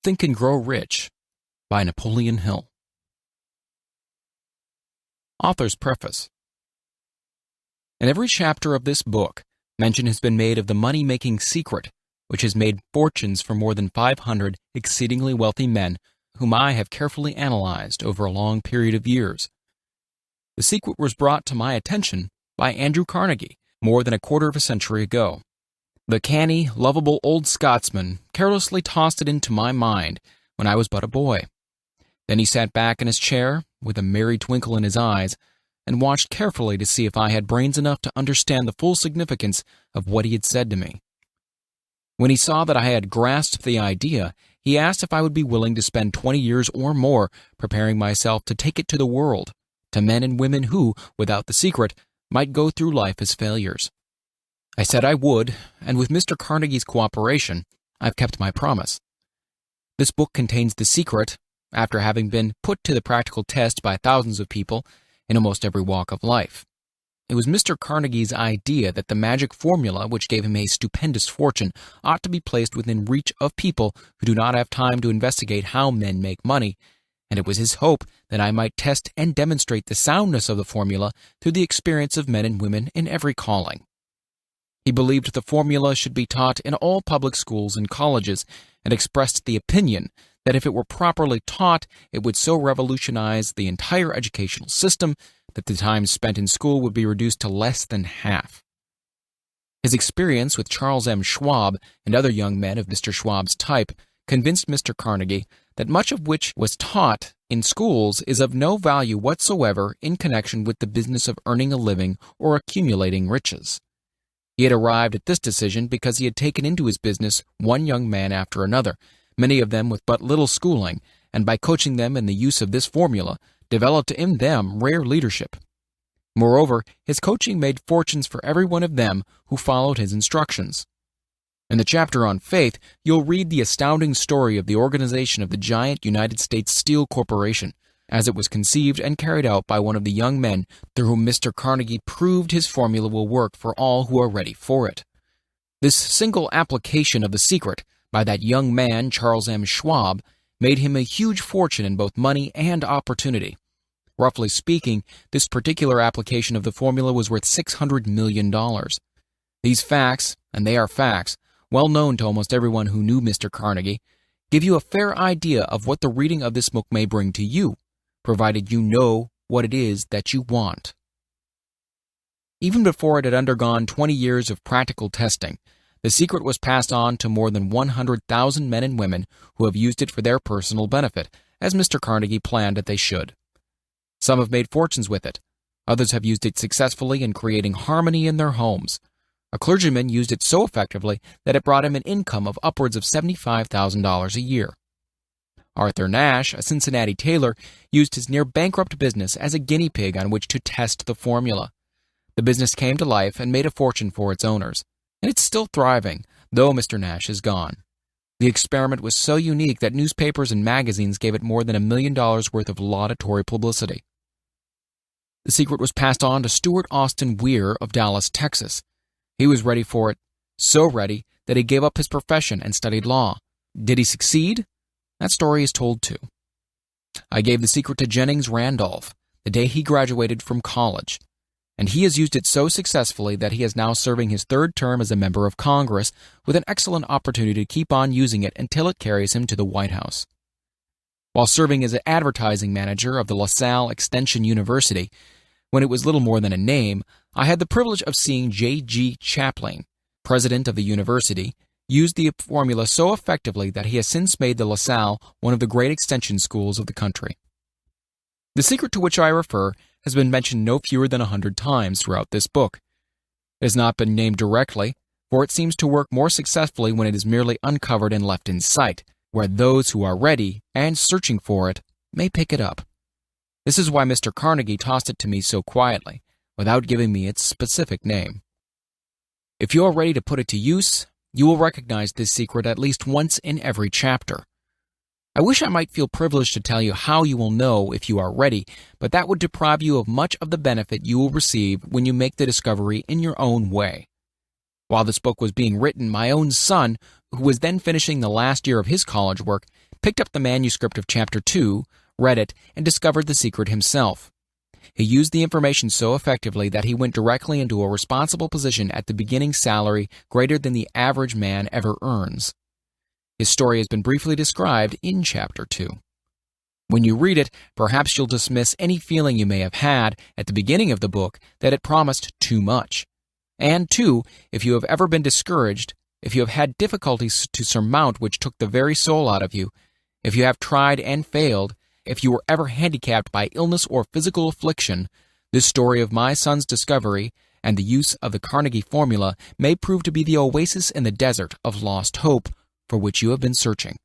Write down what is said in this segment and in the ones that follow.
Think and Grow Rich by Napoleon Hill. Author's Preface. In every chapter of this book, mention has been made of the money-making secret, which has made fortunes for more than 500 exceedingly wealthy men whom I have carefully analyzed over a long period of years. The secret was brought to my attention by Andrew Carnegie more than a quarter of a century ago. The canny, lovable old Scotsman carelessly tossed it into my mind when I was but a boy. Then he sat back in his chair, with a merry twinkle in his eyes, and watched carefully to see if I had brains enough to understand the full significance of what he had said to me. When he saw that I had grasped the idea, he asked if I would be willing to spend 20 years or more preparing myself to take it to the world, to men and women who, without the secret, might go through life as failures. I said I would, and with Mr. Carnegie's cooperation, I've kept my promise. This book contains the secret, after having been put to the practical test by thousands of people in almost every walk of life. It was Mr. Carnegie's idea that the magic formula which gave him a stupendous fortune ought to be placed within reach of people who do not have time to investigate how men make money, and it was his hope that I might test and demonstrate the soundness of the formula through the experience of men and women in every calling. He believed the formula should be taught in all public schools and colleges, and expressed the opinion that if it were properly taught, it would so revolutionize the entire educational system that the time spent in school would be reduced to less than half. His experience with Charles M. Schwab and other young men of Mr. Schwab's type convinced Mr. Carnegie that much of which was taught in schools is of no value whatsoever in connection with the business of earning a living or accumulating riches. He had arrived at this decision because he had taken into his business one young man after another, many of them with but little schooling, and by coaching them in the use of this formula, developed in them rare leadership. Moreover, his coaching made fortunes for every one of them who followed his instructions. In the chapter on faith, you'll read the astounding story of the organization of the giant United States Steel Corporation, as it was conceived and carried out by one of the young men through whom Mr. Carnegie proved his formula will work for all who are ready for it. This single application of the secret by that young man, Charles M. Schwab, made him a huge fortune in both money and opportunity. Roughly speaking, this particular application of the formula was worth $600 million. These facts, and they are facts, well known to almost everyone who knew Mr. Carnegie, give you a fair idea of what the reading of this book may bring to you, provided you know what it is that you want. Even before it had undergone 20 years of practical testing, the secret was passed on to more than 100,000 men and women who have used it for their personal benefit, as Mr. Carnegie planned that they should. Some have made fortunes with it. Others have used it successfully in creating harmony in their homes. A clergyman used it so effectively that it brought him an income of upwards of $75,000 a year. Arthur Nash, a Cincinnati tailor, used his near-bankrupt business as a guinea pig on which to test the formula. The business came to life and made a fortune for its owners, and it's still thriving, though Mr. Nash is gone. The experiment was so unique that newspapers and magazines gave it more than $1 million worth of laudatory publicity. The secret was passed on to Stuart Austin Weir of Dallas, Texas. He was ready for it, so ready that he gave up his profession and studied law. Did he succeed? That story is told too. I gave the secret to Jennings Randolph the day he graduated from college, and he has used it so successfully that he is now serving his third term as a member of Congress with an excellent opportunity to keep on using it until it carries him to the White House. While serving as an advertising manager of the LaSalle Extension University, when it was little more than a name, I had the privilege of seeing J.G. Chaplin, president of the university, used the formula so effectively that he has since made the LaSalle one of the great extension schools of the country. The secret to which I refer has been mentioned no fewer than 100 times throughout this book. It has not been named directly, for it seems to work more successfully when it is merely uncovered and left in sight, where those who are ready and searching for it may pick it up. This is why Mr. Carnegie tossed it to me so quietly, without giving me its specific name. If you are ready to put it to use, you will recognize this secret at least once in every chapter. I wish I might feel privileged to tell you how you will know if you are ready, but that would deprive you of much of the benefit you will receive when you make the discovery in your own way. While this book was being written, my own son, who was then finishing the last year of his college work, picked up the manuscript of Chapter 2, read it, and discovered the secret himself. He used the information so effectively that he went directly into a responsible position at the beginning salary greater than the average man ever earns. His story has been briefly described in Chapter 2. When you read it, perhaps you'll dismiss any feeling you may have had at the beginning of the book that it promised too much. And, too, if you have ever been discouraged, if you have had difficulties to surmount which took the very soul out of you, if you have tried and failed, if you were ever handicapped by illness or physical affliction, this story of my son's discovery and the use of the Carnegie formula may prove to be the oasis in the desert of lost hope for which you have been searching.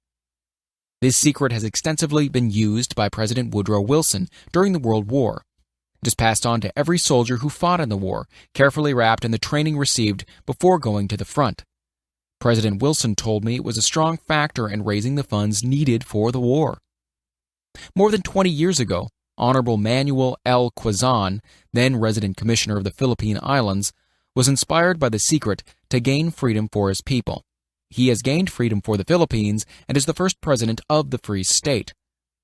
This secret has extensively been used by President Woodrow Wilson during the World War. It is passed on to every soldier who fought in the war, carefully wrapped in the training received before going to the front. President Wilson told me it was a strong factor in raising the funds needed for the war. More than 20 years ago, Honorable Manuel L. Quezon, then resident commissioner of the Philippine Islands, was inspired by the secret to gain freedom for his people. He has gained freedom for the Philippines and is the first president of the Free State.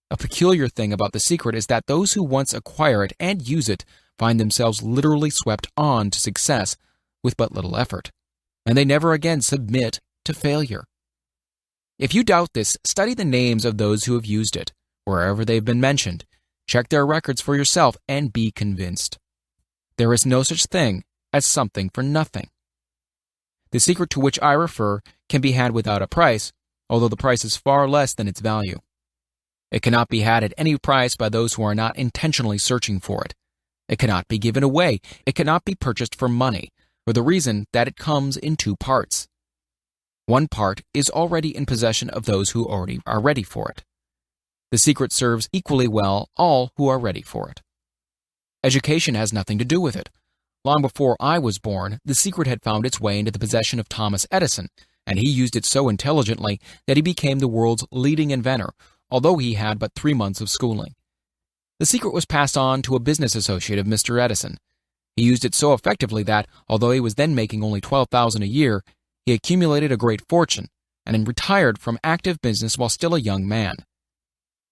A peculiar thing about the secret is that those who once acquire it and use it find themselves literally swept on to success with but little effort, and they never again submit to failure. If you doubt this, study the names of those who have used it, wherever they've been mentioned. Check their records for yourself and be convinced. There is no such thing as something for nothing. The secret to which I refer can be had without a price, although the price is far less than its value. It cannot be had at any price by those who are not intentionally searching for it. It cannot be given away. It cannot be purchased for money, for the reason that it comes in two parts. One part is already in possession of those who already are ready for it. The secret serves equally well all who are ready for it. Education has nothing to do with it. Long before I was born, the secret had found its way into the possession of Thomas Edison, and he used it so intelligently that he became the world's leading inventor, although he had but 3 months of schooling. The secret was passed on to a business associate of Mr. Edison. He used it so effectively that, although he was then making only $12,000 a year, he accumulated a great fortune, and retired from active business while still a young man.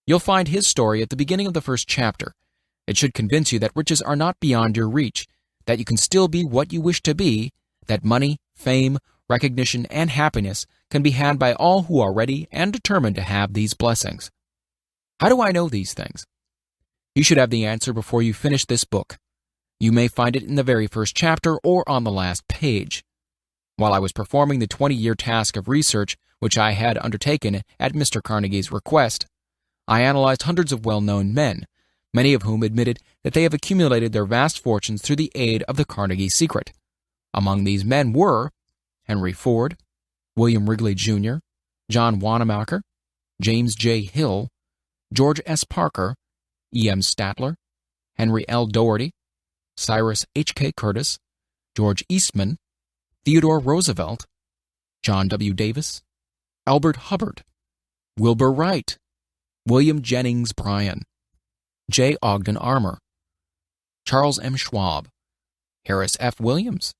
You'll find his story at the beginning of the first chapter. It should convince you that riches are not beyond your reach, that you can still be what you wish to be, that money, fame, recognition, and happiness can be had by all who are ready and determined to have these blessings. How do I know these things? You should have the answer before you finish this book. You may find it in the very first chapter or on the last page. While I was performing the 20-year task of research which I had undertaken at Mr. Carnegie's request, I analyzed hundreds of well-known men, many of whom admitted that they have accumulated their vast fortunes through the aid of the Carnegie secret. Among these men were Henry Ford, William Wrigley, Jr., John Wanamaker, James J. Hill, George S. Parker, E. M. Statler, Henry L. Doherty, Cyrus H. K. Curtis, George Eastman, Theodore Roosevelt, John W. Davis, Albert Hubbard, Wilbur Wright, William Jennings Bryan, J. Ogden Armour, Charles M. Schwab, Harris F. Williams,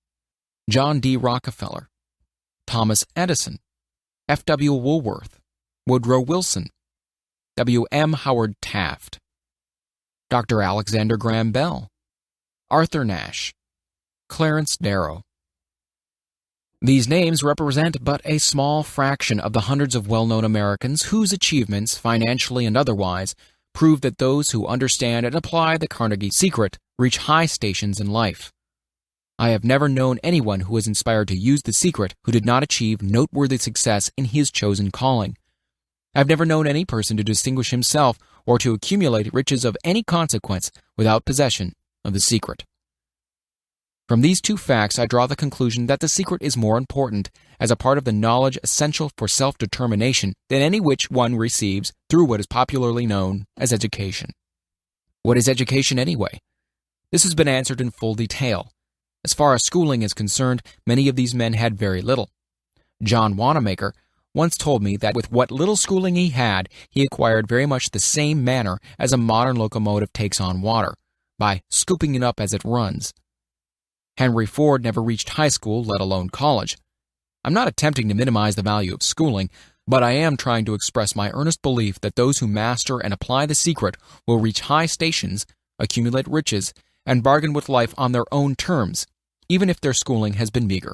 John D. Rockefeller, Thomas Edison, F. W. Woolworth, Woodrow Wilson, W. M. Howard Taft, Dr. Alexander Graham Bell, Arthur Nash, Clarence Darrow. These names represent but a small fraction of the hundreds of well-known Americans whose achievements, financially and otherwise, prove that those who understand and apply the Carnegie secret reach high stations in life. I have never known anyone who was inspired to use the secret who did not achieve noteworthy success in his chosen calling. I have never known any person to distinguish himself or to accumulate riches of any consequence without possession of the secret. From these two facts, I draw the conclusion that the secret is more important as a part of the knowledge essential for self-determination than any which one receives through what is popularly known as education. What is education anyway? This has been answered in full detail. As far as schooling is concerned, many of these men had very little. John Wanamaker once told me that with what little schooling he had, he acquired very much the same manner as a modern locomotive takes on water, by scooping it up as it runs. Henry Ford never reached high school, let alone college. I'm not attempting to minimize the value of schooling, but I am trying to express my earnest belief that those who master and apply the secret will reach high stations, accumulate riches, and bargain with life on their own terms, even if their schooling has been meager.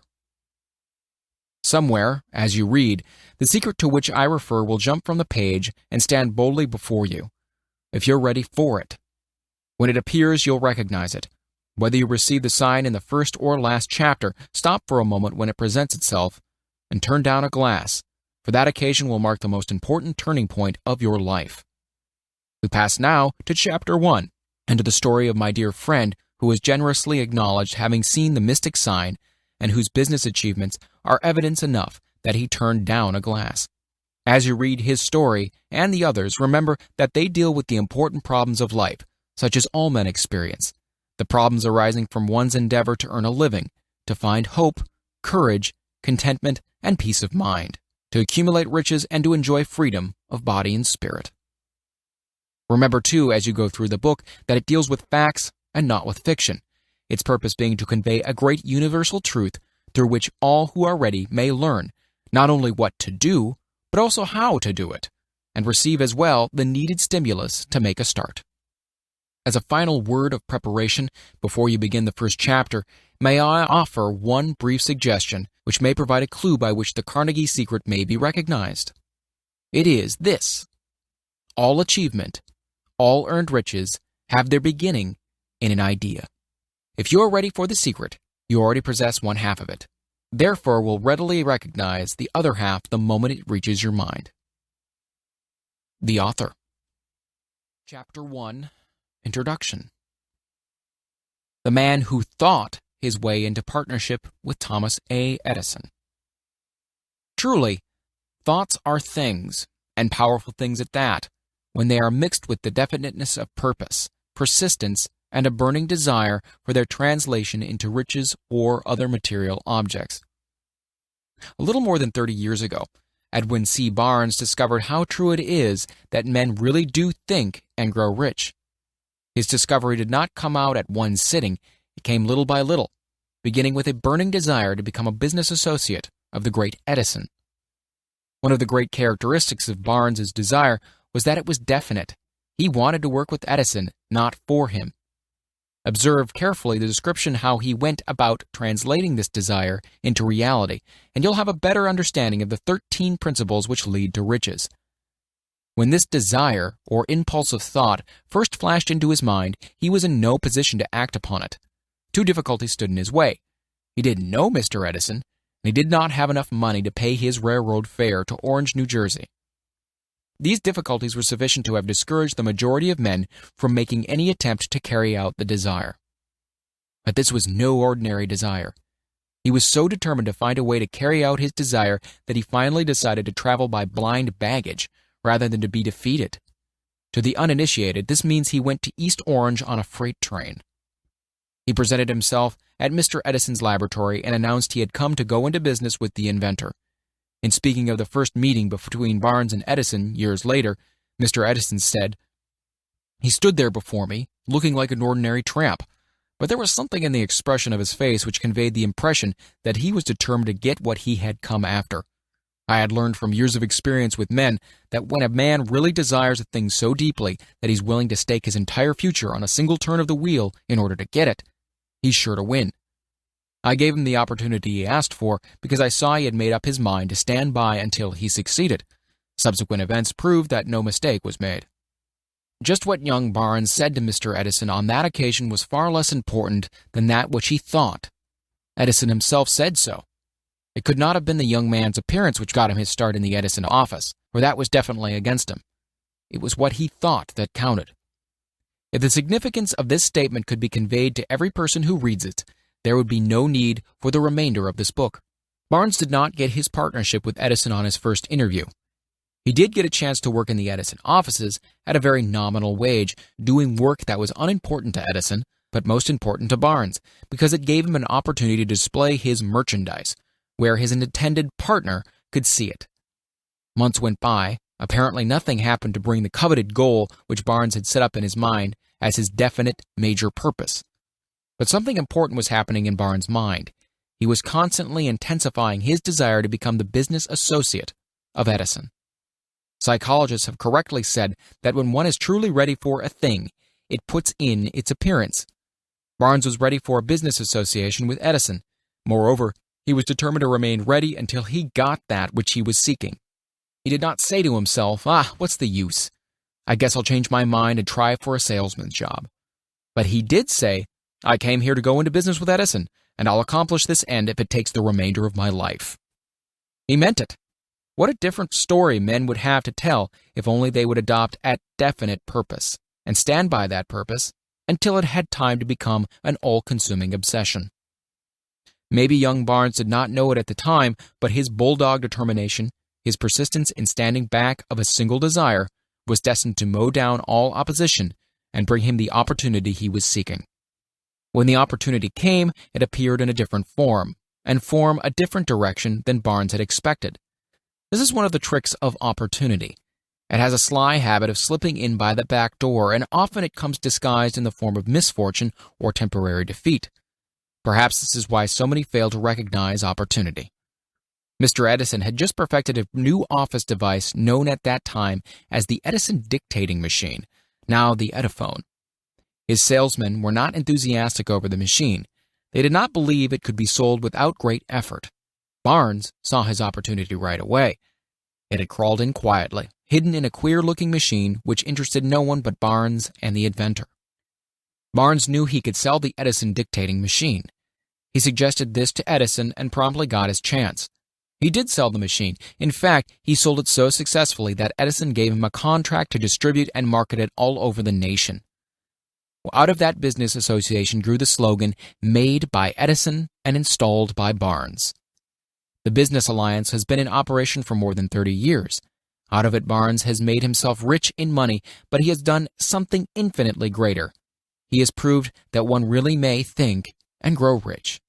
Somewhere, as you read, the secret to which I refer will jump from the page and stand boldly before you, if you're ready for it. When it appears, you'll recognize it. Whether you receive the sign in the first or last chapter, stop for a moment when it presents itself and turn down a glass, for that occasion will mark the most important turning point of your life. We pass now to Chapter 1, and to the story of my dear friend who has generously acknowledged having seen the mystic sign and whose business achievements are evidence enough that he turned down a glass. As you read his story and the others, remember that they deal with the important problems of life, such as all men experience, the problems arising from one's endeavor to earn a living, to find hope, courage, contentment, and peace of mind, to accumulate riches and to enjoy freedom of body and spirit. Remember, too, as you go through the book, that it deals with facts and not with fiction, its purpose being to convey a great universal truth through which all who are ready may learn not only what to do, but also how to do it, and receive as well the needed stimulus to make a start. As a final word of preparation before you begin the first chapter, may I offer one brief suggestion which may provide a clue by which the Carnegie secret may be recognized. It is this: all achievement, all earned riches have their beginning in an idea. If you are ready for the secret, you already possess one half of it. Therefore, will readily recognize the other half the moment it reaches your mind. The author. Chapter 1. Introduction. The man who thought his way into partnership with Thomas A. Edison. Truly, thoughts are things, and powerful things at that, when they are mixed with the definiteness of purpose, persistence, and a burning desire for their translation into riches or other material objects. A little more than 30 years ago, Edwin C. Barnes discovered how true it is that men really do think and grow rich. His discovery did not come out at one sitting. It came little by little, beginning with a burning desire to become a business associate of the great Edison. One of the great characteristics of Barnes's desire was that it was definite. He wanted to work with Edison, not for him. Observe carefully the description how he went about translating this desire into reality, and you'll have a better understanding of the 13 principles which lead to riches. When this desire, or impulse of thought, first flashed into his mind, he was in no position to act upon it. Two difficulties stood in his way. He didn't know Mr. Edison, and he did not have enough money to pay his railroad fare to Orange, New Jersey. These difficulties were sufficient to have discouraged the majority of men from making any attempt to carry out the desire. But this was no ordinary desire. He was so determined to find a way to carry out his desire that he finally decided to travel by blind baggage rather than to be defeated. To the uninitiated, this means he went to East Orange on a freight train. He presented himself at Mr. Edison's laboratory and announced he had come to go into business with the inventor. In speaking of the first meeting between Barnes and Edison years later, Mr. Edison said, "He stood there before me, looking like an ordinary tramp, but there was something in the expression of his face which conveyed the impression that he was determined to get what he had come after. I had learned from years of experience with men that when a man really desires a thing so deeply that he's willing to stake his entire future on a single turn of the wheel in order to get it, he's sure to win. I gave him the opportunity he asked for because I saw he had made up his mind to stand by until he succeeded. Subsequent events proved that no mistake was made." Just what young Barnes said to Mr. Edison on that occasion was far less important than that which he thought. Edison himself said so. It could not have been the young man's appearance which got him his start in the Edison office, for that was definitely against him. It was what he thought that counted. If the significance of this statement could be conveyed to every person who reads it, there would be no need for the remainder of this book. Barnes did not get his partnership with Edison on his first interview. He did get a chance to work in the Edison offices at a very nominal wage, doing work that was unimportant to Edison, but most important to Barnes, because it gave him an opportunity to display his merchandise, where his intended partner could see it. Months went by. Apparently nothing happened to bring the coveted goal which Barnes had set up in his mind as his definite major purpose. But something important was happening in Barnes' mind. he was constantly intensifying his desire to become the business associate of Edison. Psychologists have correctly said that when one is truly ready for a thing, it puts in its appearance. Barnes was ready for a business association with Edison. Moreover, he was determined to remain ready until he got that which he was seeking. He did not say to himself, what's the use? I guess I'll change my mind and try for a salesman's job. But he did say, I came here to go into business with Edison, and I'll accomplish this end if it takes the remainder of my life. He meant it. What a different story men would have to tell if only they would adopt a definite purpose and stand by that purpose until it had time to become an all-consuming obsession. Maybe young Barnes did not know it at the time, but his bulldog determination, his persistence in standing back of a single desire, was destined to mow down all opposition and bring him the opportunity he was seeking. When the opportunity came, it appeared in a different form, and form a different direction than Barnes had expected. This is one of the tricks of opportunity. It has a sly habit of slipping in by the back door, and often it comes disguised in the form of misfortune or temporary defeat. Perhaps this is why so many fail to recognize opportunity. Mr. Edison had just perfected a new office device known at that time as the Edison dictating machine, now the Ediphone. His salesmen were not enthusiastic over the machine. They did not believe it could be sold without great effort. Barnes saw his opportunity right away. It had crawled in quietly, hidden in a queer-looking machine which interested no one but Barnes and the inventor. Barnes knew he could sell the Edison dictating machine. He suggested this to Edison and promptly got his chance. He did sell the machine. In fact, he sold it so successfully that Edison gave him a contract to distribute and market it all over the nation. Out of that business association grew the slogan, "Made by Edison and installed by Barnes." The business alliance has been in operation for more than 30 years. Out of it, Barnes has made himself rich in money, but he has done something infinitely greater. He has proved that one really may think and grow rich.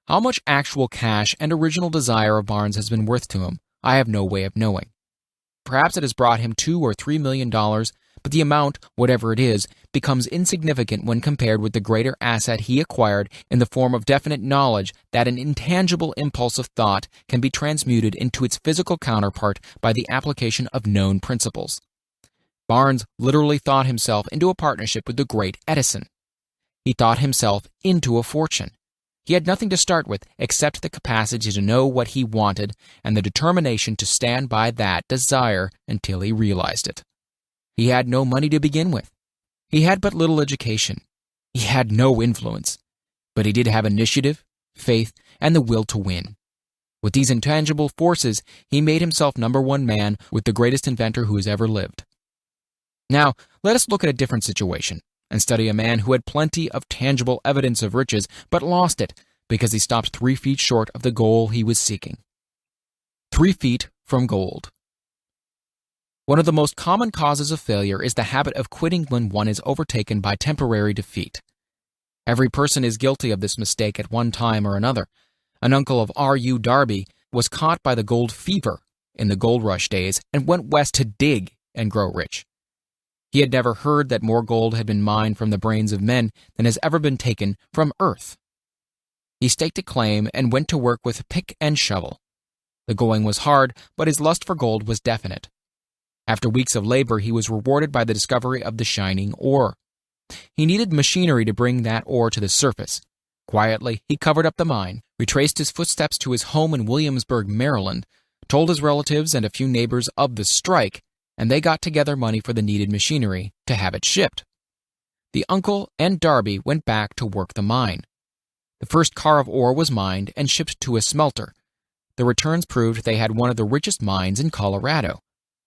How much actual cash and original desire of Barnes has been worth to him, I have no way of knowing. Perhaps it has brought him $2 or $3 million, but the amount, whatever it is, becomes insignificant when compared with the greater asset he acquired in the form of definite knowledge that an intangible impulse of thought can be transmuted into its physical counterpart by the application of known principles. Barnes literally thought himself into a partnership with the great Edison. He thought himself into a fortune. He had nothing to start with except the capacity to know what he wanted and the determination to stand by that desire until he realized it. He had no money to begin with. He had but little education. He had no influence. But he did have initiative, faith, and the will to win. With these intangible forces, he made himself #1 man with the greatest inventor who has ever lived. Now, let us look at a different situation and study a man who had plenty of tangible evidence of riches, but lost it because he stopped 3 feet short of the goal he was seeking. 3 feet from gold. One of the most common causes of failure is the habit of quitting when one is overtaken by temporary defeat. Every person is guilty of this mistake at one time or another. An uncle of R.U. Darby was caught by the gold fever in the gold rush days and went west to dig and grow rich. He had never heard that more gold had been mined from the brains of men than has ever been taken from earth. He staked a claim and went to work with pick and shovel. The going was hard, but his lust for gold was definite. After weeks of labor, he was rewarded by the discovery of the shining ore. He needed machinery to bring that ore to the surface. Quietly, he covered up the mine, retraced his footsteps to his home in Williamsburg, Maryland, told his relatives and a few neighbors of the strike, and they got together money for the needed machinery to have it shipped. The uncle and Darby went back to work the mine. The first car of ore was mined and shipped to a smelter. The returns proved they had one of the richest mines in Colorado.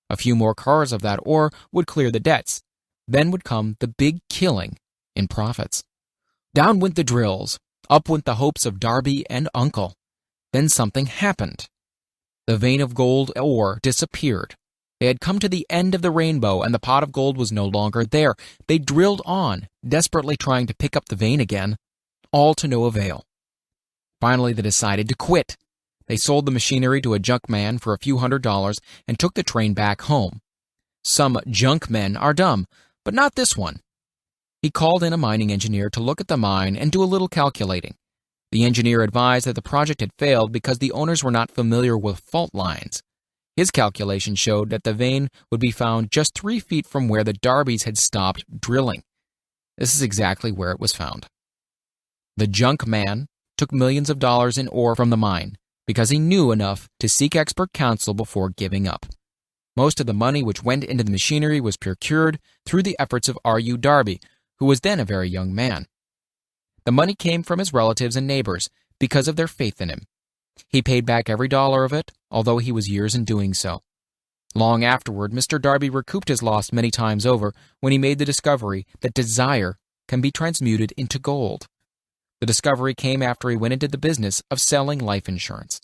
A few more cars of that ore would clear the debts. Then would come the big killing in profits. Down went the drills. Up went the hopes of Darby and Uncle. Then something happened. The vein of gold ore disappeared. They had come to the end of the rainbow, and the pot of gold was no longer there. They drilled on, desperately trying to pick up the vein again, all to no avail. Finally, they decided to quit. They sold the machinery to a junk man for a few $100s and took the train back home. Some junk men are dumb, but not this one. He called in a mining engineer to look at the mine and do a little calculating. The engineer advised that the project had failed because the owners were not familiar with fault lines. His calculation showed that the vein would be found just 3 feet from where the Darbys had stopped drilling. This is exactly where it was found. The junk man took millions of dollars in ore from the mine because he knew enough to seek expert counsel before giving up. Most of the money which went into the machinery was procured through the efforts of R.U. Darby, who was then a very young man. The money came from his relatives and neighbors because of their faith in him. He paid back every dollar of it, although he was years in doing so. Long afterward, Mr. Darby recouped his loss many times over when he made the discovery that desire can be transmuted into gold. The discovery came after he went into the business of selling life insurance.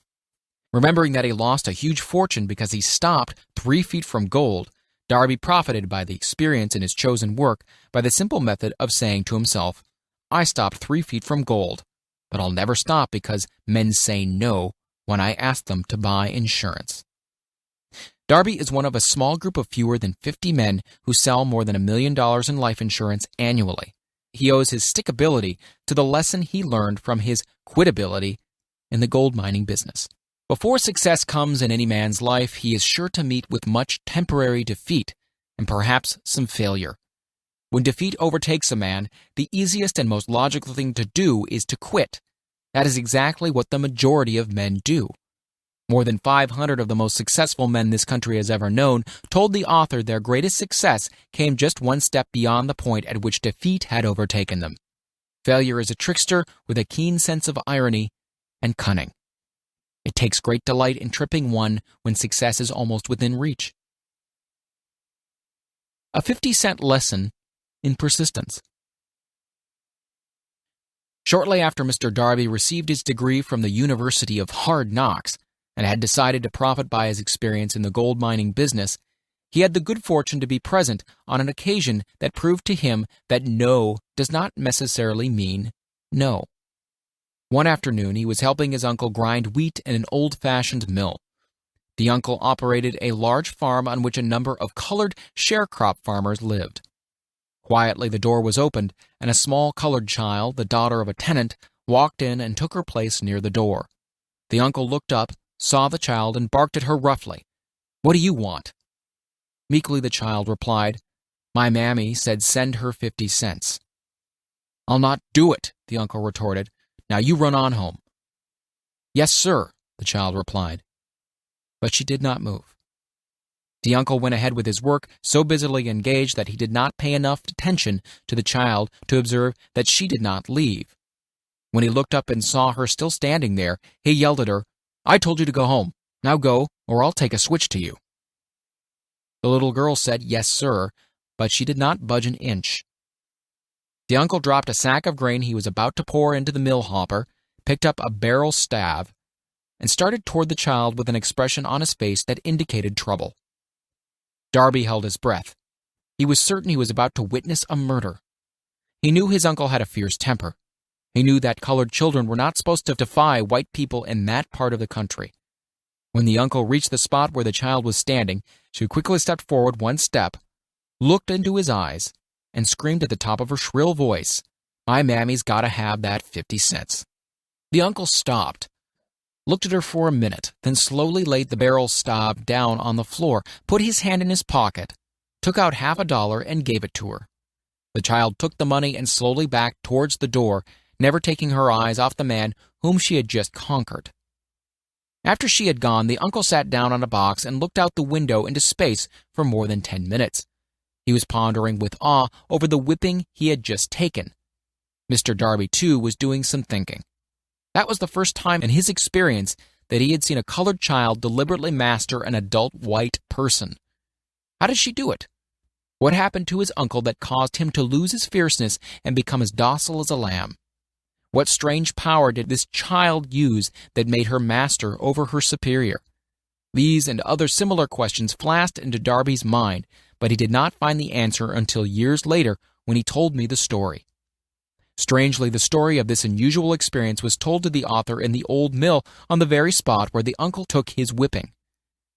Remembering that he lost a huge fortune because he stopped 3 feet from gold, Darby profited by the experience in his chosen work by the simple method of saying to himself, "I stopped 3 feet from gold, but I'll never stop because men say no when I ask them to buy insurance." Darby is one of a small group of fewer than 50 men who sell more than $1 million in life insurance annually. He owes his stickability to the lesson he learned from his quitability in the gold mining business. Before success comes in any man's life, he is sure to meet with much temporary defeat and perhaps some failure. When defeat overtakes a man, the easiest and most logical thing to do is to quit. That is exactly what the majority of men do. More than 500 of the most successful men this country has ever known told the author their greatest success came just one step beyond the point at which defeat had overtaken them. Failure is a trickster with a keen sense of irony and cunning. It takes great delight in tripping one when success is almost within reach. A 50-cent lesson in persistence. Shortly after Mr. Darby received his degree from the University of Hard Knocks and had decided to profit by his experience in the gold mining business, he had the good fortune to be present on an occasion that proved to him that no does not necessarily mean no. One afternoon, he was helping his uncle grind wheat in an old-fashioned mill. The uncle operated a large farm on which a number of colored sharecrop farmers lived. Quietly, the door was opened, and a small colored child, the daughter of a tenant, walked in and took her place near the door. The uncle looked up, saw the child, and barked at her roughly. "What do you want?" Meekly the child replied, "My mammy said send her 50 cents. "I'll not do it," the uncle retorted. "Now you run on home." "Yes, sir," the child replied. But she did not move. The uncle went ahead with his work, so busily engaged that he did not pay enough attention to the child to observe that she did not leave. When he looked up and saw her still standing there, he yelled at her, "I told you to go home. Now go, or I'll take a switch to you." The little girl said, "Yes, sir," but she did not budge an inch. The uncle dropped a sack of grain he was about to pour into the mill hopper, picked up a barrel stave, and started toward the child with an expression on his face that indicated trouble. Darby held his breath. He was certain he was about to witness a murder. He knew his uncle had a fierce temper. He knew that colored children were not supposed to defy white people in that part of the country. When the uncle reached the spot where the child was standing, she quickly stepped forward one step, looked into his eyes, and screamed at the top of her shrill voice, "My mammy's gotta have that 50 cents. The uncle stopped, looked at her for a minute, then slowly laid the barrel stave down on the floor, put his hand in his pocket, took out $50 and gave it to her. The child took the money and slowly backed towards the door, never taking her eyes off the man whom she had just conquered. After she had gone, the uncle sat down on a box and looked out the window into space for more than 10 minutes. He was pondering with awe over the whipping he had just taken. Mr. Darby, too, was doing some thinking. That was the first time in his experience that he had seen a colored child deliberately master an adult white person. How did she do it? What happened to his uncle that caused him to lose his fierceness and become as docile as a lamb? What strange power did this child use that made her master over her superior? These and other similar questions flashed into Darby's mind, but he did not find the answer until years later when he told me the story. Strangely, the story of this unusual experience was told to the author in the old mill on the very spot where the uncle took his whipping.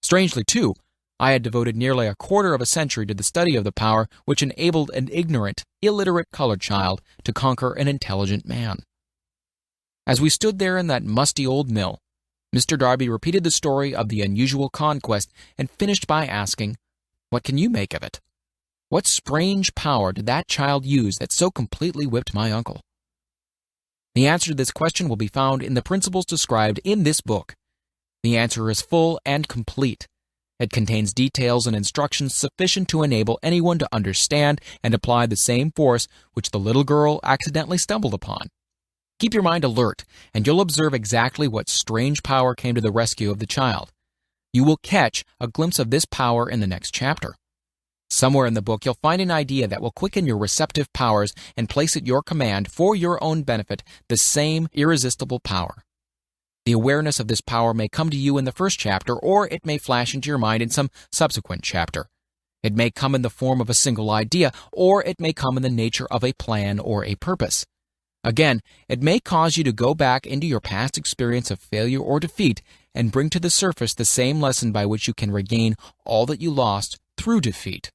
Strangely, too, I had devoted nearly a quarter of a century to the study of the power which enabled an ignorant, illiterate colored child to conquer an intelligent man. As we stood there in that musty old mill, Mr. Darby repeated the story of the unusual conquest and finished by asking, "What can you make of it? What strange power did that child use that so completely whipped my uncle?" The answer to this question will be found in the principles described in this book. The answer is full and complete. It contains details and instructions sufficient to enable anyone to understand and apply the same force which the little girl accidentally stumbled upon. Keep your mind alert, and you'll observe exactly what strange power came to the rescue of the child. You will catch a glimpse of this power in the next chapter. Somewhere in the book, you'll find an idea that will quicken your receptive powers and place at your command, for your own benefit, the same irresistible power. The awareness of this power may come to you in the first chapter, or it may flash into your mind in some subsequent chapter. It may come in the form of a single idea, or it may come in the nature of a plan or a purpose. Again, it may cause you to go back into your past experience of failure or defeat and bring to the surface the same lesson by which you can regain all that you lost through defeat.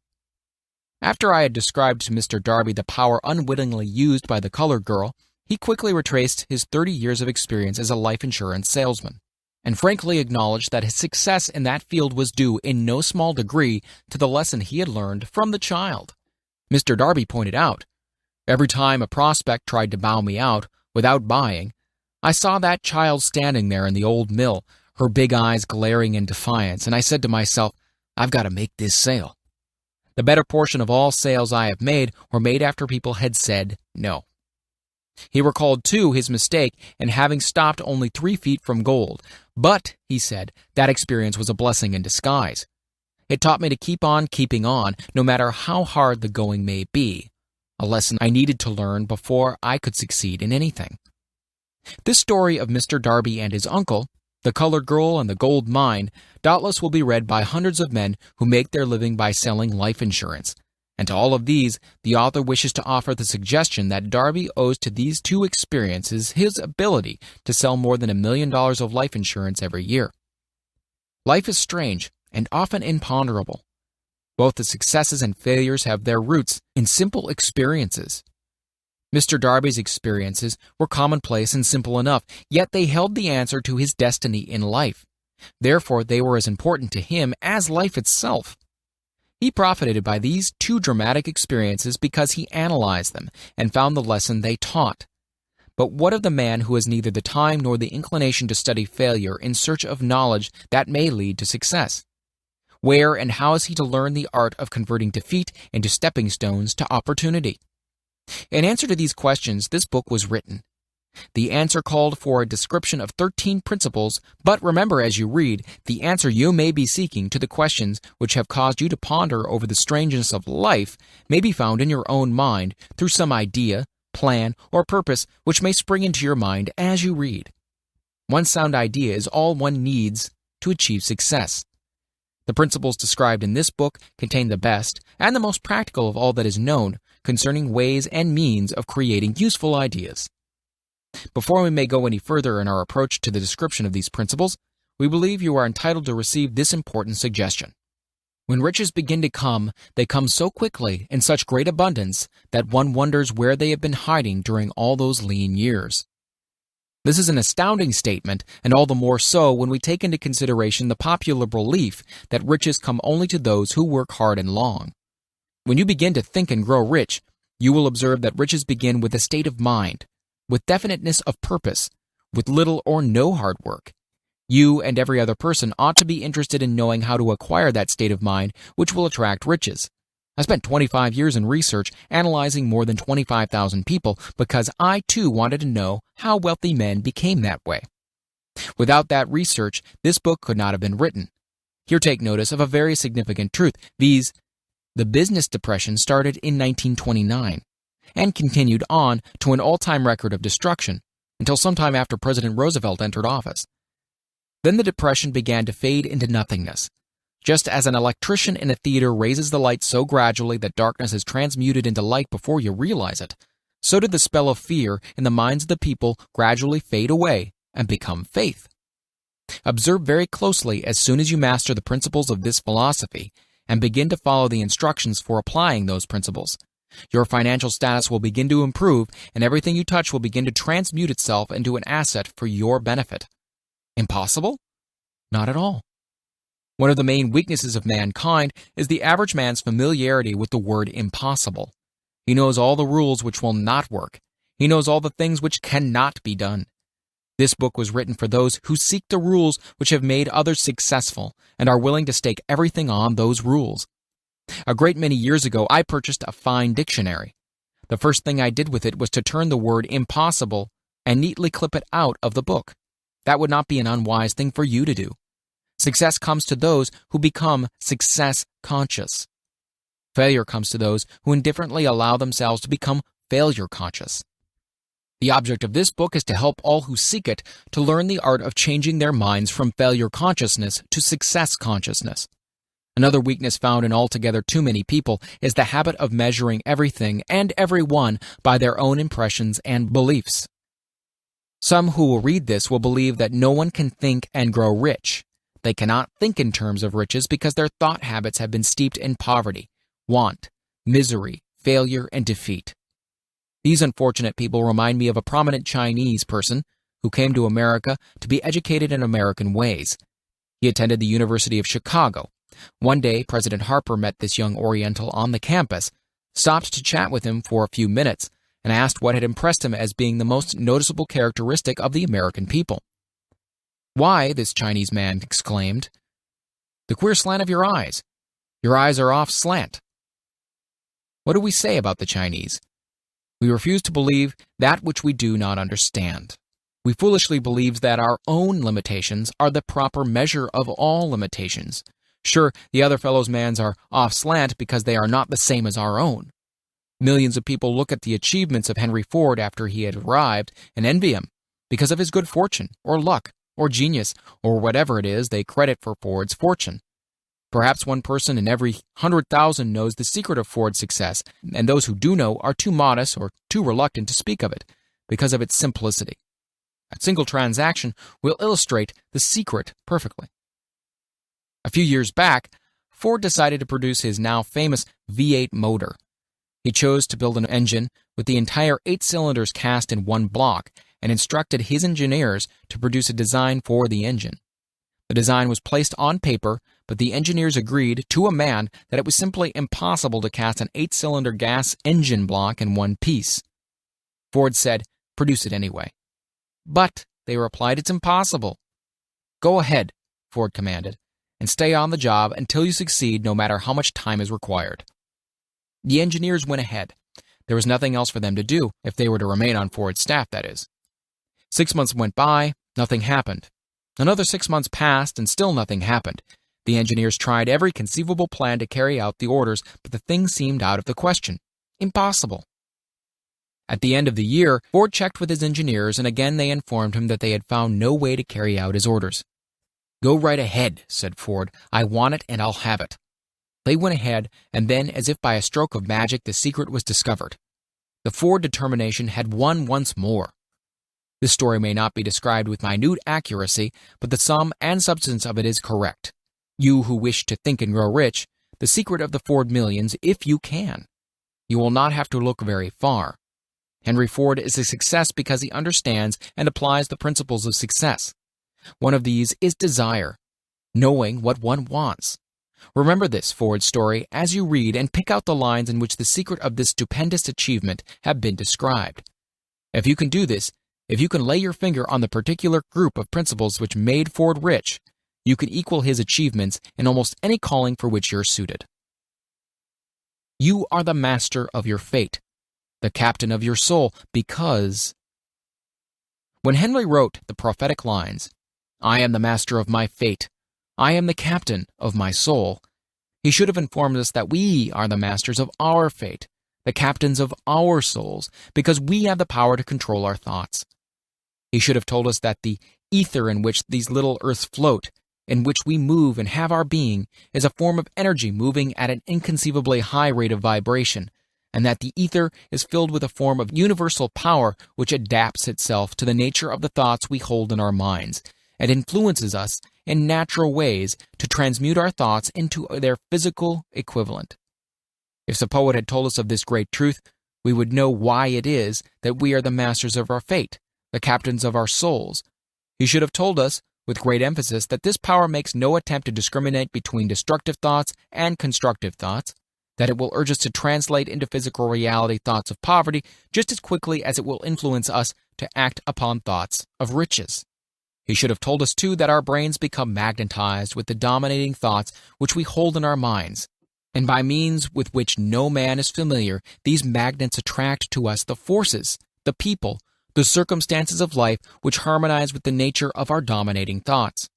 After I had described to Mr. Darby the power unwittingly used by the colored girl, he quickly retraced his 30 years of experience as a life insurance salesman, and frankly acknowledged that his success in that field was due in no small degree to the lesson he had learned from the child. Mr. Darby pointed out, "Every time a prospect tried to bow me out without buying, I saw that child standing there in the old mill, her big eyes glaring in defiance, and I said to myself, I've got to make this sale." The better portion of all sales I have made were made after people had said no. He recalled, too, his mistake in having stopped only 3 feet from gold. But, he said, that experience was a blessing in disguise. It taught me to keep on keeping on, no matter how hard the going may be, a lesson I needed to learn before I could succeed in anything. This story of Mr. Darby and his uncle, the colored girl and the gold mine, doubtless will be read by hundreds of men who make their living by selling life insurance. And to all of these, the author wishes to offer the suggestion that Darby owes to these 2 experiences his ability to sell more than $1 million of life insurance every year. Life is strange and often imponderable. Both the successes and failures have their roots in simple experiences. Mr. Darby's experiences were commonplace and simple enough, yet they held the answer to his destiny in life. Therefore, they were as important to him as life itself. He profited by these 2 dramatic experiences because he analyzed them and found the lesson they taught. But what of the man who has neither the time nor the inclination to study failure in search of knowledge that may lead to success? Where and how is he to learn the art of converting defeat into stepping stones to opportunity? In answer to these questions, this book was written. The answer called for a description of 13 principles, but remember as you read, the answer you may be seeking to the questions which have caused you to ponder over the strangeness of life may be found in your own mind through some idea, plan, or purpose which may spring into your mind as you read. One sound idea is all one needs to achieve success. The principles described in this book contain the best and the most practical of all that is known concerning ways and means of creating useful ideas. Before we may go any further in our approach to the description of these principles, we believe you are entitled to receive this important suggestion. When riches begin to come, they come so quickly in such great abundance that one wonders where they have been hiding during all those lean years. This is an astounding statement, and all the more so when we take into consideration the popular belief that riches come only to those who work hard and long. When you begin to think and grow rich, you will observe that riches begin with a state of mind, with definiteness of purpose, with little or no hard work. You and every other person ought to be interested in knowing how to acquire that state of mind which will attract riches. I spent 25 years in research analyzing more than 25,000 people because I too wanted to know how wealthy men became that way. Without that research, this book could not have been written. Here take notice of a very significant truth, viz., the business depression started in 1929 and continued on to an all-time record of destruction until sometime after President Roosevelt entered office. Then the depression began to fade into nothingness. Just as an electrician in a theater raises the light so gradually that darkness is transmuted into light before you realize it, so did the spell of fear in the minds of the people gradually fade away and become faith. Observe very closely as soon as you master the principles of this philosophy and begin to follow the instructions for applying those principles. Your financial status will begin to improve, and everything you touch will begin to transmute itself into an asset for your benefit. Impossible? Not at all. One of the main weaknesses of mankind is the average man's familiarity with the word impossible. He knows all the rules which will not work. He knows all the things which cannot be done. This book was written for those who seek the rules which have made others successful and are willing to stake everything on those rules. A great many years ago, I purchased a fine dictionary. The first thing I did with it was to turn the word impossible and neatly clip it out of the book. That would not be an unwise thing for you to do. Success comes to those who become success conscious. Failure comes to those who indifferently allow themselves to become failure conscious. The object of this book is to help all who seek it to learn the art of changing their minds from failure consciousness to success consciousness. Another weakness found in altogether too many people is the habit of measuring everything and everyone by their own impressions and beliefs. Some who will read this will believe that no one can think and grow rich. They cannot think in terms of riches because their thought habits have been steeped in poverty, want, misery, failure, and defeat. These unfortunate people remind me of a prominent Chinese person who came to America to be educated in American ways. He attended the University of Chicago. One day, President Harper met this young Oriental on the campus, stopped to chat with him for a few minutes, and asked what had impressed him as being the most noticeable characteristic of the American people. "Why," this Chinese man exclaimed, "the queer slant of your eyes. Your eyes are off slant." What do we say about the Chinese? We refuse to believe that which we do not understand. We foolishly believe that our own limitations are the proper measure of all limitations. Sure, the other fellow's mans are off slant because they are not the same as our own. Millions of people look at the achievements of Henry Ford after he had arrived and envy him because of his good fortune, or luck, or genius, or whatever it is they credit for Ford's fortune. Perhaps one person in every 100,000 knows the secret of Ford's success, and those who do know are too modest or too reluctant to speak of it because of its simplicity. A single transaction will illustrate the secret perfectly. A few years back, Ford decided to produce his now famous V8 motor. He chose to build an engine with the entire 8 cylinders cast in one block and instructed his engineers to produce a design for the engine. The design was placed on paper, but the engineers agreed to a man that it was simply impossible to cast an 8-cylinder gas engine block in one piece. Ford said, "Produce it anyway." "But," they replied, "it's impossible." "Go ahead," Ford commanded, "and stay on the job until you succeed, no matter how much time is required." The engineers went ahead. There was nothing else for them to do, if they were to remain on Ford's staff, that is. 6 months went by, nothing happened. Another 6 months passed, and still nothing happened. The engineers tried every conceivable plan to carry out the orders, but the thing seemed out of the question. Impossible. At the end of the year, Ford checked with his engineers, and again they informed him that they had found no way to carry out his orders. "Go right ahead," said Ford. "I want it, and I'll have it." They went ahead, and then, as if by a stroke of magic, the secret was discovered. The Ford determination had won once more. This story may not be described with minute accuracy, but the sum and substance of it is correct. You who wish to think and grow rich, the secret of the Ford millions, if you can. You will not have to look very far. Henry Ford is a success because he understands and applies the principles of success. One of these is desire, knowing what one wants. Remember this Ford story as you read and pick out the lines in which the secret of this stupendous achievement have been described. If you can do this, if you can lay your finger on the particular group of principles which made Ford rich, you can equal his achievements in almost any calling for which you're suited. You are the master of your fate, the captain of your soul, because... When Henry wrote the prophetic lines, "I am the master of my fate, I am the captain of my soul," he should have informed us that we are the masters of our fate, the captains of our souls, because we have the power to control our thoughts. He should have told us that the ether in which these little earths float, in which we move and have our being, is a form of energy moving at an inconceivably high rate of vibration, and that the ether is filled with a form of universal power which adapts itself to the nature of the thoughts we hold in our minds, and influences us in natural ways to transmute our thoughts into their physical equivalent. If the poet had told us of this great truth, we would know why it is that we are the masters of our fate, the captains of our souls. He should have told us, with great emphasis, that this power makes no attempt to discriminate between destructive thoughts and constructive thoughts, that it will urge us to translate into physical reality thoughts of poverty just as quickly as it will influence us to act upon thoughts of riches. He should have told us, too, that our brains become magnetized with the dominating thoughts which we hold in our minds, and by means with which no man is familiar, these magnets attract to us the forces, the people, the circumstances of life which harmonize with the nature of our dominating thoughts.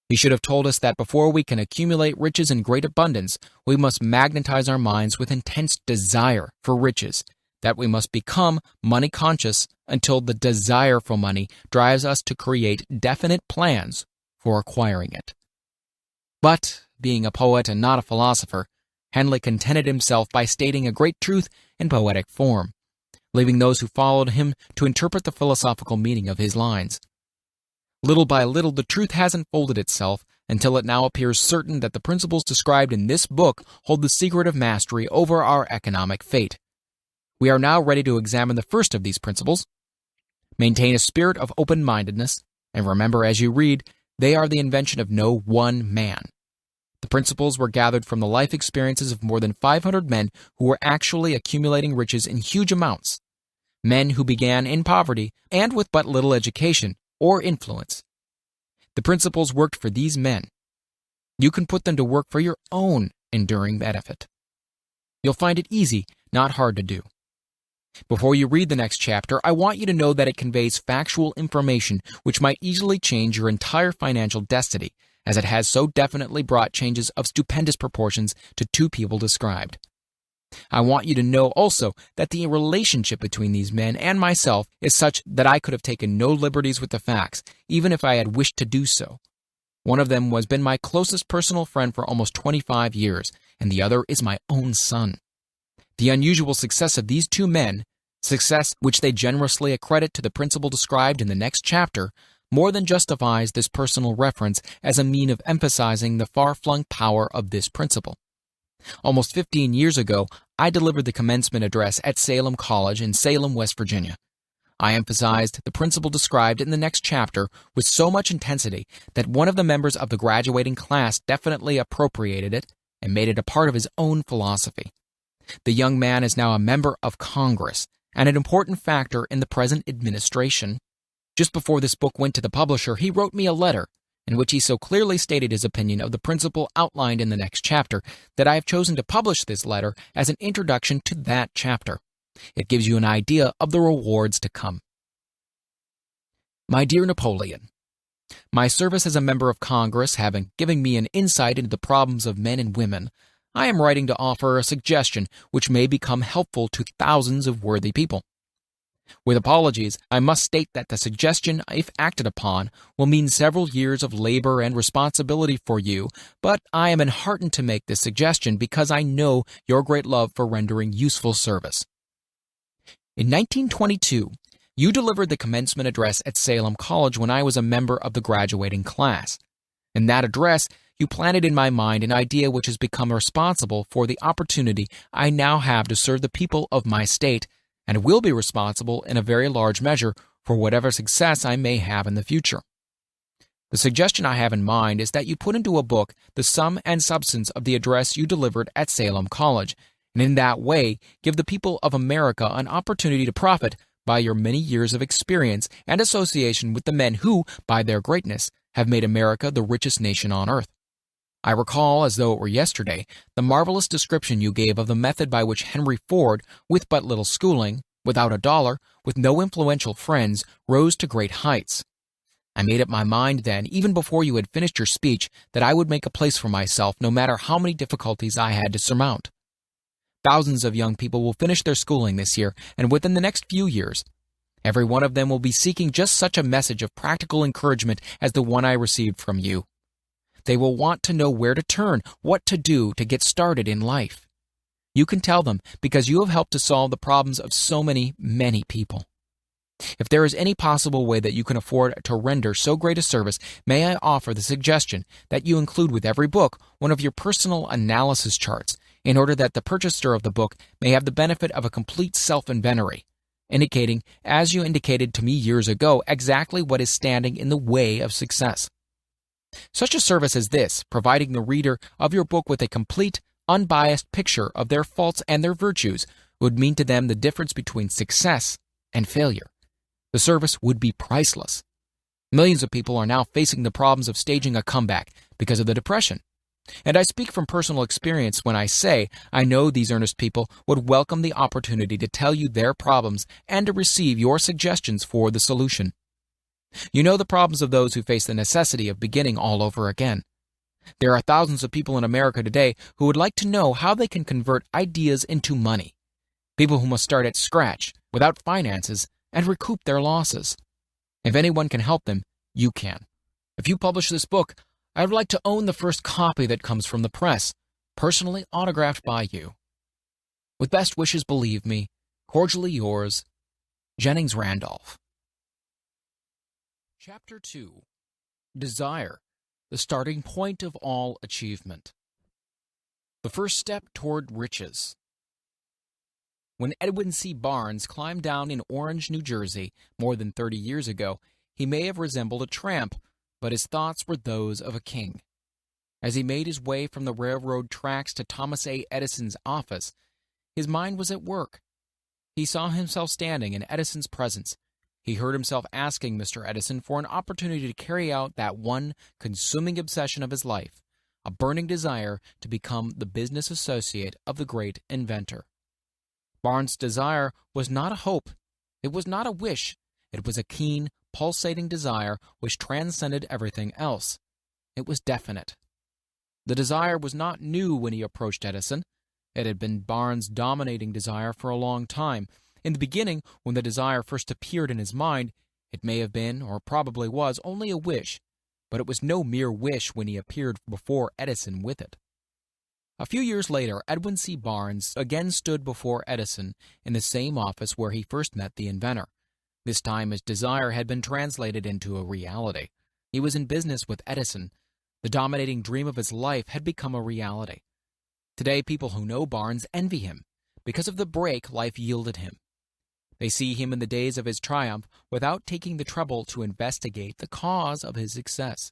He should have told us that before we can accumulate riches in great abundance, we must magnetize our minds with intense desire for riches, that we must become money conscious until the desire for money drives us to create definite plans for acquiring it. But, being a poet and not a philosopher, Henley contented himself by stating a great truth in poetic form, leaving those who followed him to interpret the philosophical meaning of his lines. Little by little, the truth has unfolded itself until it now appears certain that the principles described in this book hold the secret of mastery over our economic fate. We are now ready to examine the first of these principles. Maintain a spirit of open-mindedness, and remember as you read, they are the invention of no one man. The principles were gathered from the life experiences of more than 500 men who were actually accumulating riches in huge amounts, men who began in poverty and with but little education or influence. The principles worked for these men. You can put them to work for your own enduring benefit. You'll find it easy, not hard to do. Before you read the next chapter, I want you to know that it conveys factual information which might easily change your entire financial destiny, as it has so definitely brought changes of stupendous proportions to two people described. I want you to know also that the relationship between these men and myself is such that I could have taken no liberties with the facts, even if I had wished to do so. One of them has been my closest personal friend for almost 25 years, and the other is my own son. The unusual success of these two men, success which they generously accredit to the principle described in the next chapter, more than justifies this personal reference as a mean of emphasizing the far-flung power of this principle. Almost 15 years ago, I delivered the commencement address at Salem College in Salem, West Virginia. I emphasized the principle described in the next chapter with so much intensity that one of the members of the graduating class definitely appropriated it and made it a part of his own philosophy. The young man is now a member of Congress and an important factor in the present administration. Just before this book went to the publisher, he wrote me a letter in which he so clearly stated his opinion of the principle outlined in the next chapter that I have chosen to publish this letter as an introduction to that chapter. It gives you an idea of the rewards to come. My dear Napoleon, my service as a member of Congress having given me an insight into the problems of men and women, I am writing to offer a suggestion which may become helpful to thousands of worthy people. With apologies, I must state that the suggestion, if acted upon, will mean several years of labor and responsibility for you, but I am enheartened to make this suggestion because I know your great love for rendering useful service. In 1922, you delivered the commencement address at Salem College when I was a member of the graduating class. In that address, you planted in my mind an idea which has become responsible for the opportunity I now have to serve the people of my state, and will be responsible in a very large measure for whatever success I may have in the future. The suggestion I have in mind is that you put into a book the sum and substance of the address you delivered at Salem College, and in that way give the people of America an opportunity to profit by your many years of experience and association with the men who, by their greatness, have made America the richest nation on earth. I recall, as though it were yesterday, the marvelous description you gave of the method by which Henry Ford, with but little schooling, without a dollar, with no influential friends, rose to great heights. I made up my mind then, even before you had finished your speech, that I would make a place for myself no matter how many difficulties I had to surmount. Thousands of young people will finish their schooling this year, and within the next few years. Every one of them will be seeking just such a message of practical encouragement as the one I received from you. They will want to know where to turn, what to do to get started in life. You can tell them because you have helped to solve the problems of so many people. If there is any possible way that you can afford to render so great a service, may I offer the suggestion that you include with every book one of your personal analysis charts, in order that the purchaser of the book may have the benefit of a complete self-inventory, indicating, as you indicated to me years ago, exactly what is standing in the way of success. Such a service as this, providing the reader of your book with a complete, unbiased picture of their faults and their virtues, would mean to them the difference between success and failure. The service would be priceless. Millions of people are now facing the problems of staging a comeback because of the Depression. And I speak from personal experience when I say I know these earnest people would welcome the opportunity to tell you their problems and to receive your suggestions for the solution. You know the problems of those who face the necessity of beginning all over again. There are thousands of people in America today who would like to know how they can convert ideas into money. People who must start at scratch, without finances, and recoup their losses. If anyone can help them, you can. If you publish this book, I would like to own the first copy that comes from the press, personally autographed by you. With best wishes, believe me, cordially yours, Jennings Randolph. Chapter 2. Desire, the starting point of all achievement. The first step toward riches. When Edwin C. Barnes climbed down in Orange, New Jersey, more than 30 years ago, he may have resembled a tramp, but his thoughts were those of a king. As he made his way from the railroad tracks to Thomas A. Edison's office, his mind was at work. He saw himself standing in Edison's presence. He heard himself asking Mr. Edison for an opportunity to carry out that one consuming obsession of his life, a burning desire to become the business associate of the great inventor. Barnes' desire was not a hope. It was not a wish. It was a keen, pulsating desire which transcended everything else. It was definite. The desire was not new when he approached Edison. It had been Barnes' dominating desire for a long time. In the beginning, when the desire first appeared in his mind, it may have been, or probably was, only a wish, but it was no mere wish when he appeared before Edison with it. A few years later, Edwin C. Barnes again stood before Edison in the same office where he first met the inventor. This time his desire had been translated into a reality. He was in business with Edison. The dominating dream of his life had become a reality. Today, people who know Barnes envy him because of the break life yielded him. They see him in the days of his triumph without taking the trouble to investigate the cause of his success.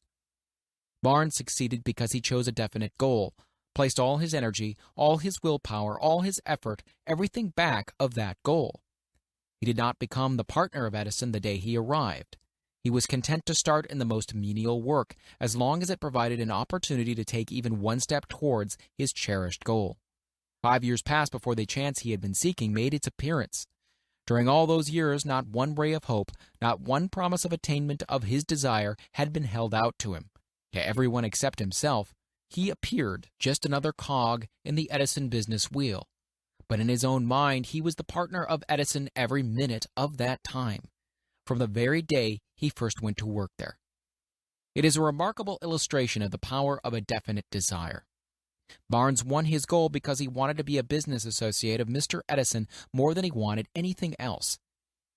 Barnes succeeded because he chose a definite goal, placed all his energy, all his willpower, all his effort, everything back of that goal. He did not become the partner of Edison the day he arrived. He was content to start in the most menial work, as long as it provided an opportunity to take even one step towards his cherished goal. 5 years passed before the chance he had been seeking made its appearance. During all those years, not one ray of hope, not one promise of attainment of his desire had been held out to him. To everyone except himself, he appeared just another cog in the Edison business wheel. But in his own mind, he was the partner of Edison every minute of that time, from the very day he first went to work there. It is a remarkable illustration of the power of a definite desire. Barnes won his goal because he wanted to be a business associate of Mr. Edison more than he wanted anything else.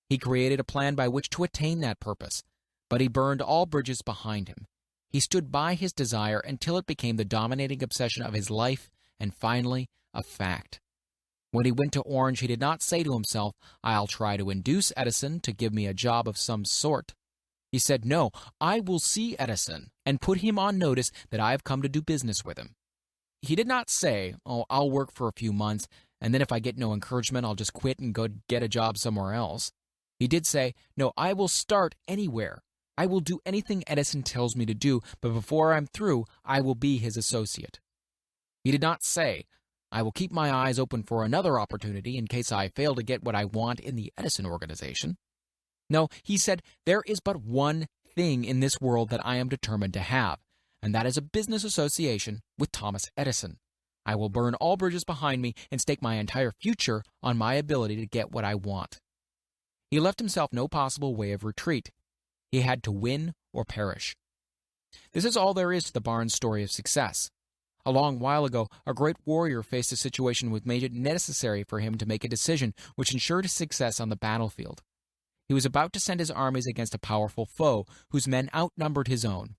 He created a plan by which to attain that purpose, but he burned all bridges behind him. He stood by his desire until it became the dominating obsession of his life and finally a fact. When he went to Orange, he did not say to himself, "I'll try to induce Edison to give me a job of some sort." He said, "No, I will see Edison and put him on notice that I have come to do business with him." He did not say, "Oh, I'll work for a few months, and then if I get no encouragement, I'll just quit and go get a job somewhere else." He did say, "No, I will start anywhere. I will do anything Edison tells me to do, but before I'm through, I will be his associate." He did not say, "I will keep my eyes open for another opportunity in case I fail to get what I want in the Edison organization." No, he said, "There is but one thing in this world that I am determined to have, and that is a business association with Thomas Edison. I will burn all bridges behind me and stake my entire future on my ability to get what I want." He left himself no possible way of retreat. He had to win or perish. This is all there is to the Barnes story of success. A long while ago, a great warrior faced a situation which made it necessary for him to make a decision which ensured his success on the battlefield. He was about to send his armies against a powerful foe whose men outnumbered his own.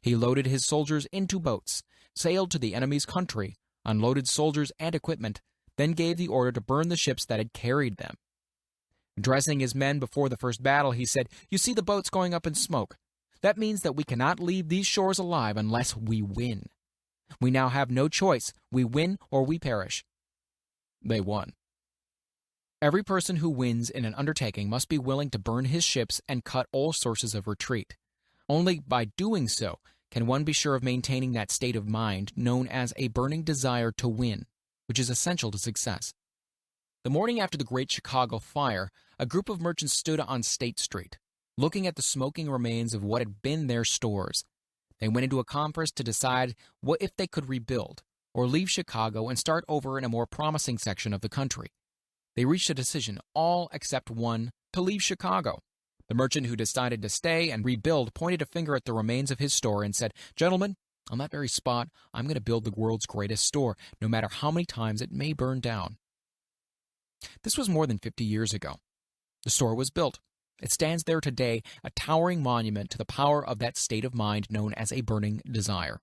He loaded his soldiers into boats, sailed to the enemy's country, unloaded soldiers and equipment, then gave the order to burn the ships that had carried them. Addressing his men before the first battle, he said, "You see the boats going up in smoke. That means that we cannot leave these shores alive unless we win. We now have no choice. We win or we perish." They won. Every person who wins in an undertaking must be willing to burn his ships and cut all sources of retreat. Only by doing so can one be sure of maintaining that state of mind known as a burning desire to win, which is essential to success. The morning after the Great Chicago Fire, a group of merchants stood on State Street, looking at the smoking remains of what had been their stores. They went into a conference to decide what if they could rebuild, or leave Chicago and start over in a more promising section of the country. They reached a decision, all except one, to leave Chicago. The merchant who decided to stay and rebuild pointed a finger at the remains of his store and said, "Gentlemen, on that very spot, I'm going to build the world's greatest store, no matter how many times it may burn down." This was more than 50 years ago. The store was built. It stands there today, a towering monument to the power of that state of mind known as a burning desire.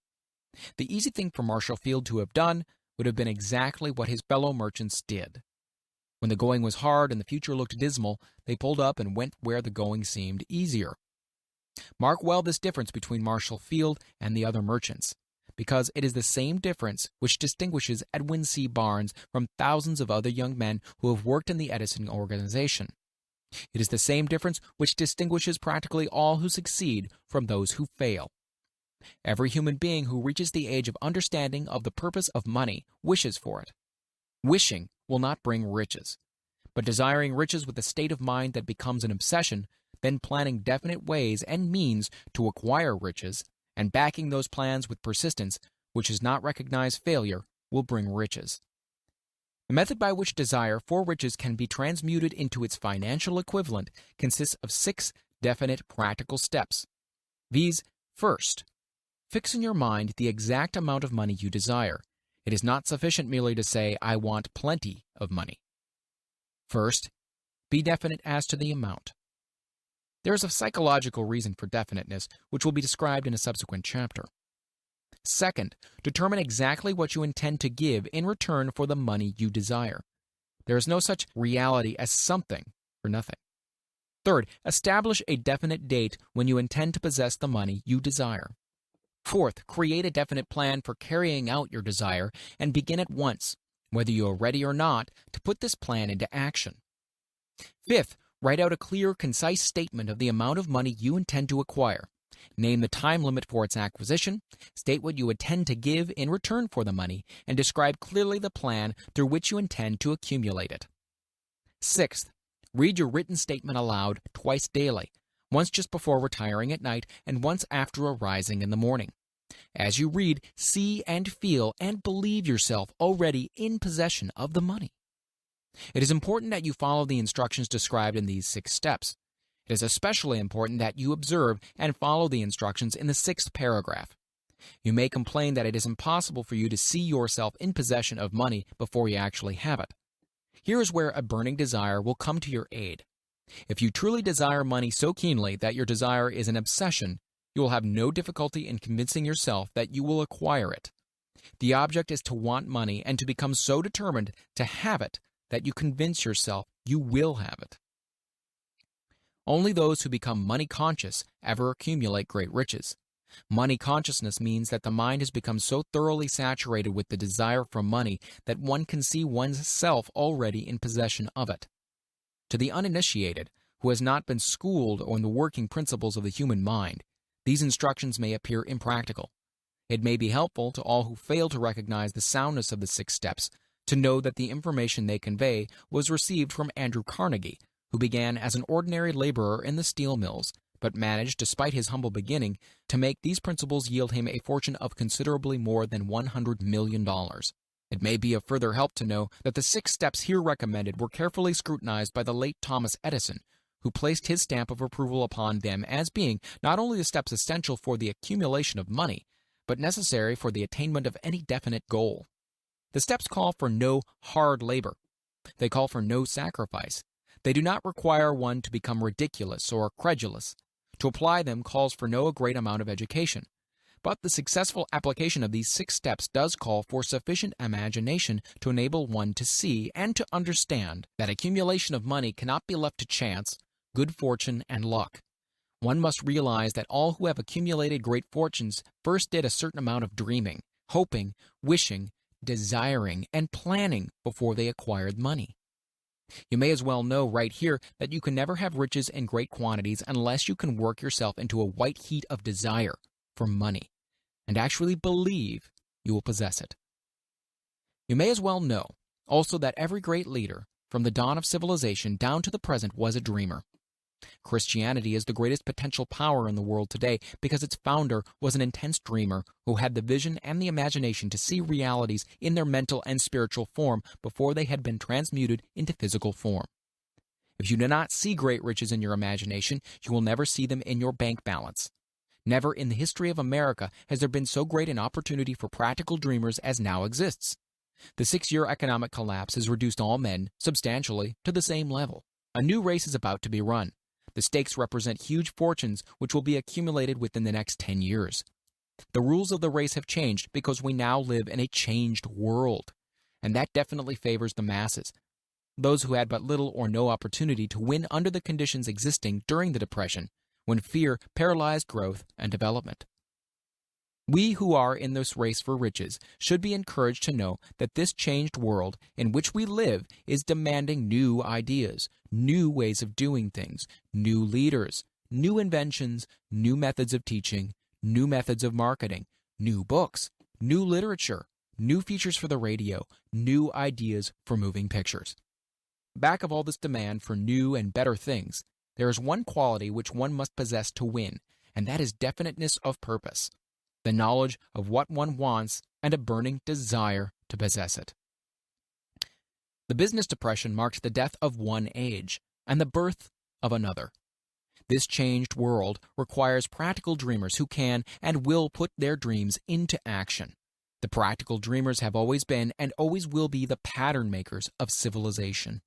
The easy thing for Marshall Field to have done would have been exactly what his fellow merchants did. When the going was hard and the future looked dismal, they pulled up and went where the going seemed easier. Mark well this difference between Marshall Field and the other merchants, because it is the same difference which distinguishes Edwin C. Barnes from thousands of other young men who have worked in the Edison organization. It is the same difference which distinguishes practically all who succeed from those who fail. Every human being who reaches the age of understanding of the purpose of money wishes for it. Wishing will not bring riches, but desiring riches with a state of mind that becomes an obsession, then planning definite ways and means to acquire riches, and backing those plans with persistence, which does not recognize failure, will bring riches. The method by which desire for riches can be transmuted into its financial equivalent consists of 6 definite practical steps. These: first, fix in your mind the exact amount of money you desire. It is not sufficient merely to say, "I want plenty of money." First, be definite as to the amount. There is a psychological reason for definiteness, which will be described in a subsequent chapter. Second, determine exactly what you intend to give in return for the money you desire. There is no such reality as something for nothing. Third, establish a definite date when you intend to possess the money you desire. Fourth, create a definite plan for carrying out your desire and begin at once, whether you are ready or not, to put this plan into action. Fifth, write out a clear, concise statement of the amount of money you intend to acquire. Name the time limit for its acquisition, state what you intend to give in return for the money, and describe clearly the plan through which you intend to accumulate it. Sixth, read your written statement aloud twice daily, once just before retiring at night and once after arising in the morning. As you read, see and feel and believe yourself already in possession of the money. It is important that you follow the instructions described in these 6 steps. It is especially important that you observe and follow the instructions in the 6th paragraph. You may complain that it is impossible for you to see yourself in possession of money before you actually have it. Here is where a burning desire will come to your aid. If you truly desire money so keenly that your desire is an obsession, you will have no difficulty in convincing yourself that you will acquire it. The object is to want money and to become so determined to have it that you convince yourself you will have it. Only those who become money conscious ever accumulate great riches. Money consciousness means that the mind has become so thoroughly saturated with the desire for money that one can see one's self already in possession of it. To the uninitiated, who has not been schooled on the working principles of the human mind, these instructions may appear impractical. It may be helpful to all who fail to recognize the soundness of the 6 steps to know that the information they convey was received from Andrew Carnegie, who began as an ordinary laborer in the steel mills, but managed, despite his humble beginning, to make these principles yield him a fortune of considerably more than $100 million. It may be of further help to know that the 6 steps here recommended were carefully scrutinized by the late Thomas Edison, who placed his stamp of approval upon them as being not only the steps essential for the accumulation of money, but necessary for the attainment of any definite goal. The steps call for no hard labor. They call for no sacrifice. They do not require one to become ridiculous or credulous. To apply them calls for no great amount of education. But the successful application of these 6 steps does call for sufficient imagination to enable one to see and to understand that accumulation of money cannot be left to chance, good fortune, and luck. One must realize that all who have accumulated great fortunes first did a certain amount of dreaming, hoping, wishing, desiring, and planning before they acquired money. You may as well know right here that you can never have riches in great quantities unless you can work yourself into a white heat of desire for money and actually believe you will possess it. You may as well know also that every great leader, from the dawn of civilization down to the present, was a dreamer. Christianity is the greatest potential power in the world today because its founder was an intense dreamer who had the vision and the imagination to see realities in their mental and spiritual form before they had been transmuted into physical form. If you do not see great riches in your imagination, you will never see them in your bank balance. Never in the history of America has there been so great an opportunity for practical dreamers as now exists. The 6-year economic collapse has reduced all men, substantially, to the same level. A new race is about to be run. The stakes represent huge fortunes which will be accumulated within the next 10 years. The rules of the race have changed because we now live in a changed world, and that definitely favors the masses, those who had but little or no opportunity to win under the conditions existing during the Depression, when fear paralyzed growth and development. We who are in this race for riches should be encouraged to know that this changed world in which we live is demanding new ideas, new ways of doing things, new leaders, new inventions, new methods of teaching, new methods of marketing, new books, new literature, new features for the radio, new ideas for moving pictures. Back of all this demand for new and better things, there is one quality which one must possess to win, and that is definiteness of purpose, the knowledge of what one wants, and a burning desire to possess it. The business depression marked the death of one age and the birth of another. This changed world requires practical dreamers who can and will put their dreams into action. The practical dreamers have always been and always will be the pattern makers of civilization.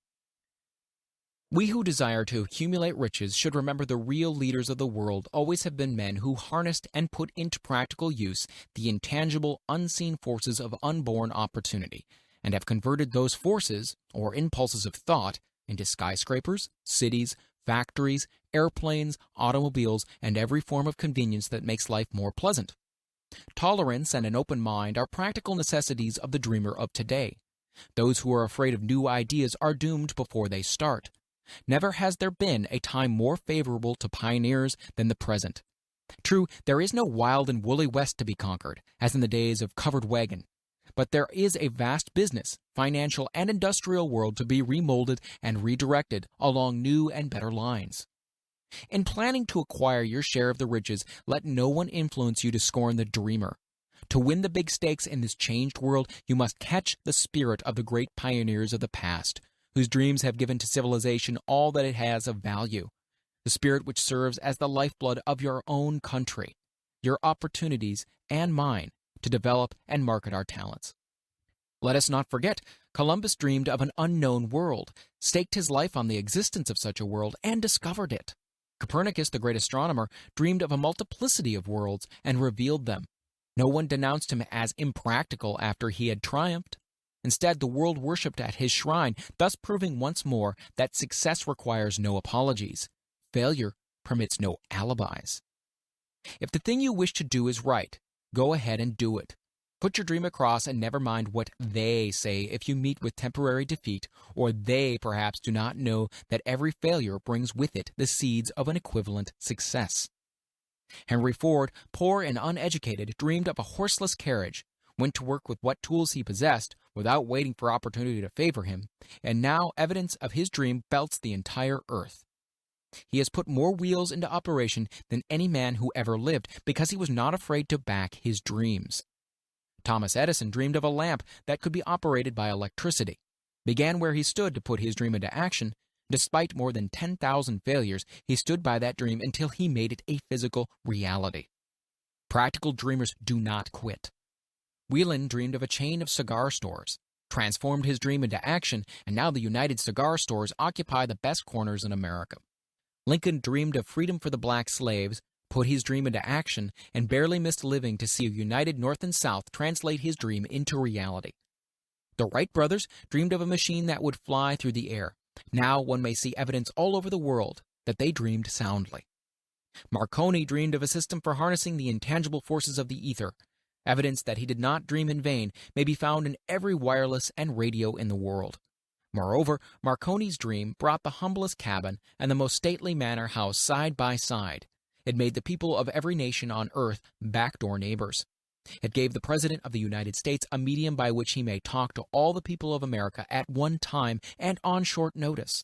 We who desire to accumulate riches should remember the real leaders of the world always have been men who harnessed and put into practical use the intangible, unseen forces of unborn opportunity, and have converted those forces, or impulses of thought, into skyscrapers, cities, factories, airplanes, automobiles, and every form of convenience that makes life more pleasant. Tolerance and an open mind are practical necessities of the dreamer of today. Those who are afraid of new ideas are doomed before they start. Never has there been a time more favorable to pioneers than the present. True, there is no wild and woolly West to be conquered, as in the days of covered wagon, but there is a vast business, financial, and industrial world to be remolded and redirected along new and better lines. In planning to acquire your share of the riches, let no one influence you to scorn the dreamer. To win the big stakes in this changed world, you must catch the spirit of the great pioneers of the past, whose dreams have given to civilization all that it has of value, the spirit which serves as the lifeblood of your own country, your opportunities, and mine, to develop and market our talents. Let us not forget, Columbus dreamed of an unknown world, staked his life on the existence of such a world, and discovered it. Copernicus, the great astronomer, dreamed of a multiplicity of worlds and revealed them. No one denounced him as impractical after he had triumphed. Instead, the world worshipped at his shrine, thus proving once more that success requires no apologies. Failure permits no alibis. If the thing you wish to do is right, go ahead and do it. Put your dream across and never mind what they say if you meet with temporary defeat, or they perhaps do not know that every failure brings with it the seeds of an equivalent success. Henry Ford, poor and uneducated, dreamed of a horseless carriage, went to work with what tools he possessed without waiting for opportunity to favor him, and now evidence of his dream belts the entire earth. He has put more wheels into operation than any man who ever lived because he was not afraid to back his dreams. Thomas Edison dreamed of a lamp that could be operated by electricity, began where he stood to put his dream into action. Despite more than 10,000 failures, he stood by that dream until he made it a physical reality. Practical dreamers do not quit. Whelan dreamed of a chain of cigar stores, transformed his dream into action, and now the United Cigar Stores occupy the best corners in America. Lincoln dreamed of freedom for the black slaves, put his dream into action, and barely missed living to see a united North and South translate his dream into reality. The Wright brothers dreamed of a machine that would fly through the air. Now one may see evidence all over the world that they dreamed soundly. Marconi dreamed of a system for harnessing the intangible forces of the ether. Evidence that he did not dream in vain may be found in every wireless and radio in the world. Moreover, Marconi's dream brought the humblest cabin and the most stately manor house side by side. It made the people of every nation on earth backdoor neighbors. It gave the President of the United States a medium by which he may talk to all the people of America at one time and on short notice.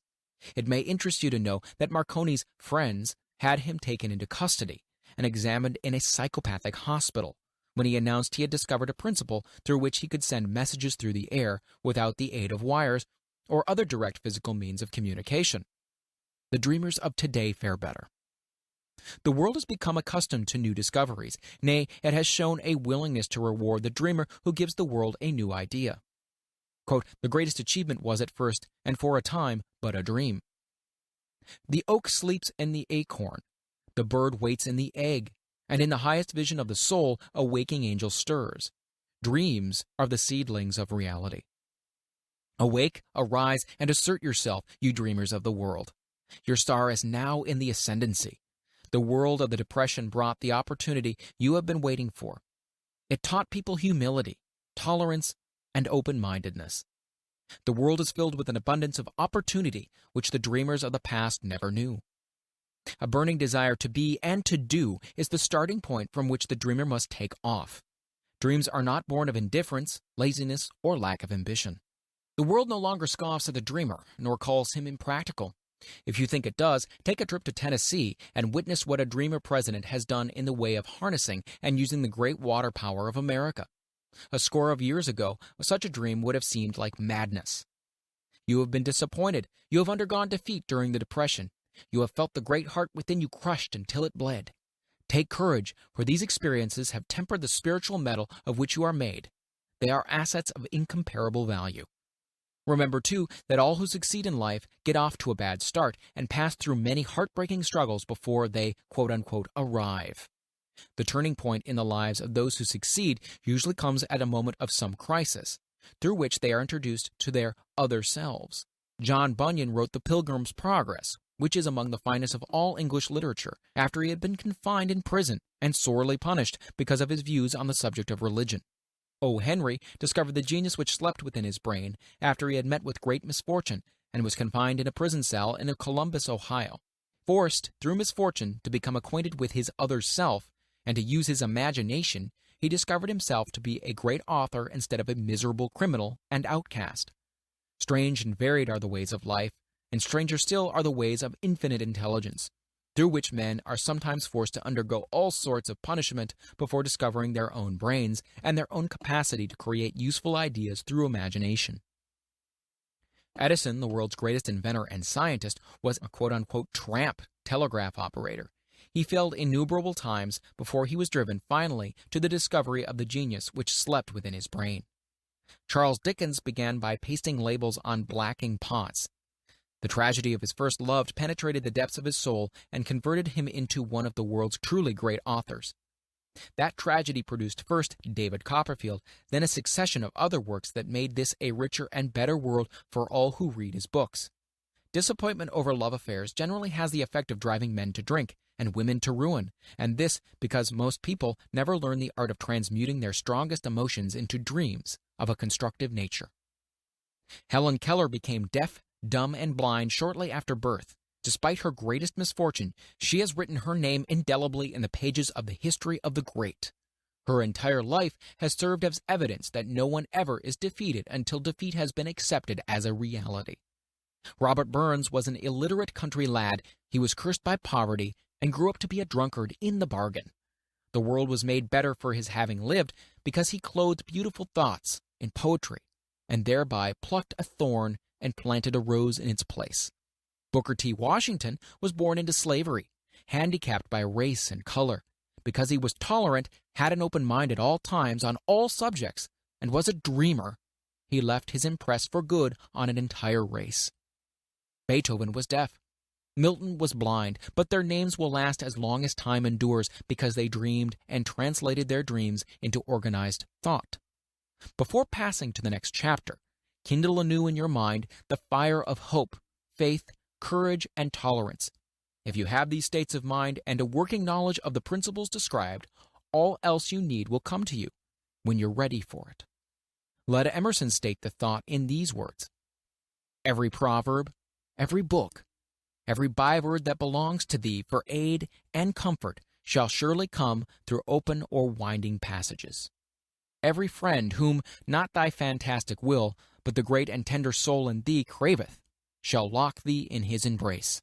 It may interest you to know that Marconi's friends had him taken into custody and examined in a psychopathic hospital when he announced he had discovered a principle through which he could send messages through the air without the aid of wires or other direct physical means of communication. The dreamers of today fare better. The world has become accustomed to new discoveries. Nay, it has shown a willingness to reward the dreamer who gives the world a new idea. Quote, the greatest achievement was at first, and for a time, but a dream. The oak sleeps in the acorn. The bird waits in the egg. And in the highest vision of the soul, a waking angel stirs. Dreams are the seedlings of reality. Awake, arise, and assert yourself, you dreamers of the world. Your star is now in the ascendancy. The world of the Depression brought the opportunity you have been waiting for. It taught people humility, tolerance, and open-mindedness. The world is filled with an abundance of opportunity which the dreamers of the past never knew. A burning desire to be and to do is the starting point from which the dreamer must take off. Dreams are not born of indifference, laziness, or lack of ambition. The world no longer scoffs at the dreamer, nor calls him impractical. If you think it does, take a trip to Tennessee and witness what a dreamer president has done in the way of harnessing and using the great water power of America. A score of years ago, such a dream would have seemed like madness. You have been disappointed. You have undergone defeat during the Depression. You have felt the great heart within you crushed until it bled. Take courage, for these experiences have tempered the spiritual metal of which you are made. They are assets of incomparable value. Remember, too, that all who succeed in life get off to a bad start and pass through many heartbreaking struggles before they, quote-unquote, arrive. The turning point in the lives of those who succeed usually comes at a moment of some crisis, through which they are introduced to their other selves. John Bunyan wrote The Pilgrim's Progress, which is among the finest of all English literature, after he had been confined in prison and sorely punished because of his views on the subject of religion. O. Henry discovered the genius which slept within his brain after he had met with great misfortune and was confined in a prison cell in Columbus, Ohio. Forced, through misfortune, to become acquainted with his other self and to use his imagination, he discovered himself to be a great author instead of a miserable criminal and outcast. Strange and varied are the ways of life, and stranger still are the ways of infinite intelligence, through which men are sometimes forced to undergo all sorts of punishment before discovering their own brains and their own capacity to create useful ideas through imagination. Edison, the world's greatest inventor and scientist, was a quote-unquote tramp telegraph operator. He failed innumerable times before he was driven finally to the discovery of the genius which slept within his brain. Charles Dickens began by pasting labels on blacking pots. The tragedy of his first love penetrated the depths of his soul and converted him into one of the world's truly great authors. That tragedy produced first David Copperfield, then a succession of other works that made this a richer and better world for all who read his books. Disappointment over love affairs generally has the effect of driving men to drink and women to ruin, and this because most people never learn the art of transmuting their strongest emotions into dreams of a constructive nature. Helen Keller became deaf, dumb, and blind shortly after birth. Despite her greatest misfortune, she has written her name indelibly in the pages of the history of the great. Her entire life has served as evidence that no one ever is defeated until defeat has been accepted as a reality. Robert Burns was an illiterate country lad. He was cursed by poverty and grew up to be a drunkard in the bargain. The world was made better for his having lived because he clothed beautiful thoughts in poetry and thereby plucked a thorn and planted a rose in its place. Booker T. Washington was born into slavery, handicapped by race and color. Because he was tolerant, had an open mind at all times on all subjects, and was a dreamer, he left his impress for good on an entire race. Beethoven was deaf. Milton was blind, but their names will last as long as time endures because they dreamed and translated their dreams into organized thought. Before passing to the next chapter, kindle anew in your mind the fire of hope, faith, courage, and tolerance. If you have these states of mind and a working knowledge of the principles described, all else you need will come to you when you're ready for it. Let Emerson state the thought in these words: every proverb, every book, every byword that belongs to thee for aid and comfort shall surely come through open or winding passages. Every friend whom not thy fantastic will, but the great and tender soul in thee craveth, shall lock thee in his embrace.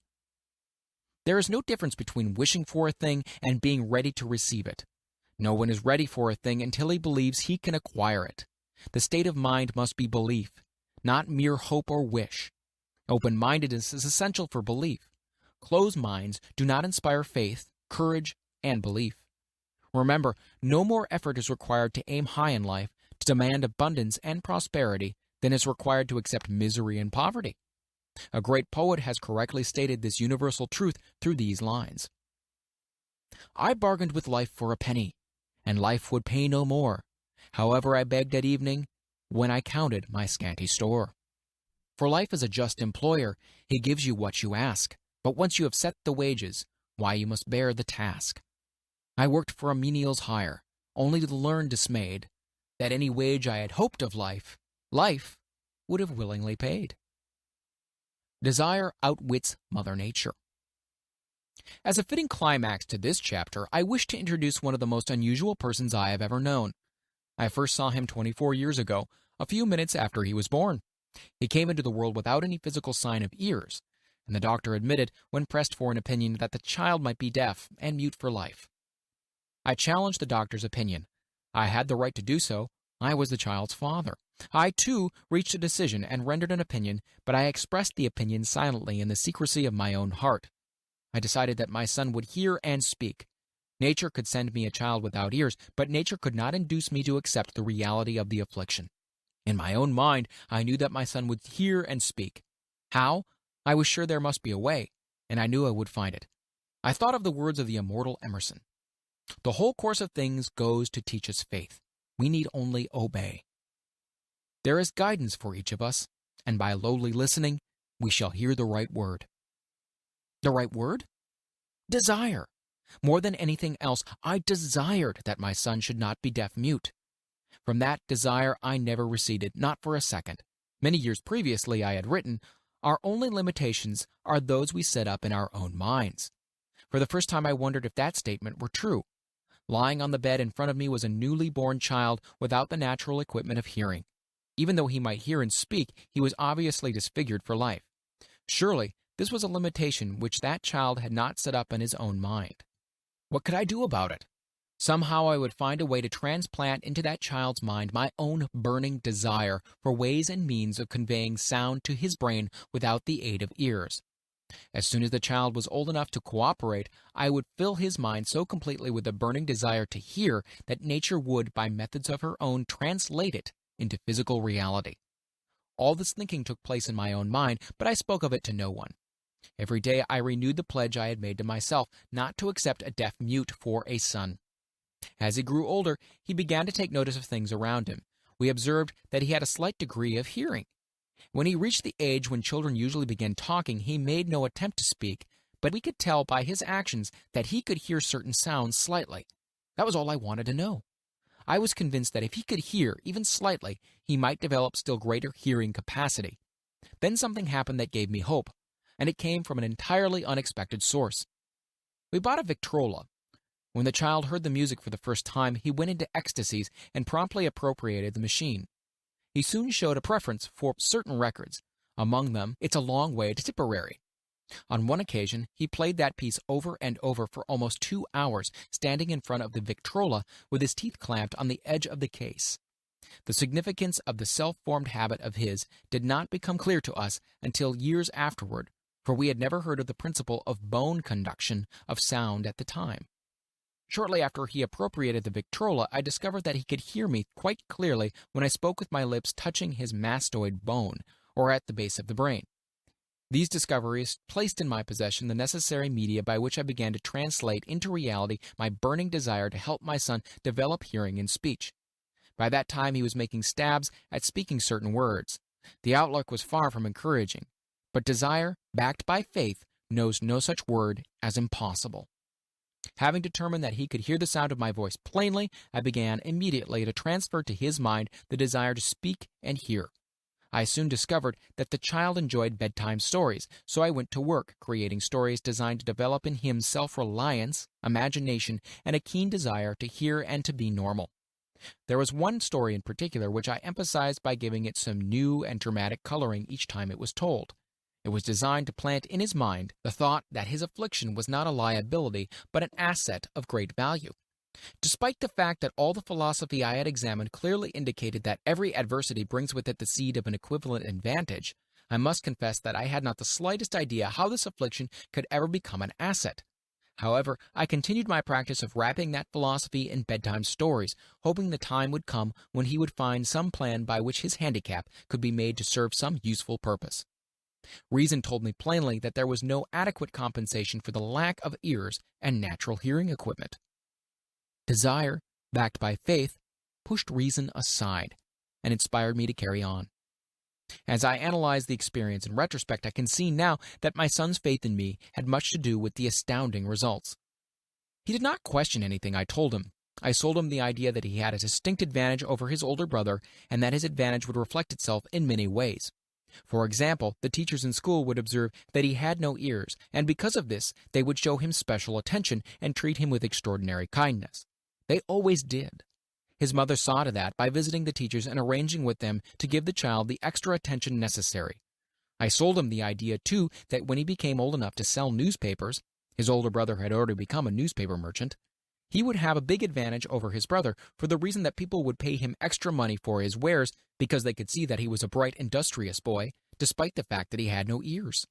There is no difference between wishing for a thing and being ready to receive it. No one is ready for a thing until he believes he can acquire it. The state of mind must be belief, not mere hope or wish. Open-mindedness is essential for belief. Closed minds do not inspire faith, courage, and belief. Remember, no more effort is required to aim high in life, to demand abundance and prosperity, than is required to accept misery and poverty. A great poet has correctly stated this universal truth through these lines: I bargained with life for a penny, and life would pay no more. However I begged at evening, when I counted my scanty store. For life is a just employer, he gives you what you ask, but once you have set the wages, why you must bear the task. I worked for a menial's hire, only to learn dismayed, that any wage I had hoped of life, life would have willingly paid. Desire outwits Mother Nature. As a fitting climax to this chapter, I wish to introduce one of the most unusual persons I have ever known. I first saw him 24 years ago, a few minutes after he was born. He came into the world without any physical sign of ears, and the doctor admitted, when pressed for an opinion, that the child might be deaf and mute for life. I challenged the doctor's opinion. I had the right to do so. I was the child's father. I, too, reached a decision and rendered an opinion, but I expressed the opinion silently in the secrecy of my own heart. I decided that my son would hear and speak. Nature could send me a child without ears, but nature could not induce me to accept the reality of the affliction. In my own mind, I knew that my son would hear and speak. How? I was sure there must be a way, and I knew I would find it. I thought of the words of the immortal Emerson. The whole course of things goes to teach us faith. We need only obey. There is guidance for each of us, and by lowly listening, we shall hear the right word. The right word? Desire. More than anything else, I desired that my son should not be deaf-mute. From that desire I never receded, not for a second. Many years previously I had written, our only limitations are those we set up in our own minds. For the first time I wondered if that statement were true. Lying on the bed in front of me was a newly born child without the natural equipment of hearing. Even though he might hear and speak, he was obviously disfigured for life. Surely, this was a limitation which that child had not set up in his own mind. What could I do about it? Somehow I would find a way to transplant into that child's mind my own burning desire for ways and means of conveying sound to his brain without the aid of ears. As soon as the child was old enough to cooperate, I would fill his mind so completely with a burning desire to hear that nature would, by methods of her own, translate it into physical reality. All this thinking took place in my own mind, but I spoke of it to no one. Every day I renewed the pledge I had made to myself not to accept a deaf-mute for a son. As he grew older, he began to take notice of things around him. We observed that he had a slight degree of hearing. When he reached the age when children usually begin talking, he made no attempt to speak, but we could tell by his actions that he could hear certain sounds slightly. That was all I wanted to know. I was convinced that if he could hear, even slightly, he might develop still greater hearing capacity. Then something happened that gave me hope, and it came from an entirely unexpected source. We bought a Victrola. When the child heard the music for the first time, he went into ecstasies and promptly appropriated the machine. He soon showed a preference for certain records, among them It's a Long Way to Tipperary. On one occasion, he played that piece over and over for almost 2 hours, standing in front of the Victrola with his teeth clamped on the edge of the case. The significance of the self-formed habit of his did not become clear to us until years afterward, for we had never heard of the principle of bone conduction of sound at the time. Shortly after he appropriated the Victrola, I discovered that he could hear me quite clearly when I spoke with my lips touching his mastoid bone, or at the base of the brain. These discoveries placed in my possession the necessary media by which I began to translate into reality my burning desire to help my son develop hearing and speech. By that time, he was making stabs at speaking certain words. The outlook was far from encouraging, but desire, backed by faith, knows no such word as impossible. Having determined that he could hear the sound of my voice plainly, I began immediately to transfer to his mind the desire to speak and hear. I soon discovered that the child enjoyed bedtime stories, so I went to work creating stories designed to develop in him self-reliance, imagination, and a keen desire to hear and to be normal. There was one story in particular which I emphasized by giving it some new and dramatic coloring each time it was told. It was designed to plant in his mind the thought that his affliction was not a liability, but an asset of great value. Despite the fact that all the philosophy I had examined clearly indicated that every adversity brings with it the seed of an equivalent advantage, I must confess that I had not the slightest idea how this affliction could ever become an asset. However, I continued my practice of wrapping that philosophy in bedtime stories, hoping the time would come when he would find some plan by which his handicap could be made to serve some useful purpose. Reason told me plainly that there was no adequate compensation for the lack of ears and natural hearing equipment. Desire, backed by faith, pushed reason aside and inspired me to carry on. As I analyze the experience in retrospect, I can see now that my son's faith in me had much to do with the astounding results. He did not question anything I told him. I sold him the idea that he had a distinct advantage over his older brother and that his advantage would reflect itself in many ways. For example, the teachers in school would observe that he had no ears, and because of this, they would show him special attention and treat him with extraordinary kindness. They always did. His mother saw to that by visiting the teachers and arranging with them to give the child the extra attention necessary. I sold him the idea, too, that when he became old enough to sell newspapers — his older brother had already become a newspaper merchant — he would have a big advantage over his brother for the reason that people would pay him extra money for his wares because they could see that he was a bright, industrious boy, despite the fact that he had no ears.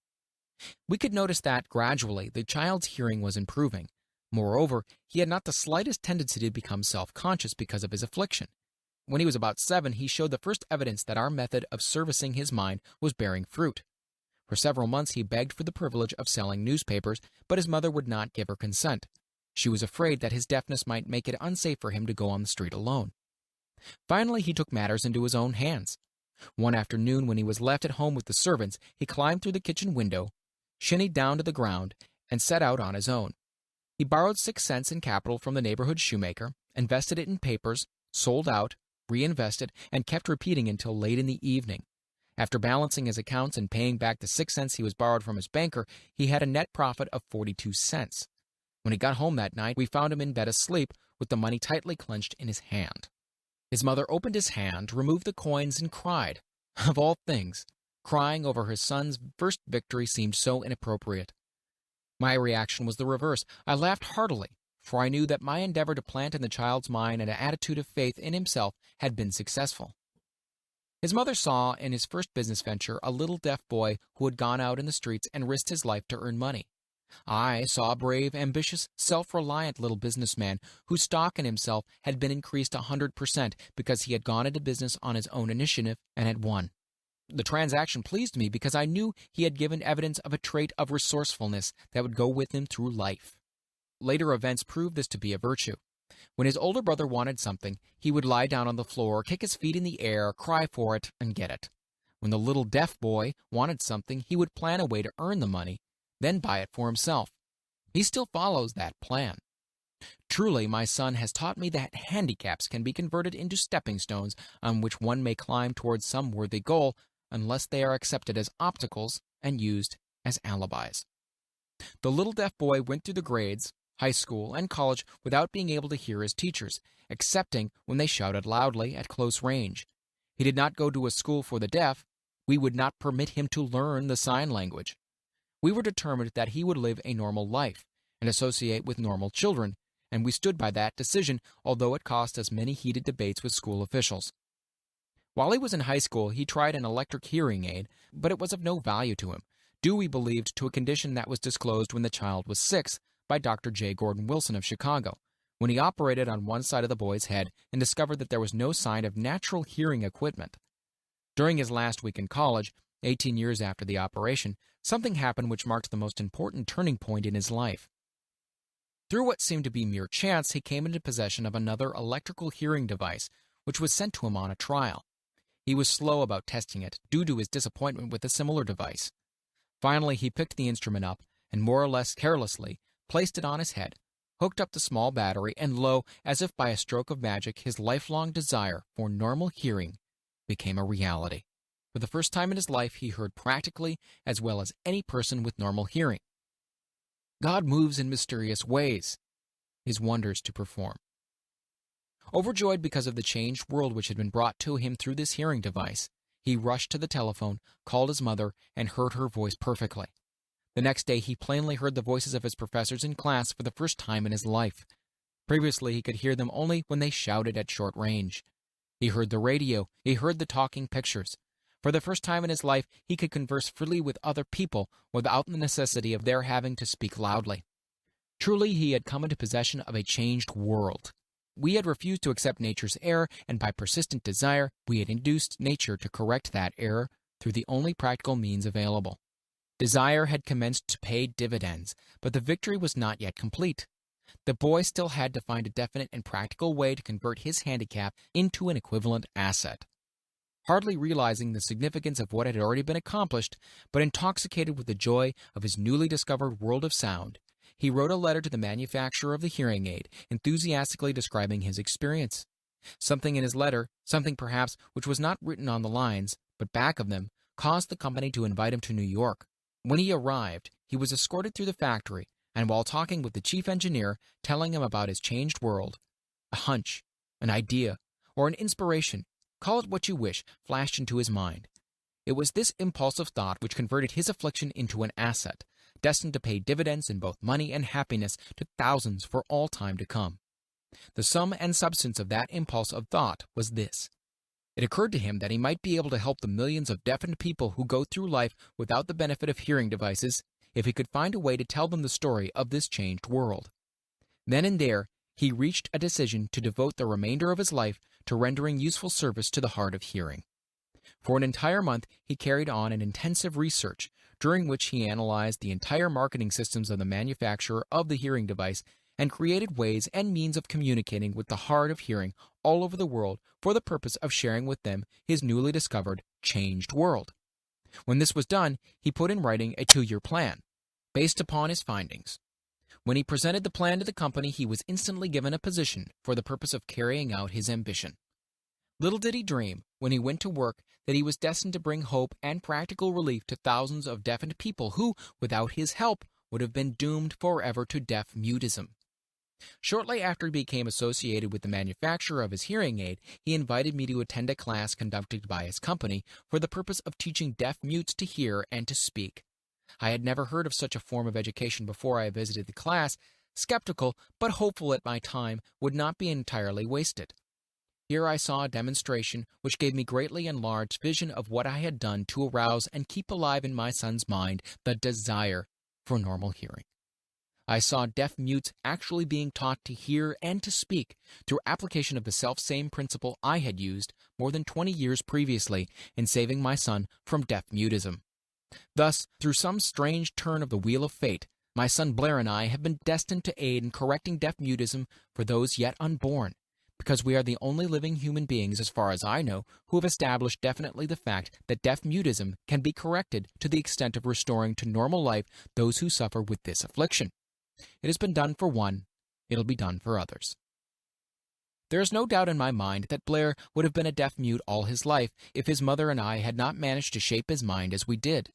We could notice that, gradually, the child's hearing was improving. Moreover, he had not the slightest tendency to become self-conscious because of his affliction. When he was about 7, he showed the first evidence that our method of servicing his mind was bearing fruit. For several months he begged for the privilege of selling newspapers, but his mother would not give her consent. She was afraid that his deafness might make it unsafe for him to go on the street alone. Finally, he took matters into his own hands. One afternoon, when he was left at home with the servants, he climbed through the kitchen window, shinnied down to the ground, and set out on his own. He borrowed 6 cents in capital from the neighborhood shoemaker, invested it in papers, sold out, reinvested, and kept repeating until late in the evening. After balancing his accounts and paying back the 6 cents he was borrowed from his banker, he had a net profit of 42 cents. When he got home that night, we found him in bed asleep with the money tightly clenched in his hand. His mother opened his hand, removed the coins, and cried. Of all things, crying over her son's first victory seemed so inappropriate. My reaction was the reverse. I laughed heartily, for I knew that my endeavor to plant in the child's mind an attitude of faith in himself had been successful. His mother saw in his first business venture a little deaf boy who had gone out in the streets and risked his life to earn money. I saw a brave, ambitious, self-reliant little businessman whose stock in himself had been increased 100% because he had gone into business on his own initiative and had won. The transaction pleased me because I knew he had given evidence of a trait of resourcefulness that would go with him through life. Later events proved this to be a virtue. When his older brother wanted something, he would lie down on the floor, kick his feet in the air, cry for it, and get it. When the little deaf boy wanted something, he would plan a way to earn the money, then buy it for himself. He still follows that plan. Truly, my son has taught me that handicaps can be converted into stepping stones on which one may climb towards some worthy goal, unless they are accepted as obstacles and used as alibis. The little deaf boy went through the grades, high school, and college without being able to hear his teachers, excepting when they shouted loudly at close range. He did not go to a school for the deaf. We would not permit him to learn the sign language. We were determined that he would live a normal life and associate with normal children, and we stood by that decision, although it cost us many heated debates with school officials. While he was in high school, he tried an electric hearing aid, but it was of no value to him, due, we believed, to a condition that was disclosed when the child was 6 by Dr. J. Gordon Wilson of Chicago, when he operated on one side of the boy's head and discovered that there was no sign of natural hearing equipment. During his last week in college, 18 years after the operation, something happened which marked the most important turning point in his life. Through what seemed to be mere chance, he came into possession of another electrical hearing device, which was sent to him on a trial. He was slow about testing it, due to his disappointment with a similar device. Finally, he picked the instrument up and, more or less carelessly, placed it on his head, hooked up the small battery, and lo, as if by a stroke of magic, his lifelong desire for normal hearing became a reality. For the first time in his life, he heard practically as well as any person with normal hearing. God moves in mysterious ways, his wonders to perform. Overjoyed because of the changed world which had been brought to him through this hearing device, he rushed to the telephone, called his mother, and heard her voice perfectly. The next day, he plainly heard the voices of his professors in class for the first time in his life. Previously, he could hear them only when they shouted at short range. He heard the radio, he heard the talking pictures. For the first time in his life, he could converse freely with other people without the necessity of their having to speak loudly. Truly, he had come into possession of a changed world. We had refused to accept nature's error, and by persistent desire, we had induced nature to correct that error through the only practical means available. Desire had commenced to pay dividends, but the victory was not yet complete. The boy still had to find a definite and practical way to convert his handicap into an equivalent asset. Hardly realizing the significance of what had already been accomplished, but intoxicated with the joy of his newly discovered world of sound, he wrote a letter to the manufacturer of the hearing aid, enthusiastically describing his experience. Something in his letter, something perhaps which was not written on the lines, but back of them, caused the company to invite him to New York. When he arrived, he was escorted through the factory, and while talking with the chief engineer, telling him about his changed world, a hunch, an idea, or an inspiration, call it what you wish, flashed into his mind. It was this impulsive thought which converted his affliction into an asset, destined to pay dividends in both money and happiness to thousands for all time to come. The sum and substance of that impulse of thought was this. It occurred to him that he might be able to help the millions of deafened people who go through life without the benefit of hearing devices if he could find a way to tell them the story of this changed world. Then and there, he reached a decision to devote the remainder of his life to rendering useful service to the hard of hearing. For an entire month, he carried on an intensive research, during which he analyzed the entire marketing systems of the manufacturer of the hearing device and created ways and means of communicating with the hard of hearing all over the world for the purpose of sharing with them his newly discovered, changed world. When this was done, he put in writing a 2-year plan, based upon his findings. When he presented the plan to the company, he was instantly given a position for the purpose of carrying out his ambition. Little did he dream, when he went to work, that he was destined to bring hope and practical relief to thousands of deafened people who, without his help, would have been doomed forever to deaf-mutism. Shortly after he became associated with the manufacturer of his hearing aid, he invited me to attend a class conducted by his company for the purpose of teaching deaf-mutes to hear and to speak. I had never heard of such a form of education before I visited the class, skeptical but hopeful that my time would not be entirely wasted. Here I saw a demonstration which gave me greatly enlarged vision of what I had done to arouse and keep alive in my son's mind the desire for normal hearing. I saw deaf-mutes actually being taught to hear and to speak through application of the self-same principle I had used more than 20 years previously in saving my son from deaf-mutism. Thus, through some strange turn of the wheel of fate, my son Blair and I have been destined to aid in correcting deaf-mutism for those yet unborn, because we are the only living human beings, as far as I know, who have established definitely the fact that deaf-mutism can be corrected to the extent of restoring to normal life those who suffer with this affliction. It has been done for one, it'll be done for others. There is no doubt in my mind that Blair would have been a deaf-mute all his life if his mother and I had not managed to shape his mind as we did.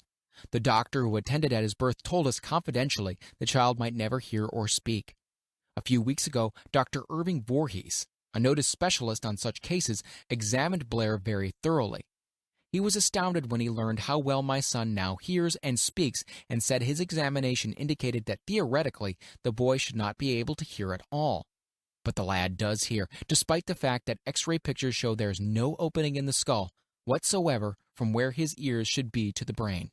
The doctor who attended at his birth told us confidentially the child might never hear or speak. A few weeks ago, Dr. Irving Voorhees, a noted specialist on such cases, examined Blair very thoroughly. He was astounded when he learned how well my son now hears and speaks, and said his examination indicated that theoretically the boy should not be able to hear at all. But the lad does hear, despite the fact that X-ray pictures show there's no opening in the skull whatsoever from where his ears should be to the brain.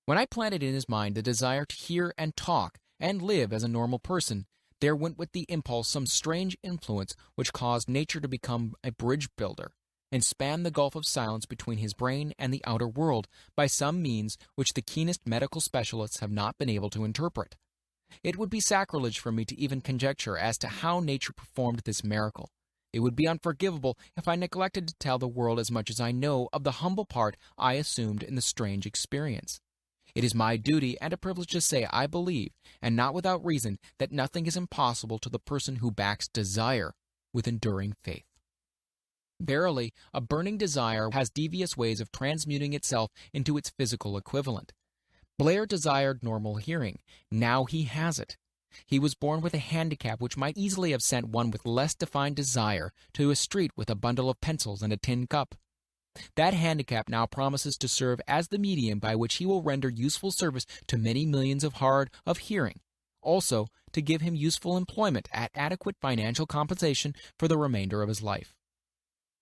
When I planted in his mind the desire to hear and talk and live as a normal person, there went with the impulse some strange influence which caused nature to become a bridge builder, and span the gulf of silence between his brain and the outer world by some means which the keenest medical specialists have not been able to interpret. It would be sacrilege for me to even conjecture as to how nature performed this miracle. It would be unforgivable if I neglected to tell the world as much as I know of the humble part I assumed in the strange experience. It is my duty and a privilege to say I believe, and not without reason, that nothing is impossible to the person who backs desire with enduring faith. Verily, a burning desire has devious ways of transmuting itself into its physical equivalent. Blair desired normal hearing. Now he has it. He was born with a handicap which might easily have sent one with less defined desire to a street with a bundle of pencils and a tin cup. That handicap now promises to serve as the medium by which he will render useful service to many millions of hard of hearing, also to give him useful employment at adequate financial compensation for the remainder of his life.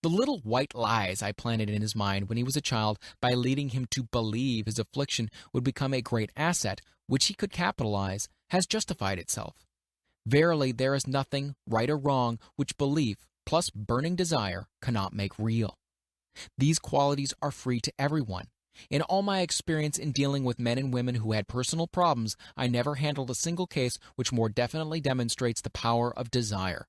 The little white lies I planted in his mind when he was a child by leading him to believe his affliction would become a great asset which he could capitalize has justified itself. Verily, there is nothing, right or wrong, which belief plus burning desire cannot make real. These qualities are free to everyone. In all my experience in dealing with men and women who had personal problems, I never handled a single case which more definitely demonstrates the power of desire.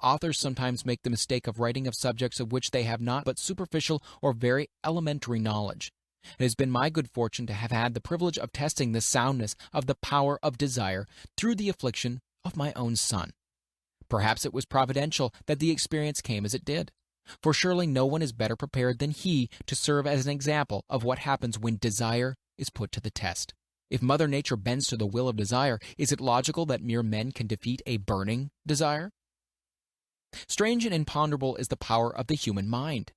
Authors sometimes make the mistake of writing of subjects of which they have not but superficial or very elementary knowledge. It has been my good fortune to have had the privilege of testing the soundness of the power of desire through the affliction of my own son. Perhaps it was providential that the experience came as it did, for surely no one is better prepared than he to serve as an example of what happens when desire is put to the test. If Mother Nature bends to the will of desire, is it logical that mere men can defeat a burning desire? Strange and imponderable is the power of the human mind.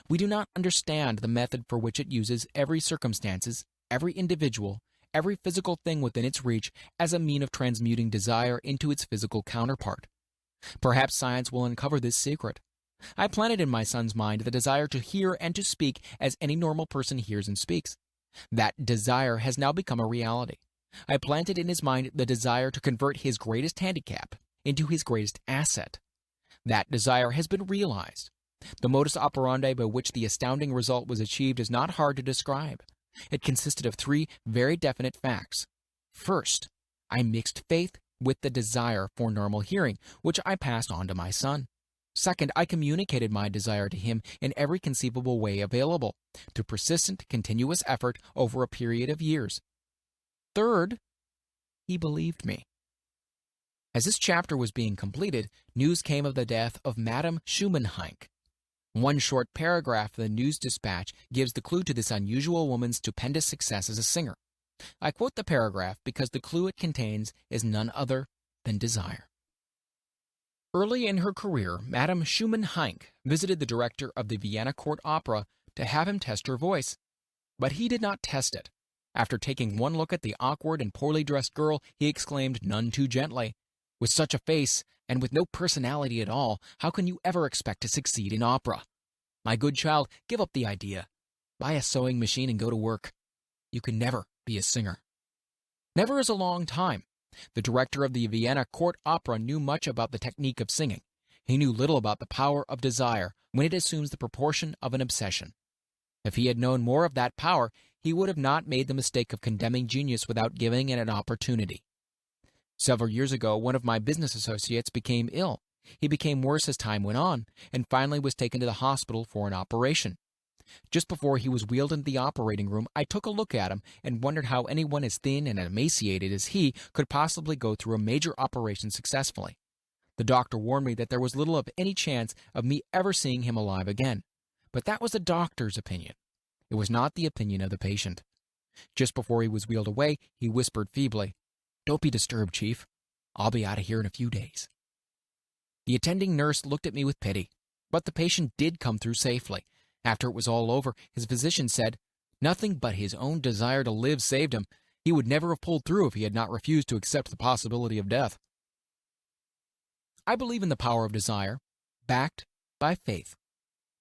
We do not understand the method for which it uses every circumstances, every individual, every physical thing within its reach as a mean of transmuting desire into its physical counterpart. Perhaps science will uncover this secret. I planted in my son's mind the desire to hear and to speak as any normal person hears and speaks. That desire has now become a reality. I planted in his mind the desire to convert his greatest handicap into his greatest asset. That desire has been realized. The modus operandi by which the astounding result was achieved is not hard to describe. It consisted of 3 very definite facts. First, I mixed faith with the desire for normal hearing, which I passed on to my son. Second, I communicated my desire to him in every conceivable way available, through persistent, continuous effort over a period of years. Third, he believed me. As this chapter was being completed, news came of the death of Madame Schumannheink. One short paragraph of the news dispatch gives the clue to this unusual woman's stupendous success as a singer. I quote the paragraph because the clue it contains is none other than desire. Early in her career, Madame Schumannheink visited the director of the Vienna Court Opera to have him test her voice. But he did not test it. After taking one look at the awkward and poorly dressed girl, he exclaimed none too gently, "With such a face, and with no personality at all, how can you ever expect to succeed in opera? My good child, give up the idea. Buy a sewing machine and go to work. You can never be a singer." Never is a long time. The director of the Vienna Court Opera knew much about the technique of singing. He knew little about the power of desire when it assumes the proportion of an obsession. If he had known more of that power, he would have not made the mistake of condemning genius without giving it an opportunity. Several years ago, one of my business associates became ill. He became worse as time went on, and finally was taken to the hospital for an operation. Just before he was wheeled into the operating room, I took a look at him and wondered how anyone as thin and emaciated as he could possibly go through a major operation successfully. The doctor warned me that there was little of any chance of me ever seeing him alive again. But that was the doctor's opinion. It was not the opinion of the patient. Just before he was wheeled away, he whispered feebly, "Don't be disturbed, Chief. I'll be out of here in a few days." The attending nurse looked at me with pity, but the patient did come through safely. After it was all over, his physician said, "Nothing but his own desire to live saved him. He would never have pulled through if he had not refused to accept the possibility of death." I believe in the power of desire, backed by faith,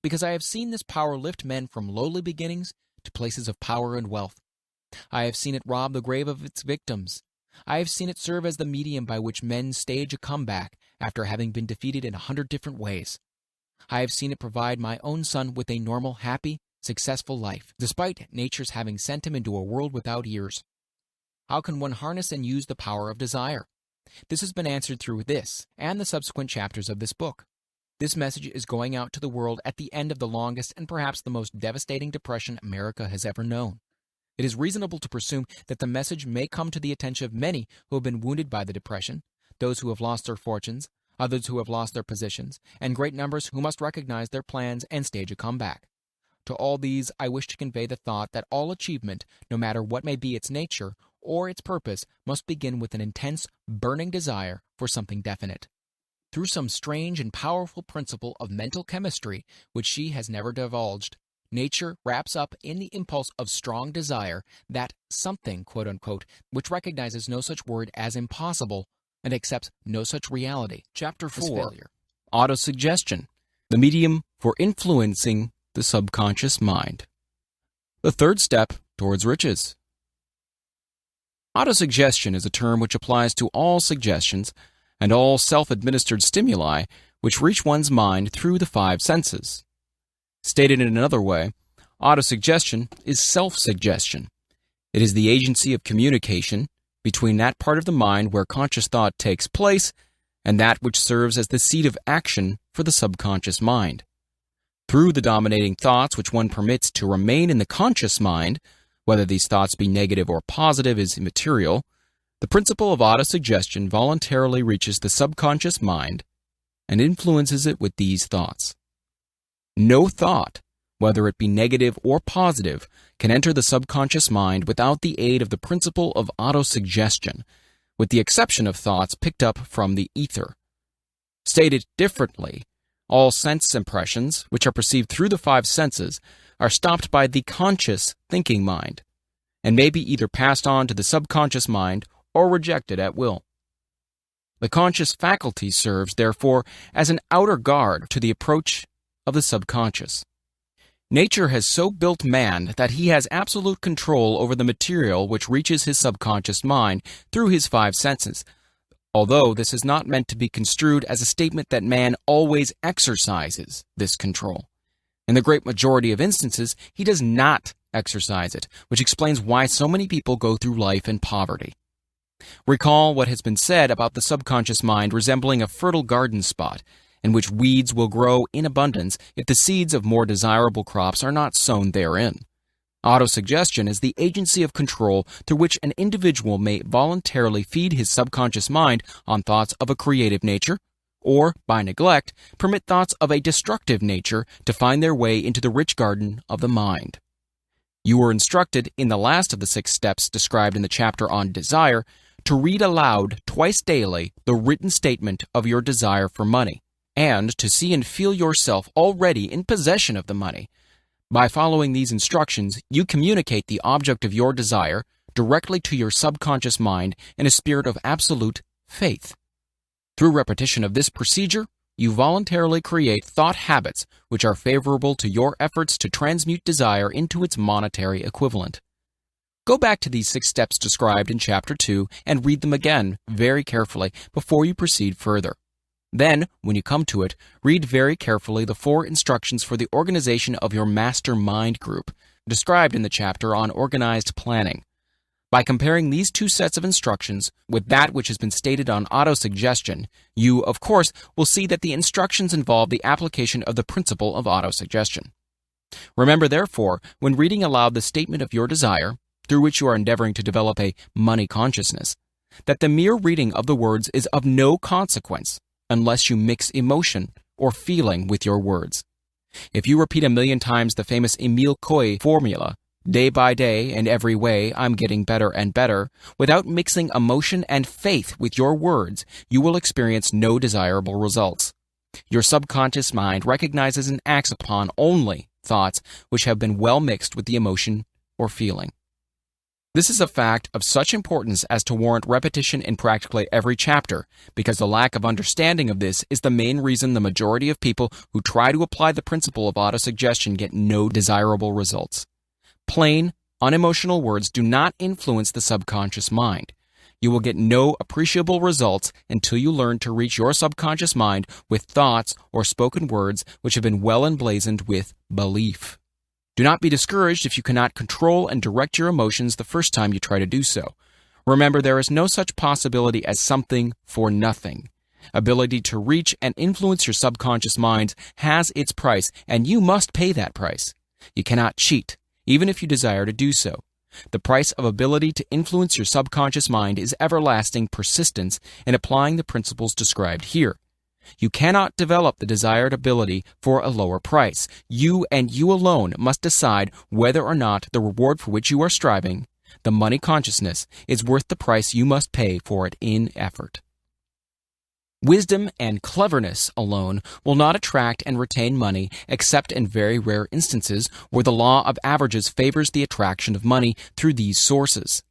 because I have seen this power lift men from lowly beginnings to places of power and wealth. I have seen it rob the grave of its victims. I have seen it serve as the medium by which men stage a comeback after having been defeated in 100 different ways. I have seen it provide my own son with a normal, happy, successful life, despite nature's having sent him into a world without ears. How can one harness and use the power of desire? This has been answered through this and the subsequent chapters of this book. This message is going out to the world at the end of the longest and perhaps the most devastating depression America has ever known. It is reasonable to presume that the message may come to the attention of many who have been wounded by the depression, those who have lost their fortunes, others who have lost their positions, and great numbers who must recognize their plans and stage a comeback. To all these, I wish to convey the thought that all achievement, no matter what may be its nature or its purpose, must begin with an intense, burning desire for something definite. Through some strange and powerful principle of mental chemistry, which she has never divulged, nature wraps up in the impulse of strong desire that something, quote-unquote, which recognizes no such word as impossible and accepts no such reality. Chapter 4. Autosuggestion, the medium for influencing the subconscious mind. The third step towards riches. Autosuggestion is a term which applies to all suggestions and all self-administered stimuli which reach one's mind through the five senses. Stated in another way, autosuggestion is self-suggestion. It is the agency of communication between that part of the mind where conscious thought takes place and that which serves as the seat of action for the subconscious mind. Through the dominating thoughts which one permits to remain in the conscious mind, whether these thoughts be negative or positive is immaterial, the principle of autosuggestion voluntarily reaches the subconscious mind and influences it with these thoughts. No thought, whether it be negative or positive, can enter the subconscious mind without the aid of the principle of autosuggestion, with the exception of thoughts picked up from the ether. Stated differently, all sense impressions, which are perceived through the five senses, are stopped by the conscious thinking mind, and may be either passed on to the subconscious mind or rejected at will. The conscious faculty serves, therefore, as an outer guard to the approach of the subconscious. Nature has so built man that he has absolute control over the material which reaches his subconscious mind through his five senses, although this is not meant to be construed as a statement that man always exercises this control. In the great majority of instances, he does not exercise it, which explains why so many people go through life in poverty. Recall what has been said about the subconscious mind resembling a fertile garden spot, in which weeds will grow in abundance if the seeds of more desirable crops are not sown therein. Autosuggestion is the agency of control through which an individual may voluntarily feed his subconscious mind on thoughts of a creative nature, or, by neglect, permit thoughts of a destructive nature to find their way into the rich garden of the mind. You were instructed in the last of the 6 steps described in the chapter on desire to read aloud twice daily the written statement of your desire for money, and to see and feel yourself already in possession of the money. By following these instructions, you communicate the object of your desire directly to your subconscious mind in a spirit of absolute faith. Through repetition of this procedure, you voluntarily create thought habits which are favorable to your efforts to transmute desire into its monetary equivalent. Go back to these 6 steps described in Chapter 2 and read them again very carefully before you proceed further. Then, when you come to it, read very carefully the 4 instructions for the organization of your master mind group, described in the chapter on organized planning. By comparing these 2 sets of instructions with that which has been stated on autosuggestion, you, of course, will see that the instructions involve the application of the principle of autosuggestion. Remember, therefore, when reading aloud the statement of your desire, through which you are endeavoring to develop a money consciousness, that the mere reading of the words is of no consequence unless you mix emotion or feeling with your words. If you repeat 1,000,000 times the famous Emile Coué formula, day by day and every way I'm getting better and better, without mixing emotion and faith with your words, you will experience no desirable results. Your subconscious mind recognizes and acts upon only thoughts which have been well mixed with the emotion or feeling. This is a fact of such importance as to warrant repetition in practically every chapter, because the lack of understanding of this is the main reason the majority of people who try to apply the principle of autosuggestion get no desirable results. Plain, unemotional words do not influence the subconscious mind. You will get no appreciable results until you learn to reach your subconscious mind with thoughts or spoken words which have been well emblazoned with belief. Do not be discouraged if you cannot control and direct your emotions the first time you try to do so. Remember, there is no such possibility as something for nothing. Ability to reach and influence your subconscious mind has its price, and you must pay that price. You cannot cheat, even if you desire to do so. The price of ability to influence your subconscious mind is everlasting persistence in applying the principles described here. You cannot develop the desired ability for a lower price. You and you alone must decide whether or not the reward for which you are striving, the money consciousness, is worth the price you must pay for it in effort. Wisdom and cleverness alone will not attract and retain money except in very rare instances where the law of averages favors the attraction of money through these sources.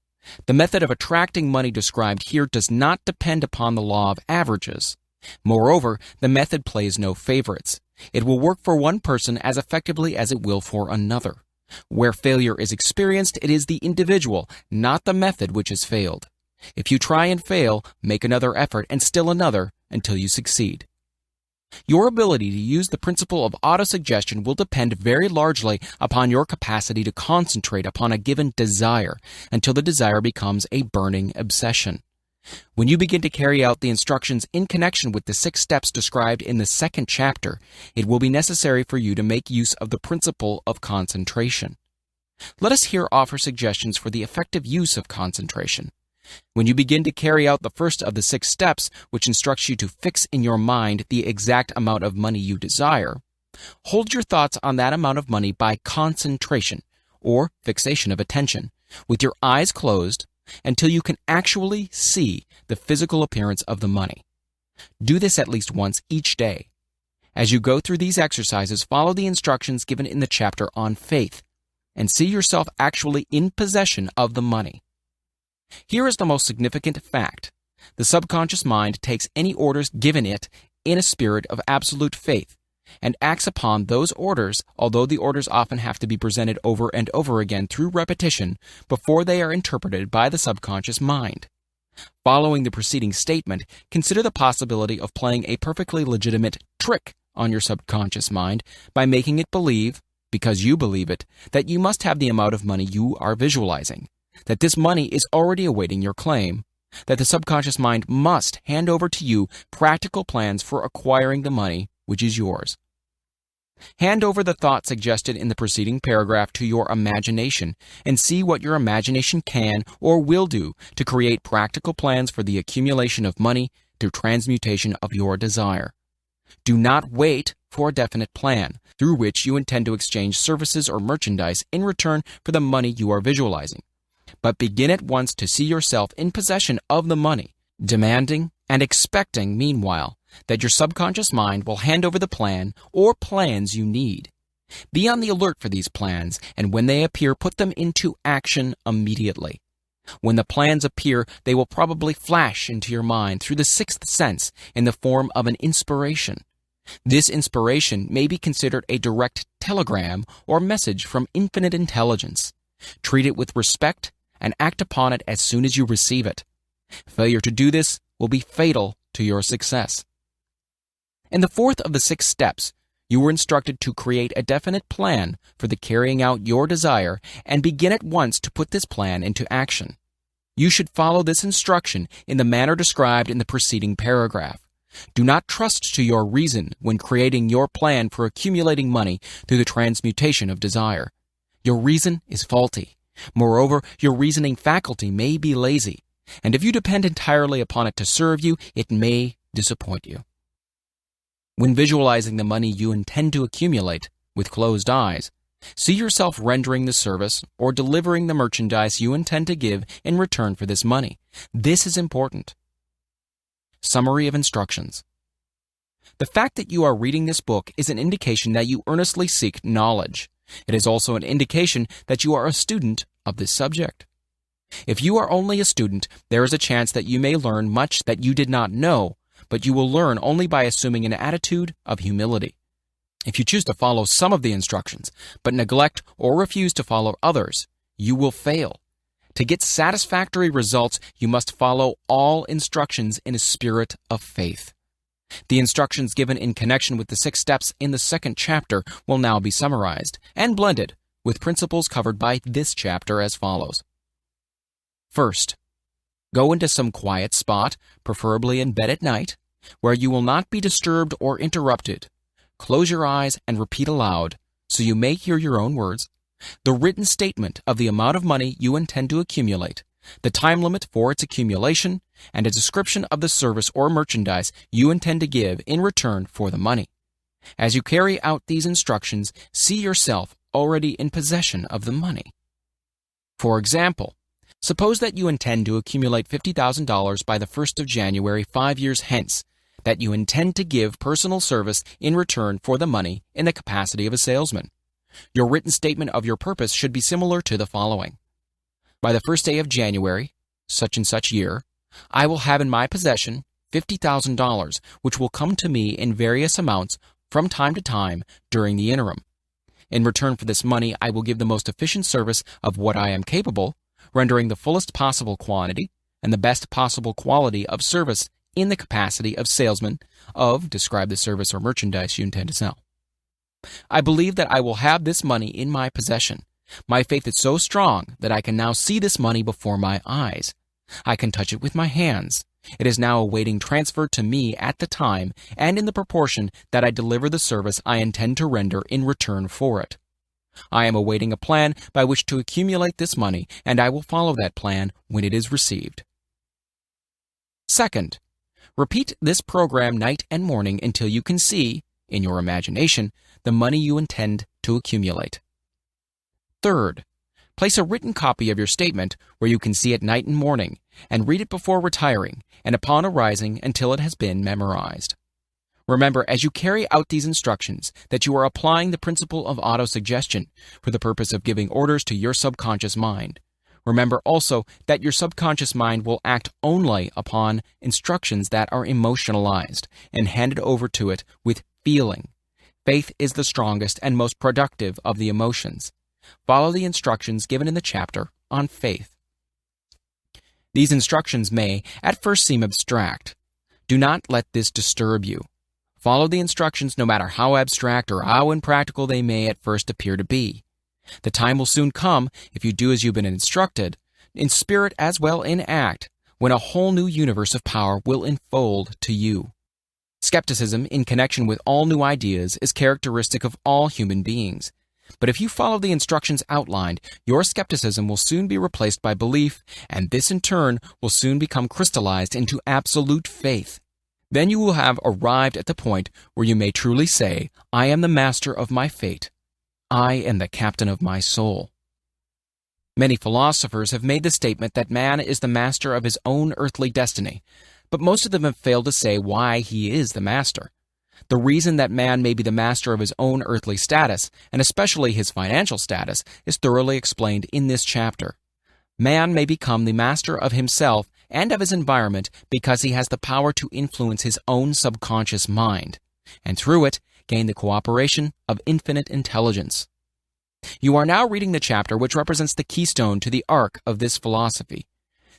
The method of attracting money described here does not depend upon the law of averages. Moreover, the method plays no favorites. It will work for one person as effectively as it will for another. Where failure is experienced, it is the individual, not the method, which has failed. If you try and fail, make another effort and still another until you succeed. Your ability to use the principle of autosuggestion will depend very largely upon your capacity to concentrate upon a given desire until the desire becomes a burning obsession. When you begin to carry out the instructions in connection with the 6 steps described in the 2nd chapter, it will be necessary for you to make use of the principle of concentration. Let us here offer suggestions for the effective use of concentration. When you begin to carry out the first of the 6 steps, which instructs you to fix in your mind the exact amount of money you desire, hold your thoughts on that amount of money by concentration, or fixation of attention, with your eyes closed until you can actually see the physical appearance of the money. Do this at least once each day. As you go through these exercises, follow the instructions given in the chapter on faith, and see yourself actually in possession of the money. Here is the most significant fact. The subconscious mind takes any orders given it in a spirit of absolute faith and acts upon those orders, although the orders often have to be presented over and over again through repetition before they are interpreted by the subconscious mind. Following the preceding statement, consider the possibility of playing a perfectly legitimate trick on your subconscious mind by making it believe, because you believe it, that you must have the amount of money you are visualizing, that this money is already awaiting your claim, that the subconscious mind must hand over to you practical plans for acquiring the money which is yours. Hand over the thought suggested in the preceding paragraph to your imagination and see what your imagination can or will do to create practical plans for the accumulation of money through transmutation of your desire. Do not wait for a definite plan through which you intend to exchange services or merchandise in return for the money you are visualizing, but begin at once to see yourself in possession of the money, demanding and expecting, meanwhile, that your subconscious mind will hand over the plan or plans you need. Be on the alert for these plans, and when they appear, put them into action immediately. When the plans appear, they will probably flash into your mind through the 6th sense in the form of an inspiration. This inspiration may be considered a direct telegram or message from infinite intelligence. Treat it with respect and act upon it as soon as you receive it. Failure to do this will be fatal to your success. In the 4th of the 6 steps, you were instructed to create a definite plan for the carrying out your desire and begin at once to put this plan into action. You should follow this instruction in the manner described in the preceding paragraph. Do not trust to your reason when creating your plan for accumulating money through the transmutation of desire. Your reason is faulty. Moreover, your reasoning faculty may be lazy, and if you depend entirely upon it to serve you, it may disappoint you. When visualizing the money you intend to accumulate with closed eyes, see yourself rendering the service or delivering the merchandise you intend to give in return for this money. This is important. Summary of instructions. The fact that you are reading this book is an indication that you earnestly seek knowledge. It is also an indication that you are a student of this subject. If you are only a student, there is a chance that you may learn much that you did not know, but you will learn only by assuming an attitude of humility. If you choose to follow some of the instructions, but neglect or refuse to follow others, you will fail. To get satisfactory results, you must follow all instructions in a spirit of faith. The instructions given in connection with the 6 steps in the 2nd chapter will now be summarized and blended with principles covered by this chapter as follows. First, go into some quiet spot, preferably in bed at night, where you will not be disturbed or interrupted. Close your eyes and repeat aloud, so you may hear your own words, the written statement of the amount of money you intend to accumulate, the time limit for its accumulation, and a description of the service or merchandise you intend to give in return for the money. As you carry out these instructions, see yourself already in possession of the money. For example, suppose that you intend to accumulate $50,000 by the 1st of January 5 years hence, that you intend to give personal service in return for the money in the capacity of a salesman. Your written statement of your purpose should be similar to the following. By the 1st day of January, such and such year, I will have in my possession $50,000, which will come to me in various amounts from time to time during the interim. In return for this money, I will give the most efficient service of what I am capable, rendering the fullest possible quantity and the best possible quality of service in the capacity of salesman of describe the service or merchandise you intend to sell. I believe that I will have this money in my possession. My faith is so strong that I can now see this money before my eyes. I can touch it with my hands. It is now awaiting transfer to me at the time and in the proportion that I deliver the service I intend to render in return for it. I am awaiting a plan by which to accumulate this money, and I will follow that plan when it is received. Second, repeat this program night and morning until you can see, in your imagination, the money you intend to accumulate. Third, place a written copy of your statement where you can see it night and morning, and read it before retiring and upon arising until it has been memorized. Remember, as you carry out these instructions, that you are applying the principle of autosuggestion for the purpose of giving orders to your subconscious mind. Remember also that your subconscious mind will act only upon instructions that are emotionalized and handed over to it with feeling. Faith is the strongest and most productive of the emotions. Follow the instructions given in the chapter on faith. These instructions may at first seem abstract. Do not let this disturb you. Follow the instructions no matter how abstract or how impractical they may at first appear to be. The time will soon come, if you do as you've been instructed, in spirit as well in act, when a whole new universe of power will unfold to you. Skepticism in connection with all new ideas is characteristic of all human beings. But if you follow the instructions outlined, your skepticism will soon be replaced by belief, and this in turn will soon become crystallized into absolute faith. Then you will have arrived at the point where you may truly say, I am the master of my fate. I am the captain of my soul. Many philosophers have made the statement that man is the master of his own earthly destiny, but most of them have failed to say why he is the master. The reason that man may be the master of his own earthly status, and especially his financial status, is thoroughly explained in this chapter. Man may become the master of himself and of his environment because he has the power to influence his own subconscious mind, and through it, gain the cooperation of infinite intelligence. You are now reading the chapter which represents the keystone to the arc of this philosophy.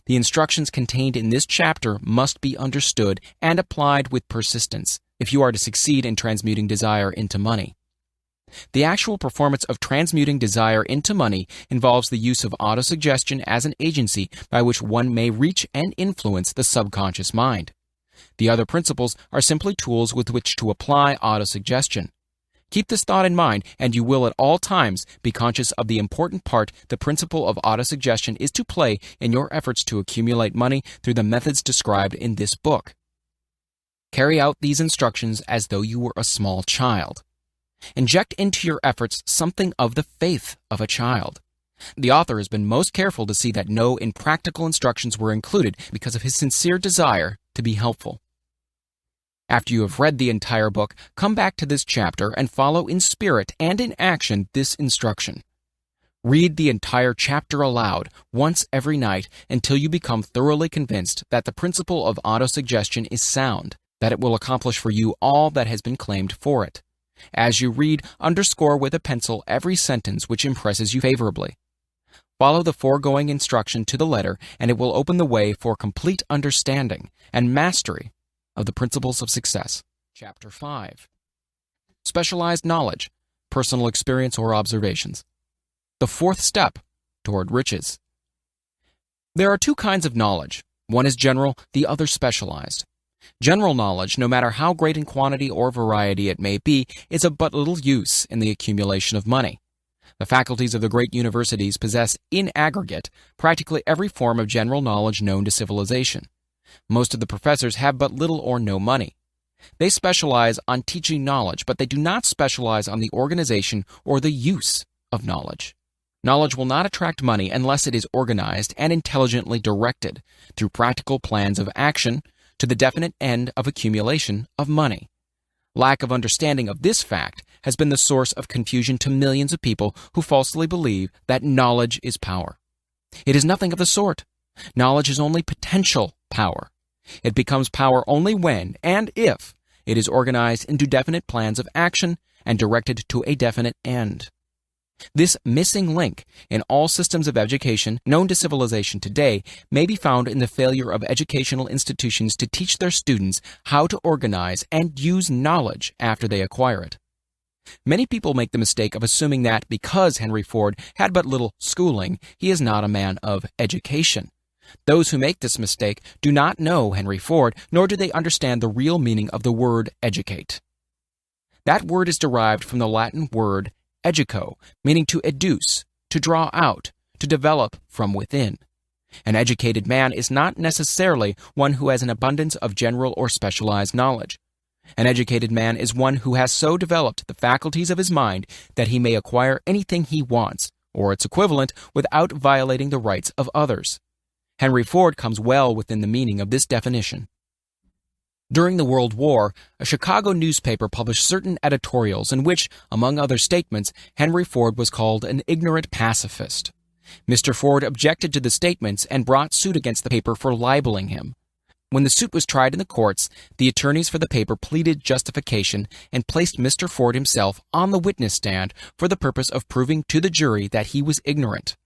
The instructions contained in this chapter must be understood and applied with persistence if you are to succeed in transmuting desire into money. The actual performance of transmuting desire into money involves the use of autosuggestion as an agency by which one may reach and influence the subconscious mind. The other principles are simply tools with which to apply autosuggestion. Keep this thought in mind, and you will at all times be conscious of the important part the principle of autosuggestion is to play in your efforts to accumulate money through the methods described in this book. Carry out these instructions as though you were a small child. Inject into your efforts something of the faith of a child. The author has been most careful to see that no impractical instructions were included because of his sincere desire to be helpful. After you have read the entire book, come back to this chapter and follow in spirit and in action this instruction. Read the entire chapter aloud once every night until you become thoroughly convinced that the principle of autosuggestion is sound, that it will accomplish for you all that has been claimed for it. As you read, underscore with a pencil every sentence which impresses you favorably. Follow the foregoing instruction to the letter, and it will open the way for complete understanding and mastery of the principles of success. Chapter 5. Specialized knowledge, personal experience or observations. The fourth step toward riches. There are two kinds of knowledge. One is general, the other specialized. General knowledge, no matter how great in quantity or variety it may be, is of but little use in the accumulation of money. The faculties of the great universities possess, in aggregate, practically every form of general knowledge known to civilization. Most of the professors have but little or no money. They specialize on teaching knowledge, but they do not specialize on the organization or the use of knowledge. Knowledge will not attract money unless it is organized and intelligently directed through practical plans of action to the definite end of accumulation of money. Lack of understanding of this fact has been the source of confusion to millions of people who falsely believe that knowledge is power. It is nothing of the sort. Knowledge is only potential power. It becomes power only when and if it is organized into definite plans of action and directed to a definite end. This missing link in all systems of education known to civilization today may be found in the failure of educational institutions to teach their students how to organize and use knowledge after they acquire it. Many people make the mistake of assuming that because Henry Ford had but little schooling, he is not a man of education. Those who make this mistake do not know Henry Ford, nor do they understand the real meaning of the word educate. That word is derived from the Latin word educo, meaning to educe, to draw out, to develop from within. An educated man is not necessarily one who has an abundance of general or specialized knowledge. An educated man is one who has so developed the faculties of his mind that he may acquire anything he wants, or its equivalent, without violating the rights of others. Henry Ford comes well within the meaning of this definition. During the World War, a Chicago newspaper published certain editorials in which, among other statements, Henry Ford was called an ignorant pacifist. Mr. Ford objected to the statements and brought suit against the paper for libeling him. When the suit was tried in the courts, the attorneys for the paper pleaded justification and placed Mr. Ford himself on the witness stand for the purpose of proving to the jury that he was ignorant.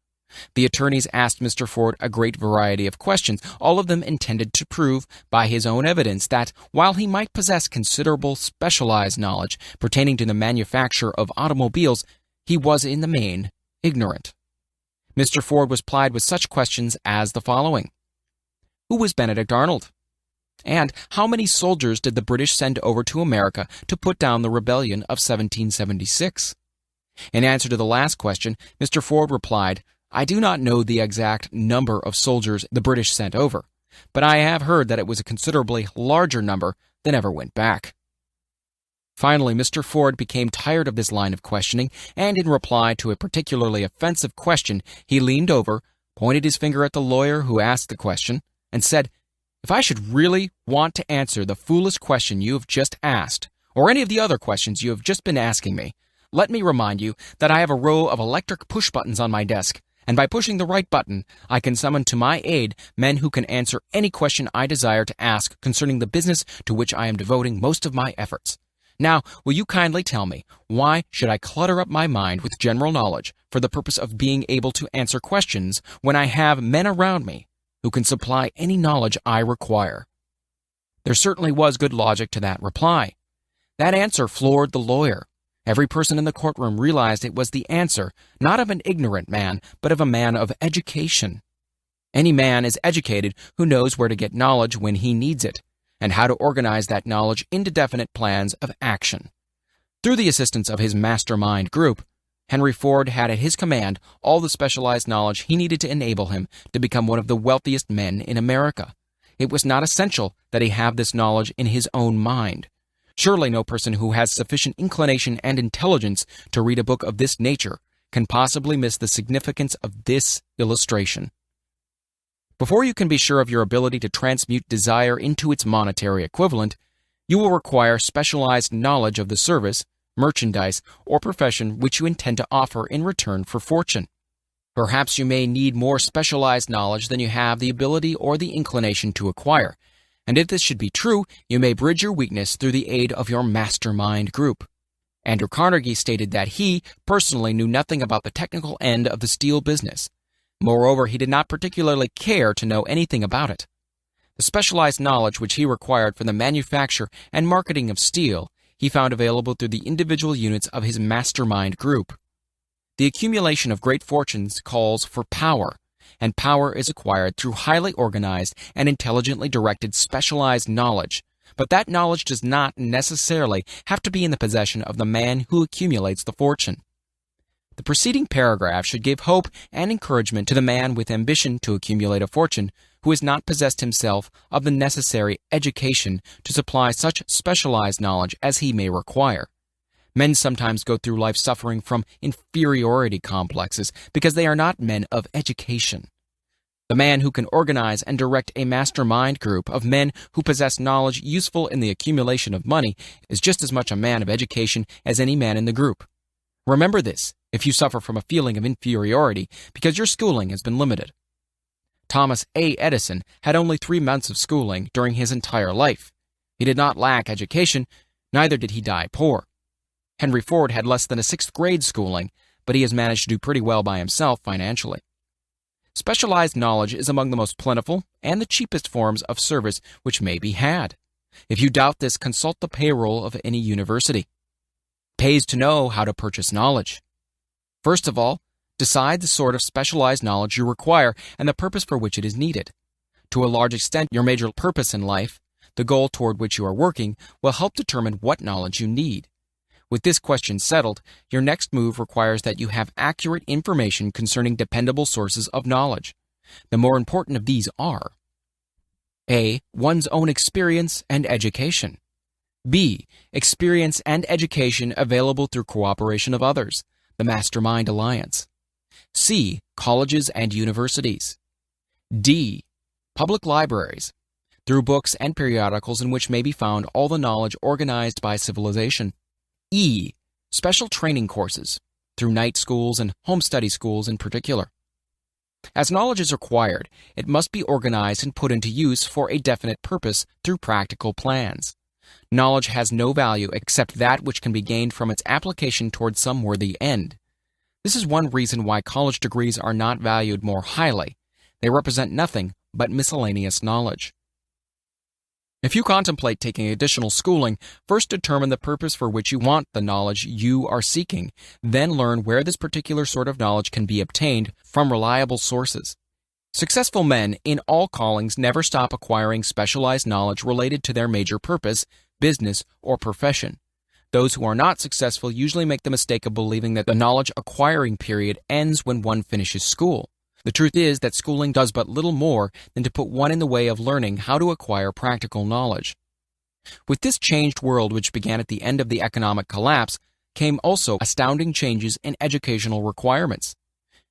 The attorneys asked Mr. Ford a great variety of questions, all of them intended to prove, by his own evidence, that while he might possess considerable specialized knowledge pertaining to the manufacture of automobiles, he was in the main ignorant. Mr. Ford was plied with such questions as the following. Who was Benedict Arnold? And how many soldiers did the British send over to America to put down the rebellion of 1776? In answer to the last question, Mr. Ford replied, I do not know the exact number of soldiers the British sent over, but I have heard that it was a considerably larger number than ever went back. Finally, Mr. Ford became tired of this line of questioning, and in reply to a particularly offensive question, he leaned over, pointed his finger at the lawyer who asked the question, and said, If I should really want to answer the foolish question you have just asked, or any of the other questions you have just been asking me, let me remind you that I have a row of electric push buttons on my desk, and by pushing the right button, I can summon to my aid men who can answer any question I desire to ask concerning the business to which I am devoting most of my efforts. Now, will you kindly tell me, why should I clutter up my mind with general knowledge for the purpose of being able to answer questions when I have men around me who can supply any knowledge I require? There certainly was good logic to that reply. That answer floored the lawyer. Every person in the courtroom realized it was the answer, not of an ignorant man, but of a man of education. Any man is educated who knows where to get knowledge when he needs it, and how to organize that knowledge into definite plans of action. Through the assistance of his mastermind group, Henry Ford had at his command all the specialized knowledge he needed to enable him to become one of the wealthiest men in America. It was not essential that he have this knowledge in his own mind. Surely no person who has sufficient inclination and intelligence to read a book of this nature can possibly miss the significance of this illustration. Before you can be sure of your ability to transmute desire into its monetary equivalent, you will require specialized knowledge of the service, merchandise, or profession which you intend to offer in return for fortune. Perhaps you may need more specialized knowledge than you have the ability or the inclination to acquire. And if this should be true, you may bridge your weakness through the aid of your mastermind group. Andrew Carnegie stated that he personally knew nothing about the technical end of the steel business. Moreover, he did not particularly care to know anything about it. The specialized knowledge which he required for the manufacture and marketing of steel he found available through the individual units of his mastermind group. The accumulation of great fortunes calls for power, and power is acquired through highly organized and intelligently directed specialized knowledge, but that knowledge does not necessarily have to be in the possession of the man who accumulates the fortune. The preceding paragraph should give hope and encouragement to the man with ambition to accumulate a fortune who has not possessed himself of the necessary education to supply such specialized knowledge as he may require. Men sometimes go through life suffering from inferiority complexes because they are not men of education. The man who can organize and direct a mastermind group of men who possess knowledge useful in the accumulation of money is just as much a man of education as any man in the group. Remember this if you suffer from a feeling of inferiority because your schooling has been limited. Thomas A. Edison had only 3 months of schooling during his entire life. He did not lack education, neither did he die poor. Henry Ford had less than a 6th grade schooling, but he has managed to do pretty well by himself financially. Specialized knowledge is among the most plentiful and the cheapest forms of service which may be had. If you doubt this, consult the payroll of any university. It pays to know how to purchase knowledge. First of all, decide the sort of specialized knowledge you require and the purpose for which it is needed. To a large extent, your major purpose in life, the goal toward which you are working, will help determine what knowledge you need. With this question settled, your next move requires that you have accurate information concerning dependable sources of knowledge. The more important of these are: A. One's own experience and education. B. Experience and education available through cooperation of others, the Mastermind Alliance. C. Colleges and universities. D. Public libraries, through books and periodicals in which may be found all the knowledge organized by civilization. E. Special training courses, through night schools and home study schools in particular. As knowledge is required, it must be organized and put into use for a definite purpose through practical plans. Knowledge has no value except that which can be gained from its application toward some worthy end. This is one reason why college degrees are not valued more highly. They represent nothing but miscellaneous knowledge. If you contemplate taking additional schooling, first determine the purpose for which you want the knowledge you are seeking, then learn where this particular sort of knowledge can be obtained from reliable sources. Successful men in all callings never stop acquiring specialized knowledge related to their major purpose, business, or profession. Those who are not successful usually make the mistake of believing that the knowledge acquiring period ends when one finishes school. The truth is that schooling does but little more than to put one in the way of learning how to acquire practical knowledge. With this changed world which began at the end of the economic collapse came also astounding changes in educational requirements.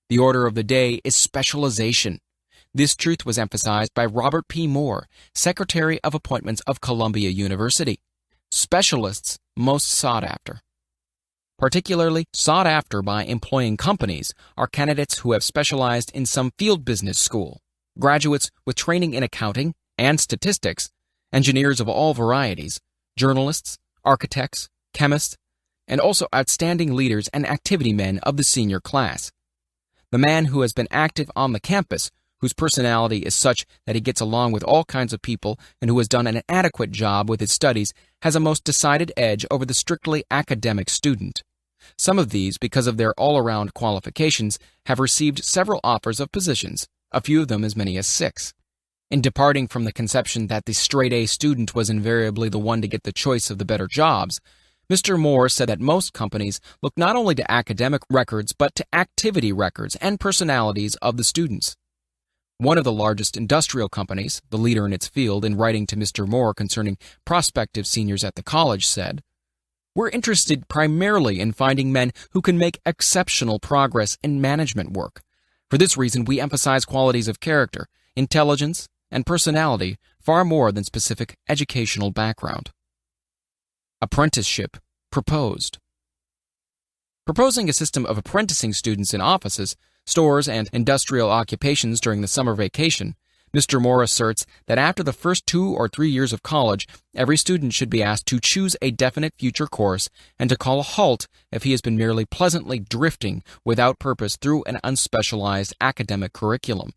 The order of the day is specialization. This truth was emphasized by Robert P. Moore, Secretary of Appointments of Columbia University. Specialists most sought after. Particularly sought after by employing companies are candidates who have specialized in some field business school, graduates with training in accounting and statistics, engineers of all varieties, journalists, architects, chemists, and also outstanding leaders and activity men of the senior class. The man who has been active on the campus, whose personality is such that he gets along with all kinds of people and who has done an adequate job with his studies, has a most decided edge over the strictly academic student. Some of these, because of their all-around qualifications, have received several offers of positions, a few of them as many as 6. In departing from the conception that the straight-A student was invariably the one to get the choice of the better jobs, Mr. Moore said that most companies look not only to academic records but to activity records and personalities of the students. One of the largest industrial companies, the leader in its field, in writing to Mr. Moore concerning prospective seniors at the college, said, "We're interested primarily in finding men who can make exceptional progress in management work. For this reason, we emphasize qualities of character, intelligence, and personality far more than specific educational background." Apprenticeship proposed. Proposing a system of apprenticing students in offices, stores, and industrial occupations during the summer vacation, Mr. Moore asserts that after the first 2 or 3 years of college, every student should be asked to choose a definite future course and to call a halt if he has been merely pleasantly drifting without purpose through an unspecialized academic curriculum.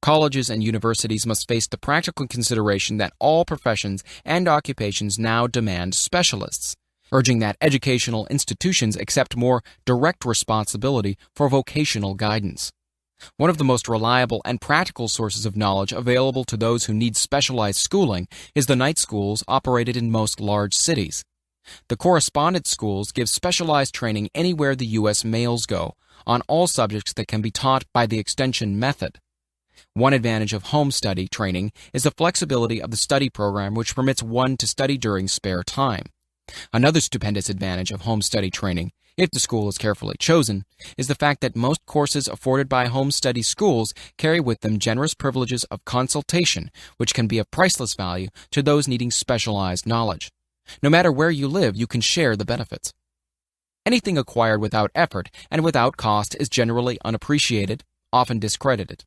Colleges and universities must face the practical consideration that all professions and occupations now demand specialists, urging that educational institutions accept more direct responsibility for vocational guidance. One of the most reliable and practical sources of knowledge available to those who need specialized schooling is the night schools operated in most large cities. The correspondence schools give specialized training anywhere the U.S. mails go, on all subjects that can be taught by the extension method. One advantage of home study training is the flexibility of the study program, which permits one to study during spare time. Another stupendous advantage of home study training, if the school is carefully chosen, is the fact that most courses afforded by home study schools carry with them generous privileges of consultation, which can be of priceless value to those needing specialized knowledge. No matter where you live, you can share the benefits. Anything acquired without effort and without cost is generally unappreciated, often discredited.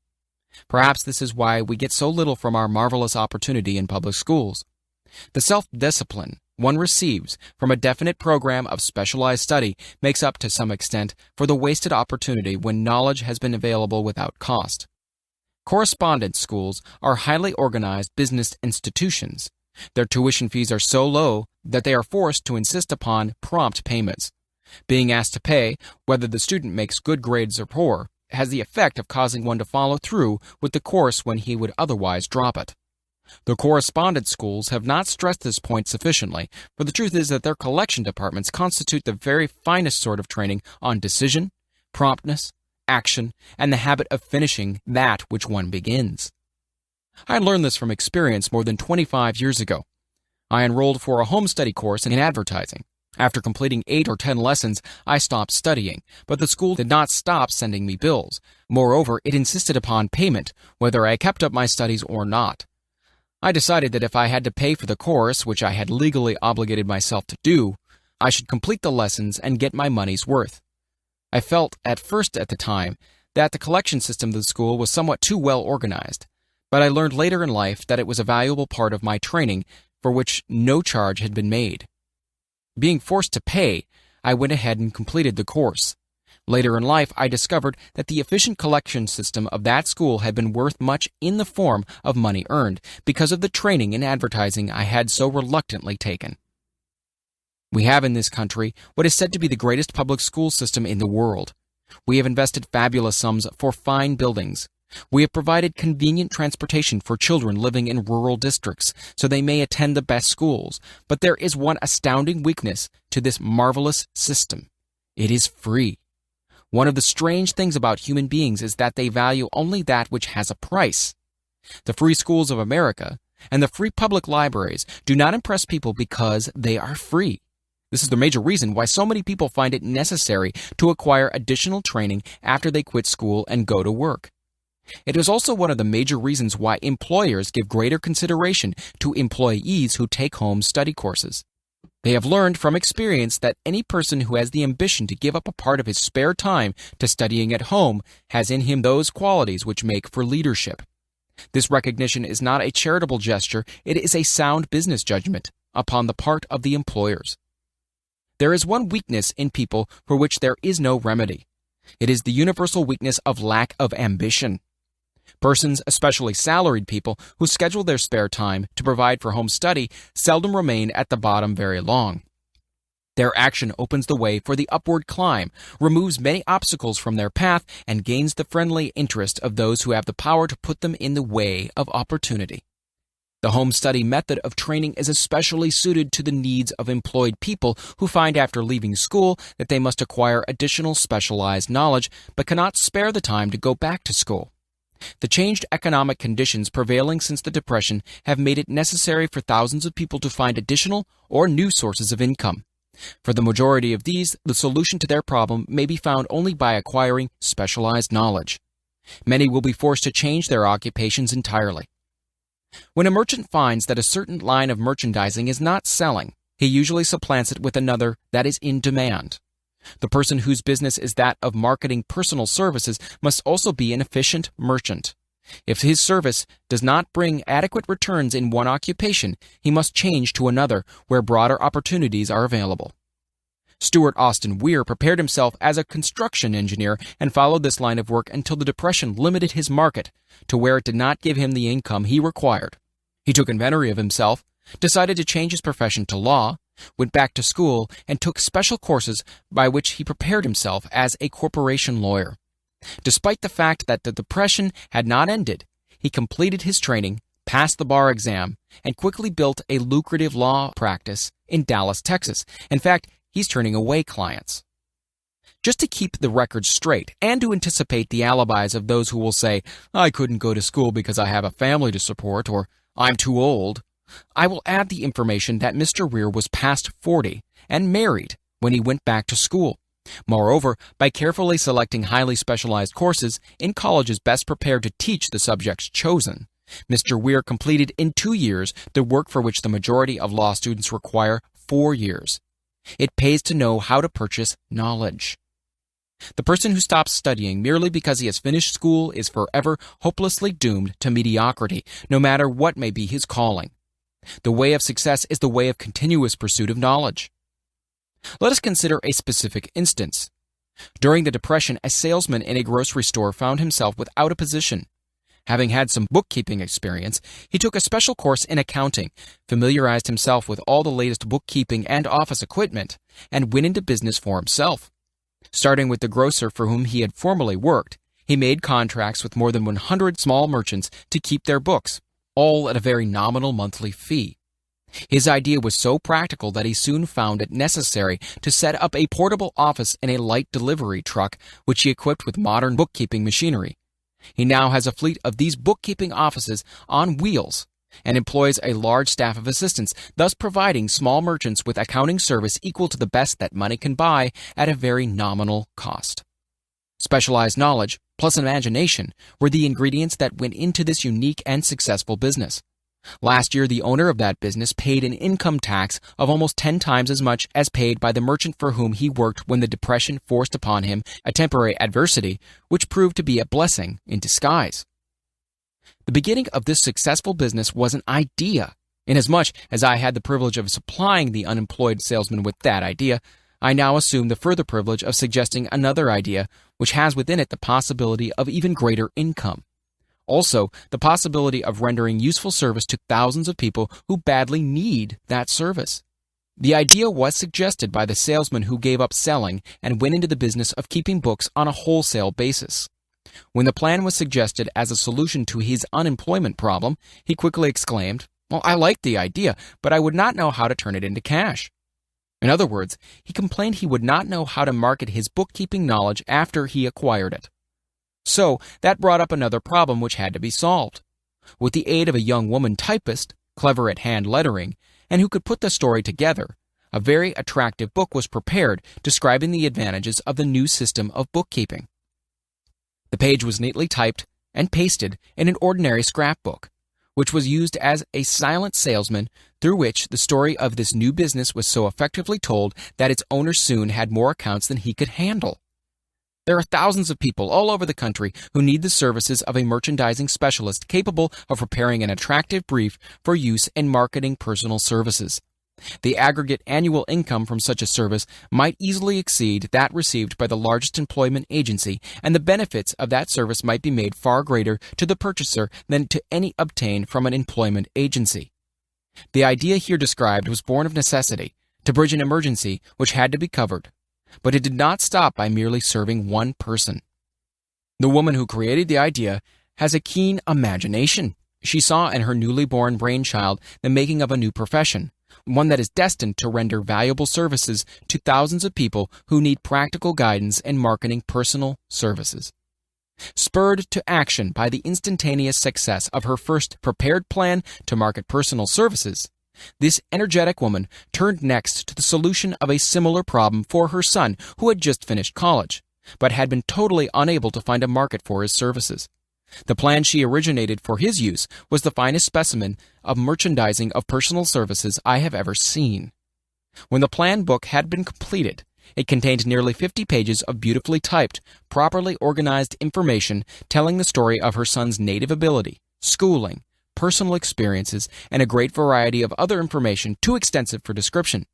Perhaps this is why we get so little from our marvelous opportunity in public schools. The self-discipline one receives from a definite program of specialized study makes up to some extent for the wasted opportunity when knowledge has been available without cost. Correspondence schools are highly organized business institutions. Their tuition fees are so low that they are forced to insist upon prompt payments. Being asked to pay, whether the student makes good grades or poor, has the effect of causing one to follow through with the course when he would otherwise drop it. The correspondence schools have not stressed this point sufficiently, for the truth is that their collection departments constitute the very finest sort of training on decision, promptness, action, and the habit of finishing that which one begins. I learned this from experience more than 25 years ago. I enrolled for a home study course in advertising. After completing 8 or 10 lessons, I stopped studying, but the school did not stop sending me bills. Moreover, it insisted upon payment, whether I kept up my studies or not. I decided that if I had to pay for the course, which I had legally obligated myself to do, I should complete the lessons and get my money's worth. I felt at first at the time that the collection system of the school was somewhat too well organized, but I learned later in life that it was a valuable part of my training for which no charge had been made. Being forced to pay, I went ahead and completed the course. Later in life, I discovered that the efficient collection system of that school had been worth much in the form of money earned because of the training in advertising I had so reluctantly taken. We have in this country what is said to be the greatest public school system in the world. We have invested fabulous sums for fine buildings. We have provided convenient transportation for children living in rural districts so they may attend the best schools. But there is one astounding weakness to this marvelous system. It is free. One of the strange things about human beings is that they value only that which has a price. The free schools of America and the free public libraries do not impress people because they are free. This is the major reason why so many people find it necessary to acquire additional training after they quit school and go to work. It is also one of the major reasons why employers give greater consideration to employees who take home study courses. They have learned from experience that any person who has the ambition to give up a part of his spare time to studying at home has in him those qualities which make for leadership. This recognition is not a charitable gesture, it is a sound business judgment upon the part of the employers. There is one weakness in people for which there is no remedy. It is the universal weakness of lack of ambition. Persons, especially salaried people, who schedule their spare time to provide for home study seldom remain at the bottom very long. Their action opens the way for the upward climb, removes many obstacles from their path, and gains the friendly interest of those who have the power to put them in the way of opportunity. The home study method of training is especially suited to the needs of employed people who find after leaving school that they must acquire additional specialized knowledge but cannot spare the time to go back to school. The changed economic conditions prevailing since the Depression have made it necessary for thousands of people to find additional or new sources of income. For the majority of these, the solution to their problem may be found only by acquiring specialized knowledge. Many will be forced to change their occupations entirely. When a merchant finds that a certain line of merchandising is not selling, he usually supplants it with another that is in demand. The person whose business is that of marketing personal services must also be an efficient merchant. If his service does not bring adequate returns in one occupation, he must change to another where broader opportunities are available. Stuart Austin Weir prepared himself as a construction engineer and followed this line of work until the Depression limited his market to where it did not give him the income he required. He took inventory of himself, decided to change his profession to law, went back to school, and took special courses by which he prepared himself as a corporation lawyer. Despite the fact that the Depression had not ended, he completed his training, passed the bar exam, and quickly built a lucrative law practice in Dallas, Texas. In fact, he's turning away clients. Just to keep the record straight and to anticipate the alibis of those who will say, "I couldn't go to school because I have a family to support," or "I'm too old," I will add the information that Mr. Weir was past 40 and married when he went back to school. Moreover, by carefully selecting highly specialized courses in colleges best prepared to teach the subjects chosen, Mr. Weir completed in 2 years the work for which the majority of law students require 4 years. It pays to know how to purchase knowledge. The person who stops studying merely because he has finished school is forever hopelessly doomed to mediocrity, no matter what may be his calling. The way of success is the way of continuous pursuit of knowledge. Let us consider a specific instance. During the Depression, a salesman in a grocery store found himself without a position. Having had some bookkeeping experience, he took a special course in accounting, familiarized himself with all the latest bookkeeping and office equipment, and went into business for himself. Starting with the grocer for whom he had formerly worked, he made contracts with more than 100 small merchants to keep their books, all at a very nominal monthly fee. His idea was so practical that he soon found it necessary to set up a portable office in a light delivery truck, which he equipped with modern bookkeeping machinery. He now has a fleet of these bookkeeping offices on wheels and employs a large staff of assistants, thus providing small merchants with accounting service equal to the best that money can buy at a very nominal cost. Specialized knowledge, plus imagination, were the ingredients that went into this unique and successful business. Last year, the owner of that business paid an income tax of almost 10 times as much as paid by the merchant for whom he worked when the Depression forced upon him a temporary adversity, which proved to be a blessing in disguise. The beginning of this successful business was an idea. Inasmuch as I had the privilege of supplying the unemployed salesman with that idea, I now assume the further privilege of suggesting another idea which has within it the possibility of even greater income. Also, the possibility of rendering useful service to thousands of people who badly need that service. The idea was suggested by the salesman who gave up selling and went into the business of keeping books on a wholesale basis. When the plan was suggested as a solution to his unemployment problem, he quickly exclaimed, "Well, I like the idea, but I would not know how to turn it into cash." In other words, he complained he would not know how to market his bookkeeping knowledge after he acquired it. So, that brought up another problem which had to be solved. With the aid of a young woman typist, clever at hand lettering, and who could put the story together, a very attractive book was prepared describing the advantages of the new system of bookkeeping. The page was neatly typed and pasted in an ordinary scrapbook, which was used as a silent salesman through which the story of this new business was so effectively told that its owner soon had more accounts than he could handle. There are thousands of people all over the country who need the services of a merchandising specialist capable of preparing an attractive brief for use in marketing personal services. The aggregate annual income from such a service might easily exceed that received by the largest employment agency, and the benefits of that service might be made far greater to the purchaser than to any obtained from an employment agency. The idea here described was born of necessity, to bridge an emergency which had to be covered. But it did not stop by merely serving one person. The woman who created the idea has a keen imagination. She saw in her newly born brainchild the making of a new profession, one that is destined to render valuable services to thousands of people who need practical guidance in marketing personal services. Spurred to action by the instantaneous success of her first prepared plan to market personal services, this energetic woman turned next to the solution of a similar problem for her son who had just finished college, but had been totally unable to find a market for his services. The plan she originated for his use was the finest specimen of merchandising of personal services I have ever seen. When the plan book had been completed, It contained nearly 50 pages of beautifully typed, properly organized information telling the story of her son's native ability, schooling, personal experiences, and a great variety of other information too extensive for description.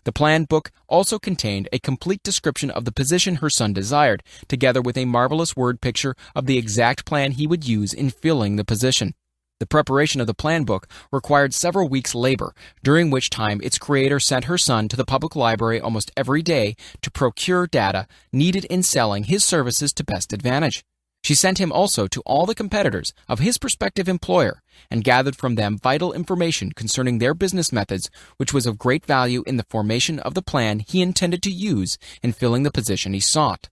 The plan book also contained a complete description of the position her son desired, together with a marvelous word picture of the exact plan he would use in filling the position. The preparation of the plan book required several weeks' labor, during which time its creator sent her son to the public library almost every day to procure data needed in selling his services to best advantage. She sent him also to all the competitors of his prospective employer and gathered from them vital information concerning their business methods, which was of great value in the formation of the plan he intended to use in filling the position he sought.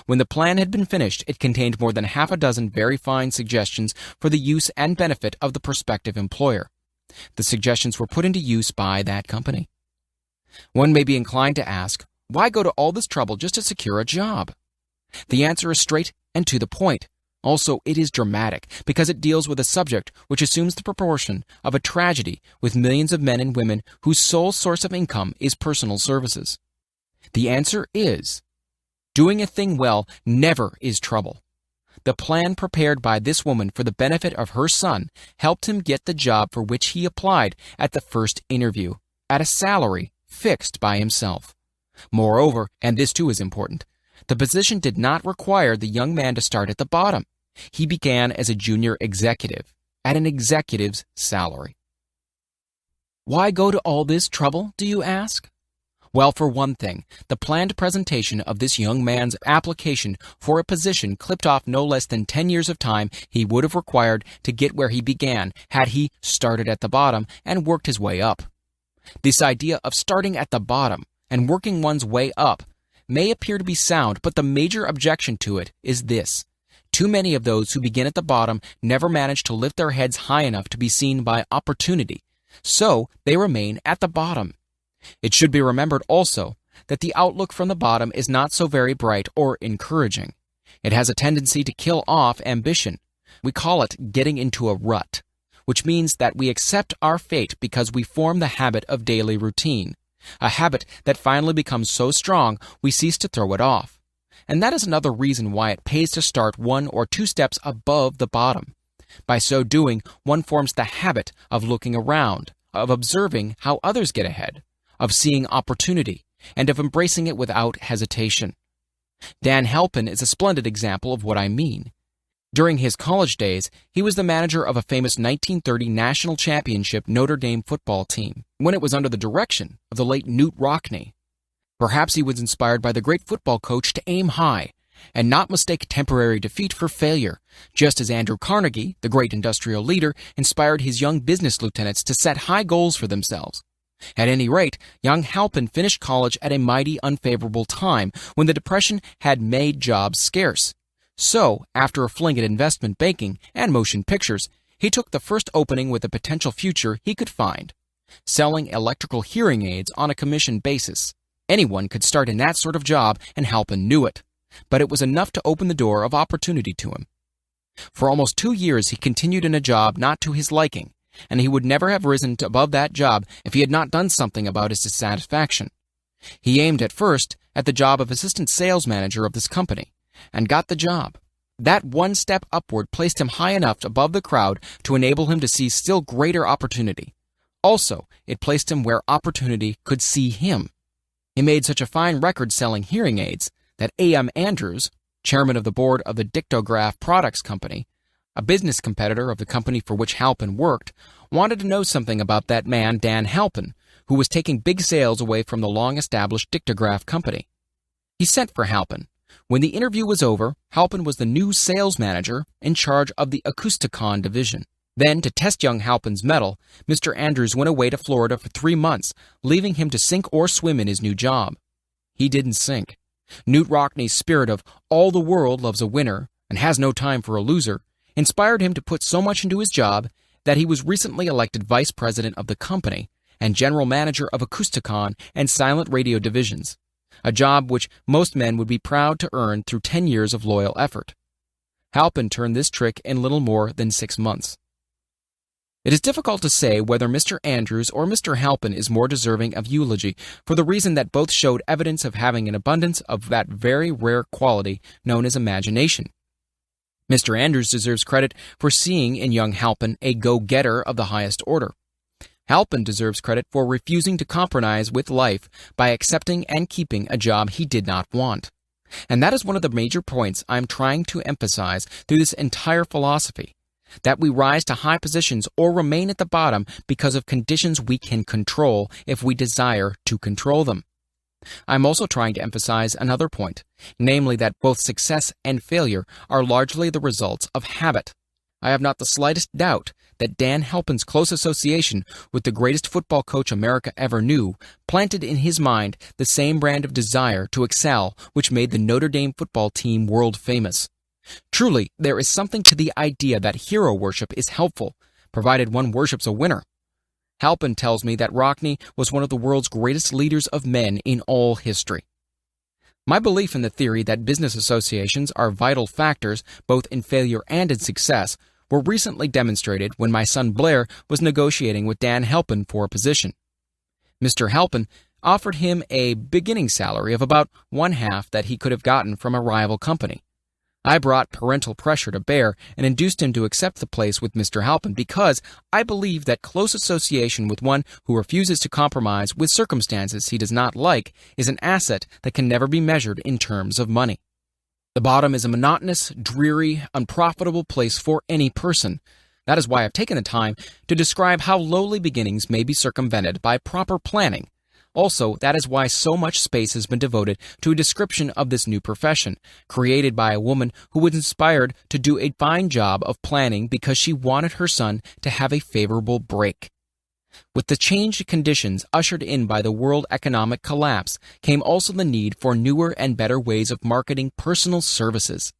When the plan had been finished, it contained more than half a dozen very fine suggestions for the use and benefit of the prospective employer. The suggestions were put into use by that company. One may be inclined to ask, why go to all this trouble just to secure a job? The answer is straight and to the point. Also, it is dramatic because it deals with a subject which assumes the proportion of a tragedy with millions of men and women whose sole source of income is personal services. The answer is, doing a thing well never is trouble. The plan prepared by this woman for the benefit of her son helped him get the job for which he applied at the first interview, at a salary fixed by himself. Moreover, and this too is important, the position did not require the young man to start at the bottom. He began as a junior executive, at an executive's salary. Why go to all this trouble, do you ask? Well, for one thing, the planned presentation of this young man's application for a position clipped off no less than 10 years of time he would have required to get where he began had he started at the bottom and worked his way up. This idea of starting at the bottom and working one's way up may appear to be sound, but the major objection to it is this. Too many of those who begin at the bottom never manage to lift their heads high enough to be seen by opportunity, so they remain at the bottom. It should be remembered also that the outlook from the bottom is not so very bright or encouraging. It has a tendency to kill off ambition. We call it getting into a rut, which means that we accept our fate because we form the habit of daily routine. A habit that finally becomes so strong we cease to throw it off. And that is another reason why it pays to start 1 or 2 steps above the bottom. By so doing, one forms the habit of looking around, of observing how others get ahead, of seeing opportunity, and of embracing it without hesitation. Dan Halpin is a splendid example of what I mean. During his college days, he was the manager of a famous 1930 national championship Notre Dame football team, when it was under the direction of the late Knute Rockne. Perhaps he was inspired by the great football coach to aim high, and not mistake temporary defeat for failure, just as Andrew Carnegie, the great industrial leader, inspired his young business lieutenants to set high goals for themselves. At any rate, young Halpin finished college at a mighty unfavorable time when the Depression had made jobs scarce. So, after a fling at investment banking and motion pictures, he took the first opening with a potential future he could find, selling electrical hearing aids on a commission basis. Anyone could start in that sort of job, and Halpin knew it, but it was enough to open the door of opportunity to him. For almost 2 years he continued in a job not to his liking, and he would never have risen above that job if he had not done something about his dissatisfaction. He aimed at first at the job of assistant sales manager of this company, and got the job. That one step upward placed him high enough above the crowd to enable him to see still greater opportunity. Also, it placed him where opportunity could see him. He made such a fine record selling hearing aids that A.M. Andrews, chairman of the board of the Dictograph Products Company, a business competitor of the company for which Halpin worked, wanted to know something about that man, Dan Halpin, who was taking big sales away from the long-established Dictograph Company. He sent for Halpin. When the interview was over, Halpin was the new sales manager in charge of the Acousticon division. Then, to test young Halpin's mettle, Mr. Andrews went away to Florida for 3 months, leaving him to sink or swim in his new job. He didn't sink. Knute Rockne's spirit of all the world loves a winner and has no time for a loser inspired him to put so much into his job that he was recently elected vice president of the company and general manager of Acousticon and silent radio divisions, a job which most men would be proud to earn through 10 years of loyal effort. Halpin turned this trick in little more than 6 months. It is difficult to say whether Mr. Andrews or Mr. Halpin is more deserving of eulogy, for the reason that both showed evidence of having an abundance of that very rare quality known as imagination. Mr. Andrews deserves credit for seeing in young Halpin a go-getter of the highest order. Halpin deserves credit for refusing to compromise with life by accepting and keeping a job he did not want. And that is one of the major points I am trying to emphasize through this entire philosophy, that we rise to high positions or remain at the bottom because of conditions we can control if we desire to control them. I am also trying to emphasize another point, namely that both success and failure are largely the results of habit. I have not the slightest doubt that Dan Halpin's close association with the greatest football coach America ever knew planted in his mind the same brand of desire to excel which made the Notre Dame football team world famous. Truly, there is something to the idea that hero worship is helpful, provided one worships a winner. Halpin tells me that Rockne was one of the world's greatest leaders of men in all history. My belief in the theory that business associations are vital factors both in failure and in success were recently demonstrated when my son Blair was negotiating with Dan Halpin for a position. Mr. Halpin offered him a beginning salary of about one-half that he could have gotten from a rival company. I brought parental pressure to bear and induced him to accept the place with Mr. Halpin because I believe that close association with one who refuses to compromise with circumstances he does not like is an asset that can never be measured in terms of money. The bottom is a monotonous, dreary, unprofitable place for any person. That is why I've taken the time to describe how lowly beginnings may be circumvented by proper planning. Also, that is why so much space has been devoted to a description of this new profession, created by a woman who was inspired to do a fine job of planning because she wanted her son to have a favorable break. With the changed conditions ushered in by the world economic collapse came also the need for newer and better ways of marketing personal services.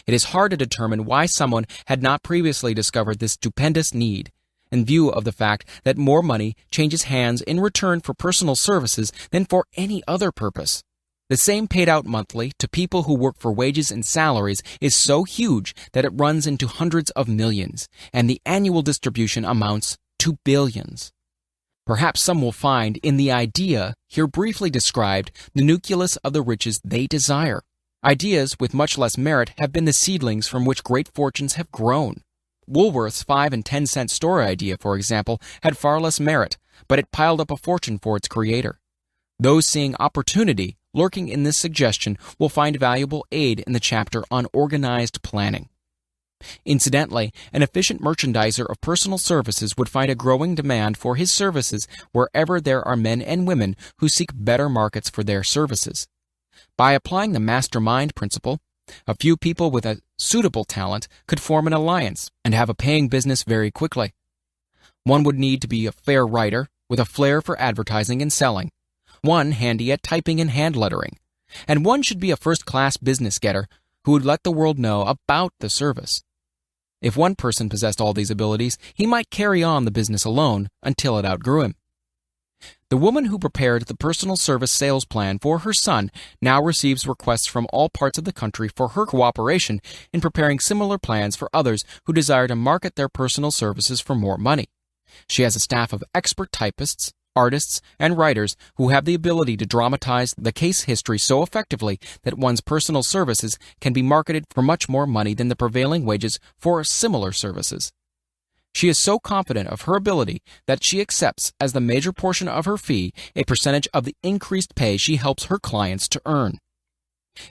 It is hard to determine why someone had not previously discovered this stupendous need, in view of the fact that more money changes hands in return for personal services than for any other purpose. The same paid out monthly to people who work for wages and salaries is so huge that it runs into hundreds of millions, and the annual distribution amounts to billions. Perhaps some will find in the idea here briefly described the nucleus of the riches they desire. Ideas with much less merit have been the seedlings from which great fortunes have grown. Woolworth's 5 and 10 cent store idea, for example, had far less merit, but it piled up a fortune for its creator. Those seeing opportunity lurking in this suggestion will find valuable aid in the chapter on organized planning. Incidentally, an efficient merchandiser of personal services would find a growing demand for his services wherever there are men and women who seek better markets for their services. By applying the mastermind principle, a few people with a suitable talent could form an alliance and have a paying business very quickly. One would need to be a fair writer with a flair for advertising and selling, one handy at typing and hand lettering, and one should be a first-class business getter who would let the world know about the service. If one person possessed all these abilities, he might carry on the business alone until it outgrew him. The woman who prepared the personal service sales plan for her son now receives requests from all parts of the country for her cooperation in preparing similar plans for others who desire to market their personal services for more money. She has a staff of expert typists, artists, and writers who have the ability to dramatize the case history so effectively that one's personal services can be marketed for much more money than the prevailing wages for similar services. She is so confident of her ability that she accepts as the major portion of her fee a percentage of the increased pay she helps her clients to earn.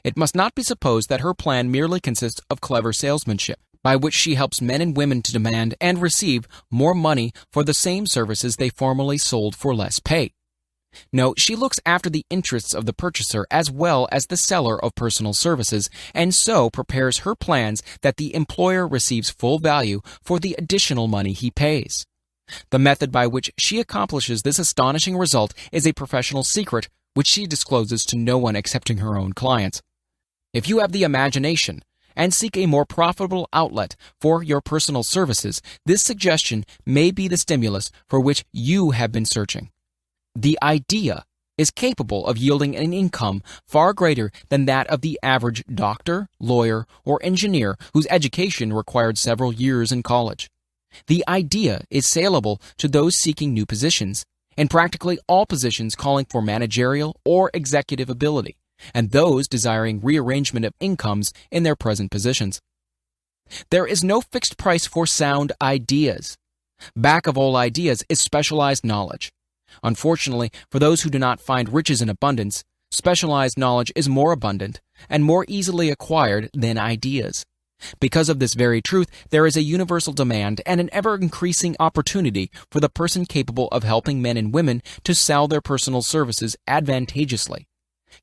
It must not be supposed that her plan merely consists of clever salesmanship, by which she helps men and women to demand and receive more money for the same services they formerly sold for less pay. No, she looks after the interests of the purchaser as well as the seller of personal services, and so prepares her plans that the employer receives full value for the additional money he pays. The method by which she accomplishes this astonishing result is a professional secret which she discloses to no one excepting her own clients. If you have the imagination and seek a more profitable outlet for your personal services, this suggestion may be the stimulus for which you have been searching. The idea is capable of yielding an income far greater than that of the average doctor, lawyer, or engineer whose education required several years in college. The idea is saleable to those seeking new positions, in practically all positions calling for managerial or executive ability, and those desiring rearrangement of incomes in their present positions. There is no fixed price for sound ideas. Back of all ideas is specialized knowledge. Unfortunately, for those who do not find riches in abundance, specialized knowledge is more abundant and more easily acquired than ideas. Because of this very truth, there is a universal demand and an ever-increasing opportunity for the person capable of helping men and women to sell their personal services advantageously.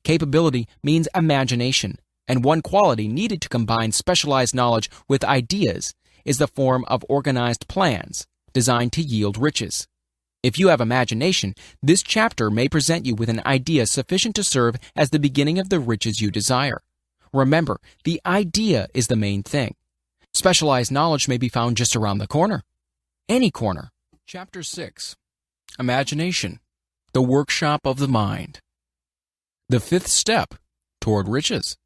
Capability means imagination, and one quality needed to combine specialized knowledge with ideas is the form of organized plans designed to yield riches. If you have imagination, this chapter may present you with an idea sufficient to serve as the beginning of the riches you desire. Remember, the idea is the main thing. Specialized knowledge may be found just around the corner. Any corner. Chapter 6. Imagination, the workshop of the mind. The fifth step toward riches.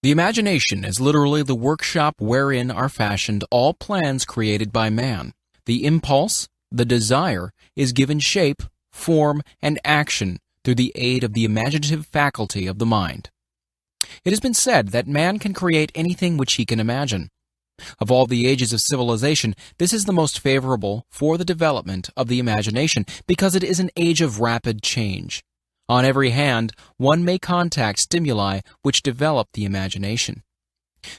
The imagination is literally the workshop wherein are fashioned all plans created by man. The impulse, the desire, is given shape, form, and action through the aid of the imaginative faculty of the mind. It has been said that man can create anything which he can imagine. Of all the ages of civilization, this is the most favorable for the development of the imagination because it is an age of rapid change. On every hand, one may contact stimuli which develop the imagination.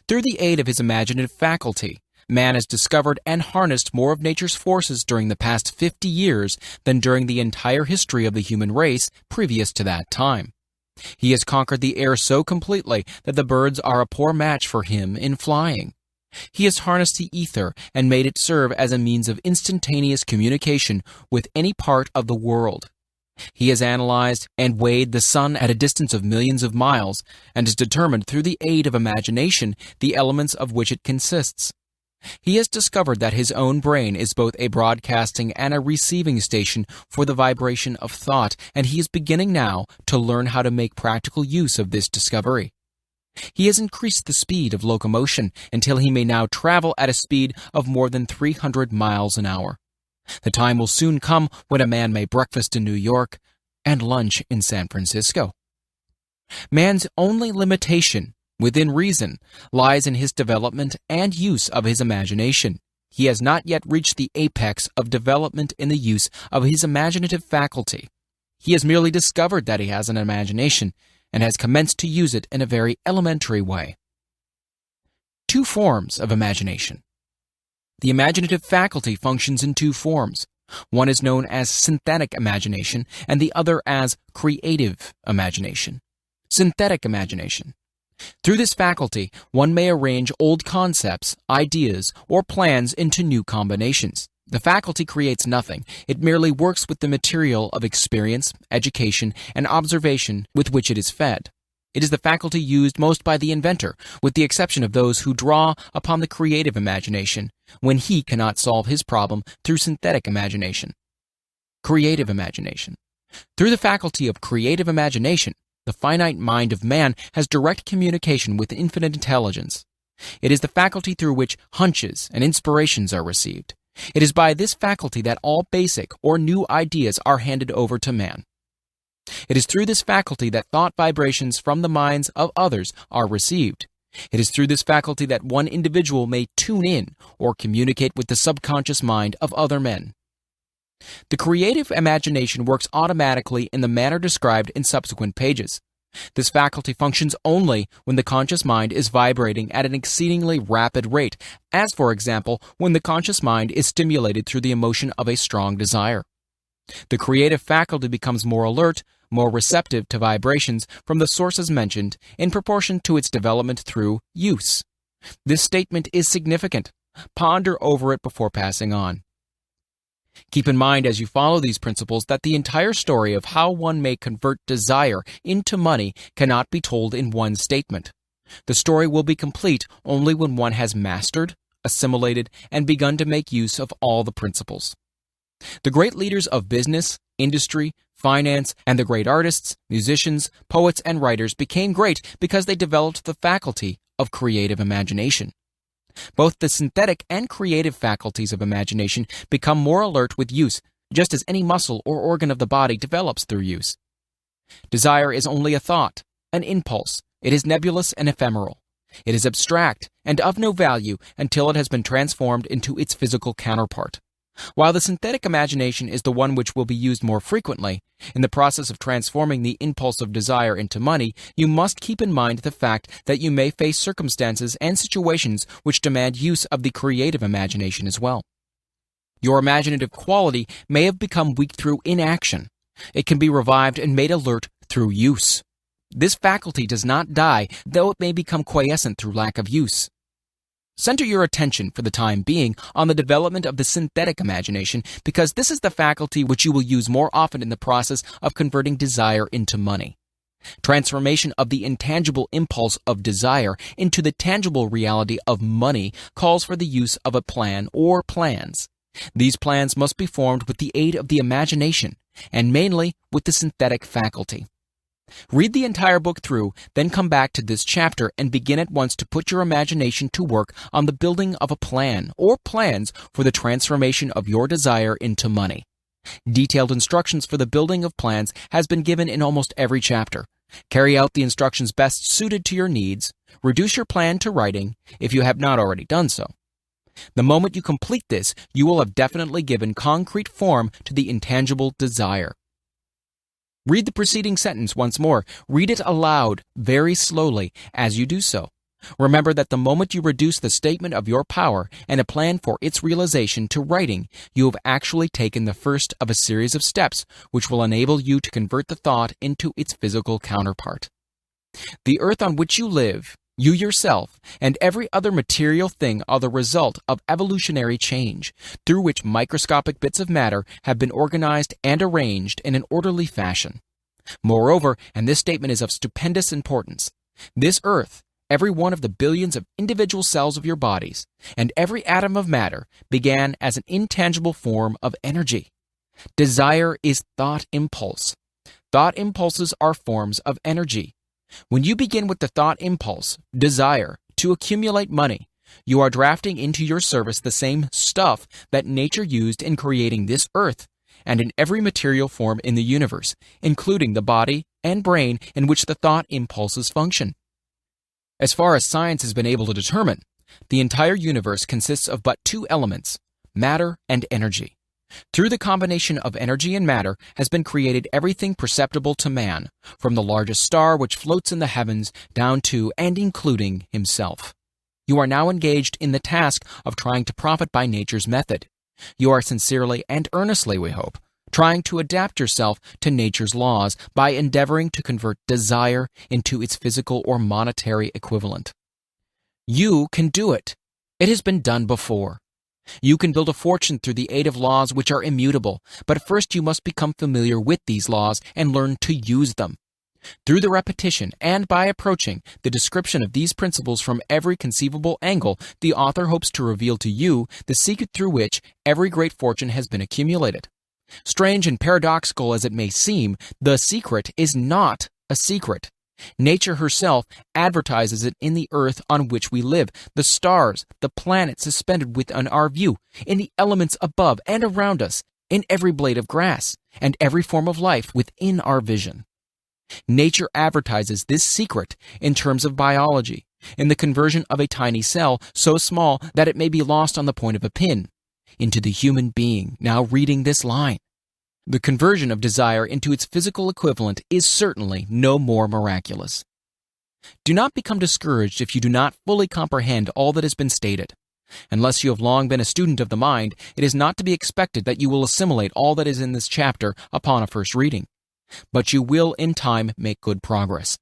Through the aid of his imaginative faculty, man has discovered and harnessed more of nature's forces during the past 50 years than during the entire history of the human race previous to that time. He has conquered the air so completely that the birds are a poor match for him in flying. He has harnessed the ether and made it serve as a means of instantaneous communication with any part of the world. He has analyzed and weighed the sun at a distance of millions of miles and has determined through the aid of imagination the elements of which it consists. He has discovered that his own brain is both a broadcasting and a receiving station for the vibration of thought, and he is beginning now to learn how to make practical use of this discovery. He has increased the speed of locomotion until he may now travel at a speed of more than 300 miles an hour. The time will soon come when a man may breakfast in New York and lunch in San Francisco. Man's only limitation, within reason, lies in his development and use of his imagination. He has not yet reached the apex of development in the use of his imaginative faculty. He has merely discovered that he has an imagination and has commenced to use it in a very elementary way. Two forms of imagination. The imaginative faculty functions in two forms. One is known as synthetic imagination and the other as creative imagination. Synthetic imagination. Through this faculty, one may arrange old concepts, ideas, or plans into new combinations. The faculty creates nothing. It merely works with the material of experience, education, and observation with which it is fed. It is the faculty used most by the inventor, with the exception of those who draw upon the creative imagination, when he cannot solve his problem through synthetic imagination. Creative imagination. Through the faculty of creative imagination, the finite mind of man has direct communication with infinite intelligence. It is the faculty through which hunches and inspirations are received. It is by this faculty that all basic or new ideas are handed over to man. It is through this faculty that thought vibrations from the minds of others are received. It is through this faculty that one individual may tune in or communicate with the subconscious mind of other men. The creative imagination works automatically in the manner described in subsequent pages. This faculty functions only when the conscious mind is vibrating at an exceedingly rapid rate, as for example, when the conscious mind is stimulated through the emotion of a strong desire. The creative faculty becomes more alert, more receptive to vibrations from the sources mentioned in proportion to its development through use. This statement is significant. Ponder over it before passing on. Keep in mind as you follow these principles that the entire story of how one may convert desire into money cannot be told in one statement. The story will be complete only when one has mastered, assimilated, and begun to make use of all the principles. The great leaders of business, industry, finance, and the great artists, musicians, poets, and writers became great because they developed the faculty of creative imagination. Both the synthetic and creative faculties of imagination become more alert with use, just as any muscle or organ of the body develops through use. Desire is only a thought, an impulse. It is nebulous and ephemeral. It is abstract and of no value until it has been transformed into its physical counterpart. While the synthetic imagination is the one which will be used more frequently, in the process of transforming the impulse of desire into money, you must keep in mind the fact that you may face circumstances and situations which demand use of the creative imagination as well. Your imaginative quality may have become weak through inaction. It can be revived and made alert through use. This faculty does not die, though it may become quiescent through lack of use. Center your attention, for the time being, on the development of the synthetic imagination, because this is the faculty which you will use more often in the process of converting desire into money. Transformation of the intangible impulse of desire into the tangible reality of money calls for the use of a plan or plans. These plans must be formed with the aid of the imagination, and mainly with the synthetic faculty. Read the entire book through, then come back to this chapter and begin at once to put your imagination to work on the building of a plan or plans for the transformation of your desire into money. Detailed instructions for the building of plans has been given in almost every chapter. Carry out the instructions best suited to your needs. Reduce your plan to writing, if you have not already done so. The moment you complete this, you will have definitely given concrete form to the intangible desire. Read the preceding sentence once more. Read it aloud, very slowly, as you do so. Remember that the moment you reduce the statement of your power and a plan for its realization to writing, you have actually taken the first of a series of steps which will enable you to convert the thought into its physical counterpart. The earth on which you live, you yourself, and every other material thing are the result of evolutionary change, through which microscopic bits of matter have been organized and arranged in an orderly fashion. Moreover, and this statement is of stupendous importance, this earth, every one of the billions of individual cells of your bodies, and every atom of matter began as an intangible form of energy. Desire is thought impulse. Thought impulses are forms of energy. When you begin with the thought impulse, desire, to accumulate money, you are drafting into your service the same stuff that nature used in creating this earth and in every material form in the universe, including the body and brain in which the thought impulses function. As far as science has been able to determine, the entire universe consists of but two elements, matter and energy. Through the combination of energy and matter has been created everything perceptible to man, from the largest star which floats in the heavens down to and including himself. You are now engaged in the task of trying to profit by nature's method. You are sincerely and earnestly, we hope, trying to adapt yourself to nature's laws by endeavoring to convert desire into its physical or monetary equivalent. You can do it. It has been done before. You can build a fortune through the aid of laws which are immutable, but first you must become familiar with these laws and learn to use them. Through the repetition and by approaching the description of these principles from every conceivable angle, the author hopes to reveal to you the secret through which every great fortune has been accumulated. Strange and paradoxical as it may seem, the secret is not a secret. Nature herself advertises it in the earth on which we live, the stars, the planets suspended within our view, in the elements above and around us, in every blade of grass, and every form of life within our vision. Nature advertises this secret in terms of biology, in the conversion of a tiny cell so small that it may be lost on the point of a pin, into the human being now reading this line. The conversion of desire into its physical equivalent is certainly no more miraculous. Do not become discouraged if you do not fully comprehend all that has been stated. Unless you have long been a student of the mind, it is not to be expected that you will assimilate all that is in this chapter upon a first reading. But you will in time make good progress.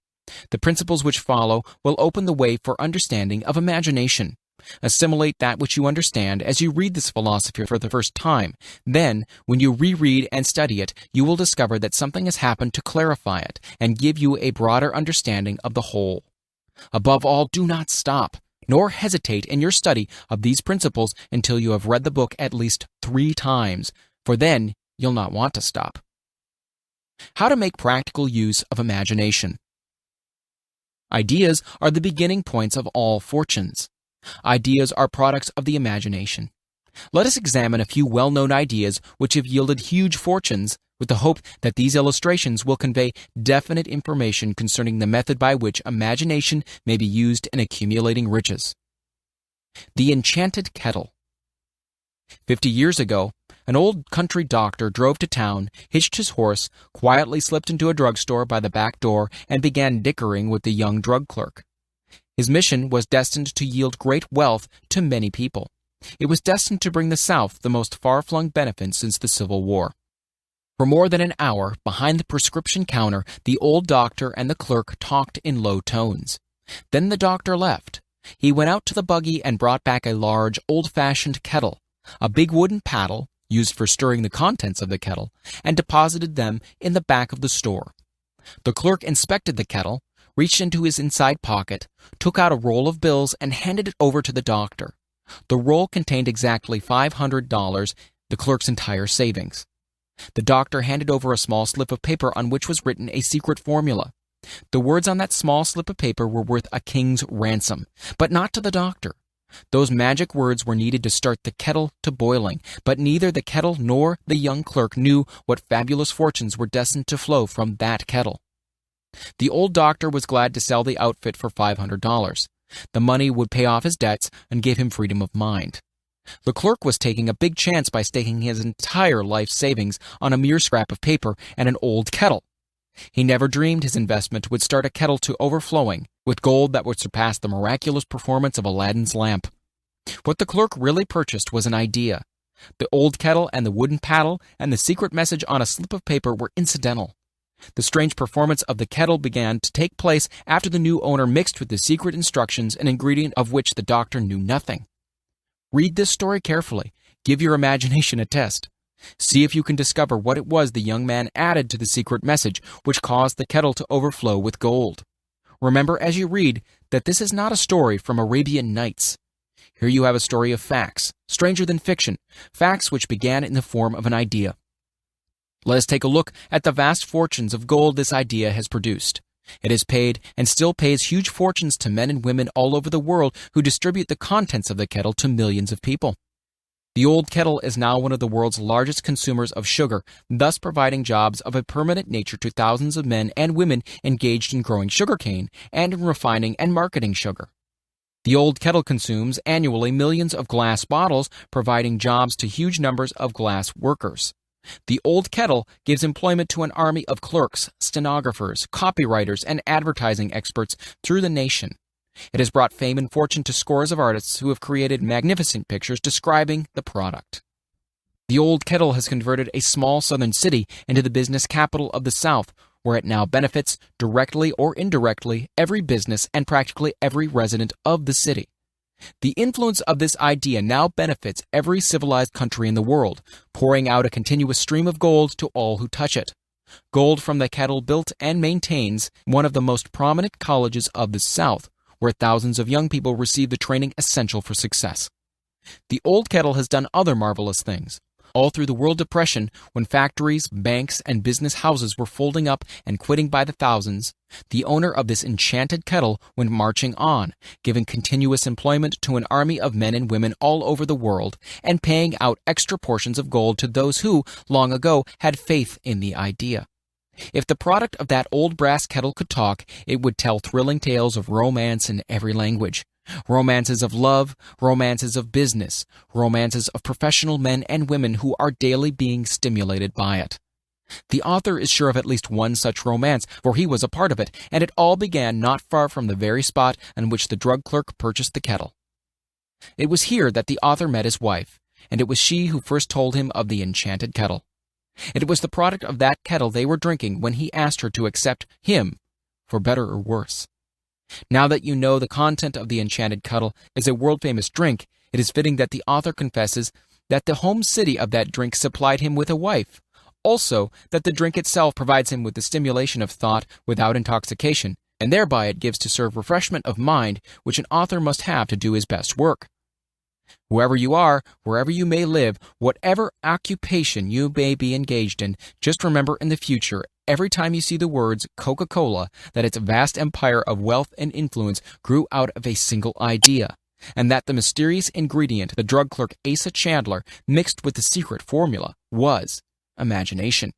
The principles which follow will open the way for understanding of imagination. Assimilate that which you understand as you read this philosophy for the first time. Then, when you reread and study it, you will discover that something has happened to clarify it and give you a broader understanding of the whole. Above all, do not stop, nor hesitate in your study of these principles until you have read the book at least 3 times, for then you'll not want to stop. How to make practical use of imagination. Ideas are the beginning points of all fortunes. Ideas are products of the imagination. Let us examine a few well-known ideas which have yielded huge fortunes, with the hope that these illustrations will convey definite information concerning the method by which imagination may be used in accumulating riches. The Enchanted Kettle. 50 years ago, an old country doctor drove to town, hitched his horse, quietly slipped into a drugstore by the back door, and began dickering with the young drug clerk. His mission was destined to yield great wealth to many people. It was destined to bring the South the most far-flung benefit since the Civil War. For more than an hour, behind the prescription counter, the old doctor and the clerk talked in low tones. Then the doctor left. He went out to the buggy and brought back a large, old-fashioned kettle, a big wooden paddle, used for stirring the contents of the kettle, and deposited them in the back of the store. The clerk inspected the kettle, reached into his inside pocket, took out a roll of bills, and handed it over to the doctor. The roll contained exactly $500, the clerk's entire savings. The doctor handed over a small slip of paper on which was written a secret formula. The words on that small slip of paper were worth a king's ransom, but not to the doctor. Those magic words were needed to start the kettle to boiling, but neither the kettle nor the young clerk knew what fabulous fortunes were destined to flow from that kettle. The old doctor was glad to sell the outfit for $500. The money would pay off his debts and give him freedom of mind. The clerk was taking a big chance by staking his entire life savings on a mere scrap of paper and an old kettle. He never dreamed his investment would start a kettle to overflowing with gold that would surpass the miraculous performance of Aladdin's lamp. What the clerk really purchased was an idea. The old kettle and the wooden paddle and the secret message on a slip of paper were incidental. The strange performance of the kettle began to take place after the new owner mixed with the secret instructions an ingredient of which the doctor knew nothing. Read this story carefully. Give your imagination a test. See if you can discover what it was the young man added to the secret message which caused the kettle to overflow with gold. Remember as you read that this is not a story from Arabian Nights. Here you have a story of facts, stranger than fiction, facts which began in the form of an idea. Let us take a look at the vast fortunes of gold this idea has produced. It has paid and still pays huge fortunes to men and women all over the world who distribute the contents of the kettle to millions of people. The old kettle is now one of the world's largest consumers of sugar, thus providing jobs of a permanent nature to thousands of men and women engaged in growing sugarcane and in refining and marketing sugar. The old kettle consumes annually millions of glass bottles, providing jobs to huge numbers of glass workers. The old kettle gives employment to an army of clerks, stenographers, copywriters, and advertising experts through the nation. It has brought fame and fortune to scores of artists who have created magnificent pictures describing the product. The old kettle has converted a small southern city into the business capital of the South, where it now benefits, directly or indirectly, every business and practically every resident of the city. The influence of this idea now benefits every civilized country in the world, pouring out a continuous stream of gold to all who touch it. Gold from the kettle built and maintains one of the most prominent colleges of the South, where thousands of young people receive the training essential for success. The old kettle has done other marvelous things. All through the World Depression, when factories, banks, and business houses were folding up and quitting by the thousands, the owner of this enchanted kettle went marching on, giving continuous employment to an army of men and women all over the world, and paying out extra portions of gold to those who, long ago, had faith in the idea. If the product of that old brass kettle could talk, it would tell thrilling tales of romance in every language. Romances of love, romances of business, romances of professional men and women who are daily being stimulated by it. The author is sure of at least one such romance, for he was a part of it, and it all began not far from the very spot on which the drug clerk purchased the kettle. It was here that the author met his wife, and it was she who first told him of the enchanted kettle. It was the product of that kettle they were drinking when he asked her to accept him, for better or worse. Now that you know the content of the enchanted kettle is a world-famous drink, it is fitting that the author confesses that the home city of that drink supplied him with a wife. Also, that the drink itself provides him with the stimulation of thought without intoxication, and thereby it gives to serve refreshment of mind, which an author must have to do his best work. Whoever you are, wherever you may live, whatever occupation you may be engaged in, just remember in the future, every time you see the words Coca-Cola, that its vast empire of wealth and influence grew out of a single idea. and that the mysterious ingredient the drug clerk Asa Chandler mixed with the secret formula was imagination.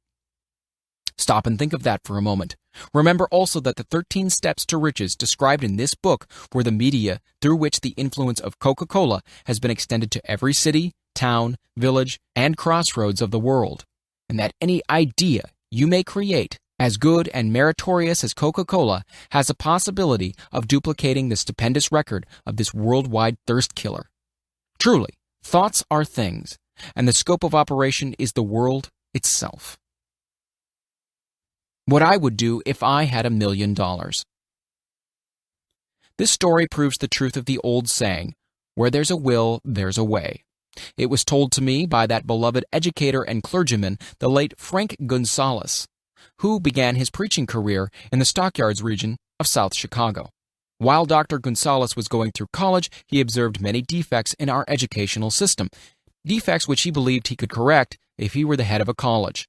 Stop and think of that for a moment. Remember also that the 13 steps to riches described in this book were the media through which the influence of Coca-Cola has been extended to every city, town, village, and crossroads of the world, and that any idea you may create, as good and meritorious as Coca-Cola, has a possibility of duplicating the stupendous record of this worldwide thirst killer. Truly, thoughts are things, and the scope of operation is the world itself. What I would do if I had $1 million. This story proves the truth of the old saying, "Where there's a will, there's a way." It was told to me by that beloved educator and clergyman, the late Frank Gonzalez, who began his preaching career in the Stockyards region of South Chicago. While Dr. Gonzalez was going through college, he observed many defects in our educational system, defects which he believed he could correct if he were the head of a college.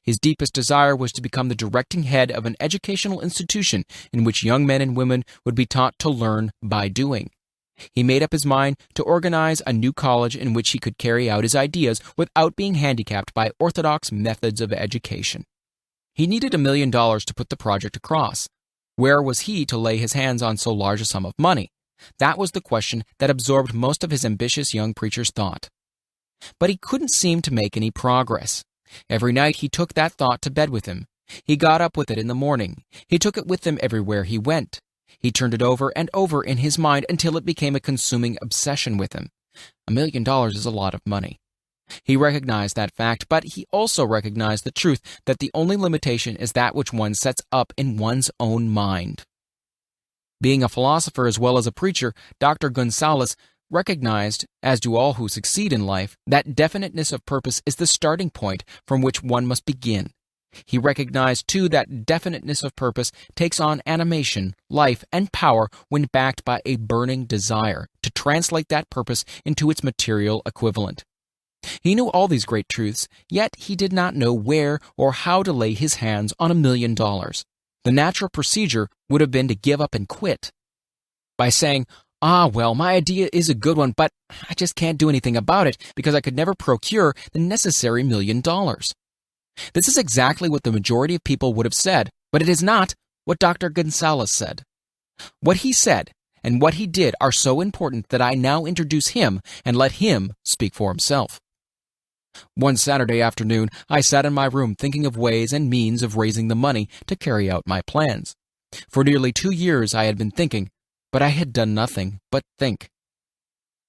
His deepest desire was to become the directing head of an educational institution in which young men and women would be taught to learn by doing. He made up his mind to organize a new college in which he could carry out his ideas without being handicapped by orthodox methods of education. He needed $1 million to put the project across. Where was he to lay his hands on so large a sum of money? That was the question that absorbed most of his ambitious young preacher's thought. But he couldn't seem to make any progress. Every night he took that thought to bed with him. He got up with it in the morning. He took it with him everywhere he went. He turned it over and over in his mind until it became a consuming obsession with him. $1 million is a lot of money. He recognized that fact, but he also recognized the truth that the only limitation is that which one sets up in one's own mind. Being a philosopher as well as a preacher, Dr. Gonzalez recognized, as do all who succeed in life, that definiteness of purpose is the starting point from which one must begin. He recognized, too, that definiteness of purpose takes on animation, life, and power when backed by a burning desire to translate that purpose into its material equivalent. He knew all these great truths, yet he did not know where or how to lay his hands on $1 million. The natural procedure would have been to give up and quit. By saying, well, my idea is a good one, but I just can't do anything about it because I could never procure the necessary $1 million. This is exactly what the majority of people would have said, but it is not what Dr. Gonzalez said. What he said and what he did are so important that I now introduce him and let him speak for himself. One Saturday afternoon, I sat in my room thinking of ways and means of raising the money to carry out my plans. For nearly 2 years I had been thinking, but I had done nothing but think.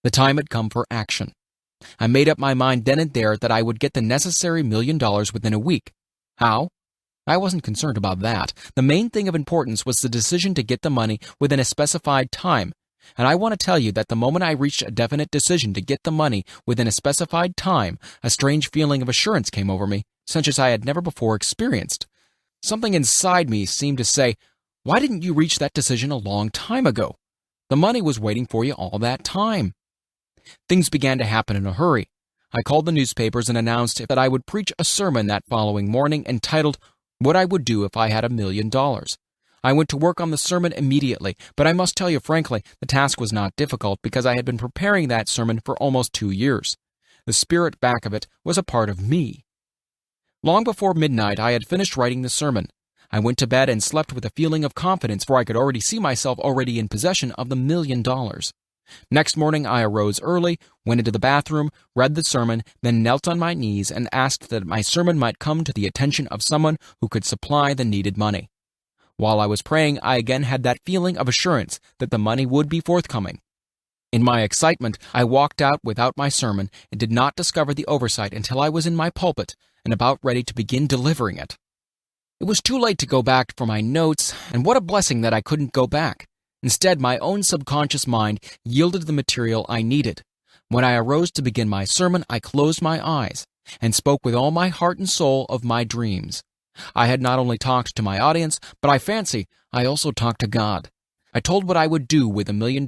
The time had come for action. I made up my mind then and there that I would get the necessary $1 million within a week. How? I wasn't concerned about that. The main thing of importance was the decision to get the money within a specified time. And I want to tell you that the moment I reached a definite decision to get the money within a specified time, a strange feeling of assurance came over me, such as I had never before experienced. Something inside me seemed to say, "Why didn't you reach that decision a long time ago? The money was waiting for you all that time." Things began to happen in a hurry. I called the newspapers and announced that I would preach a sermon that following morning entitled, "What I Would Do If I Had $1 Million." I went to work on the sermon immediately, but I must tell you frankly, the task was not difficult because I had been preparing that sermon for almost 2 years. The spirit back of it was a part of me. Long before midnight, I had finished writing the sermon. I went to bed and slept with a feeling of confidence, for I could already see myself already in possession of the $1 million. Next morning, I arose early, went into the bathroom, read the sermon, then knelt on my knees and asked that my sermon might come to the attention of someone who could supply the needed money. While I was praying, I again had that feeling of assurance that the money would be forthcoming. In my excitement, I walked out without my sermon and did not discover the oversight until I was in my pulpit and about ready to begin delivering it. It was too late to go back for my notes, and what a blessing that I couldn't go back. Instead, my own subconscious mind yielded the material I needed. When I arose to begin my sermon, I closed my eyes and spoke with all my heart and soul of my dreams. I had not only talked to my audience, but I fancy I also talked to God. I told what I would do with $1 million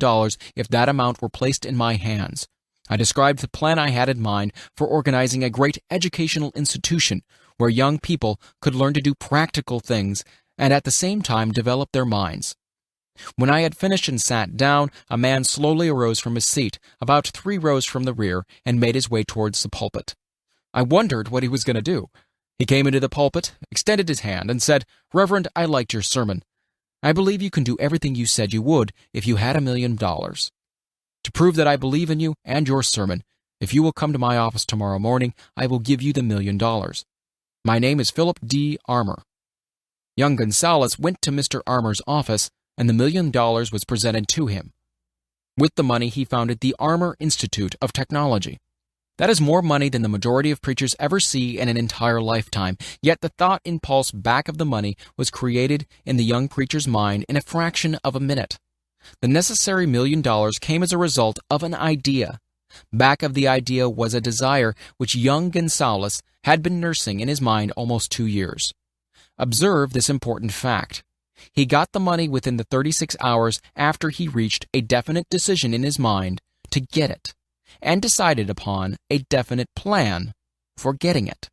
if that amount were placed in my hands. I described the plan I had in mind for organizing a great educational institution where young people could learn to do practical things and at the same time develop their minds. When I had finished and sat down, a man slowly arose from his seat, about 3 rows from the rear, and made his way towards the pulpit. I wondered what he was going to do. He came into the pulpit, extended his hand, and said, "Reverend, I liked your sermon. I believe you can do everything you said you would if you had $1 million. To prove that I believe in you and your sermon, if you will come to my office tomorrow morning, I will give you the $1 million. My name is Philip D. Armour." Young Gonzalez went to Mr. Armour's office, and the $1 million was presented to him. With the money, he founded the Armour Institute of Technology. That is more money than the majority of preachers ever see in an entire lifetime, yet the thought impulse back of the money was created in the young preacher's mind in a fraction of a minute. The necessary $1 million came as a result of an idea. Back of the idea was a desire which young Gonzalez had been nursing in his mind almost 2 years. Observe this important fact. He got the money within the 36 hours after he reached a definite decision in his mind to get it, and decided upon a definite plan for getting it.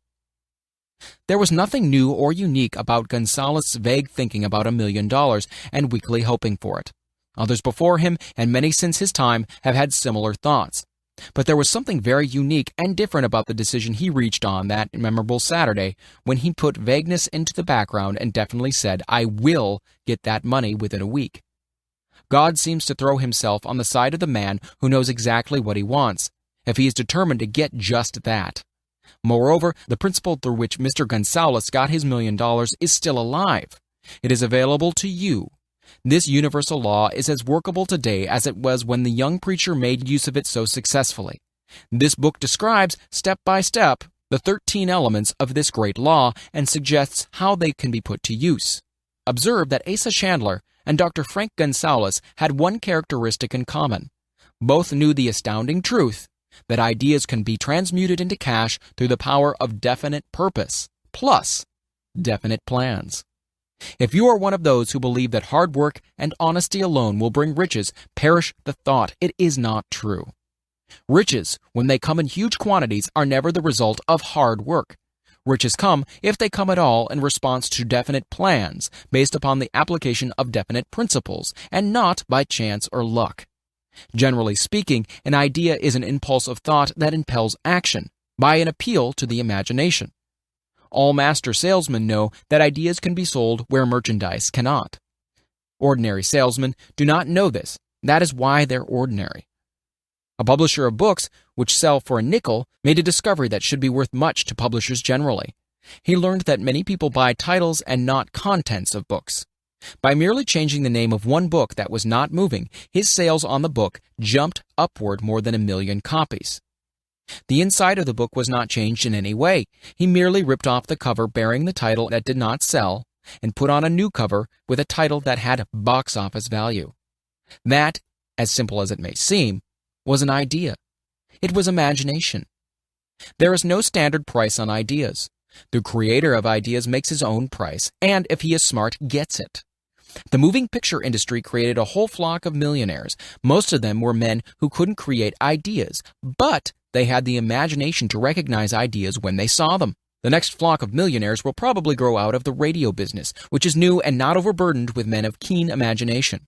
There was nothing new or unique about Gonzalez's vague thinking about $1 million and weakly hoping for it. Others before him, and many since his time, have had similar thoughts. But there was something very unique and different about the decision he reached on that memorable Saturday when he put vagueness into the background and definitely said, "I will get that money within a week." God seems to throw himself on the side of the man who knows exactly what he wants, if he is determined to get just that. Moreover, the principle through which Mr. Gonzalez got his $1 million is still alive. It is available to you. This universal law is as workable today as it was when the young preacher made use of it so successfully. This book describes, step by step, the 13 elements of this great law and suggests how they can be put to use. Observe that Asa Chandler and Dr. Frank Gonzalez had one characteristic in common. Both knew the astounding truth that ideas can be transmuted into cash through the power of definite purpose, plus definite plans. If you are one of those who believe that hard work and honesty alone will bring riches, perish the thought. It is not true. Riches, when they come in huge quantities, are never the result of hard work. Riches come, if they come at all, in response to definite plans, based upon the application of definite principles, and not by chance or luck. Generally speaking, an idea is an impulse of thought that impels action, by an appeal to the imagination. All master salesmen know that ideas can be sold where merchandise cannot. Ordinary salesmen do not know this. That is why they're ordinary. A publisher of books, which sell for a nickel, made a discovery that should be worth much to publishers generally. He learned that many people buy titles and not contents of books. By merely changing the name of one book that was not moving, his sales on the book jumped upward more than 1 million copies. The inside of the book was not changed in any way. He merely ripped off the cover bearing the title that did not sell and put on a new cover with a title that had box office value. That, as simple as it may seem, was an idea. It was imagination. There is no standard price on ideas. The creator of ideas makes his own price, and if he is smart, gets it. The moving picture industry created a whole flock of millionaires. Most of them were men who couldn't create ideas, but they had the imagination to recognize ideas when they saw them. The next flock of millionaires will probably grow out of the radio business, which is new and not overburdened with men of keen imagination.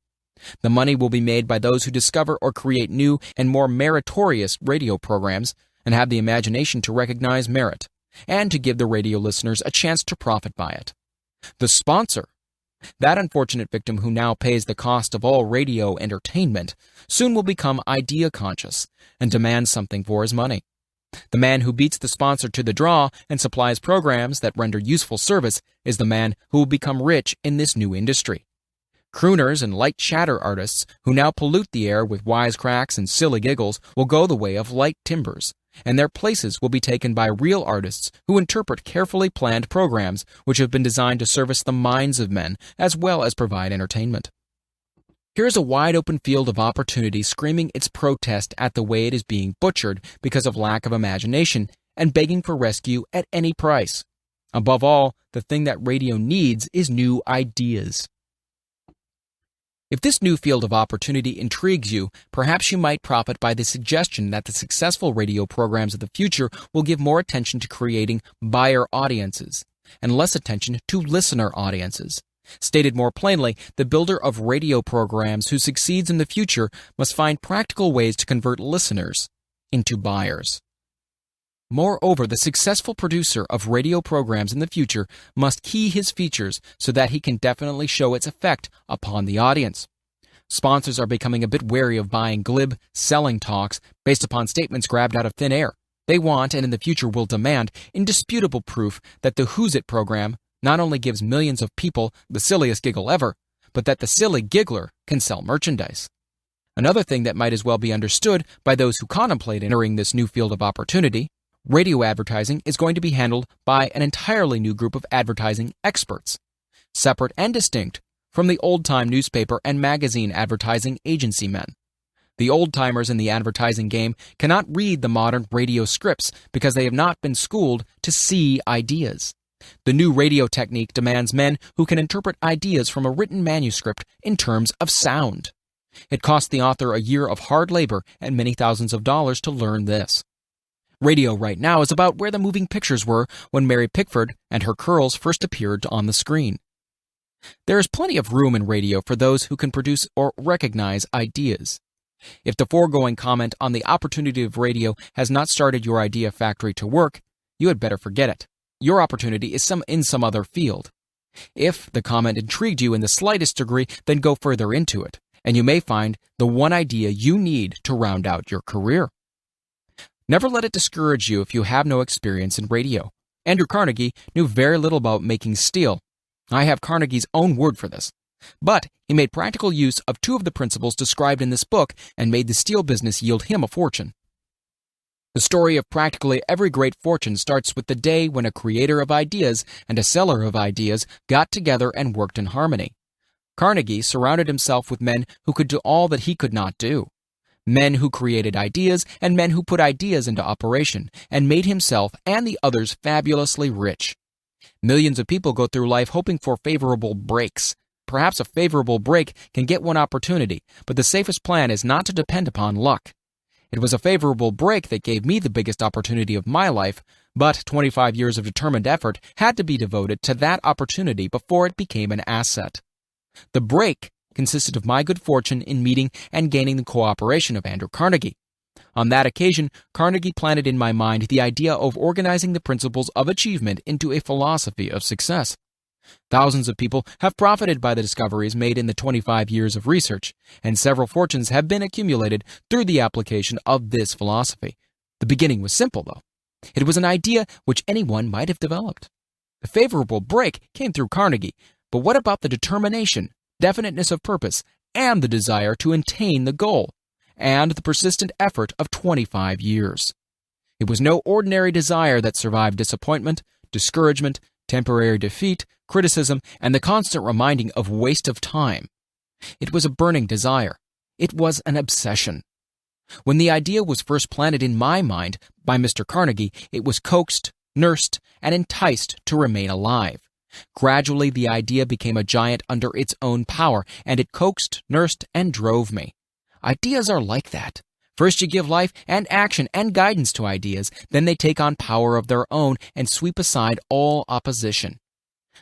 The money will be made by those who discover or create new and more meritorious radio programs and have the imagination to recognize merit and to give the radio listeners a chance to profit by it. The sponsor, that unfortunate victim who now pays the cost of all radio entertainment, soon will become idea conscious and demand something for his money. The man who beats the sponsor to the draw and supplies programs that render useful service is the man who will become rich in this new industry. Crooners and light chatter artists who now pollute the air with wisecracks and silly giggles will go the way of light timbers, and their places will be taken by real artists who interpret carefully planned programs which have been designed to service the minds of men as well as provide entertainment. Here is a wide-open field of opportunity screaming its protest at the way it is being butchered because of lack of imagination and begging for rescue at any price. Above all, the thing that radio needs is new ideas. If this new field of opportunity intrigues you, perhaps you might profit by the suggestion that the successful radio programs of the future will give more attention to creating buyer audiences and less attention to listener audiences. Stated more plainly, the builder of radio programs who succeeds in the future must find practical ways to convert listeners into buyers. Moreover, the successful producer of radio programs in the future must key his features so that he can definitely show its effect upon the audience. Sponsors are becoming a bit wary of buying glib, selling talks based upon statements grabbed out of thin air. They want, and in the future will demand, indisputable proof that the Who's It program not only gives millions of people the silliest giggle ever, but that the silly giggler can sell merchandise. Another thing that might as well be understood by those who contemplate entering this new field of opportunity: radio advertising is going to be handled by an entirely new group of advertising experts, separate and distinct from the old-time newspaper and magazine advertising agency men. The old-timers in the advertising game cannot read the modern radio scripts because they have not been schooled to see ideas. The new radio technique demands men who can interpret ideas from a written manuscript in terms of sound. It cost the author a year of hard labor and many thousands of dollars to learn this. Radio right now is about where the moving pictures were when Mary Pickford and her curls first appeared on the screen. There is plenty of room in radio for those who can produce or recognize ideas. If the foregoing comment on the opportunity of radio has not started your idea factory to work, you had better forget it. Your opportunity is in some other field. If the comment intrigued you in the slightest degree, then go further into it, and you may find the one idea you need to round out your career. Never let it discourage you if you have no experience in radio. Andrew Carnegie knew very little about making steel. I have Carnegie's own word for this. But he made practical use of two of the principles described in this book and made the steel business yield him a fortune. The story of practically every great fortune starts with the day when a creator of ideas and a seller of ideas got together and worked in harmony. Carnegie surrounded himself with men who could do all that he could not do. Men who created ideas and men who put ideas into operation and made himself and the others fabulously rich. Millions of people go through life hoping for favorable breaks. Perhaps a favorable break can get one opportunity, but the safest plan is not to depend upon luck. It was a favorable break that gave me the biggest opportunity of my life, but 25 years of determined effort had to be devoted to that opportunity before it became an asset. The break consisted of my good fortune in meeting and gaining the cooperation of Andrew Carnegie. On that occasion, Carnegie planted in my mind the idea of organizing the principles of achievement into a philosophy of success. Thousands of people have profited by the discoveries made in the 25 years of research, and several fortunes have been accumulated through the application of this philosophy. The beginning was simple, though. It was an idea which anyone might have developed. The favorable break came through Carnegie, but what about the determination, definiteness of purpose, and the desire to attain the goal, and the persistent effort of 25 years? It was no ordinary desire that survived disappointment, discouragement, temporary defeat, criticism, and the constant reminding of waste of time. It was a burning desire. It was an obsession. When the idea was first planted in my mind by Mr. Carnegie, it was coaxed, nursed, and enticed to remain alive. Gradually, the idea became a giant under its own power, and it coaxed, nursed, and drove me. Ideas are like that. First you give life and action and guidance to ideas, then they take on power of their own and sweep aside all opposition.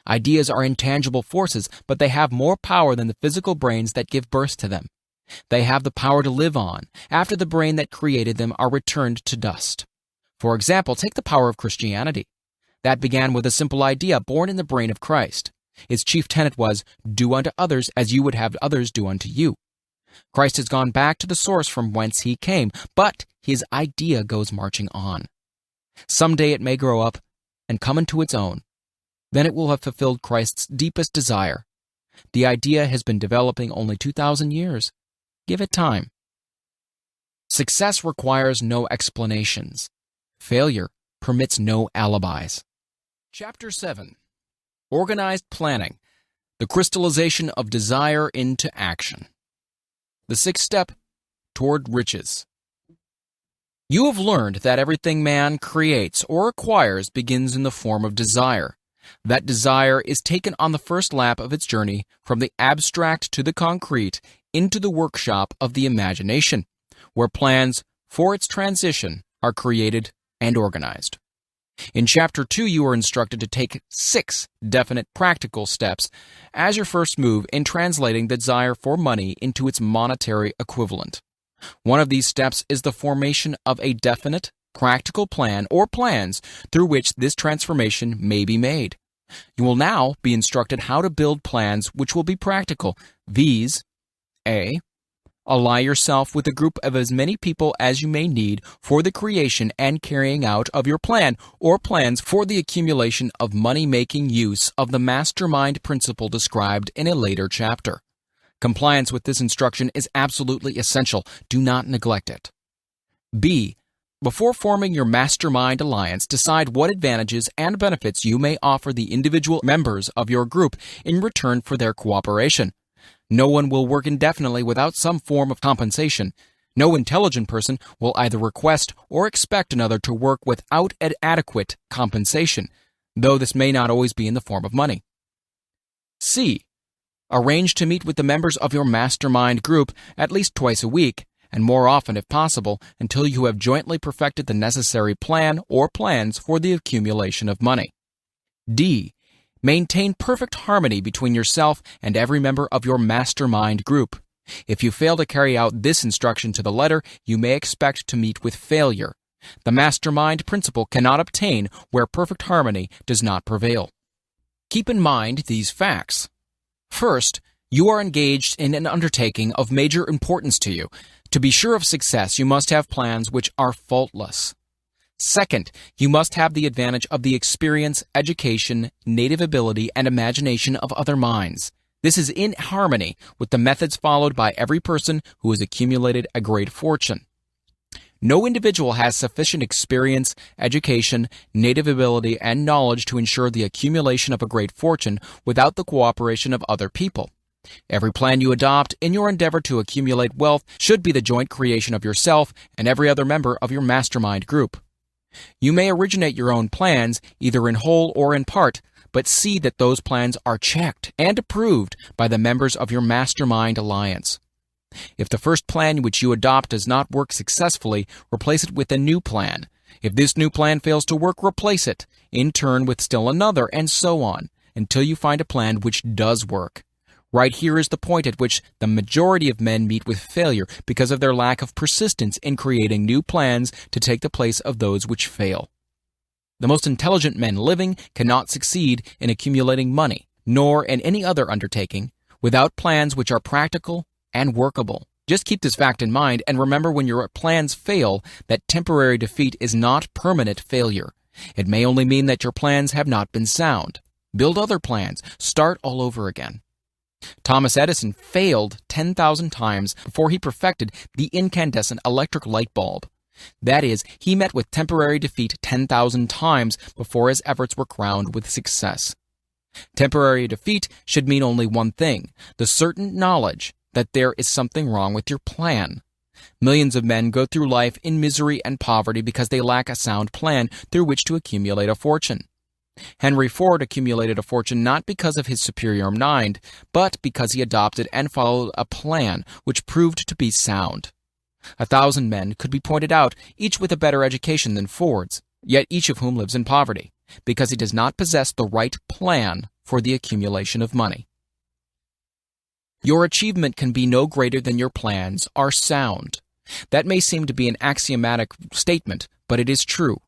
Ideas are intangible forces, but they have more power than the physical brains that give birth to them. They have the power to live on, after the brain that created them are returned to dust. For example, take the power of Christianity. That began with a simple idea born in the brain of Christ. Its chief tenet was, do unto others as you would have others do unto you. Christ has gone back to the source from whence he came, but his idea goes marching on. Someday it may grow up and come into its own. Then it will have fulfilled Christ's deepest desire. The idea has been developing only 2,000 years. Give it time. Success requires no explanations. Failure permits no alibis. Chapter 7. Organized Planning. The Crystallization of Desire into Action. The sixth step toward riches. You have learned that everything man creates or acquires begins in the form of desire. That desire is taken on the first lap of its journey from the abstract to the concrete into the workshop of the imagination, where plans for its transition are created and organized. In Chapter 2, you are instructed to take 6 definite practical steps as your first move in translating the desire for money into its monetary equivalent. One of these steps is the formation of a definite, practical plan or plans through which this transformation may be made. You will now be instructed how to build plans which will be practical. These: A. Ally yourself with a group of as many people as you may need for the creation and carrying out of your plan or plans for the accumulation of money-making use of the mastermind principle described in a later chapter. Compliance with this instruction is absolutely essential. Do not neglect it. B. Before forming your mastermind alliance, decide what advantages and benefits you may offer the individual members of your group in return for their cooperation. No one will work indefinitely without some form of compensation. No intelligent person will either request or expect another to work without adequate compensation, though this may not always be in the form of money. C. Arrange to meet with the members of your mastermind group at least twice a week, and more often if possible, until you have jointly perfected the necessary plan or plans for the accumulation of money. D. Maintain perfect harmony between yourself and every member of your mastermind group. If you fail to carry out this instruction to the letter, you may expect to meet with failure. The mastermind principle cannot obtain where perfect harmony does not prevail. Keep in mind these facts. First, you are engaged in an undertaking of major importance to you. To be sure of success, you must have plans which are faultless. Second, you must have the advantage of the experience, education, native ability, and imagination of other minds. This is in harmony with the methods followed by every person who has accumulated a great fortune. No individual has sufficient experience, education, native ability, and knowledge to ensure the accumulation of a great fortune without the cooperation of other people. Every plan you adopt in your endeavor to accumulate wealth should be the joint creation of yourself and every other member of your mastermind group. You may originate your own plans, either in whole or in part, but see that those plans are checked and approved by the members of your mastermind alliance. If the first plan which you adopt does not work successfully, replace it with a new plan. If this new plan fails to work, replace it, in turn with still another, and so on, until you find a plan which does work. Right here is the point at which the majority of men meet with failure because of their lack of persistence in creating new plans to take the place of those which fail. The most intelligent men living cannot succeed in accumulating money, nor in any other undertaking, without plans which are practical and workable. Just keep this fact in mind and remember when your plans fail that temporary defeat is not permanent failure. It may only mean that your plans have not been sound. Build other plans. Start all over again. Thomas Edison failed 10,000 times before he perfected the incandescent electric light bulb. That is, he met with temporary defeat 10,000 times before his efforts were crowned with success. Temporary defeat should mean only one thing: the certain knowledge that there is something wrong with your plan. Millions of men go through life in misery and poverty because they lack a sound plan through which to accumulate a fortune. Henry Ford accumulated a fortune not because of his superior mind, but because he adopted and followed a plan which proved to be sound. 1,000 men could be pointed out, each with a better education than Ford's, yet each of whom lives in poverty, because he does not possess the right plan for the accumulation of money. Your achievement can be no greater than your plans are sound. That may seem to be an axiomatic statement, but it is true.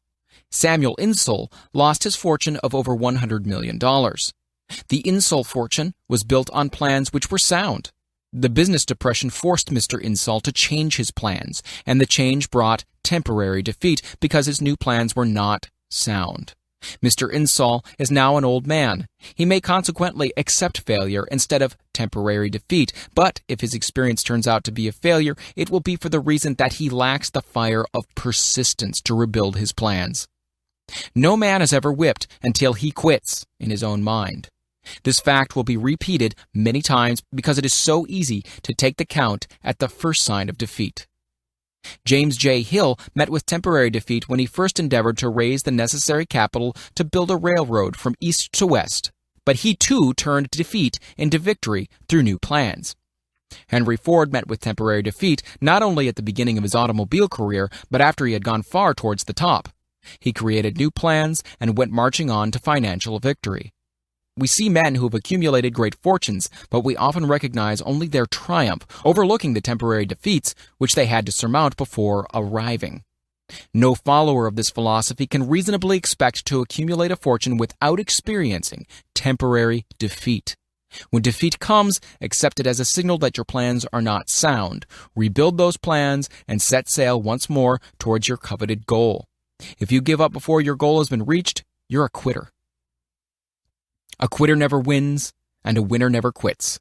Samuel Insull lost his fortune of over $100 million. The Insull fortune was built on plans which were sound. The business depression forced Mr. Insull to change his plans, and the change brought temporary defeat because his new plans were not sound. Mr. Insull is now an old man. He may consequently accept failure instead of temporary defeat, but if his experience turns out to be a failure, it will be for the reason that he lacks the fire of persistence to rebuild his plans. No man is ever whipped until he quits in his own mind. This fact will be repeated many times because it is so easy to take the count at the first sign of defeat. James J. Hill met with temporary defeat when he first endeavored to raise the necessary capital to build a railroad from east to west, but he too turned defeat into victory through new plans. Henry Ford met with temporary defeat not only at the beginning of his automobile career, but after he had gone far towards the top. He created new plans and went marching on to financial victory. We see men who have accumulated great fortunes, but we often recognize only their triumph, overlooking the temporary defeats which they had to surmount before arriving. No follower of this philosophy can reasonably expect to accumulate a fortune without experiencing temporary defeat. When defeat comes, accept it as a signal that your plans are not sound. Rebuild those plans and set sail once more towards your coveted goal. If you give up before your goal has been reached, you're a quitter. A quitter never wins, and a winner never quits.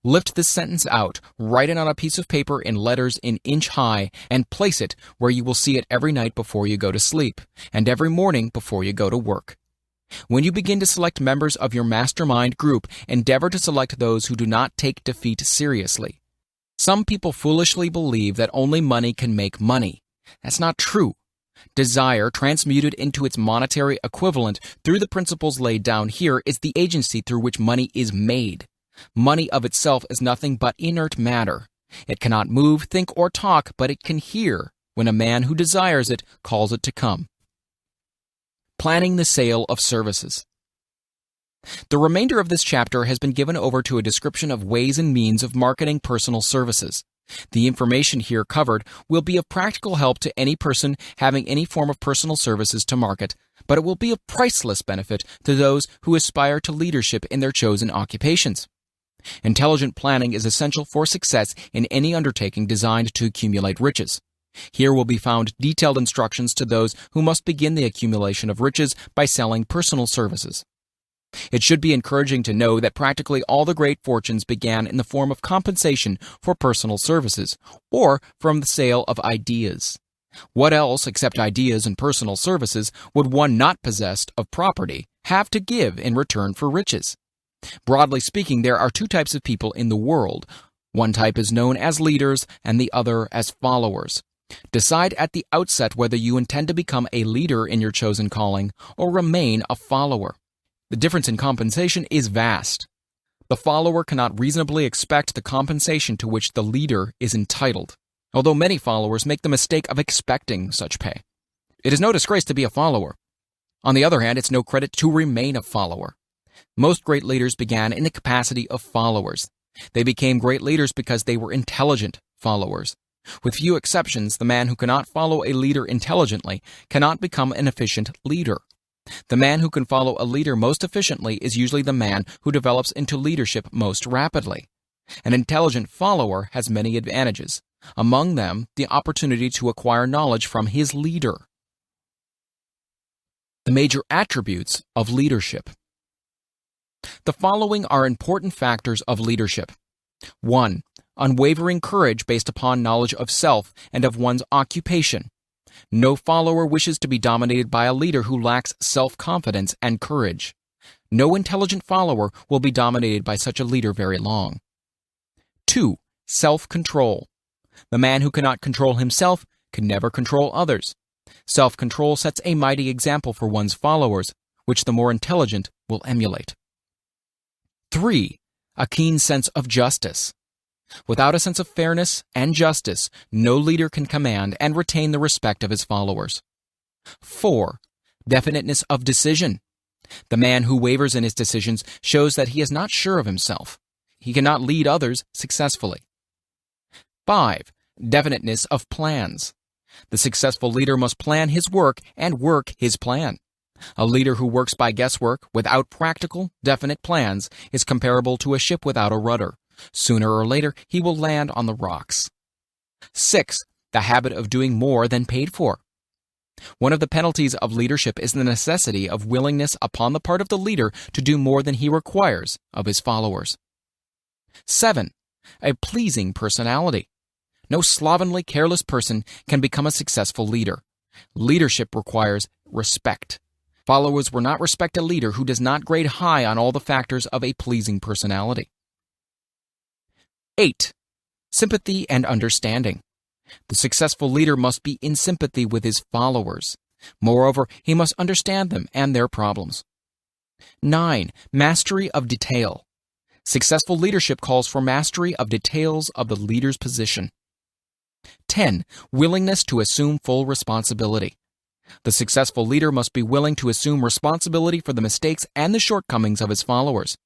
Lift this sentence out, write it on a piece of paper in letters an inch high, and place it where you will see it every night before you go to sleep, and every morning before you go to work. When you begin to select members of your mastermind group, endeavor to select those who do not take defeat seriously. Some people foolishly believe that only money can make money. That's not true. Desire, transmuted into its monetary equivalent through the principles laid down here, is the agency through which money is made. Money of itself is nothing but inert matter. It cannot move, think, or talk, but it can hear when a man who desires it calls it to come. Planning the sale of services. The remainder of this chapter has been given over to a description of ways and means of marketing personal services. The information here covered will be of practical help to any person having any form of personal services to market, but it will be of priceless benefit to those who aspire to leadership in their chosen occupations. Intelligent planning is essential for success in any undertaking designed to accumulate riches. Here will be found detailed instructions to those who must begin the accumulation of riches by selling personal services. It should be encouraging to know that practically all the great fortunes began in the form of compensation for personal services, or from the sale of ideas. What else, except ideas and personal services, would one not possessed of property have to give in return for riches? Broadly speaking, there are two types of people in the world. One type is known as leaders, and the other as followers. Decide at the outset whether you intend to become a leader in your chosen calling or remain a follower. The difference in compensation is vast. The follower cannot reasonably expect the compensation to which the leader is entitled, although many followers make the mistake of expecting such pay. It is no disgrace to be a follower. On the other hand, it's no credit to remain a follower. Most great leaders began in the capacity of followers. They became great leaders because they were intelligent followers. With few exceptions, the man who cannot follow a leader intelligently cannot become an efficient leader. The man who can follow a leader most efficiently is usually the man who develops into leadership most rapidly. An intelligent follower has many advantages, among them the opportunity to acquire knowledge from his leader. The major attributes of leadership. The following are important factors of leadership. 1. Unwavering courage based upon knowledge of self and of one's occupation. No follower wishes to be dominated by a leader who lacks self-confidence and courage. No intelligent follower will be dominated by such a leader very long. 2. Self-control. The man who cannot control himself can never control others. Self-control sets a mighty example for one's followers, which the more intelligent will emulate. 3. A keen sense of justice. Without a sense of fairness and justice, no leader can command and retain the respect of his followers. 4. Definiteness of decision. The man who wavers in his decisions shows that he is not sure of himself. He cannot lead others successfully. 5. Definiteness of plans. The successful leader must plan his work and work his plan. A leader who works by guesswork, without practical, definite plans, is comparable to a ship without a rudder. Sooner or later, he will land on the rocks. 6. The habit of doing more than paid for. One of the penalties of leadership is the necessity of willingness upon the part of the leader to do more than he requires of his followers. 7. A pleasing personality. No slovenly, careless person can become a successful leader. Leadership requires respect. Followers will not respect a leader who does not grade high on all the factors of a pleasing personality. 8. Sympathy and understanding. The successful leader must be in sympathy with his followers. Moreover, he must understand them and their problems. 9. Mastery of detail. Successful leadership calls for mastery of details of the leader's position. 10. Willingness to assume full responsibility. The successful leader must be willing to assume responsibility for the mistakes and the shortcomings of his followers.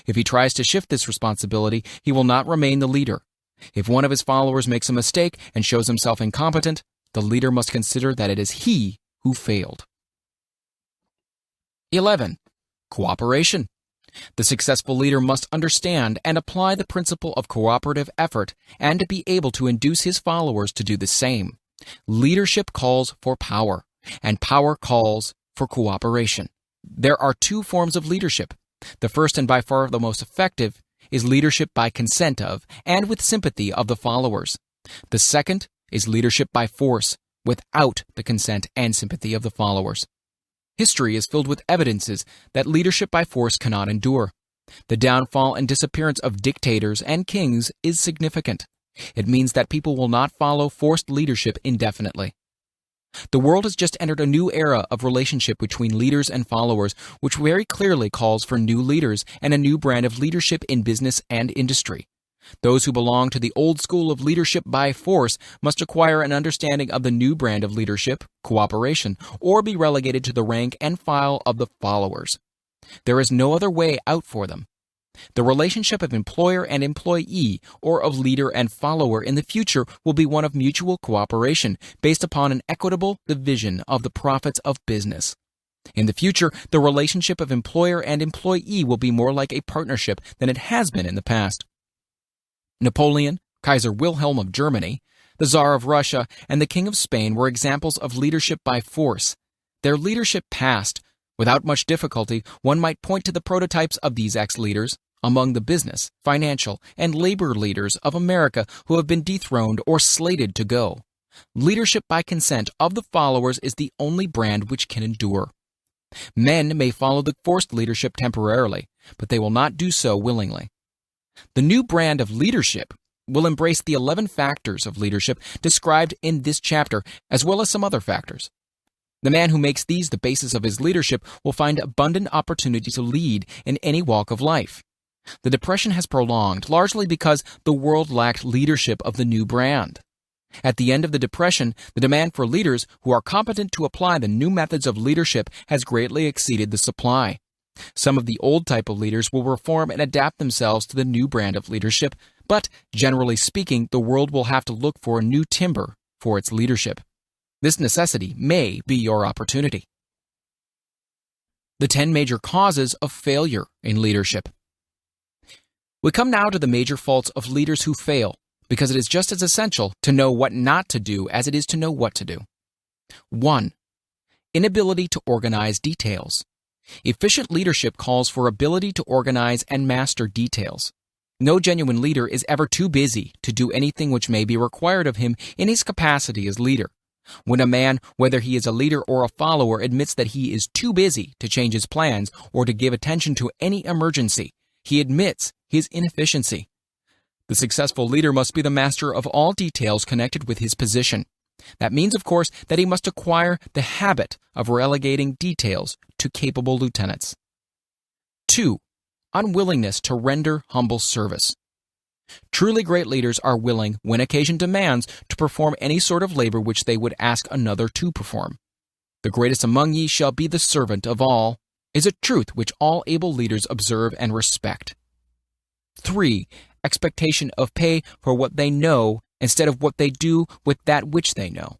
If he tries to shift this responsibility, he will not remain the leader. If one of his followers makes a mistake and shows himself incompetent, the leader must consider that it is he who failed. 11. Cooperation. The successful leader must understand and apply the principle of cooperative effort and to be able to induce his followers to do the same. Leadership calls for power, and power calls for cooperation. There are two forms of leadership. The first and by far the most effective is leadership by consent of and with sympathy of the followers. The second is leadership by force, without the consent and sympathy of the followers. History is filled with evidences that leadership by force cannot endure. The downfall and disappearance of dictators and kings is significant. It means that people will not follow forced leadership indefinitely. The world has just entered a new era of relationship between leaders and followers, which very clearly calls for new leaders and a new brand of leadership in business and industry. Those who belong to the old school of leadership by force must acquire an understanding of the new brand of leadership, cooperation, or be relegated to the rank and file of the followers. There is no other way out for them. The relationship of employer and employee, or of leader and follower in the future, will be one of mutual cooperation based upon an equitable division of the profits of business. In the future, the relationship of employer and employee will be more like a partnership than it has been in the past. Napoleon, Kaiser Wilhelm of Germany, the Tsar of Russia, and the King of Spain were examples of leadership by force. Their leadership passed. Without much difficulty, one might point to the prototypes of these ex-leaders among the business, financial, and labor leaders of America who have been dethroned or slated to go. Leadership by consent of the followers is the only brand which can endure. Men may follow the forced leadership temporarily, but they will not do so willingly. The new brand of leadership will embrace the 11 factors of leadership described in this chapter, as well as some other factors. The man who makes these the basis of his leadership will find abundant opportunity to lead in any walk of life. The Depression has prolonged, largely because the world lacked leadership of the new brand. At the end of the Depression, the demand for leaders who are competent to apply the new methods of leadership has greatly exceeded the supply. Some of the old type of leaders will reform and adapt themselves to the new brand of leadership, but, generally speaking, the world will have to look for a new timber for its leadership. This necessity may be your opportunity. The 10 major causes of failure in leadership. We come now to the major faults of leaders who fail, because it is just as essential to know what not to do as it is to know what to do. 1. Inability to organize details. Efficient leadership calls for ability to organize and master details. No genuine leader is ever too busy to do anything which may be required of him in his capacity as leader. When a man, whether he is a leader or a follower, admits that he is too busy to change his plans or to give attention to any emergency, he admits his inefficiency. The successful leader must be the master of all details connected with his position. That means, of course, that he must acquire the habit of relegating details to capable lieutenants. 2. Unwillingness to render humble service. Truly great leaders are willing, when occasion demands, to perform any sort of labor which they would ask another to perform. The greatest among ye shall be the servant of all, is a truth which all able leaders observe and respect. 3. Expectation of pay for what they know instead of what they do with that which they know.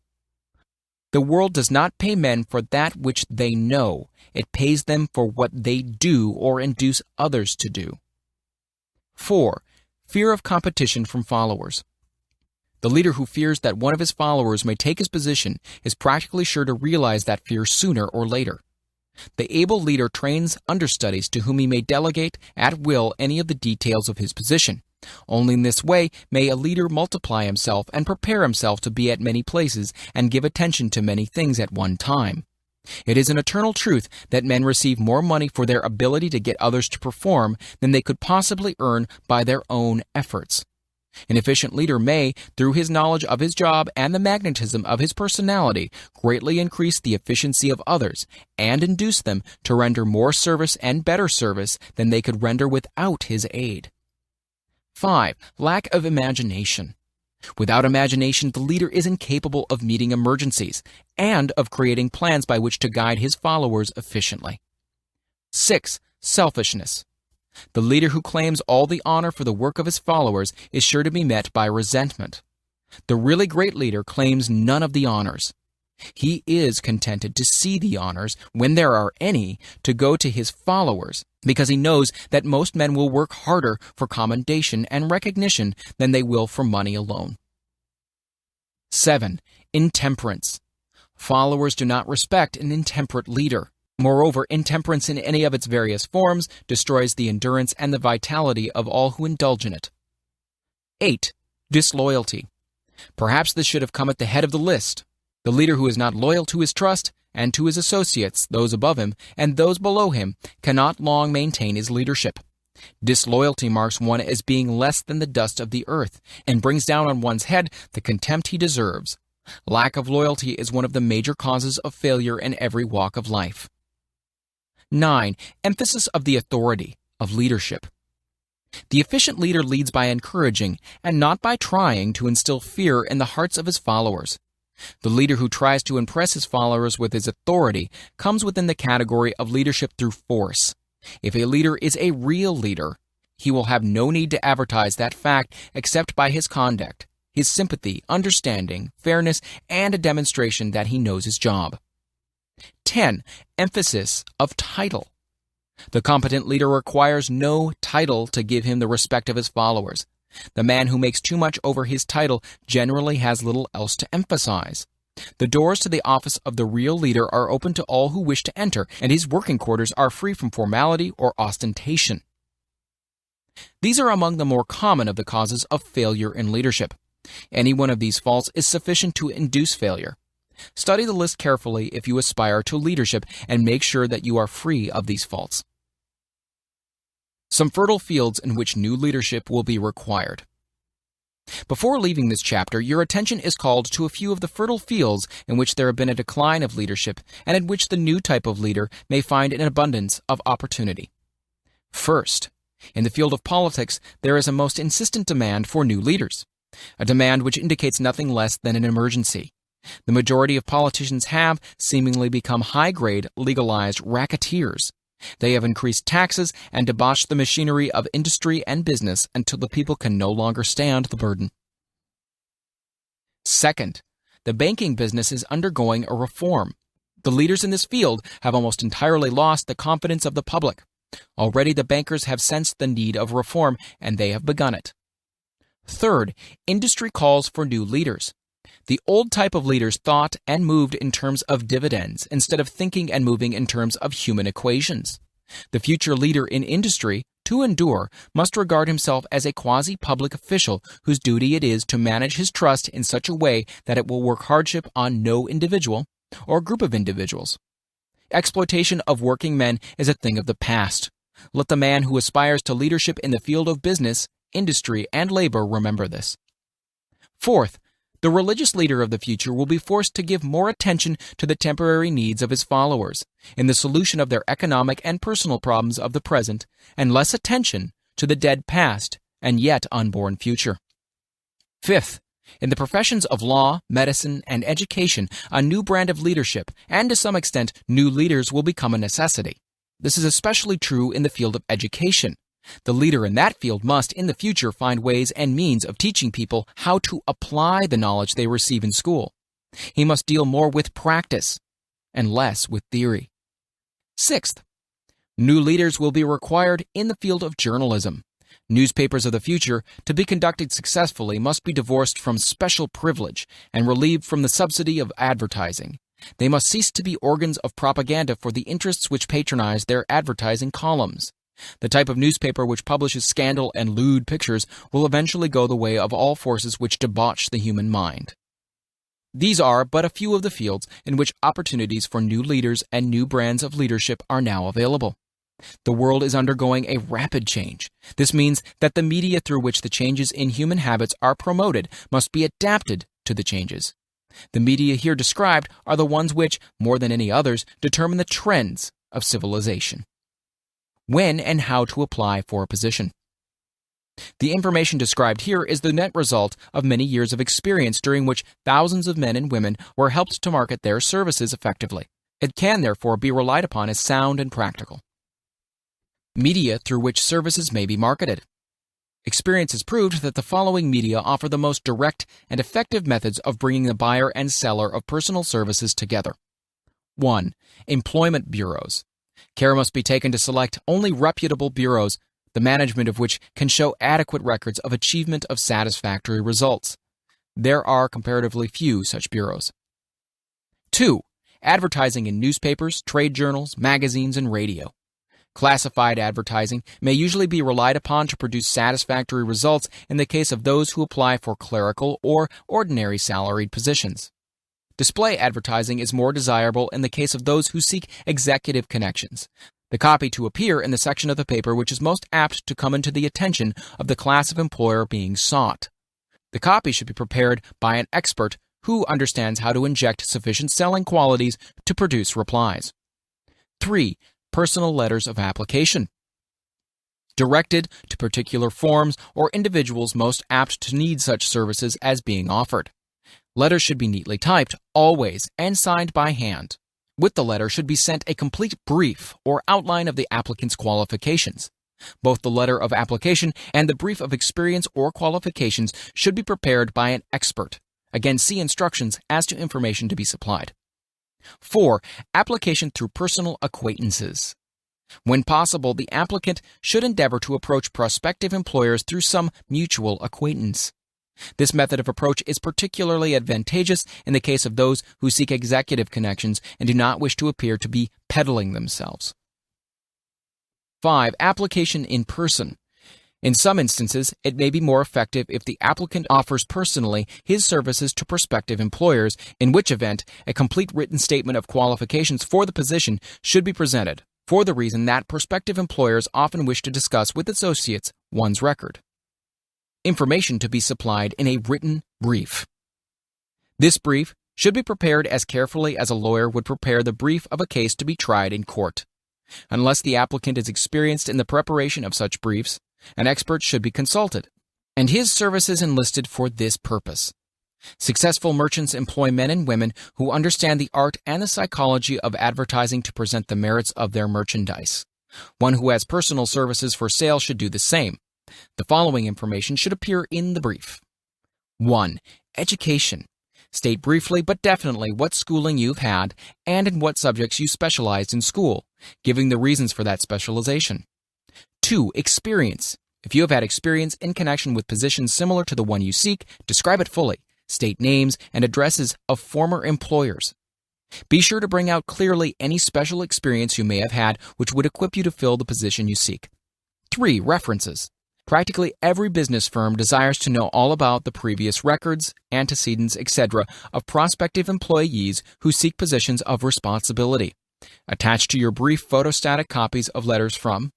The world does not pay men for that which they know. It pays them for what they do or induce others to do. 4. Fear of competition from followers. The leader who fears that one of his followers may take his position is practically sure to realize that fear sooner or later. The able leader trains understudies to whom he may delegate at will any of the details of his position. Only in this way may a leader multiply himself and prepare himself to be at many places and give attention to many things at one time. It is an eternal truth that men receive more money for their ability to get others to perform than they could possibly earn by their own efforts. An efficient leader may, through his knowledge of his job and the magnetism of his personality, greatly increase the efficiency of others and induce them to render more service and better service than they could render without his aid. 5. Lack of imagination. Without imagination, the leader is incapable of meeting emergencies and of creating plans by which to guide his followers efficiently. 6. Selfishness. The leader who claims all the honor for the work of his followers is sure to be met by resentment. The really great leader claims none of the honors. He is contented to see the honors, when there are any, to go to his followers, because he knows that most men will work harder for commendation and recognition than they will for money alone. 7. Intemperance. Followers do not respect an intemperate leader. Moreover, intemperance in any of its various forms destroys the endurance and the vitality of all who indulge in it. 8. Disloyalty. Perhaps this should have come at the head of the list. The leader who is not loyal to his trust and to his associates, those above him, and those below him, cannot long maintain his leadership. Disloyalty marks one as being less than the dust of the earth, and brings down on one's head the contempt he deserves. Lack of loyalty is one of the major causes of failure in every walk of life. 9. Emphasis of the authority of leadership. The efficient leader leads by encouraging, and not by trying to instill fear in the hearts of his followers. The leader who tries to impress his followers with his authority comes within the category of leadership through force. If a leader is a real leader, he will have no need to advertise that fact except by his conduct, his sympathy, understanding, fairness, and a demonstration that he knows his job. 10. Emphasis of title. The competent leader requires no title to give him the respect of his followers. The man who makes too much over his title generally has little else to emphasize. The doors to the office of the real leader are open to all who wish to enter, and his working quarters are free from formality or ostentation. These are among the more common of the causes of failure in leadership. Any one of these faults is sufficient to induce failure. Study the list carefully if you aspire to leadership, and make sure that you are free of these faults. Some fertile fields in which new leadership will be required. Before leaving this chapter, your attention is called to a few of the fertile fields in which there have been a decline of leadership, and in which the new type of leader may find an abundance of opportunity. First, in the field of politics, there is a most insistent demand for new leaders, a demand which indicates nothing less than an emergency. The majority of politicians have seemingly become high-grade, legalized racketeers. They have increased taxes and debauched the machinery of industry and business until the people can no longer stand the burden. Second, the banking business is undergoing a reform. The leaders in this field have almost entirely lost the confidence of the public. Already the bankers have sensed the need of reform, and they have begun it. Third, industry calls for new leaders. The old type of leaders thought and moved in terms of dividends instead of thinking and moving in terms of human equations. The future leader in industry, to endure, must regard himself as a quasi-public official whose duty it is to manage his trust in such a way that it will work hardship on no individual or group of individuals. Exploitation of working men is a thing of the past. Let the man who aspires to leadership in the field of business, industry, and labor remember this. Fourth, the religious leader of the future will be forced to give more attention to the temporary needs of his followers in the solution of their economic and personal problems of the present, and less attention to the dead past and yet unborn future. Fifth, in the professions of law, medicine, and education, a new brand of leadership, and to some extent, new leaders will become a necessity. This is especially true in the field of education. The leader in that field must, in the future, find ways and means of teaching people how to apply the knowledge they receive in school. He must deal more with practice and less with theory. Sixth, new leaders will be required in the field of journalism. Newspapers of the future, to be conducted successfully, must be divorced from special privilege and relieved from the subsidy of advertising. They must cease to be organs of propaganda for the interests which patronize their advertising columns. The type of newspaper which publishes scandal and lewd pictures will eventually go the way of all forces which debauch the human mind. These are but a few of the fields in which opportunities for new leaders and new brands of leadership are now available. The world is undergoing a rapid change. This means that the media through which the changes in human habits are promoted must be adapted to the changes. The media here described are the ones which, more than any others, determine the trends of civilization. When and how to apply for a position. The information described here is the net result of many years of experience during which thousands of men and women were helped to market their services effectively. It can therefore be relied upon as sound and practical. Media through which services may be marketed. Experience has proved that the following media offer the most direct and effective methods of bringing the buyer and seller of personal services together. 1. Employment bureaus. Care must be taken to select only reputable bureaus, the management of which can show adequate records of achievement of satisfactory results. There are comparatively few such bureaus. 2. Advertising in newspapers, trade journals, magazines, and radio. Classified advertising may usually be relied upon to produce satisfactory results in the case of those who apply for clerical or ordinary salaried positions. Display advertising is more desirable in the case of those who seek executive connections. The copy to appear in the section of the paper which is most apt to come into the attention of the class of employer being sought. The copy should be prepared by an expert who understands how to inject sufficient selling qualities to produce replies. 3. Personal letters of application. Directed to particular forms or individuals most apt to need such services as being offered. Letters should be neatly typed, always, and signed by hand. With the letter should be sent a complete brief or outline of the applicant's qualifications. Both the letter of application and the brief of experience or qualifications should be prepared by an expert. Again, see instructions as to information to be supplied. 4. Application through personal acquaintances. When possible, the applicant should endeavor to approach prospective employers through some mutual acquaintance. This method of approach is particularly advantageous in the case of those who seek executive connections and do not wish to appear to be peddling themselves. 5. Application in person. In some instances, it may be more effective if the applicant offers personally his services to prospective employers, in which event a complete written statement of qualifications for the position should be presented, for the reason that prospective employers often wish to discuss with associates one's record. Information to be supplied in a written brief. This brief should be prepared as carefully as a lawyer would prepare the brief of a case to be tried in court. Unless the applicant is experienced in the preparation of such briefs, an expert should be consulted, and his services enlisted for this purpose. Successful merchants employ men and women who understand the art and the psychology of advertising to present the merits of their merchandise. One who has personal services for sale should do the same. The following information should appear in the brief. 1. Education. State briefly but definitely what schooling you've had and in what subjects you specialized in school, giving the reasons for that specialization. 2. Experience. If you have had experience in connection with positions similar to the one you seek, describe it fully. State names and addresses of former employers. Be sure to bring out clearly any special experience you may have had which would equip you to fill the position you seek. 3. References. Practically every business firm desires to know all about the previous records, antecedents, etc. of prospective employees who seek positions of responsibility. Attach to your brief photostatic copies of letters from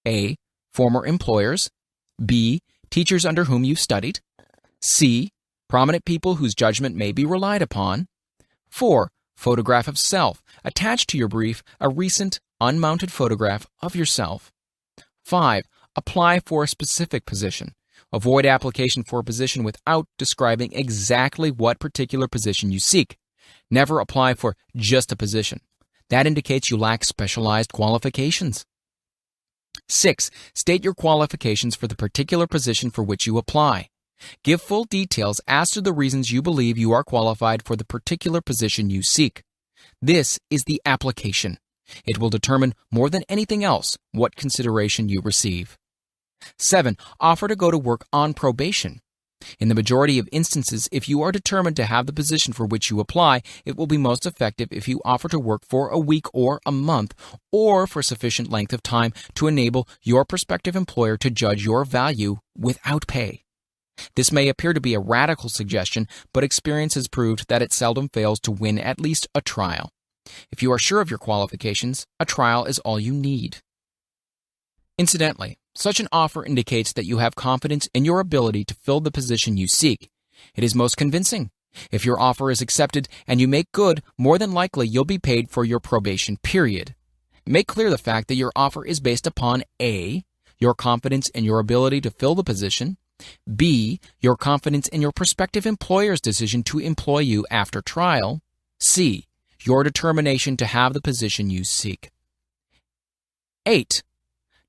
A. Former employers. B. Teachers under whom you studied. C. Prominent people whose judgment may be relied upon. 4. Photograph of self. Attach to your brief a recent, unmounted photograph of yourself. 5. Apply for a specific position. Avoid application for a position without describing exactly what particular position you seek. Never apply for just a position. That indicates you lack specialized qualifications. 6. State your qualifications for the particular position for which you apply. Give full details as to the reasons you believe you are qualified for the particular position you seek. This is the application. It will determine more than anything else what consideration you receive. 7. Offer to go to work on probation. In the majority of instances, if you are determined to have the position for which you apply, it will be most effective if you offer to work for a week or a month, or for sufficient length of time to enable your prospective employer to judge your value without pay. This may appear to be a radical suggestion, but experience has proved that it seldom fails to win at least a trial. If you are sure of your qualifications, a trial is all you need. Incidentally, such an offer indicates that you have confidence in your ability to fill the position you seek. It is most convincing. If your offer is accepted and you make good, more than likely you'll be paid for your probation period. Make clear the fact that your offer is based upon A. your confidence in your ability to fill the position. B, your confidence in your prospective employer's decision to employ you after trial. C, your determination to have the position you seek. 8.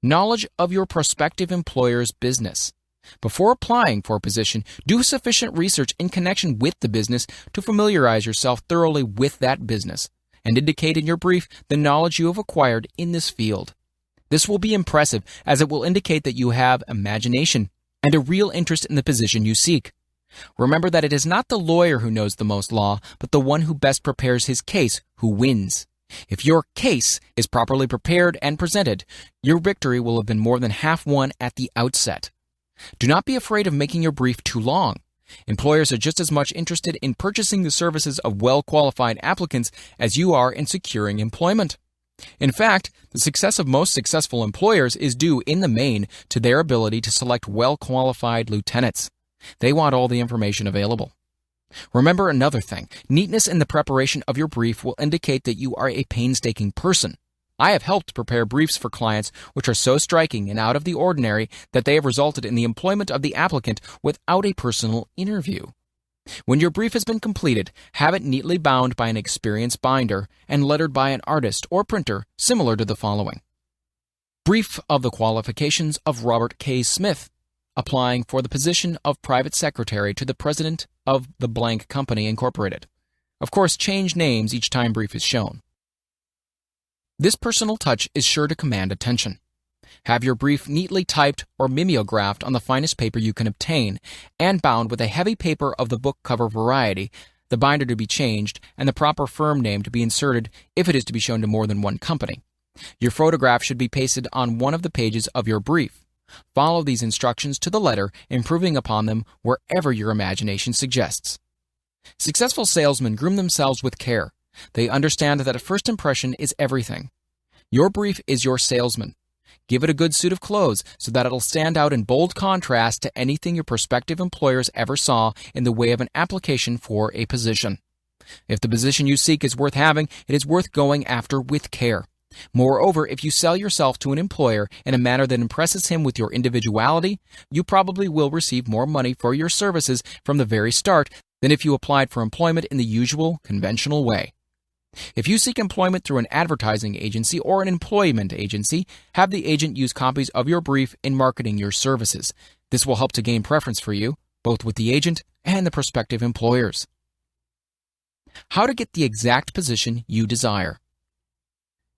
Knowledge of your prospective employer's business. Before applying for a position, do sufficient research in connection with the business to familiarize yourself thoroughly with that business, and indicate in your brief the knowledge you have acquired in this field. This will be impressive, as it will indicate that you have imagination and a real interest in the position you seek. Remember that it is not the lawyer who knows the most law, but the one who best prepares his case who wins. If your case is properly prepared and presented, your victory will have been more than half won at the outset. Do not be afraid of making your brief too long. Employers are just as much interested in purchasing the services of well-qualified applicants as you are in securing employment. In fact, the success of most successful employers is due, in the main, to their ability to select well-qualified lieutenants. They want all the information available. Remember another thing. Neatness in the preparation of your brief will indicate that you are a painstaking person. I have helped prepare briefs for clients which are so striking and out of the ordinary that they have resulted in the employment of the applicant without a personal interview. When your brief has been completed, have it neatly bound by an experienced binder and lettered by an artist or printer similar to the following. Brief of the qualifications of Robert K. Smith, applying for the position of private secretary to the president of the blank company incorporated. Of course, change names each time brief is shown. This personal touch is sure to command attention. Have your brief neatly typed or mimeographed on the finest paper you can obtain, and bound with a heavy paper of the book cover variety, the binder to be changed, and the proper firm name to be inserted if it is to be shown to more than one company. Your photograph should be pasted on one of the pages of your brief. Follow these instructions to the letter, improving upon them wherever your imagination suggests. Successful salesmen groom themselves with care. They understand that a first impression is everything. Your brief is your salesman. Give it a good suit of clothes so that it'll stand out in bold contrast to anything your prospective employers ever saw in the way of an application for a position. If the position you seek is worth having, it is worth going after with care. Moreover, if you sell yourself to an employer in a manner that impresses him with your individuality, you probably will receive more money for your services from the very start than if you applied for employment in the usual, conventional way. If you seek employment through an advertising agency or an employment agency, have the agent use copies of your brief in marketing your services. This will help to gain preference for you, both with the agent and the prospective employers. How to get the exact position you desire.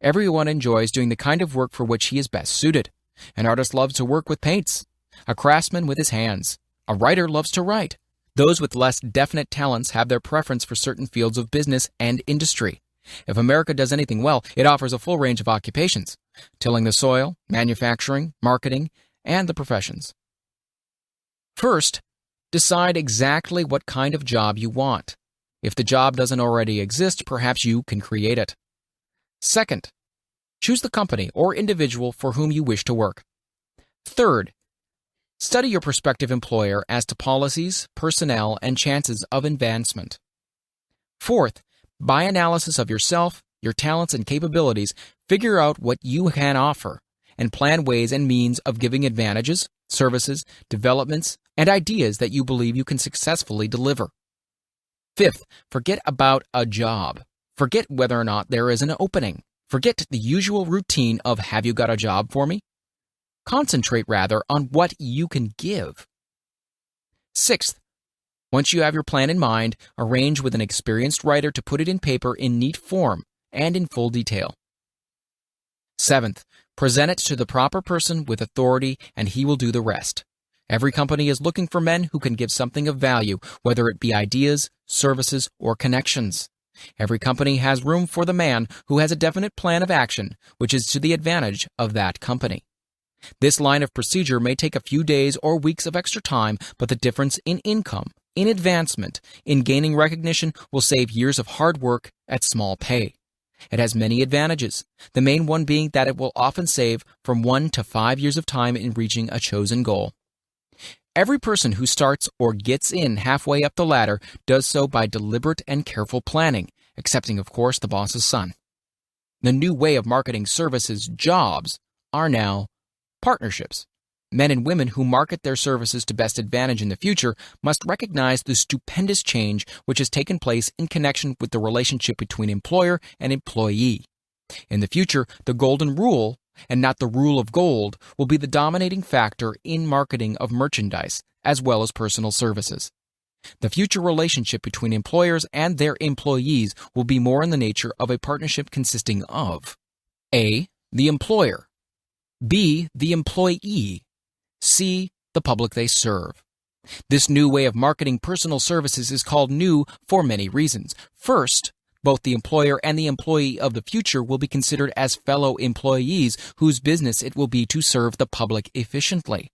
Everyone enjoys doing the kind of work for which he is best suited. An artist loves to work with paints, a craftsman with his hands, a writer loves to write. Those with less definite talents have their preference for certain fields of business and industry. If America does anything well, it offers a full range of occupations: tilling the soil, manufacturing, marketing, and the professions. First, decide exactly what kind of job you want. If the job doesn't already exist, perhaps you can create it. Second, choose the company or individual for whom you wish to work. Third, study your prospective employer as to policies, personnel, and chances of advancement. Fourth, by analysis of yourself, your talents and capabilities, figure out what you can offer, and plan ways and means of giving advantages, services, developments, and ideas that you believe you can successfully deliver. Fifth, forget about a job. Forget whether or not there is an opening. Forget the usual routine of "have you got a job for me?" Concentrate rather on what you can give. Sixth, once you have your plan in mind, arrange with an experienced writer to put it in paper in neat form and in full detail. Seventh, present it to the proper person with authority, and he will do the rest. Every company is looking for men who can give something of value, whether it be ideas, services, or connections. Every company has room for the man who has a definite plan of action, which is to the advantage of that company. This line of procedure may take a few days or weeks of extra time, but the difference in income, in advancement, in gaining recognition will save years of hard work at small pay. It has many advantages, the main one being that it will often save from 1 to 5 years of time in reaching a chosen goal. Every person who starts or gets in halfway up the ladder does so by deliberate and careful planning, excepting, of course, the boss's son. The new way of marketing services, jobs, are now Partnerships. Men and women who market their services to best advantage in the future must recognize the stupendous change which has taken place in connection with the relationship between employer and employee. In the future, the golden rule, and not the rule of gold, will be the dominating factor in marketing of merchandise as well as personal services. The future relationship between employers and their employees will be more in the nature of a partnership consisting of A. The employer, B. The employee, C. The public they serve. This new way of marketing personal services is called new for many reasons. First, both the employer and the employee of the future will be considered as fellow employees whose business it will be to serve the public efficiently.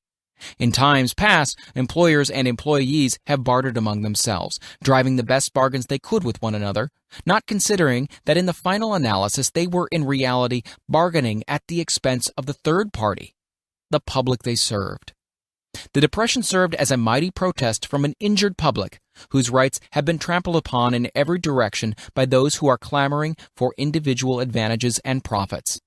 In times past, employers and employees have bartered among themselves, driving the best bargains they could with one another, not considering that in the final analysis they were in reality bargaining at the expense of the third party, the public they served. The Depression served as a mighty protest from an injured public whose rights have been trampled upon in every direction by those who are clamoring for individual advantages and profits.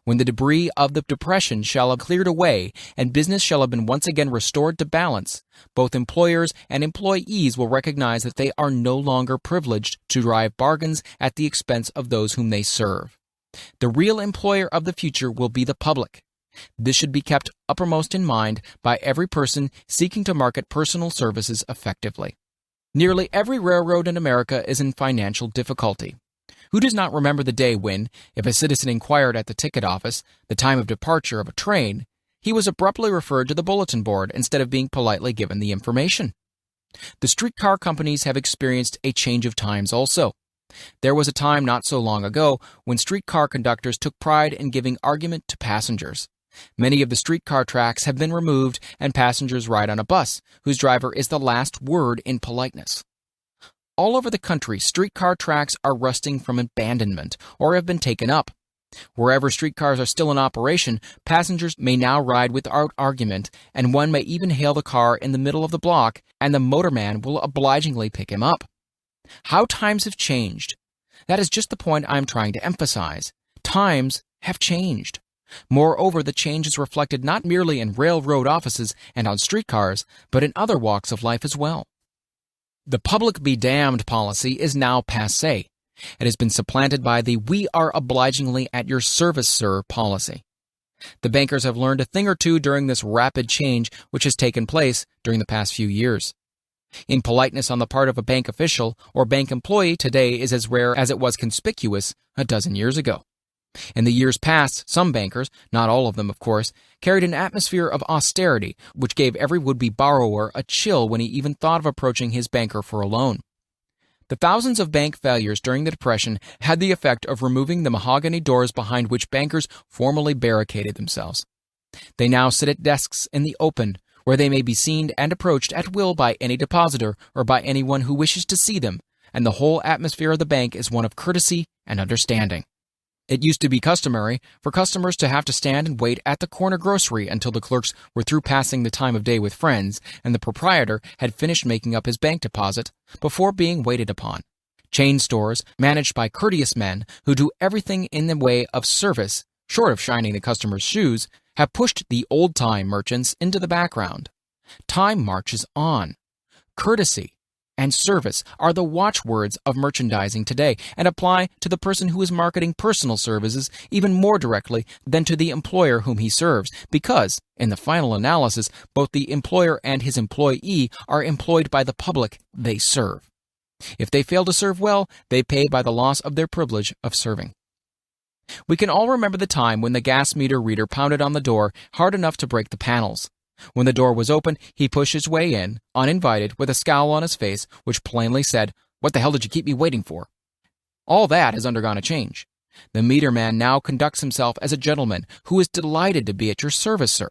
When the debris of the Depression shall have cleared away and business shall have been once again restored to balance, both employers and employees will recognize that they are no longer privileged to drive bargains at the expense of those whom they serve. The real employer of the future will be the public. This should be kept uppermost in mind by every person seeking to market personal services effectively. Nearly every railroad in America is in financial difficulty. Who does not remember the day when, if a citizen inquired at the ticket office the time of departure of a train, he was abruptly referred to the bulletin board instead of being politely given the information? The streetcar companies have experienced a change of times also. There was a time not so long ago when streetcar conductors took pride in giving argument to passengers. Many of the streetcar tracks have been removed and passengers ride on a bus, whose driver is the last word in politeness. All over the country, streetcar tracks are rusting from abandonment or have been taken up. Wherever streetcars are still in operation, passengers may now ride without argument, and one may even hail the car in the middle of the block, and the motorman will obligingly pick him up. How times have changed. That is just the point I am trying to emphasize. Times have changed. Moreover, the change is reflected not merely in railroad offices and on streetcars, but in other walks of life as well. The public be damned policy is now passé. It has been supplanted by the we are obligingly at your service, sir policy. The bankers have learned a thing or two during this rapid change which has taken place during the past few years. Impoliteness on the part of a bank official or bank employee today is as rare as it was conspicuous a dozen years ago. In the years past, some bankers, not all of them of course, carried an atmosphere of austerity which gave every would-be borrower a chill when he even thought of approaching his banker for a loan. The thousands of bank failures during the Depression had the effect of removing the mahogany doors behind which bankers formerly barricaded themselves. They now sit at desks in the open, where they may be seen and approached at will by any depositor or by anyone who wishes to see them, and the whole atmosphere of the bank is one of courtesy and understanding. It used to be customary for customers to have to stand and wait at the corner grocery until the clerks were through passing the time of day with friends and the proprietor had finished making up his bank deposit before being waited upon. Chain stores, managed by courteous men who do everything in the way of service, short of shining the customer's shoes, have pushed the old-time merchants into the background. Time marches on. Courtesy and service are the watchwords of merchandising today and apply to the person who is marketing personal services even more directly than to the employer whom he serves, because, in the final analysis, both the employer and his employee are employed by the public they serve. If they fail to serve well, they pay by the loss of their privilege of serving. We can all remember the time when the gas meter reader pounded on the door hard enough to break the panels. When the door was open, he pushed his way in, uninvited, with a scowl on his face, which plainly said, "What the hell did you keep me waiting for?" All that has undergone a change. The meter man now conducts himself as a gentleman who is delighted to be at your service, sir.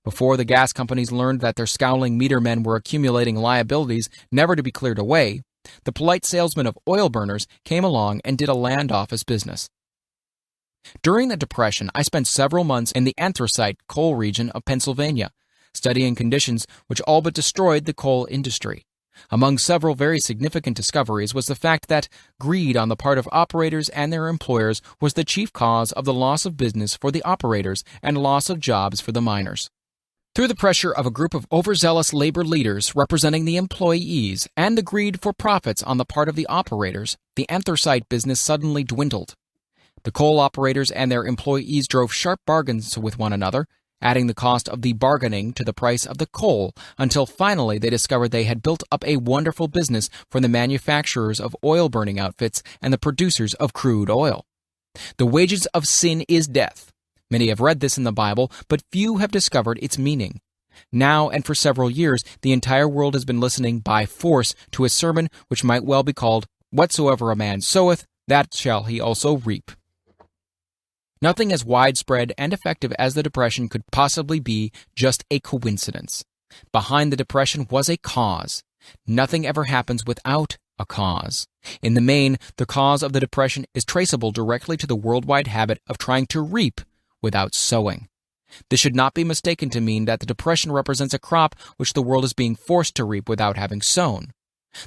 Before the gas companies learned that their scowling meter men were accumulating liabilities never to be cleared away, the polite salesman of oil burners came along and did a land office business. During the Depression, I spent several months in the anthracite coal region of Pennsylvania, studying conditions which all but destroyed the coal industry. Among several very significant discoveries was the fact that greed on the part of operators and their employers was the chief cause of the loss of business for the operators and loss of jobs for the miners. Through the pressure of a group of overzealous labor leaders representing the employees and the greed for profits on the part of the operators, the anthracite business suddenly dwindled. The coal operators and their employees drove sharp bargains with one another, adding the cost of the bargaining to the price of the coal, until finally they discovered they had built up a wonderful business for the manufacturers of oil-burning outfits and the producers of crude oil. The wages of sin is death. Many have read this in the Bible, but few have discovered its meaning. Now and for several years, the entire world has been listening by force to a sermon which might well be called, "Whatsoever a man soweth, that shall he also reap." Nothing as widespread and effective as the Depression could possibly be just a coincidence. Behind the Depression was a cause. Nothing ever happens without a cause. In the main, the cause of the Depression is traceable directly to the worldwide habit of trying to reap without sowing. This should not be mistaken to mean that the Depression represents a crop which the world is being forced to reap without having sown.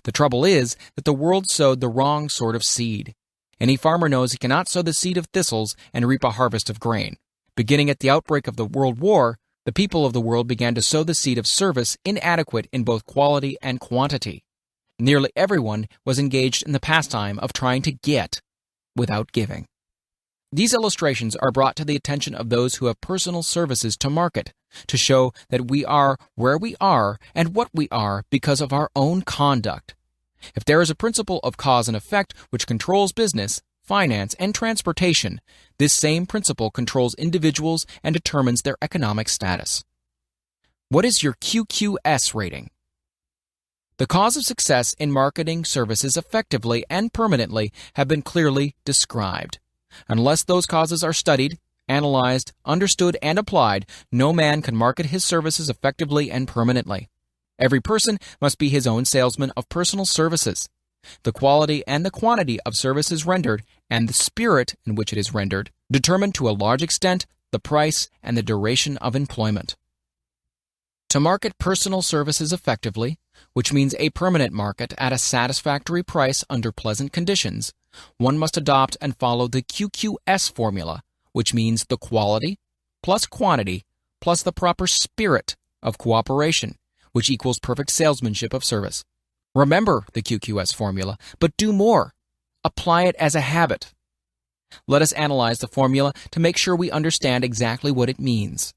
The trouble is that the world sowed the wrong sort of seed. Any farmer knows he cannot sow the seed of thistles and reap a harvest of grain. Beginning at the outbreak of the World War, the people of the world began to sow the seed of service inadequate in both quality and quantity. Nearly everyone was engaged in the pastime of trying to get without giving. These illustrations are brought to the attention of those who have personal services to market, to show that we are where we are and what we are because of our own conduct. If there is a principle of cause and effect which controls business, finance, and transportation, this same principle controls individuals and determines their economic status. What is your QQS rating? The cause of success in marketing services effectively and permanently have been clearly described. Unless those causes are studied, analyzed, understood, and applied, no man can market his services effectively and permanently. Every person must be his own salesman of personal services. The quality and the quantity of services rendered, and the spirit in which it is rendered, determine to a large extent the price and the duration of employment. To market personal services effectively, which means a permanent market at a satisfactory price under pleasant conditions, one must adopt and follow the QQS formula, which means the quality plus quantity plus the proper spirit of cooperation, which equals perfect salesmanship of service. Remember the QQS formula, but do more. Apply it as a habit. Let us analyze the formula to make sure we understand exactly what it means.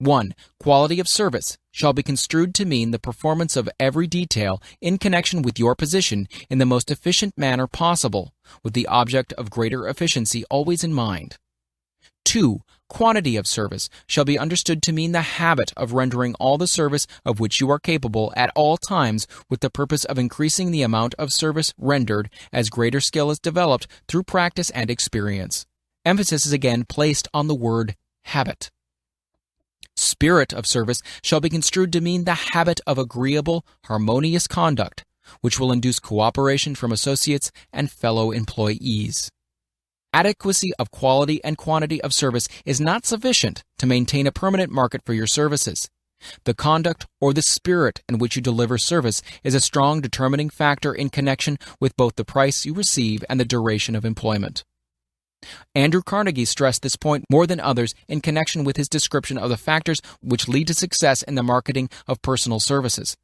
1. Quality of service shall be construed to mean the performance of every detail in connection with your position in the most efficient manner possible, with the object of greater efficiency always in mind. 2. Quantity of service shall be understood to mean the habit of rendering all the service of which you are capable at all times with the purpose of increasing the amount of service rendered as greater skill is developed through practice and experience. Emphasis is again placed on the word habit. Spirit of service shall be construed to mean the habit of agreeable, harmonious conduct, which will induce cooperation from associates and fellow employees. Adequacy of quality and quantity of service is not sufficient to maintain a permanent market for your services. The conduct or the spirit in which you deliver service is a strong determining factor in connection with both the price you receive and the duration of employment. Andrew Carnegie stressed this point more than others in connection with his description of the factors which lead to success in the marketing of personal services.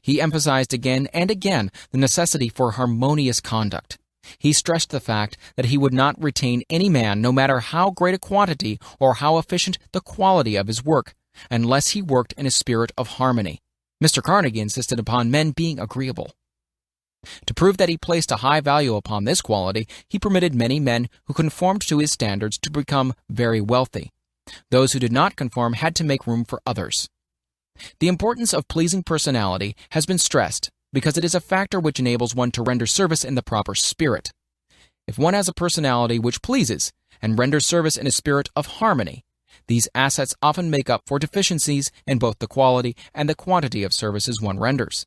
He emphasized again and again the necessity for harmonious conduct. He stressed the fact that he would not retain any man, no matter how great a quantity or how efficient the quality of his work, unless he worked in a spirit of harmony. Mr. Carnegie insisted upon men being agreeable. To prove that he placed a high value upon this quality, he permitted many men who conformed to his standards to become very wealthy. Those who did not conform had to make room for others. The importance of pleasing personality has been stressed because it is a factor which enables one to render service in the proper spirit. If one has a personality which pleases and renders service in a spirit of harmony, these assets often make up for deficiencies in both the quality and the quantity of services one renders.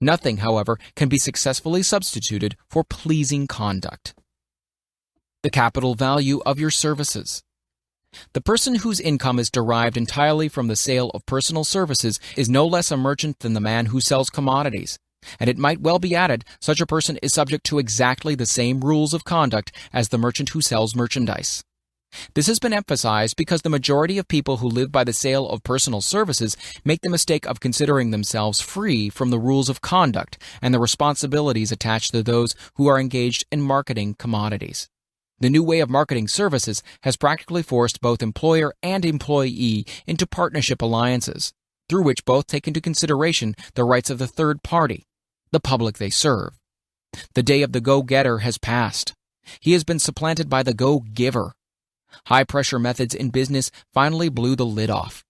Nothing, however, can be successfully substituted for pleasing conduct. The capital value of your services. The person whose income is derived entirely from the sale of personal services is no less a merchant than the man who sells commodities. And it might well be added, such a person is subject to exactly the same rules of conduct as the merchant who sells merchandise. This has been emphasized because the majority of people who live by the sale of personal services make the mistake of considering themselves free from the rules of conduct and the responsibilities attached to those who are engaged in marketing commodities. The new way of marketing services has practically forced both employer and employee into partnership alliances, through which both take into consideration the rights of the third party, the public they serve. The day of the go-getter has passed. He has been supplanted by the go-giver. High-pressure methods in business finally blew the lid off.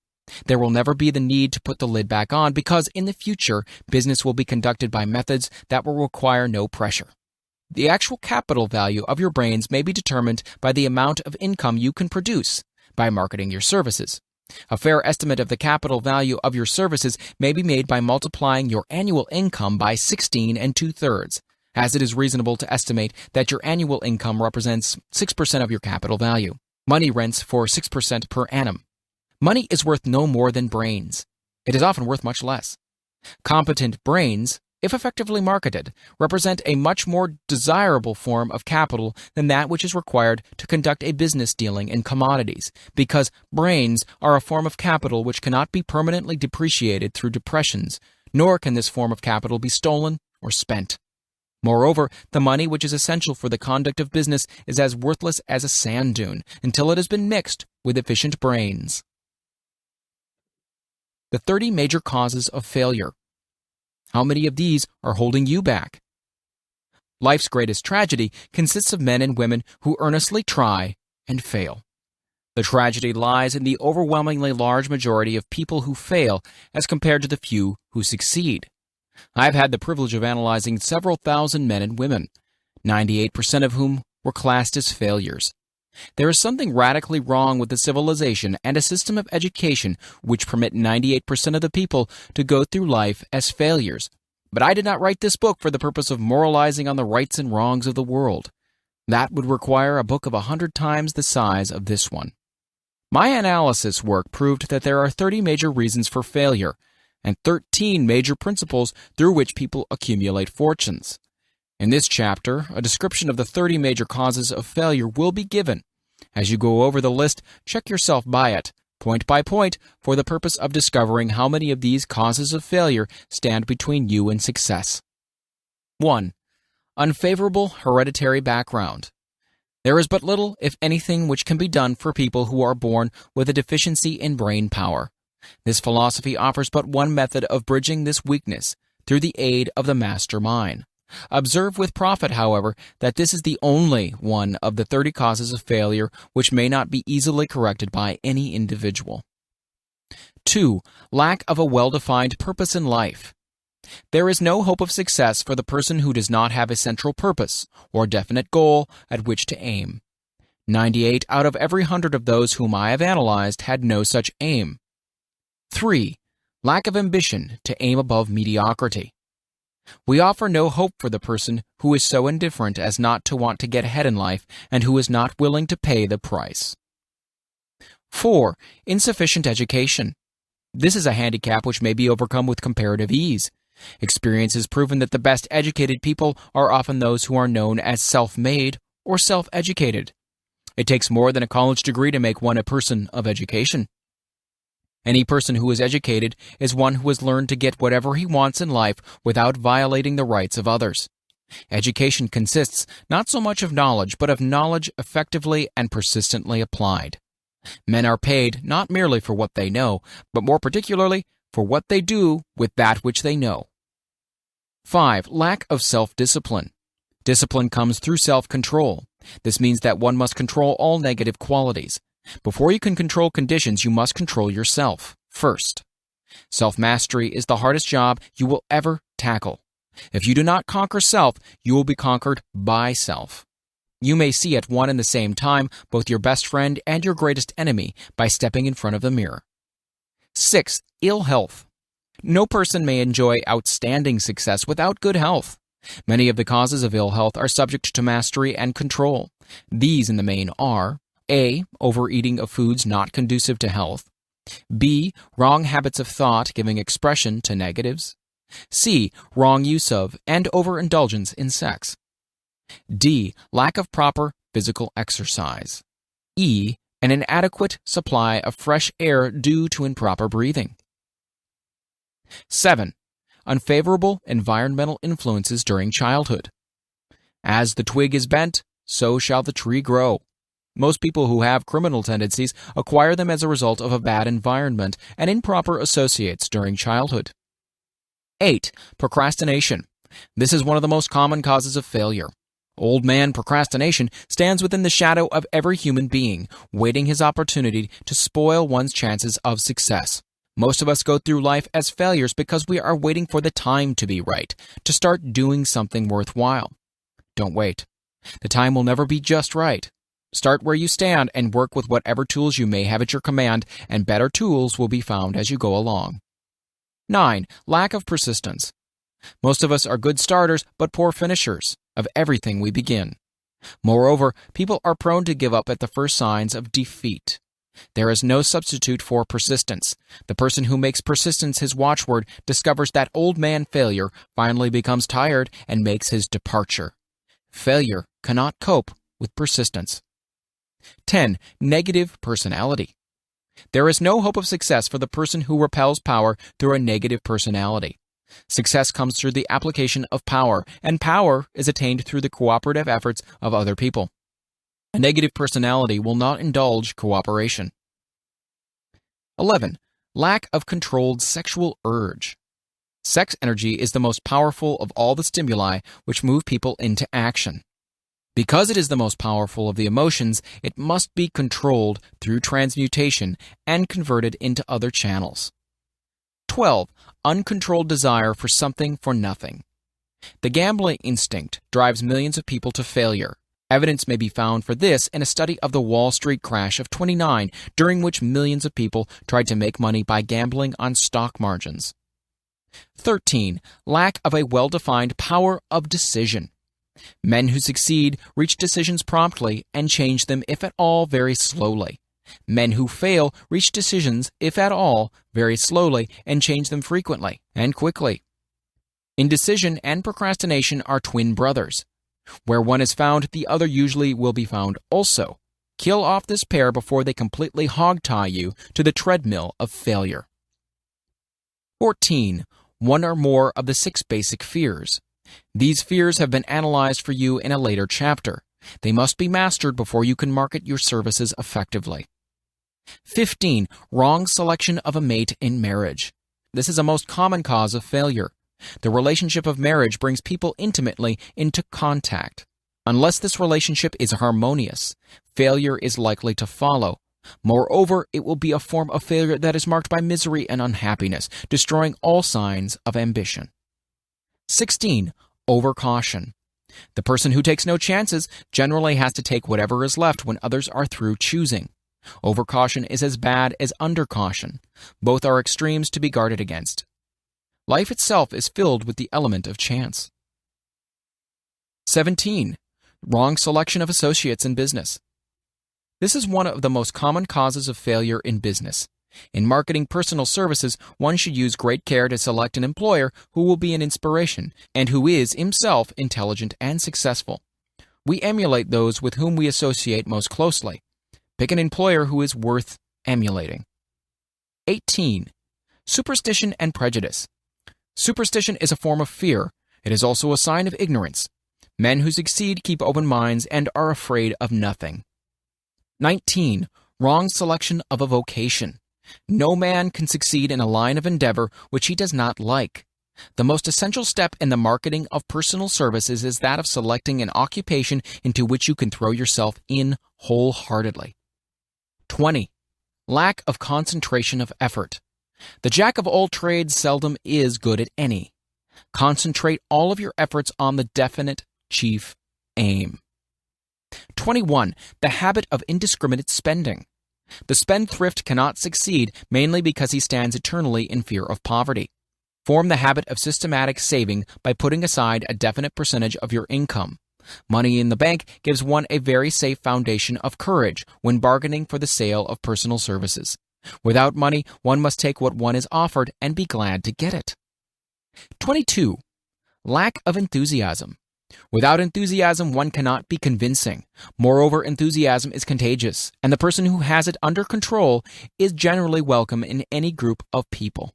There will never be the need to put the lid back on because in the future, business will be conducted by methods that will require no pressure. The actual capital value of your brains may be determined by the amount of income you can produce by marketing your services. A fair estimate of the capital value of your services may be made by multiplying your annual income by 16 2/3, as it is reasonable to estimate that your annual income represents 6% of your capital value. Money rents for 6% per annum. Money is worth no more than brains. It is often worth much less. Competent brains, if effectively marketed, represent a much more desirable form of capital than that which is required to conduct a business dealing in commodities, because brains are a form of capital which cannot be permanently depreciated through depressions, nor can this form of capital be stolen or spent. Moreover, the money which is essential for the conduct of business is as worthless as a sand dune until it has been mixed with efficient brains. The 30 major causes of failure. How many of these are holding you back? Life's greatest tragedy consists of men and women who earnestly try and fail. The tragedy lies in the overwhelmingly large majority of people who fail as compared to the few who succeed. I've had the privilege of analyzing several thousand men and women, 98% of whom were classed as failures. There is something radically wrong with the civilization and a system of education which permit 98% of the people to go through life as failures. But I did not write this book for the purpose of moralizing on the rights and wrongs of the world. That would require a book of 100 times the size of this one. My analysis work proved that there are 30 major reasons for failure, and 13 major principles through which people accumulate fortunes. In this chapter, a description of the 30 major causes of failure will be given. As you go over the list, check yourself by it, point by point, for the purpose of discovering how many of these causes of failure stand between you and success. 1. Unfavorable hereditary background. There is but little, if anything, which can be done for people who are born with a deficiency in brain power. This philosophy offers but one method of bridging this weakness, through the aid of the master mind. Observe with profit, however, that this is the only one of the 30 causes of failure which may not be easily corrected by any individual. 2. Lack of a well-defined purpose in life. There is no hope of success for the person who does not have a central purpose or definite goal at which to aim. 98 out of every 100 of those whom I have analyzed had no such aim. 3. Lack of ambition to aim above mediocrity. We offer no hope for the person who is so indifferent as not to want to get ahead in life and who is not willing to pay the price. 4. Insufficient education. This is a handicap which may be overcome with comparative ease. Experience has proven that the best educated people are often those who are known as self-made or self-educated. It takes more than a college degree to make one a person of education. Any person who is educated is one who has learned to get whatever he wants in life without violating the rights of others. Education consists not so much of knowledge, but of knowledge effectively and persistently applied. Men are paid not merely for what they know, but more particularly for what they do with that which they know. 5. Lack of self-discipline. Discipline comes through self-control. This means that one must control all negative qualities. Before you can control conditions, you must control yourself first. Self-mastery is the hardest job you will ever tackle. If you do not conquer self, you will be conquered by self. You may see at one and the same time both your best friend and your greatest enemy by stepping in front of the mirror. 6. Ill health. No person may enjoy outstanding success without good health. Many of the causes of ill health are subject to mastery and control. These, in the main, are A. Overeating of foods not conducive to health. B. Wrong habits of thought giving expression to negatives. C. Wrong use of and overindulgence in sex. D. Lack of proper physical exercise. E. An inadequate supply of fresh air due to improper breathing. 7. Unfavorable environmental influences during childhood. As the twig is bent, so shall the tree grow. Most people who have criminal tendencies acquire them as a result of a bad environment and improper associates during childhood. 8. Procrastination. This is one of the most common causes of failure. Old man procrastination stands within the shadow of every human being, waiting his opportunity to spoil one's chances of success. Most of us go through life as failures because we are waiting for the time to be right, to start doing something worthwhile. Don't wait. The time will never be just right. Start where you stand and work with whatever tools you may have at your command, and better tools will be found as you go along. 9. Lack of persistence. Most of us are good starters but poor finishers of everything we begin. Moreover, people are prone to give up at the first signs of defeat. There is no substitute for persistence. The person who makes persistence his watchword discovers that old man failure, finally becomes tired, and makes his departure. Failure cannot cope with persistence. 10. Negative personality. There is no hope of success for the person who repels power through a negative personality. Success comes through the application of power, and power is attained through the cooperative efforts of other people. A negative personality will not indulge cooperation. 11. Lack of controlled sexual urge. Sex energy is the most powerful of all the stimuli which move people into action. Because it is the most powerful of the emotions, it must be controlled through transmutation and converted into other channels. 12. Uncontrolled desire for something for nothing. The gambling instinct drives millions of people to failure. Evidence may be found for this in a study of the Wall Street crash of '29, during which millions of people tried to make money by gambling on stock margins. 13. Lack of a well-defined power of decision. Men who succeed reach decisions promptly and change them, if at all, very slowly. Men who fail reach decisions, if at all, very slowly and change them frequently and quickly. Indecision and procrastination are twin brothers. Where one is found, the other usually will be found also. Kill off this pair before they completely hog-tie you to the treadmill of failure. 14. One or more of the 6 basic fears. These fears have been analyzed for you in a later chapter. They must be mastered before you can market your services effectively. 15. Wrong selection of a mate in marriage. This is a most common cause of failure. The relationship of marriage brings people intimately into contact. Unless this relationship is harmonious, failure is likely to follow. Moreover, it will be a form of failure that is marked by misery and unhappiness, destroying all signs of ambition. 16. Overcaution. The person who takes no chances generally has to take whatever is left when others are through choosing. Overcaution is as bad as undercaution. Both are extremes to be guarded against. Life itself is filled with the element of chance. 17. Wrong selection of associates in business. This is one of the most common causes of failure in business. In marketing personal services, one should use great care to select an employer who will be an inspiration and who is himself intelligent and successful. We emulate those with whom we associate most closely. Pick an employer who is worth emulating. 18. Superstition and prejudice. Superstition is a form of fear. It is also a sign of ignorance. Men who succeed keep open minds and are afraid of nothing. 19. Wrong selection of a vocation. No man can succeed in a line of endeavor which he does not like. The most essential step in the marketing of personal services is that of selecting an occupation into which you can throw yourself in wholeheartedly. 20. Lack of concentration of effort. The jack of all trades seldom is good at any. Concentrate all of your efforts on the definite chief aim. 21. The habit of indiscriminate spending. The spendthrift cannot succeed mainly because he stands eternally in fear of poverty. Form the habit of systematic saving by putting aside a definite percentage of your income. Money in the bank gives one a very safe foundation of courage when bargaining for the sale of personal services. Without money, one must take what one is offered and be glad to get it. 22. Lack of enthusiasm. Without enthusiasm, one cannot be convincing. Moreover, enthusiasm is contagious, and the person who has it under control is generally welcome in any group of people.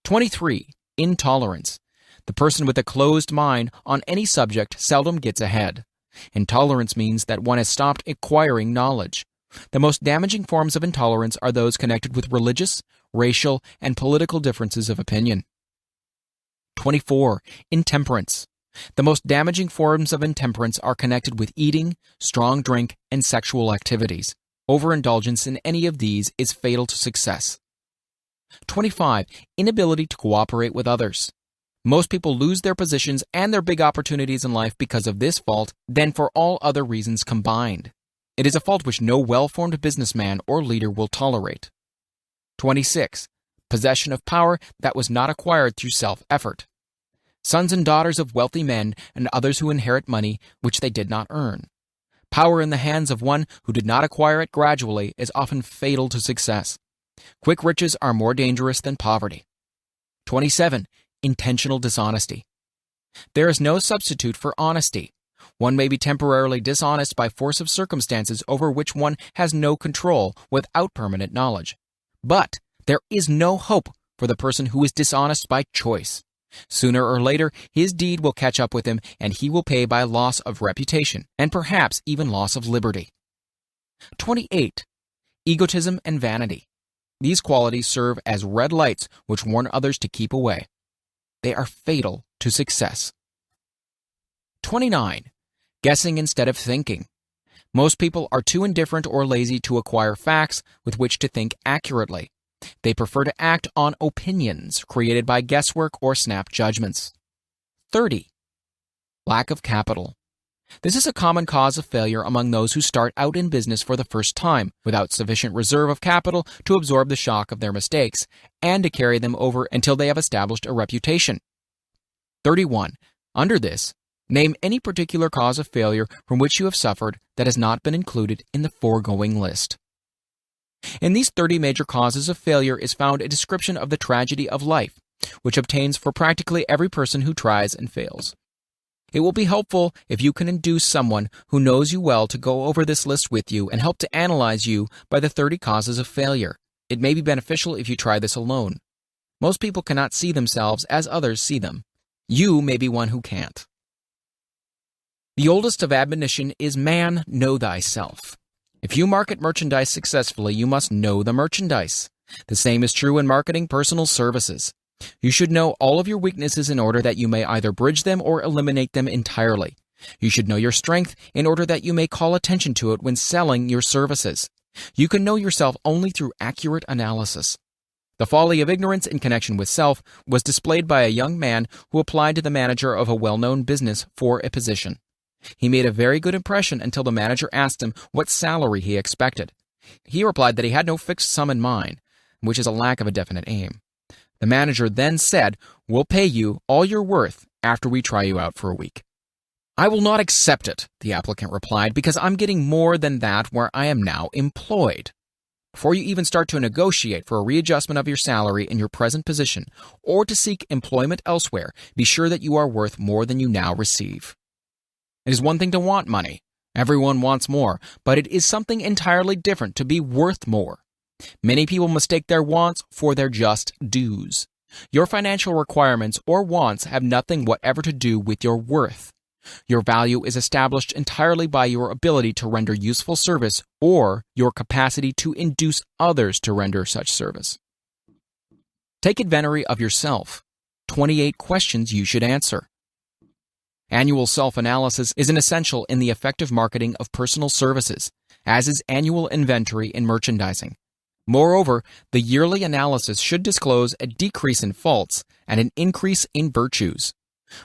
23. Intolerance. The person with a closed mind on any subject seldom gets ahead. Intolerance means that one has stopped acquiring knowledge. The most damaging forms of intolerance are those connected with religious, racial, and political differences of opinion. 24. Intemperance. The most damaging forms of intemperance are connected with eating, strong drink, and sexual activities. Overindulgence in any of these is fatal to success. 25. Inability to cooperate with others. Most people lose their positions and their big opportunities in life because of this fault than for all other reasons combined. It is a fault which no well-formed businessman or leader will tolerate. 26. Possession of power that was not acquired through self-effort. Sons and daughters of wealthy men and others who inherit money which they did not earn. Power in the hands of one who did not acquire it gradually is often fatal to success. Quick riches are more dangerous than poverty. 27. Intentional dishonesty. There is no substitute for honesty. One may be temporarily dishonest by force of circumstances over which one has no control without permanent knowledge. But there is no hope for the person who is dishonest by choice. Sooner or later, his deed will catch up with him, and he will pay by loss of reputation, and perhaps even loss of liberty. 28. Egotism and vanity. These qualities serve as red lights which warn others to keep away. They are fatal to success. 29. Guessing instead of thinking. Most people are too indifferent or lazy to acquire facts with which to think accurately. They prefer to act on opinions created by guesswork or snap judgments. 30. Lack of capital. This is a common cause of failure among those who start out in business for the first time, without sufficient reserve of capital to absorb the shock of their mistakes and to carry them over until they have established a reputation. 31. Under this, name any particular cause of failure from which you have suffered that has not been included in the foregoing list. In these 30 major causes of failure is found a description of the tragedy of life, which obtains for practically every person who tries and fails. It will be helpful if you can induce someone who knows you well to go over this list with you and help to analyze you by the 30 causes of failure. It may be beneficial if you try this alone. Most people cannot see themselves as others see them. You may be one who can't. The oldest of admonition is man, know thyself. If you market merchandise successfully, you must know the merchandise. The same is true in marketing personal services. You should know all of your weaknesses in order that you may either bridge them or eliminate them entirely. You should know your strength in order that you may call attention to it when selling your services. You can know yourself only through accurate analysis. The folly of ignorance in connection with self was displayed by a young man who applied to the manager of a well-known business for a position. He made a very good impression until the manager asked him what salary he expected. He replied that he had no fixed sum in mind, which is a lack of a definite aim. The manager then said, "We'll pay you all you're worth after we try you out for a week." "I will not accept it," the applicant replied, "because I'm getting more than that where I am now employed." Before you even start to negotiate for a readjustment of your salary in your present position or to seek employment elsewhere, be sure that you are worth more than you now receive. It is one thing to want money. Everyone wants more, but it is something entirely different to be worth more. Many people mistake their wants for their just dues. Your financial requirements or wants have nothing whatever to do with your worth. Your value is established entirely by your ability to render useful service or your capacity to induce others to render such service. Take inventory of yourself. 28 questions you should answer. Annual self-analysis is an essential in the effective marketing of personal services, as is annual inventory in merchandising. Moreover, the yearly analysis should disclose a decrease in faults and an increase in virtues.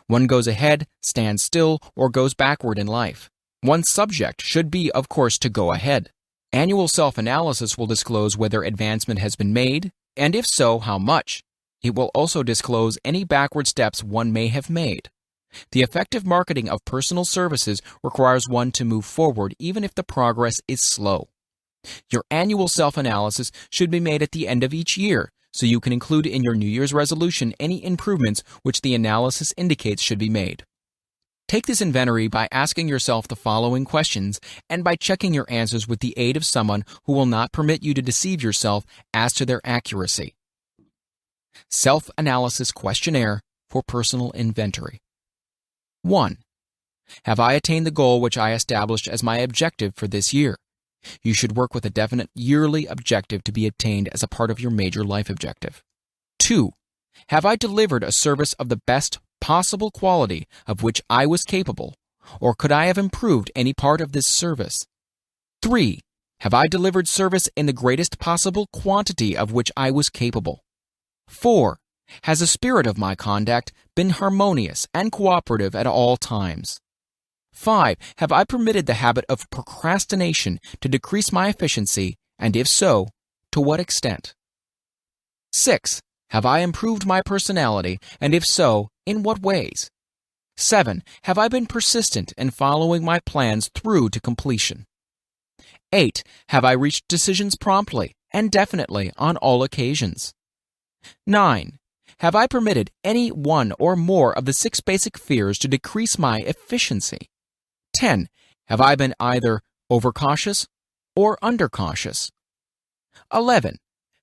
One goes ahead, stands still, or goes backward in life. One's subject should be, of course, to go ahead. Annual self-analysis will disclose whether advancement has been made, and if so, how much. It will also disclose any backward steps one may have made. The effective marketing of personal services requires one to move forward even if the progress is slow. Your annual self-analysis should be made at the end of each year, so you can include in your New Year's resolution any improvements which the analysis indicates should be made. Take this inventory by asking yourself the following questions and by checking your answers with the aid of someone who will not permit you to deceive yourself as to their accuracy. Self-Analysis Questionnaire for Personal Inventory. 1. Have I attained the goal which I established as my objective for this year? You should work with a definite yearly objective to be obtained as a part of your major life objective. 2. Have I delivered a service of the best possible quality of which I was capable, or could I have improved any part of this service? 3. Have I delivered service in the greatest possible quantity of which I was capable? 4. Has the spirit of my conduct been harmonious and cooperative at all times? 5. Have I permitted the habit of procrastination to decrease my efficiency, and if so, to what extent? 6. Have I improved my personality, and if so, in what ways? 7. Have I been persistent in following my plans through to completion? 8. Have I reached decisions promptly and definitely on all occasions? 9. Have I permitted any one or more of the 6 basic fears to decrease my efficiency? 10. Have I been either overcautious or undercautious? 11.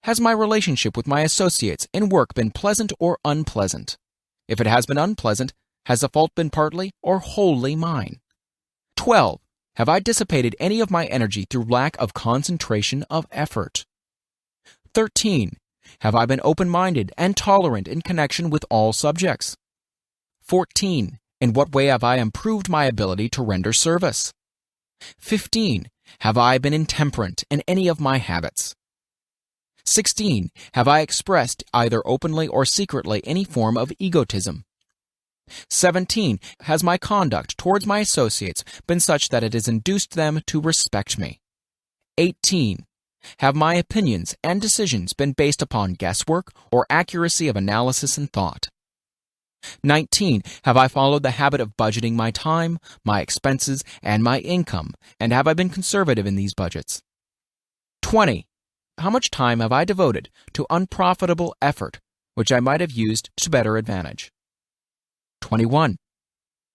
Has my relationship with my associates in work been pleasant or unpleasant? If it has been unpleasant, has the fault been partly or wholly mine? 12. Have I dissipated any of my energy through lack of concentration of effort? 13. Have I been open-minded and tolerant in connection with all subjects? 14. In what way have I improved my ability to render service? 15. Have I been intemperate in any of my habits? 16. Have I expressed, either openly or secretly, any form of egotism? 17. Has my conduct towards my associates been such that it has induced them to respect me? 18. Have my opinions and decisions been based upon guesswork or accuracy of analysis and thought? 19. Have I followed the habit of budgeting my time, my expenses, and my income, and have I been conservative in these budgets? 20. How much time have I devoted to unprofitable effort, which I might have used to better advantage? 21.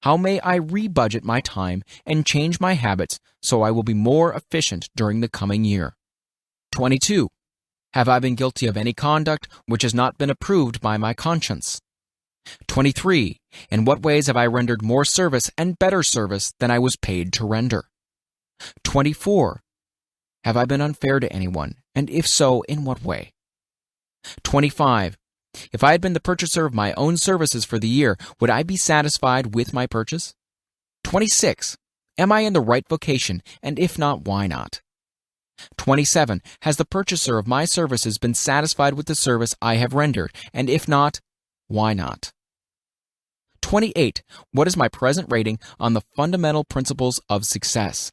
How may I rebudget my time and change my habits so I will be more efficient during the coming year? 22. Have I been guilty of any conduct which has not been approved by my conscience? 23. In what ways have I rendered more service and better service than I was paid to render? 24. Have I been unfair to anyone, and if so, in what way? 25. If I had been the purchaser of my own services for the year, would I be satisfied with my purchase? 26. Am I in the right vocation, and if not, why not? 27. Has the purchaser of my services been satisfied with the service I have rendered, and if not, why not? 28. What is my present rating on the fundamental principles of success?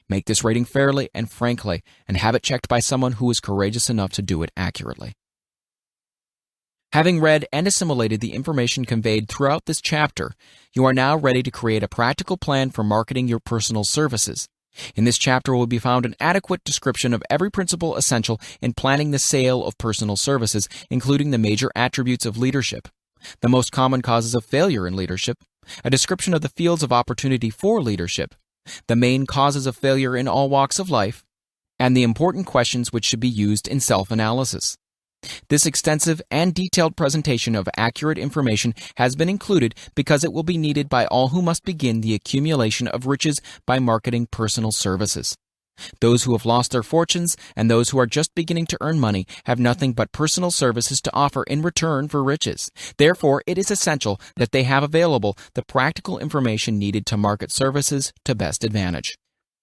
Make this rating fairly and frankly, and have it checked by someone who is courageous enough to do it accurately. Having read and assimilated the information conveyed throughout this chapter, you are now ready to create a practical plan for marketing your personal services. In this chapter will be found an adequate description of every principle essential in planning the sale of personal services, including the major attributes of leadership, the most common causes of failure in leadership, a description of the fields of opportunity for leadership, the main causes of failure in all walks of life, and the important questions which should be used in self-analysis. This extensive and detailed presentation of accurate information has been included because it will be needed by all who must begin the accumulation of riches by marketing personal services. Those who have lost their fortunes and those who are just beginning to earn money have nothing but personal services to offer in return for riches. Therefore, it is essential that they have available the practical information needed to market services to best advantage.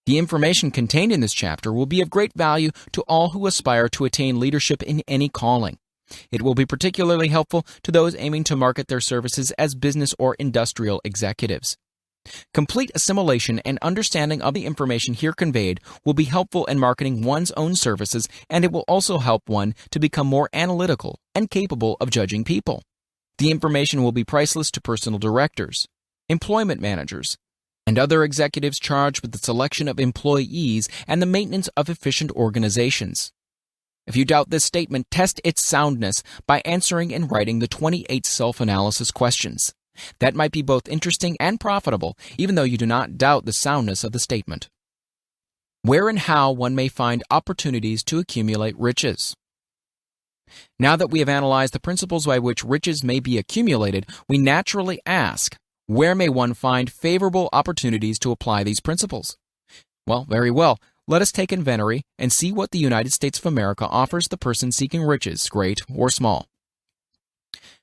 The information contained in this chapter will be of great value to all who aspire to attain leadership in any calling. It will be particularly helpful to those aiming to market their services as business or industrial executives. Complete assimilation and understanding of the information here conveyed will be helpful in marketing one's own services, and it will also help one to become more analytical and capable of judging people. The information will be priceless to personal directors, employment managers, and other executives charged with the selection of employees and the maintenance of efficient organizations. If you doubt this statement, test its soundness by answering and writing the 28 self-analysis questions. That might be both interesting and profitable, even though you do not doubt the soundness of the statement. Where and how one may find opportunities to accumulate riches. Now that we have analyzed the principles by which riches may be accumulated, we naturally ask, where may one find favorable opportunities to apply these principles? Well, very well. Let us take inventory and see what the United States of America offers the person seeking riches, great or small.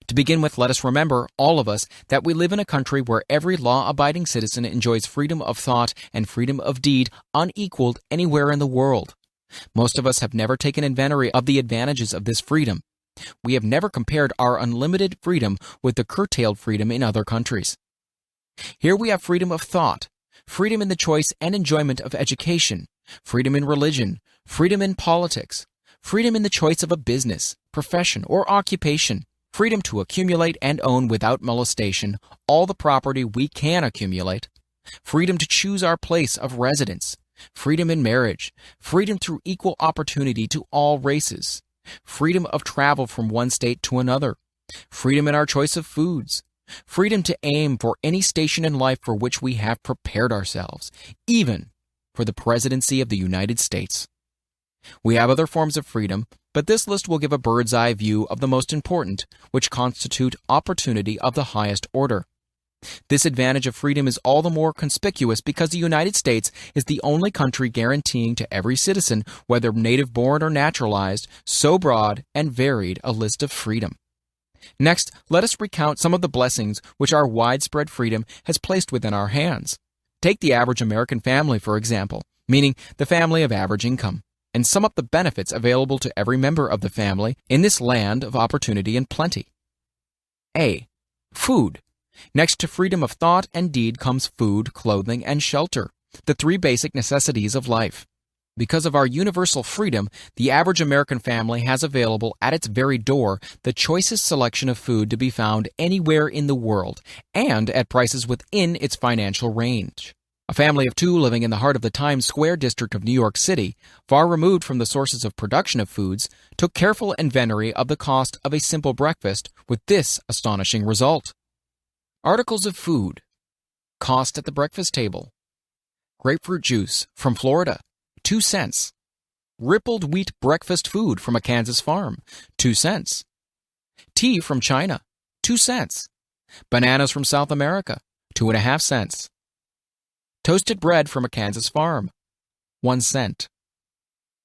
To begin with, let us remember, all of us, that we live in a country where every law-abiding citizen enjoys freedom of thought and freedom of deed unequaled anywhere in the world. Most of us have never taken inventory of the advantages of this freedom. We have never compared our unlimited freedom with the curtailed freedom in other countries. Here we have freedom of thought, freedom in the choice and enjoyment of education, freedom in religion, freedom in politics, freedom in the choice of a business, profession, or occupation, freedom to accumulate and own without molestation all the property we can accumulate, freedom to choose our place of residence, freedom in marriage, freedom through equal opportunity to all races, freedom of travel from one state to another, freedom in our choice of foods, freedom to aim for any station in life for which we have prepared ourselves, even for the presidency of the United States. We have other forms of freedom, but this list will give a bird's eye view of the most important, which constitute opportunity of the highest order. This advantage of freedom is all the more conspicuous because the United States is the only country guaranteeing to every citizen, whether native-born or naturalized, so broad and varied a list of freedom. Next, let us recount some of the blessings which our widespread freedom has placed within our hands. Take the average American family, for example, meaning the family of average income, and sum up the benefits available to every member of the family in this land of opportunity and plenty. A. Food. Next to freedom of thought and deed comes food, clothing, and shelter, the three basic necessities of life. Because of our universal freedom, the average American family has available at its very door the choicest selection of food to be found anywhere in the world, and at prices within its financial range. A family of two living in the heart of the Times Square district of New York City, far removed from the sources of production of foods, took careful inventory of the cost of a simple breakfast with this astonishing result. Articles of food. Cost at the breakfast table. Grapefruit juice from Florida, 2 cents. Rippled wheat breakfast food from a Kansas farm, 2 cents. Tea from China, 2 cents. Bananas from South America, 2.5 cents. Toasted bread from a Kansas farm, 1 cent.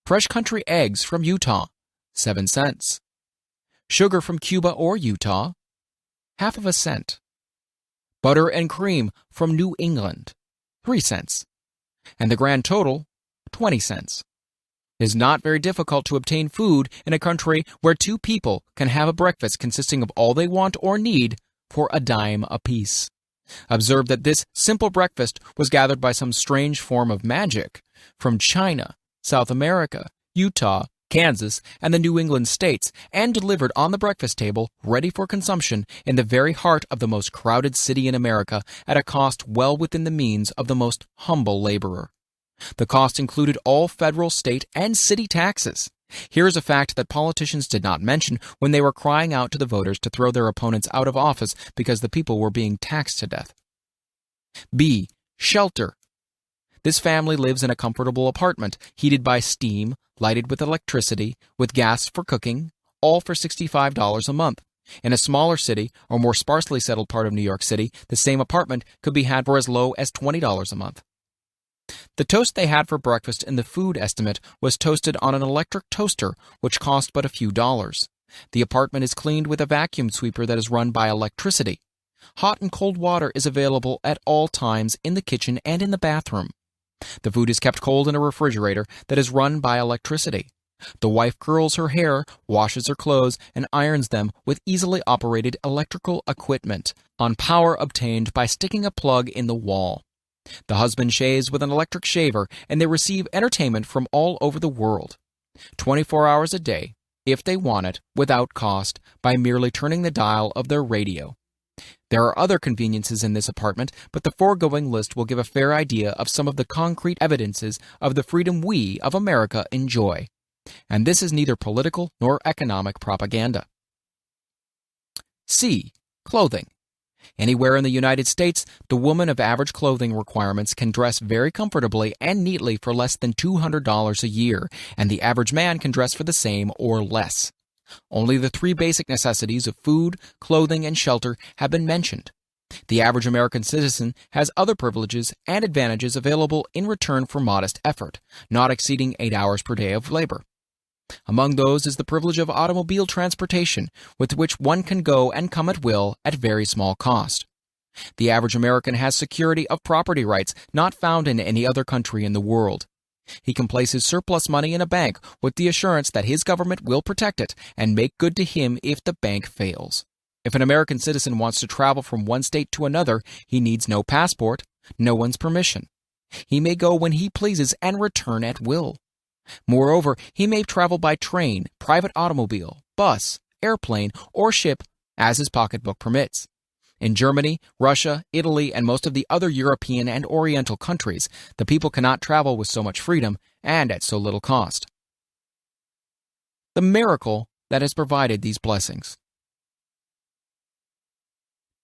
Fresh country eggs from Utah, 7 cents. Sugar from Cuba or Utah, half of a cent. Butter and cream from New England, 3 cents. And the grand total, 20 cents. It is not very difficult to obtain food in a country where two people can have a breakfast consisting of all they want or need for a dime apiece. Observe that this simple breakfast was gathered by some strange form of magic from China, South America, Utah, Kansas, and the New England states, and delivered on the breakfast table, ready for consumption, in the very heart of the most crowded city in America, at a cost well within the means of the most humble laborer. The cost included all federal, state, and city taxes. Here is a fact that politicians did not mention when they were crying out to the voters to throw their opponents out of office because the people were being taxed to death. B. Shelter. This family lives in a comfortable apartment, heated by steam, lighted with electricity, with gas for cooking, all for $65 a month. In a smaller city or more sparsely settled part of New York City, the same apartment could be had for as low as $20 a month. The toast they had for breakfast in the food estimate was toasted on an electric toaster, which cost but a few dollars. The apartment is cleaned with a vacuum sweeper that is run by electricity. Hot and cold water is available at all times in the kitchen and in the bathroom. The food is kept cold in a refrigerator that is run by electricity. The wife curls her hair, washes her clothes, and irons them with easily operated electrical equipment on power obtained by sticking a plug in the wall. The husband shaves with an electric shaver, and they receive entertainment from all over the world, 24 hours a day, if they want it, without cost, by merely turning the dial of their radio. There are other conveniences in this apartment, but the foregoing list will give a fair idea of some of the concrete evidences of the freedom we of America enjoy. And this is neither political nor economic propaganda. C. Clothing. Anywhere in the United States, the woman of average clothing requirements can dress very comfortably and neatly for less than $200 a year, and the average man can dress for the same or less. Only the three basic necessities of food, clothing, and shelter have been mentioned. The average American citizen has other privileges and advantages available in return for modest effort, not exceeding 8 hours per day of labor. Among those is the privilege of automobile transportation, with which one can go and come at will at very small cost. The average American has security of property rights not found in any other country in the world. He can place his surplus money in a bank with the assurance that his government will protect it and make good to him if the bank fails. If an American citizen wants to travel from one state to another, he needs no passport, no one's permission. He may go when he pleases and return at will. Moreover, he may travel by train, private automobile, bus, airplane, or ship as his pocketbook permits. In Germany, Russia, Italy, and most of the other European and Oriental countries, the people cannot travel with so much freedom and at so little cost. The miracle that has provided these blessings.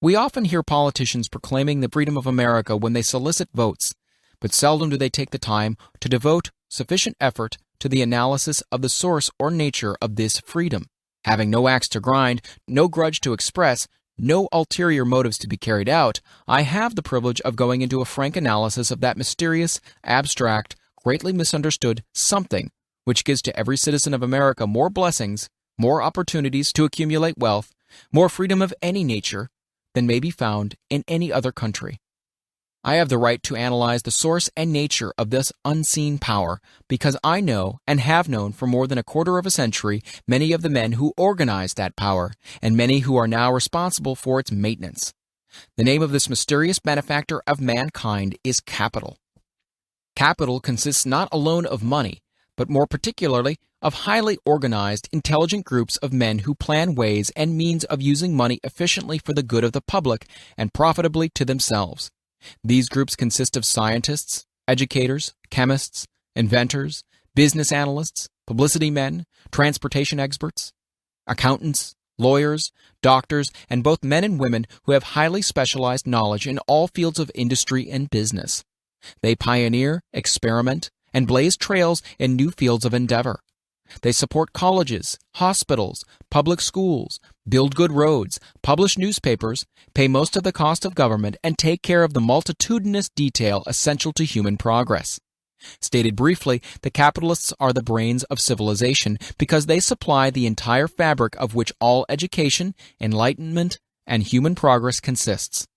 We often hear politicians proclaiming the freedom of America when they solicit votes, but seldom do they take the time to devote sufficient effort to the analysis of the source or nature of this freedom. Having no axe to grind, no grudge to express, no ulterior motives to be carried out, I have the privilege of going into a frank analysis of that mysterious, abstract, greatly misunderstood something which gives to every citizen of America more blessings, more opportunities to accumulate wealth, more freedom of any nature than may be found in any other country. I have the right to analyze the source and nature of this unseen power because I know and have known for more than a quarter of a century many of the men who organized that power and many who are now responsible for its maintenance. The name of this mysterious benefactor of mankind is capital. Capital consists not alone of money, but more particularly of highly organized, intelligent groups of men who plan ways and means of using money efficiently for the good of the public and profitably to themselves. These groups consist of scientists, educators, chemists, inventors, business analysts, publicity men, transportation experts, accountants, lawyers, doctors, and both men and women who have highly specialized knowledge in all fields of industry and business. They pioneer, experiment, and blaze trails in new fields of endeavor. They support colleges, hospitals, public schools, build good roads, publish newspapers, pay most of the cost of government, and take care of the multitudinous detail essential to human progress. Stated briefly, the capitalists are the brains of civilization because they supply the entire fabric of which all education, enlightenment, and human progress consists.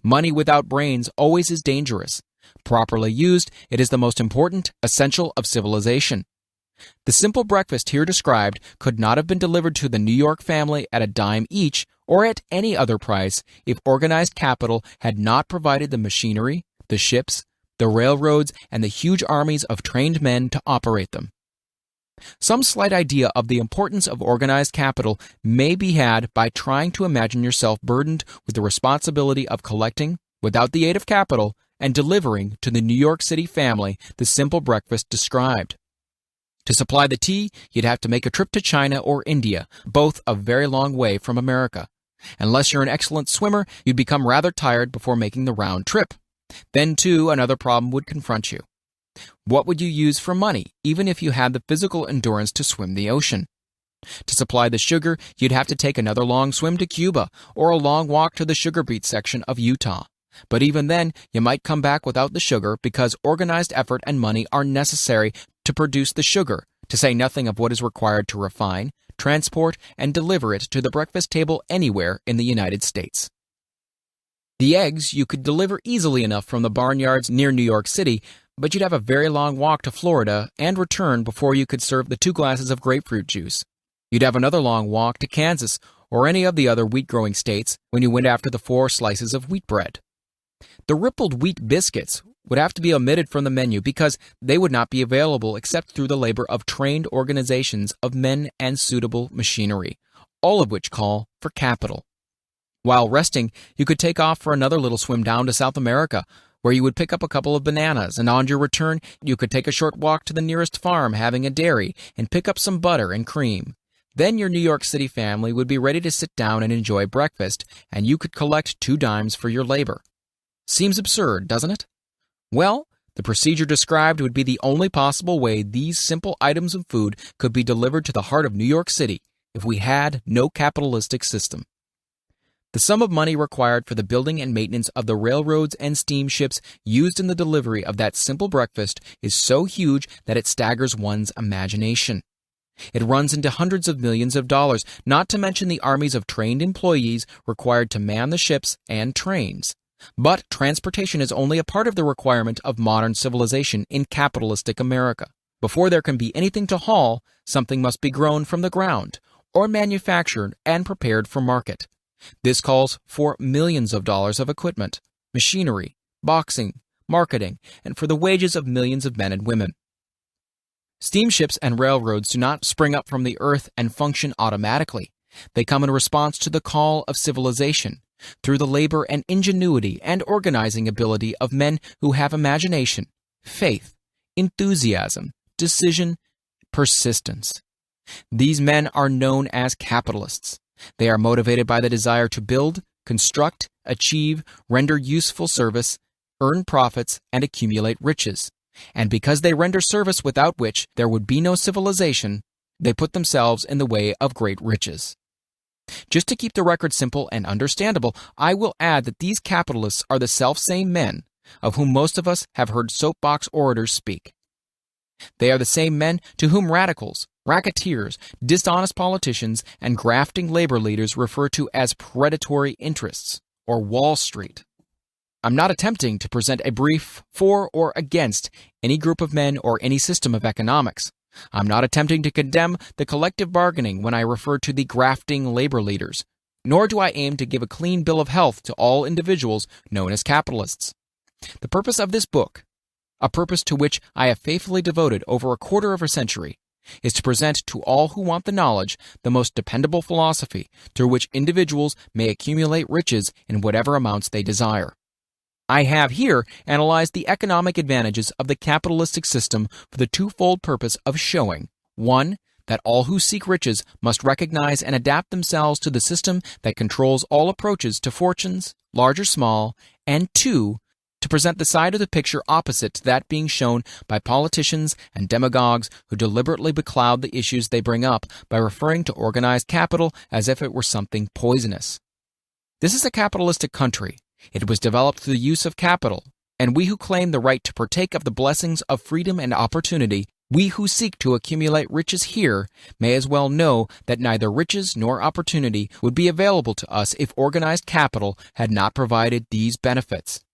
Money without brains always is dangerous. Properly used, it is the most important essential of civilization. The simple breakfast here described could not have been delivered to the New York family at a dime each or at any other price if organized capital had not provided the machinery, the ships, the railroads, and the huge armies of trained men to operate them. Some slight idea of the importance of organized capital may be had by trying to imagine yourself burdened with the responsibility of collecting, without the aid of capital, and delivering to the New York City family the simple breakfast described. To supply the tea, you'd have to make a trip to China or India, both a very long way from America. Unless you're an excellent swimmer, you'd become rather tired before making the round trip. Then, too, another problem would confront you. What would you use for money, even if you had the physical endurance to swim the ocean? To supply the sugar, you'd have to take another long swim to Cuba or a long walk to the sugar beet section of Utah. But even then, you might come back without the sugar because organized effort and money are necessary to produce the sugar, to say nothing of what is required to refine, transport, and deliver it to the breakfast table anywhere in the United States. The eggs you could deliver easily enough from the barnyards near New York City, but you'd have a very long walk to Florida and return before you could serve the 2 glasses of grapefruit juice. You'd have another long walk to Kansas or any of the other wheat-growing states when you went after the 4 slices of wheat bread. The rippled wheat biscuits would have to be omitted from the menu because they would not be available except through the labor of trained organizations of men and suitable machinery, all of which call for capital. While resting, you could take off for another little swim down to South America, where you would pick up a couple of bananas, and on your return, you could take a short walk to the nearest farm having a dairy and pick up some butter and cream. Then your New York City family would be ready to sit down and enjoy breakfast, and you could collect 2 dimes for your labor. Seems absurd, doesn't it? Well, the procedure described would be the only possible way these simple items of food could be delivered to the heart of New York City if we had no capitalistic system. The sum of money required for the building and maintenance of the railroads and steamships used in the delivery of that simple breakfast is so huge that it staggers one's imagination. It runs into hundreds of millions of dollars, not to mention the armies of trained employees required to man the ships and trains. But transportation is only a part of the requirement of modern civilization in capitalistic America. Before there can be anything to haul, something must be grown from the ground, or manufactured and prepared for market. This calls for millions of dollars of equipment, machinery, boxing, marketing, and for the wages of millions of men and women. Steamships and railroads do not spring up from the earth and function automatically. They come in response to the call of civilization, through the labor and ingenuity and organizing ability of men who have imagination, faith, enthusiasm, decision, persistence. These men are known as capitalists. They are motivated by the desire to build, construct, achieve, render useful service, earn profits, and accumulate riches. And because they render service without which there would be no civilization, they put themselves in the way of great riches. Just to keep the record simple and understandable, I will add that these capitalists are the selfsame men of whom most of us have heard soapbox orators speak. They are the same men to whom radicals, racketeers, dishonest politicians, and grafting labor leaders refer to as predatory interests, or Wall Street. I'm not attempting to present a brief for or against any group of men or any system of economics. I'm not attempting to condemn the collective bargaining when I refer to the grafting labor leaders, nor do I aim to give a clean bill of health to all individuals known as capitalists. The purpose of this book, a purpose to which I have faithfully devoted over a quarter of a century, is to present to all who want the knowledge the most dependable philosophy through which individuals may accumulate riches in whatever amounts they desire. I have here analyzed the economic advantages of the capitalistic system for the twofold purpose of showing, 1, that all who seek riches must recognize and adapt themselves to the system that controls all approaches to fortunes, large or small, and 2, to present the side of the picture opposite to that being shown by politicians and demagogues who deliberately becloud the issues they bring up by referring to organized capital as if it were something poisonous. This is a capitalistic country. It was developed through the use of capital, and we who claim the right to partake of the blessings of freedom and opportunity, we who seek to accumulate riches here, may as well know that neither riches nor opportunity would be available to us if organized capital had not provided these benefits.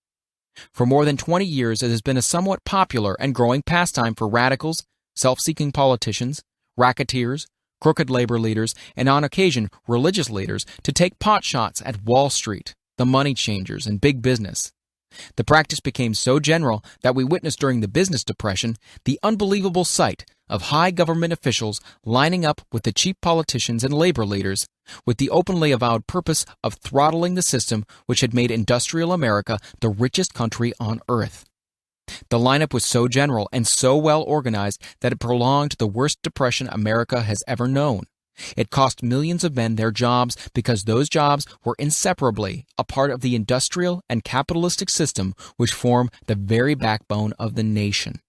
For more than 20 years, it has been a somewhat popular and growing pastime for radicals, self-seeking politicians, racketeers, crooked labor leaders, and on occasion religious leaders to take potshots at Wall Street, the money changers, and big business. The practice became so general that we witnessed during the business depression the unbelievable sight of high government officials lining up with the cheap politicians and labor leaders with the openly avowed purpose of throttling the system which had made industrial America the richest country on earth. The lineup was so general and so well organized that it prolonged the worst depression America has ever known. It cost millions of men their jobs because those jobs were inseparably a part of the industrial and capitalistic system which form the very backbone of the nation.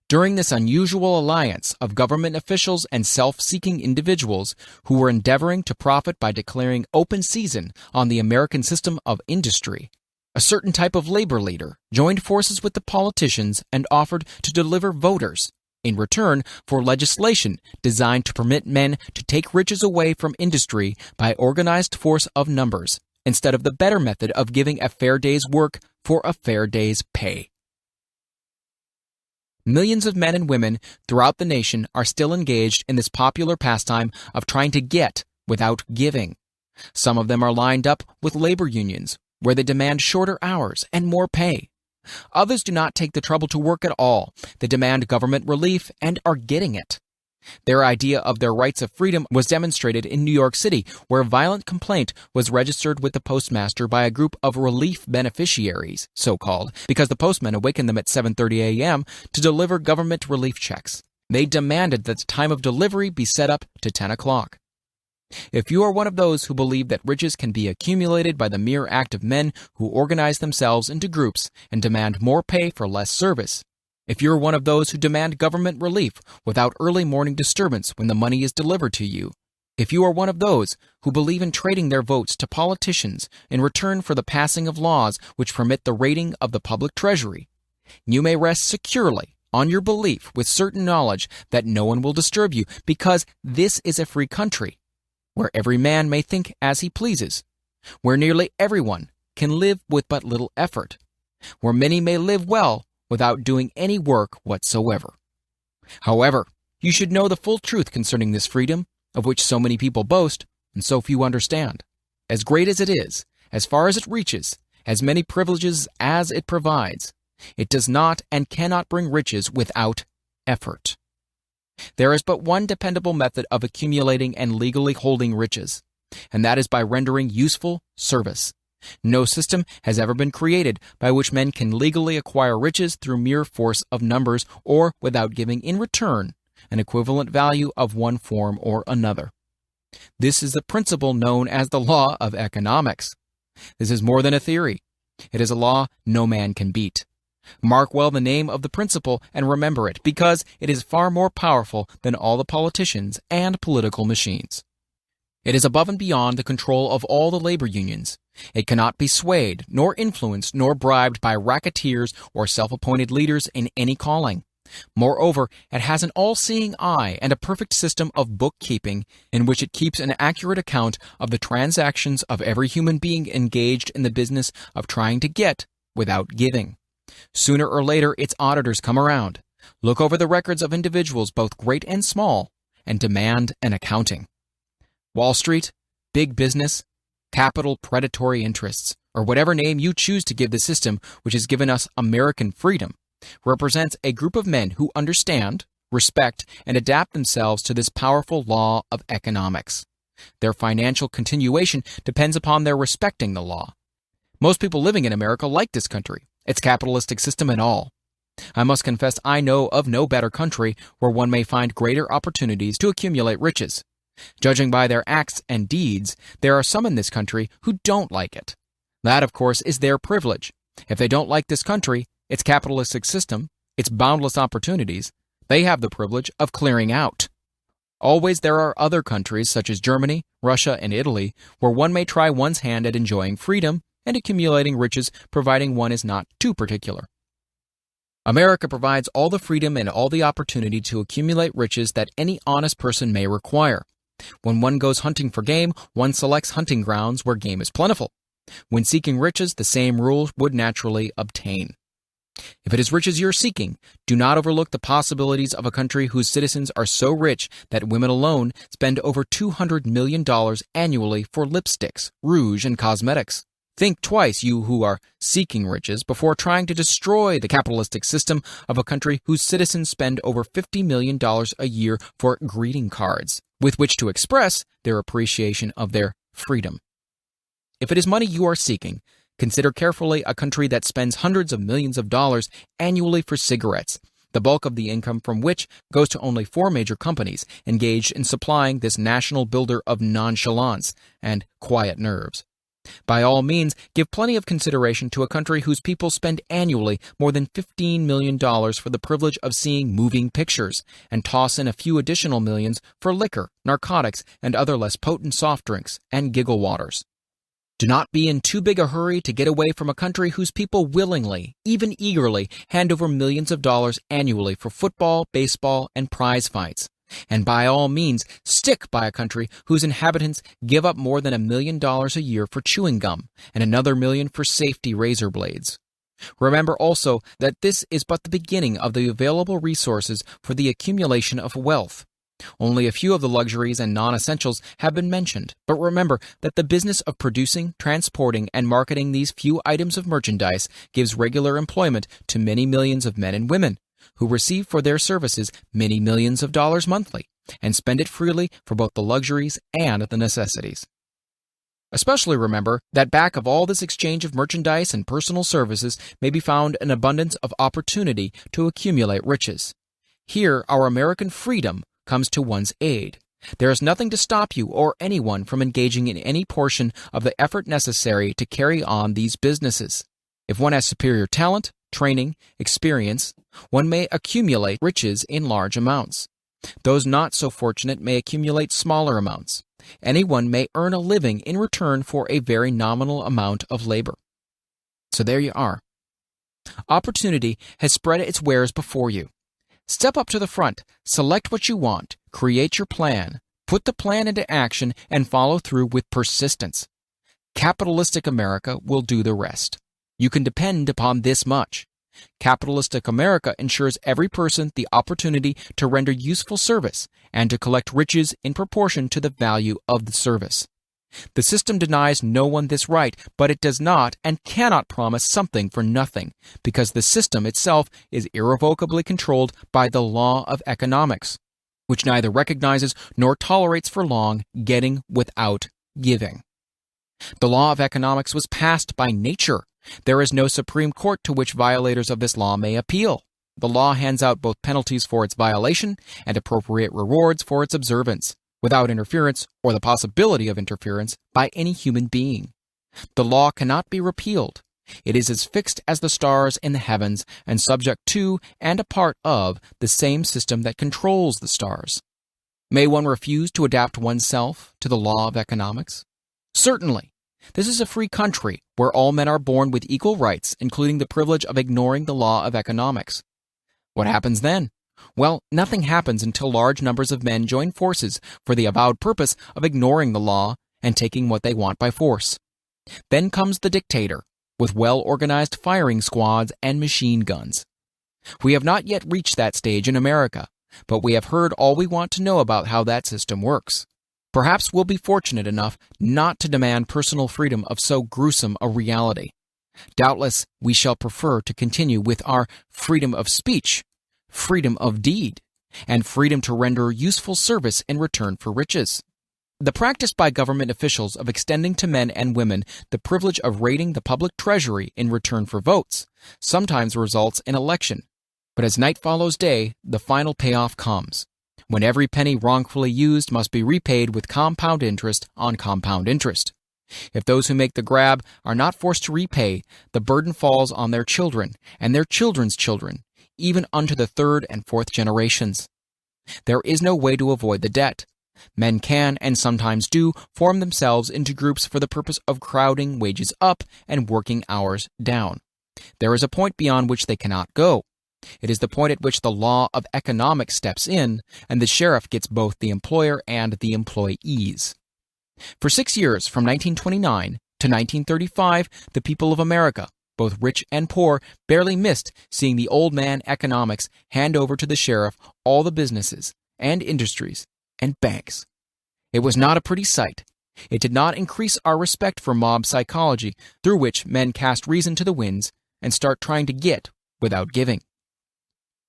During this unusual alliance of government officials and self-seeking individuals who were endeavoring to profit by declaring open season on the American system of industry, a certain type of labor leader joined forces with the politicians and offered to deliver voters in return for legislation designed to permit men to take riches away from industry by organized force of numbers, instead of the better method of giving a fair day's work for a fair day's pay. Millions of men and women throughout the nation are still engaged in this popular pastime of trying to get without giving. Some of them are lined up with labor unions, where they demand shorter hours and more pay. Others do not take the trouble to work at all. They demand government relief and are getting it. Their idea of their rights of freedom was demonstrated in New York City, where violent complaint was registered with the postmaster by a group of relief beneficiaries, so-called, because the postman awakened them at 7:30 a.m. to deliver government relief checks. They demanded that the time of delivery be set up to 10 o'clock. If you are one of those who believe that riches can be accumulated by the mere act of men who organize themselves into groups and demand more pay for less service, if you're one of those who demand government relief without early morning disturbance when the money is delivered to you, if you are one of those who believe in trading their votes to politicians in return for the passing of laws which permit the raiding of the public treasury, you may rest securely on your belief with certain knowledge that no one will disturb you, because this is a free country, where every man may think as he pleases, where nearly everyone can live with but little effort, where many may live well without doing any work whatsoever. However, you should know the full truth concerning this freedom, of which so many people boast and so few understand. As great as it is, as far as it reaches, as many privileges as it provides, it does not and cannot bring riches without effort. There is but one dependable method of accumulating and legally holding riches, and that is by rendering useful service. No system has ever been created by which men can legally acquire riches through mere force of numbers or without giving in return an equivalent value of one form or another. This is the principle known as the law of economics. This is more than a theory. It is a law no man can beat. Mark well the name of the principle and remember it, because it is far more powerful than all the politicians and political machines. It is above and beyond the control of all the labor unions. It cannot be swayed, nor influenced, nor bribed by racketeers or self-appointed leaders in any calling. Moreover, it has an all-seeing eye and a perfect system of bookkeeping in which it keeps an accurate account of the transactions of every human being engaged in the business of trying to get without giving. Sooner or later, its auditors come around, look over the records of individuals both great and small, and demand an accounting. Wall Street, big business, capital predatory interests, or whatever name you choose to give the system which has given us American freedom, represents a group of men who understand, respect, and adapt themselves to this powerful law of economics. Their financial continuation depends upon their respecting the law. Most people living in America like this country, its capitalistic system and all. I must confess I know of no better country where one may find greater opportunities to accumulate riches. Judging by their acts and deeds, there are some in this country who don't like it. That, of course, is their privilege. If they don't like this country, its capitalistic system, its boundless opportunities, they have the privilege of clearing out. Always there are other countries, such as Germany, Russia, and Italy, where one may try one's hand at enjoying freedom and accumulating riches, providing one is not too particular. America provides all the freedom and all the opportunity to accumulate riches that any honest person may require. When one goes hunting for game, one selects hunting grounds where game is plentiful. When seeking riches, the same rules would naturally obtain. If it is riches you're seeking, do not overlook the possibilities of a country whose citizens are so rich that women alone spend over $200 million annually for lipsticks, rouge, and cosmetics. Think twice, you who are seeking riches, before trying to destroy the capitalistic system of a country whose citizens spend over $50 million a year for greeting cards, with which to express their appreciation of their freedom. If it is money you are seeking, consider carefully a country that spends hundreds of millions of dollars annually for cigarettes, the bulk of the income from which goes to only 4 major companies engaged in supplying this national builder of nonchalance and quiet nerves. By all means, give plenty of consideration to a country whose people spend annually more than $15 million for the privilege of seeing moving pictures, and toss in a few additional millions for liquor, narcotics, and other less potent soft drinks and giggle waters. Do not be in too big a hurry to get away from a country whose people willingly, even eagerly, hand over millions of dollars annually for football, baseball, and prize fights. And by all means, stick by a country whose inhabitants give up more than $1 million a year for chewing gum and another $1 million for safety razor blades. Remember also that this is but the beginning of the available resources for the accumulation of wealth. Only a few of the luxuries and non-essentials have been mentioned, but remember that the business of producing, transporting, and marketing these few items of merchandise gives regular employment to many millions of men and women, who receive for their services many millions of dollars monthly and spend it freely for both the luxuries and the necessities. Especially remember that back of all this exchange of merchandise and personal services may be found an abundance of opportunity to accumulate riches. Here, our American freedom comes to one's aid. There is nothing to stop you or anyone from engaging in any portion of the effort necessary to carry on these businesses. If one has superior talent, training, experience, one may accumulate riches in large amounts. Those not so fortunate may accumulate smaller amounts. Anyone may earn a living in return for a very nominal amount of labor. So there you are. Opportunity has spread its wares before you. Step up to the front, select what you want, create your plan, put the plan into action, and follow through with persistence. Capitalistic America will do the rest. You can depend upon this much. Capitalistic America ensures every person the opportunity to render useful service and to collect riches in proportion to the value of the service. The system denies no one this right, but it does not and cannot promise something for nothing, because the system itself is irrevocably controlled by the law of economics, which neither recognizes nor tolerates for long getting without giving. The law of economics was passed by nature. There is no Supreme Court to which violators of this law may appeal. The law hands out both penalties for its violation and appropriate rewards for its observance, without interference or the possibility of interference by any human being. The law cannot be repealed. It is as fixed as the stars in the heavens and subject to and a part of the same system that controls the stars. May one refuse to adapt oneself to the law of economics? Certainly. This is a free country where all men are born with equal rights, including the privilege of ignoring the law of economics. What happens then? Well, nothing happens until large numbers of men join forces for the avowed purpose of ignoring the law and taking what they want by force. Then comes the dictator, with well-organized firing squads and machine guns. We have not yet reached that stage in America, but we have heard all we want to know about how that system works. Perhaps we'll be fortunate enough not to demand personal freedom of so gruesome a reality. Doubtless, we shall prefer to continue with our freedom of speech, freedom of deed, and freedom to render useful service in return for riches. The practice by government officials of extending to men and women the privilege of raiding the public treasury in return for votes sometimes results in election. But as night follows day, the final payoff comes, when every penny wrongfully used must be repaid with compound interest on compound interest. If those who make the grab are not forced to repay, the burden falls on their children and their children's children, even unto the third and fourth generations. There is no way to avoid the debt. Men can, and sometimes do, form themselves into groups for the purpose of crowding wages up and working hours down. There is a point beyond which they cannot go. It is the point at which the law of economics steps in, and the sheriff gets both the employer and the employees. For 6 years, from 1929 to 1935, the people of America, both rich and poor, barely missed seeing the old man economics hand over to the sheriff all the businesses and industries and banks. It was not a pretty sight. It did not increase our respect for mob psychology, through which men cast reason to the winds and start trying to get without giving.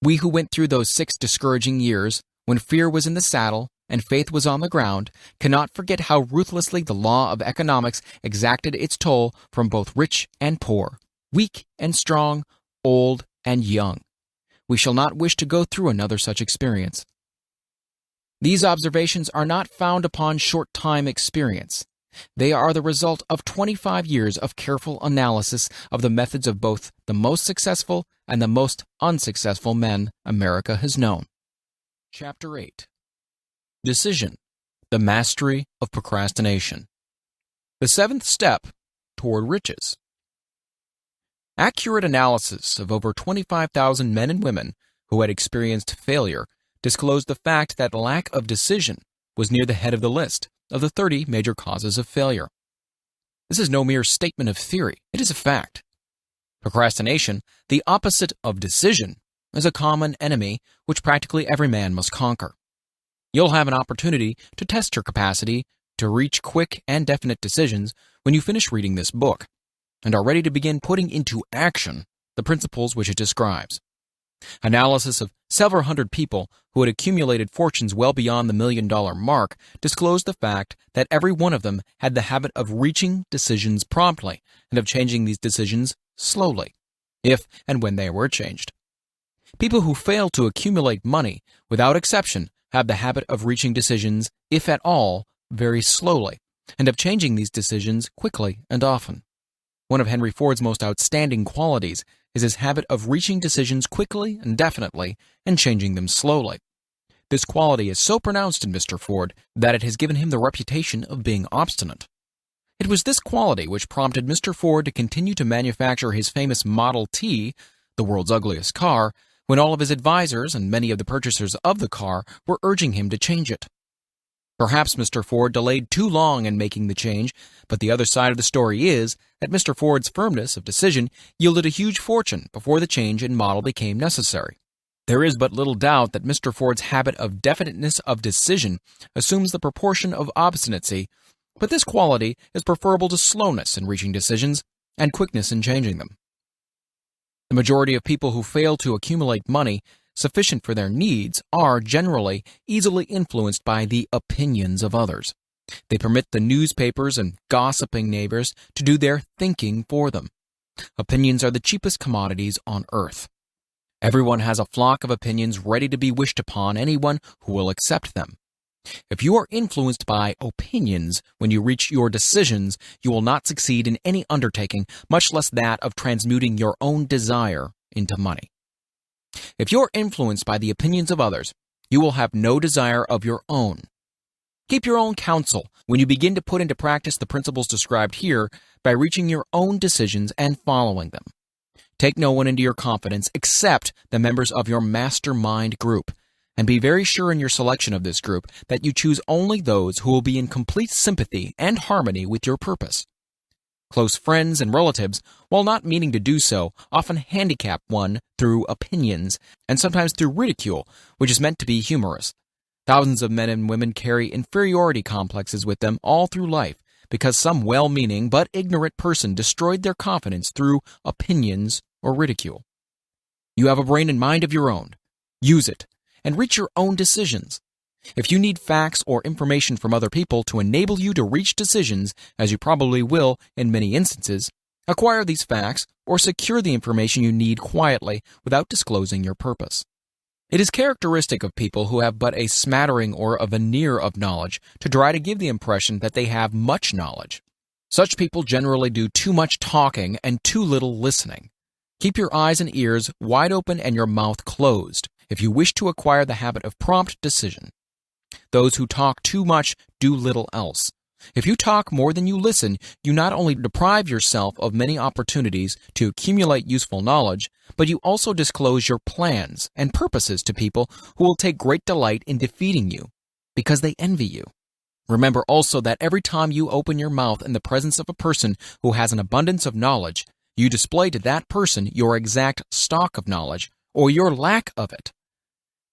We who went through those 6 discouraging years, when fear was in the saddle and faith was on the ground, cannot forget how ruthlessly the law of economics exacted its toll from both rich and poor, weak and strong, old and young. We shall not wish to go through another such experience. These observations are not found upon short-time experience. They are the result of 25 years of careful analysis of the methods of both the most successful and the most unsuccessful men America has known. Chapter 8. Decision: The Mastery of Procrastination. The 7th step toward riches. Accurate analysis of over 25,000 men and women who had experienced failure disclosed the fact that lack of decision was near the head of the list of the 30 major causes of failure. This is no mere statement of theory, it is a fact. Procrastination, the opposite of decision, is a common enemy which practically every man must conquer. You'll have an opportunity to test your capacity to reach quick and definite decisions when you finish reading this book and are ready to begin putting into action the principles which it describes. Analysis of several hundred people who had accumulated fortunes well beyond the $1 million mark disclosed the fact that every one of them had the habit of reaching decisions promptly and of changing these decisions slowly, if and when they were changed. People who fail to accumulate money, without exception, have the habit of reaching decisions, if at all, very slowly, and of changing these decisions quickly and often. One of Henry Ford's most outstanding qualities is his habit of reaching decisions quickly and definitely and changing them slowly. This quality is so pronounced in Mr. Ford that it has given him the reputation of being obstinate. It was this quality which prompted Mr. Ford to continue to manufacture his famous Model T, the world's ugliest car, when all of his advisors and many of the purchasers of the car were urging him to change it. Perhaps Mr. Ford delayed too long in making the change, but the other side of the story is that Mr. Ford's firmness of decision yielded a huge fortune before the change in model became necessary. There is but little doubt that Mr. Ford's habit of definiteness of decision assumes the proportion of obstinacy, but this quality is preferable to slowness in reaching decisions and quickness in changing them. The majority of people who fail to accumulate money sufficient for their needs are generally easily influenced by the opinions of others. They permit the newspapers and gossiping neighbors to do their thinking for them. Opinions are the cheapest commodities on earth. Everyone has a flock of opinions ready to be wished upon anyone who will accept them. If you are influenced by opinions when you reach your decisions, you will not succeed in any undertaking, much less that of transmuting your own desire into money. If you are influenced by the opinions of others, you will have no desire of your own. Keep your own counsel when you begin to put into practice the principles described here by reaching your own decisions and following them. Take no one into your confidence except the members of your mastermind group, and be very sure in your selection of this group that you choose only those who will be in complete sympathy and harmony with your purpose. Close friends and relatives, while not meaning to do so, often handicap one through opinions, and sometimes through ridicule, which is meant to be humorous. Thousands of men and women carry inferiority complexes with them all through life, because some well-meaning but ignorant person destroyed their confidence through opinions or ridicule. You have a brain and mind of your own. Use it, and reach your own decisions. If you need facts or information from other people to enable you to reach decisions, as you probably will in many instances, acquire these facts or secure the information you need quietly without disclosing your purpose. It is characteristic of people who have but a smattering or a veneer of knowledge to try to give the impression that they have much knowledge. Such people generally do too much talking and too little listening. Keep your eyes and ears wide open and your mouth closed if you wish to acquire the habit of prompt decision. Those who talk too much do little else. If you talk more than you listen, you not only deprive yourself of many opportunities to accumulate useful knowledge, but you also disclose your plans and purposes to people who will take great delight in defeating you, because they envy you. Remember also that every time you open your mouth in the presence of a person who has an abundance of knowledge, you display to that person your exact stock of knowledge, or your lack of it.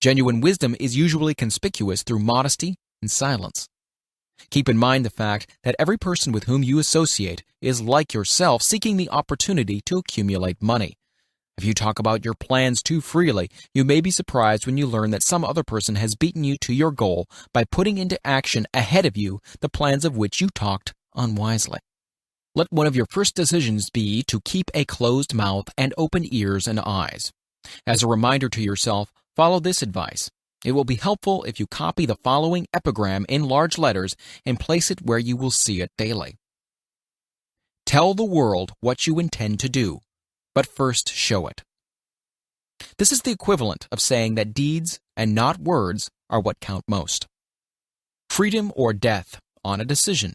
Genuine wisdom is usually conspicuous through modesty and silence. Keep in mind the fact that every person with whom you associate is like yourself seeking the opportunity to accumulate money. If you talk about your plans too freely, you may be surprised when you learn that some other person has beaten you to your goal by putting into action ahead of you the plans of which you talked unwisely. Let one of your first decisions be to keep a closed mouth and open ears and eyes. As a reminder to yourself, follow this advice. It will be helpful if you copy the following epigram in large letters and place it where you will see it daily. Tell the world what you intend to do, but first show it. This is the equivalent of saying that deeds and not words are what count most. Freedom or death on a decision.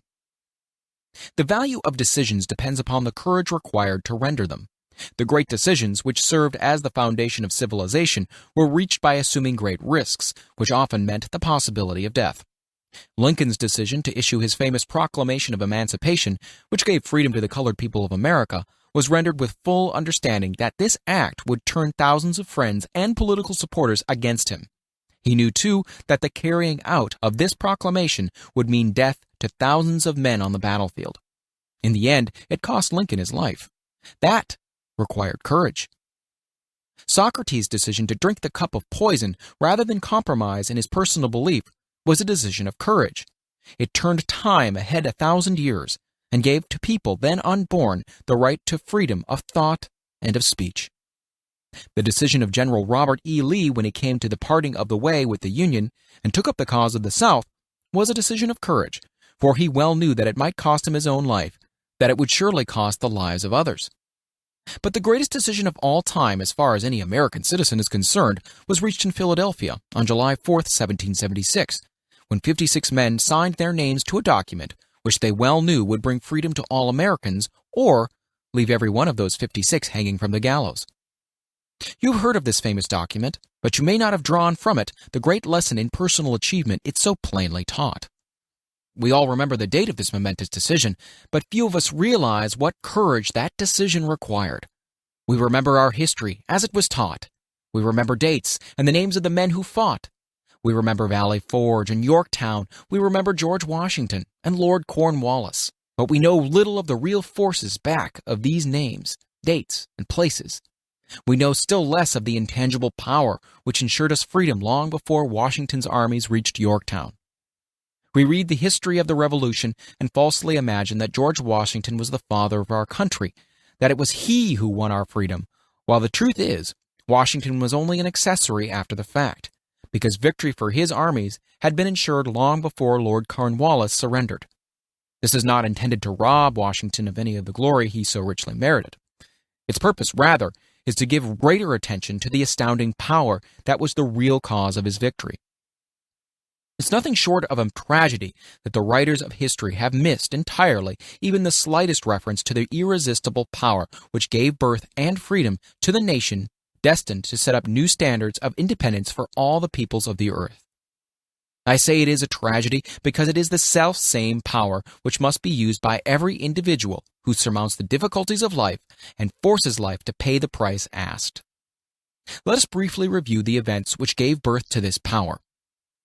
The value of decisions depends upon the courage required to render them. The great decisions, which served as the foundation of civilization, were reached by assuming great risks, which often meant the possibility of death. Lincoln's decision to issue his famous Proclamation of Emancipation, which gave freedom to the colored people of America, was rendered with full understanding that this act would turn thousands of friends and political supporters against him. He knew, too, that the carrying out of this proclamation would mean death to thousands of men on the battlefield. In the end, it cost Lincoln his life. That required courage. Socrates' decision to drink the cup of poison rather than compromise in his personal belief was a decision of courage. It turned time ahead 1,000 years and gave to people then unborn the right to freedom of thought and of speech. The decision of General Robert E. Lee when he came to the parting of the way with the Union and took up the cause of the South was a decision of courage, for he well knew that it might cost him his own life, that it would surely cost the lives of others. But the greatest decision of all time, as far as any American citizen is concerned, was reached in Philadelphia on July 4, 1776, when 56 men signed their names to a document which they well knew would bring freedom to all Americans or leave every one of those 56 hanging from the gallows. You've heard of this famous document, but you may not have drawn from it the great lesson in personal achievement it so plainly taught. We all remember the date of this momentous decision, but few of us realize what courage that decision required. We remember our history as it was taught. We remember dates and the names of the men who fought. We remember Valley Forge and Yorktown. We remember George Washington and Lord Cornwallis. But we know little of the real forces back of these names, dates, and places. We know still less of the intangible power which ensured us freedom long before Washington's armies reached Yorktown. We read the history of the Revolution and falsely imagine that George Washington was the father of our country, that it was he who won our freedom, while the truth is, Washington was only an accessory after the fact, because victory for his armies had been ensured long before Lord Cornwallis surrendered. This is not intended to rob Washington of any of the glory he so richly merited. Its purpose, rather, is to give greater attention to the astounding power that was the real cause of his victory. It's nothing short of a tragedy that the writers of history have missed entirely even the slightest reference to the irresistible power which gave birth and freedom to the nation destined to set up new standards of independence for all the peoples of the earth. I say it is a tragedy because it is the self-same power which must be used by every individual who surmounts the difficulties of life and forces life to pay the price asked. Let us briefly review the events which gave birth to this power.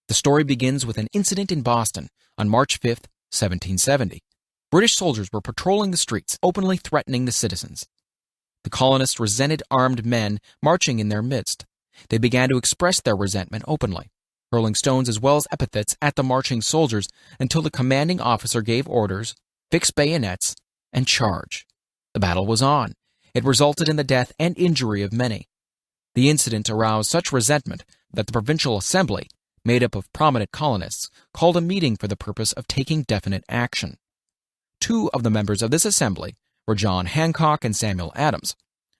The story begins with an incident in Boston on March 5, 1770. British soldiers were patrolling the streets, openly threatening the citizens. The colonists resented armed men marching in their midst. They began to express their resentment openly, hurling stones as well as epithets at the marching soldiers until the commanding officer gave orders, fix bayonets, and charge. The battle was on. It resulted in the death and injury of many. The incident aroused such resentment that the Provincial Assembly, made up of prominent colonists, called a meeting for the purpose of taking definite action. Two of the members of this assembly were John Hancock and Samuel Adams.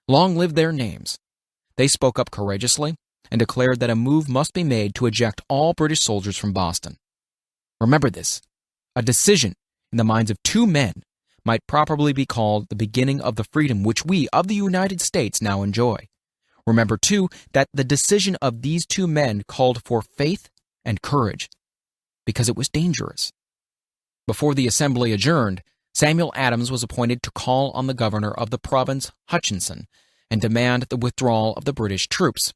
Long live their names. They spoke up courageously and declared that a move must be made to eject all British soldiers from Boston. Remember this. A decision in the minds of two men might properly be called the beginning of the freedom which we of the United States now enjoy. Remember, too, that the decision of these two men called for faith and courage, because it was dangerous. Before the assembly adjourned, Samuel Adams was appointed to call on the governor of the province, Hutchinson, and demand the withdrawal of the British troops.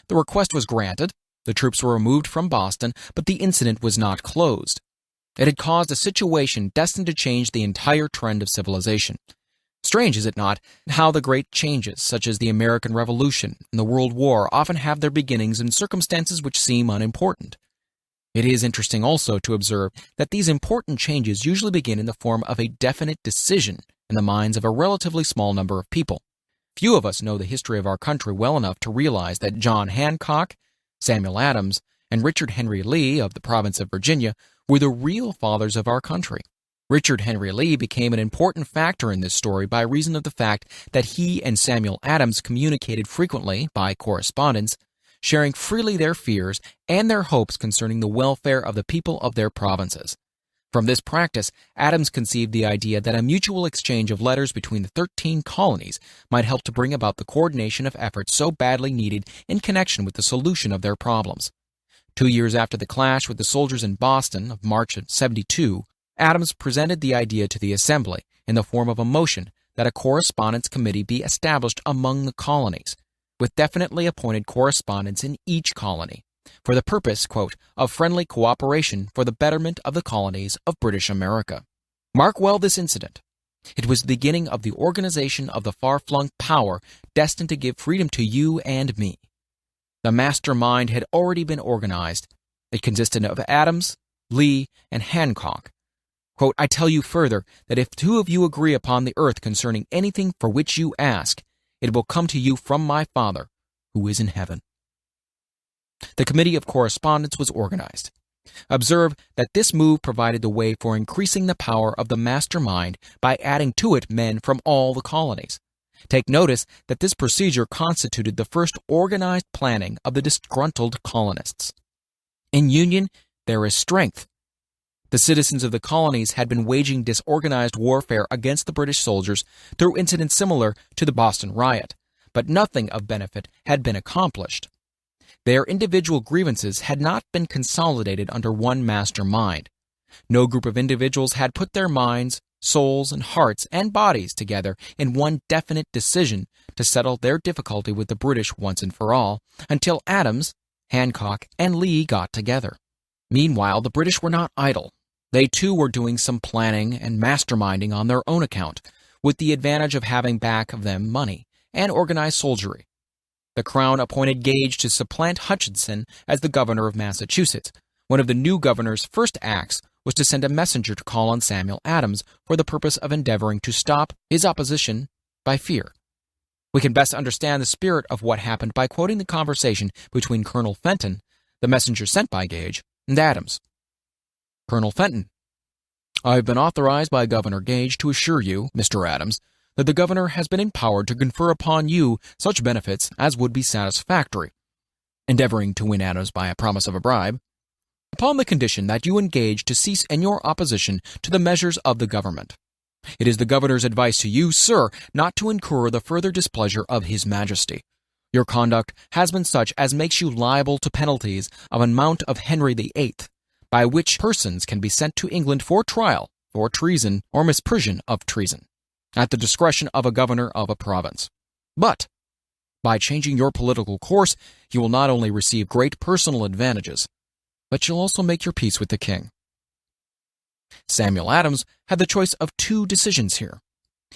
The request was granted, the troops were removed from Boston, but the incident was not closed. It had caused a situation destined to change the entire trend of civilization. Strange, is it not, how the great changes, such as the American Revolution and the World War, often have their beginnings in circumstances which seem unimportant. It is interesting also to observe that these important changes usually begin in the form of a definite decision in the minds of a relatively small number of people. Few of us know the history of our country well enough to realize that John Hancock, Samuel Adams, and Richard Henry Lee of the province of Virginia were the real fathers of our country. Richard Henry Lee became an important factor in this story by reason of the fact that he and Samuel Adams communicated frequently by correspondence, sharing freely their fears and their hopes concerning the welfare of the people of their provinces. From this practice, Adams conceived the idea that a mutual exchange of letters between the 13 colonies might help to bring about the coordination of efforts so badly needed in connection with the solution of their problems. 2 years after the clash with the soldiers in Boston of March of '72, Adams presented the idea to the Assembly in the form of a motion that a correspondence committee be established among the colonies, with definitely appointed correspondents in each colony, for the purpose, quote, of friendly cooperation for the betterment of the colonies of British America. Mark well this incident. It was the beginning of the organization of the far-flung power destined to give freedom to you and me. The mastermind had already been organized. It consisted of Adams, Lee, and Hancock. Quote, I tell you further that if two of you agree upon the earth concerning anything for which you ask, it will come to you from my Father, who is in heaven. The Committee of Correspondence was organized. Observe that this move provided the way for increasing the power of the mastermind by adding to it men from all the colonies. Take notice that this procedure constituted the first organized planning of the disgruntled colonists. In union, there is strength. The citizens of the colonies had been waging disorganized warfare against the British soldiers through incidents similar to the Boston riot, but nothing of benefit had been accomplished. Their individual grievances had not been consolidated under one master mind. No group of individuals had put their minds, souls, and hearts and bodies together in one definite decision to settle their difficulty with the British once and for all, until Adams, Hancock, and Lee got together. Meanwhile, the British were not idle. They too were doing some planning and masterminding on their own account, with the advantage of having back of them money and organized soldiery. The Crown appointed Gage to supplant Hutchinson as the governor of Massachusetts. One of the new governor's first acts was to send a messenger to call on Samuel Adams for the purpose of endeavoring to stop his opposition by fear. We can best understand the spirit of what happened by quoting the conversation between Colonel Fenton, the messenger sent by Gage, and Adams. Colonel Fenton: I have been authorized by Governor Gage to assure you, Mr. Adams, that the governor has been empowered to confer upon you such benefits as would be satisfactory, endeavoring to win Adams by a promise of a bribe, upon the condition that you engage to cease in your opposition to the measures of the government. It is the governor's advice to you, sir, not to incur the further displeasure of his majesty. Your conduct has been such as makes you liable to penalties of an amount of Henry VIII, by which persons can be sent to England for trial for treason or misprision of treason, at the discretion of a governor of a province. But, by changing your political course, you will not only receive great personal advantages, but you'll also make your peace with the king. Samuel Adams had the choice of two decisions here.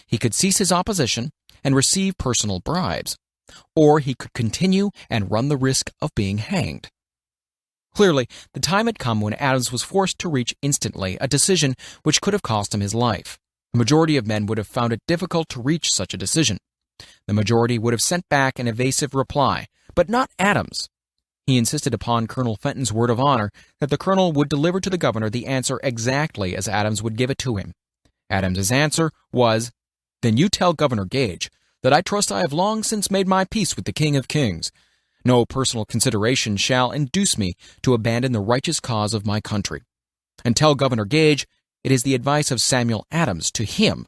He could cease his opposition and receive personal bribes, or he could continue and run the risk of being hanged. Clearly, the time had come when Adams was forced to reach instantly a decision which could have cost him his life. The majority of men would have found it difficult to reach such a decision. The majority would have sent back an evasive reply, but not Adams. He insisted upon Colonel Fenton's word of honor that the colonel would deliver to the governor the answer exactly as Adams would give it to him. Adams's answer was, "Then you tell Governor Gage that I trust I have long since made my peace with the King of Kings. No personal consideration shall induce me to abandon the righteous cause of my country. And tell Governor Gage it is the advice of Samuel Adams to him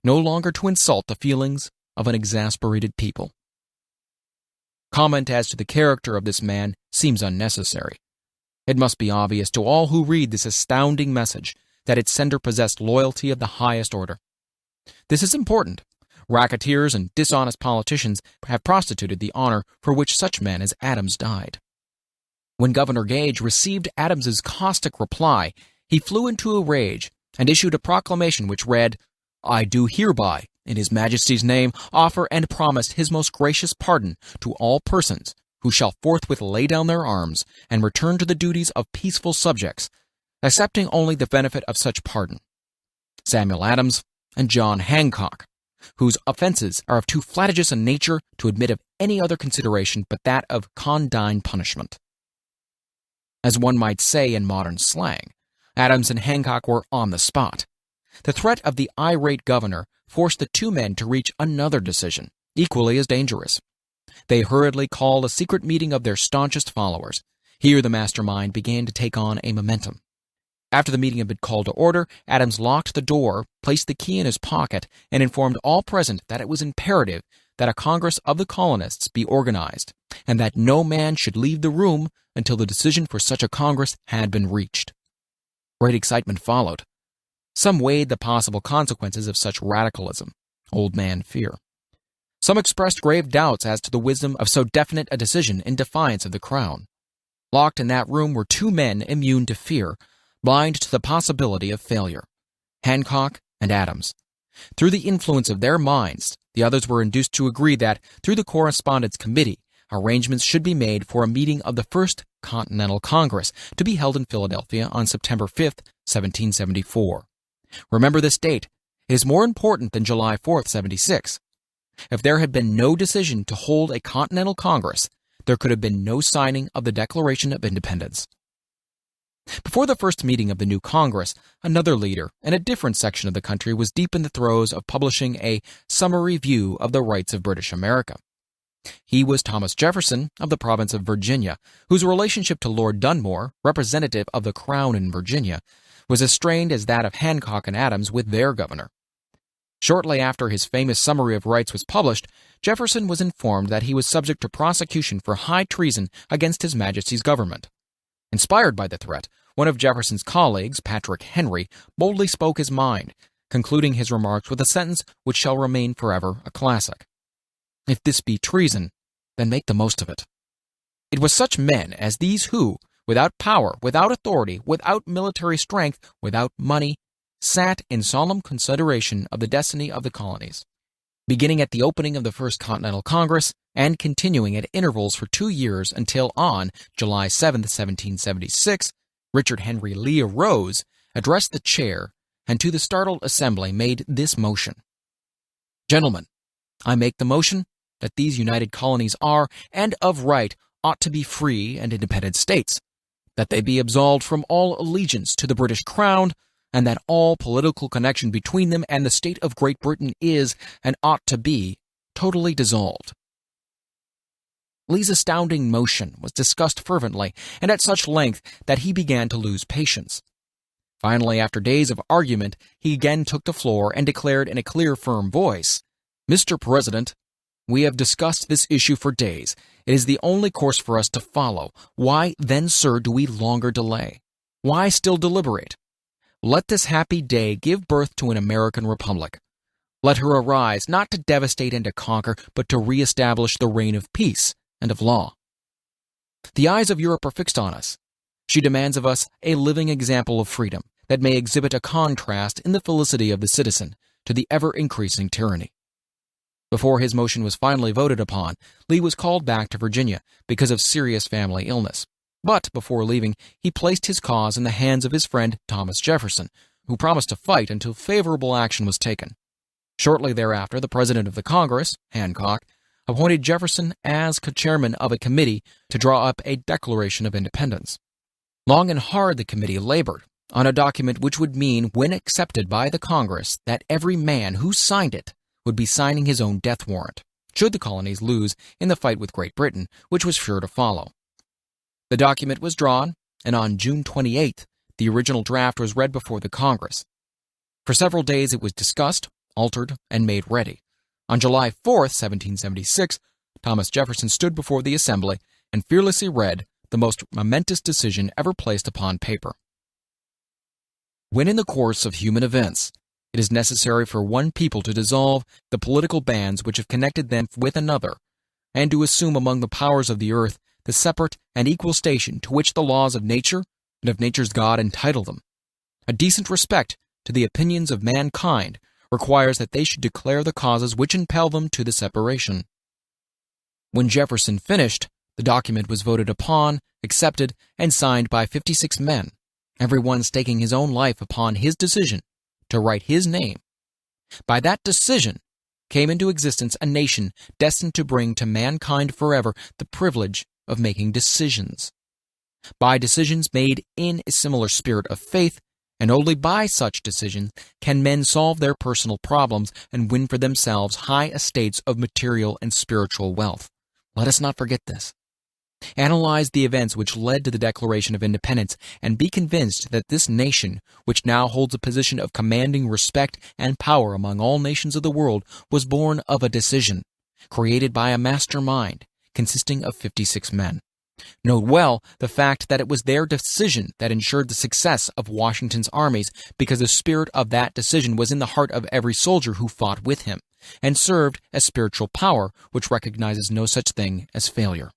no longer to insult the feelings of an exasperated people." Comment as to the character of this man seems unnecessary. It must be obvious to all who read this astounding message that its sender possessed loyalty of the highest order. This is important. Racketeers and dishonest politicians have prostituted the honor for which such men as Adams died. When Governor Gage received Adams's caustic reply, he flew into a rage and issued a proclamation which read, "I do hereby, in His Majesty's name, offer and promise His most gracious pardon to all persons who shall forthwith lay down their arms and return to the duties of peaceful subjects, accepting only the benefit of such pardon. Samuel Adams and John Hancock, whose offenses are of too flagitious a nature to admit of any other consideration but that of condign punishment." As one might say in modern slang, Adams and Hancock were on the spot. The threat of the irate governor forced the two men to reach another decision, equally as dangerous. They hurriedly called a secret meeting of their staunchest followers. Here the mastermind began to take on a momentum. After the meeting had been called to order, Adams locked the door, placed the key in his pocket, and informed all present that it was imperative that a Congress of the colonists be organized, and that no man should leave the room until the decision for such a Congress had been reached. Great excitement followed. Some weighed the possible consequences of such radicalism, old man fear. Some expressed grave doubts as to the wisdom of so definite a decision in defiance of the Crown. Locked in that room were two men immune to fear, blind to the possibility of failure, Hancock and Adams. Through the influence of their minds, the others were induced to agree that, through the Correspondence Committee, arrangements should be made for a meeting of the First Continental Congress to be held in Philadelphia on September 5, 1774. Remember this date. It is more important than July 4, 76. If there had been no decision to hold a Continental Congress, there could have been no signing of the Declaration of Independence. Before the first meeting of the new Congress, another leader in a different section of the country was deep in the throes of publishing a summary view of the rights of British America. He was Thomas Jefferson of the province of Virginia, whose relationship to Lord Dunmore, representative of the Crown in Virginia, was as strained as that of Hancock and Adams with their governor. Shortly after his famous Summary of Rights was published, Jefferson was informed that he was subject to prosecution for high treason against His Majesty's government. Inspired by the threat, one of Jefferson's colleagues, Patrick Henry, boldly spoke his mind, concluding his remarks with a sentence which shall remain forever a classic. "If this be treason, then make the most of it." It was such men as these who, without power, without authority, without military strength, without money, sat in solemn consideration of the destiny of the colonies. Beginning at the opening of the First Continental Congress and continuing at intervals for 2 years until on July 7, 1776, Richard Henry Lee arose, addressed the chair, and to the startled assembly made this motion: "Gentlemen, I make the motion that these united colonies are, and of right, ought to be free and independent states, that they be absolved from all allegiance to the British Crown, and that all political connection between them and the state of Great Britain is, and ought to be, totally dissolved." Lee's astounding motion was discussed fervently and at such length that he began to lose patience. Finally, after days of argument, he again took the floor and declared in a clear, firm voice, "Mr. President, we have discussed this issue for days. It is the only course for us to follow. Why, then, sir, do we longer delay? Why still deliberate? Let this happy day give birth to an American republic. Let her arise, not to devastate and to conquer, but to reestablish the reign of peace and of law. The eyes of Europe are fixed on us. She demands of us a living example of freedom that may exhibit a contrast in the felicity of the citizen to the ever-increasing tyranny." Before his motion was finally voted upon, Lee was called back to Virginia because of serious family illness. But before leaving, he placed his cause in the hands of his friend Thomas Jefferson, who promised to fight until favorable action was taken. Shortly thereafter, the president of the Congress, Hancock, appointed Jefferson as co-chairman of a committee to draw up a Declaration of Independence. Long and hard the committee labored on a document which would mean, when accepted by the Congress, that every man who signed it would be signing his own death warrant, should the colonies lose in the fight with Great Britain, which was sure to follow. The document was drawn, and on June 28th, the original draft was read before the Congress. For several days it was discussed, altered, and made ready. On July 4th, 1776, Thomas Jefferson stood before the Assembly and fearlessly read the most momentous decision ever placed upon paper. "When in the course of human events, it is necessary for one people to dissolve the political bands which have connected them with another, and to assume among the powers of the earth the separate and equal station to which the laws of nature and of nature's God entitle them, a decent respect to the opinions of mankind requires that they should declare the causes which impel them to the separation." When Jefferson finished, the document was voted upon, accepted, and signed by 56 men, everyone staking his own life upon his decision to write his name. By that decision came into existence a nation destined to bring to mankind forever the privilege of making decisions. By decisions made in a similar spirit of faith, and only by such decisions can men solve their personal problems and win for themselves high estates of material and spiritual wealth. Let us not forget this. Analyze the events which led to the Declaration of Independence and be convinced that this nation, which now holds a position of commanding respect and power among all nations of the world, was born of a decision, created by a master mind, consisting of 56 men. Note well the fact that it was their decision that ensured the success of Washington's armies, because the spirit of that decision was in the heart of every soldier who fought with him, and served as spiritual power which recognizes no such thing as failure.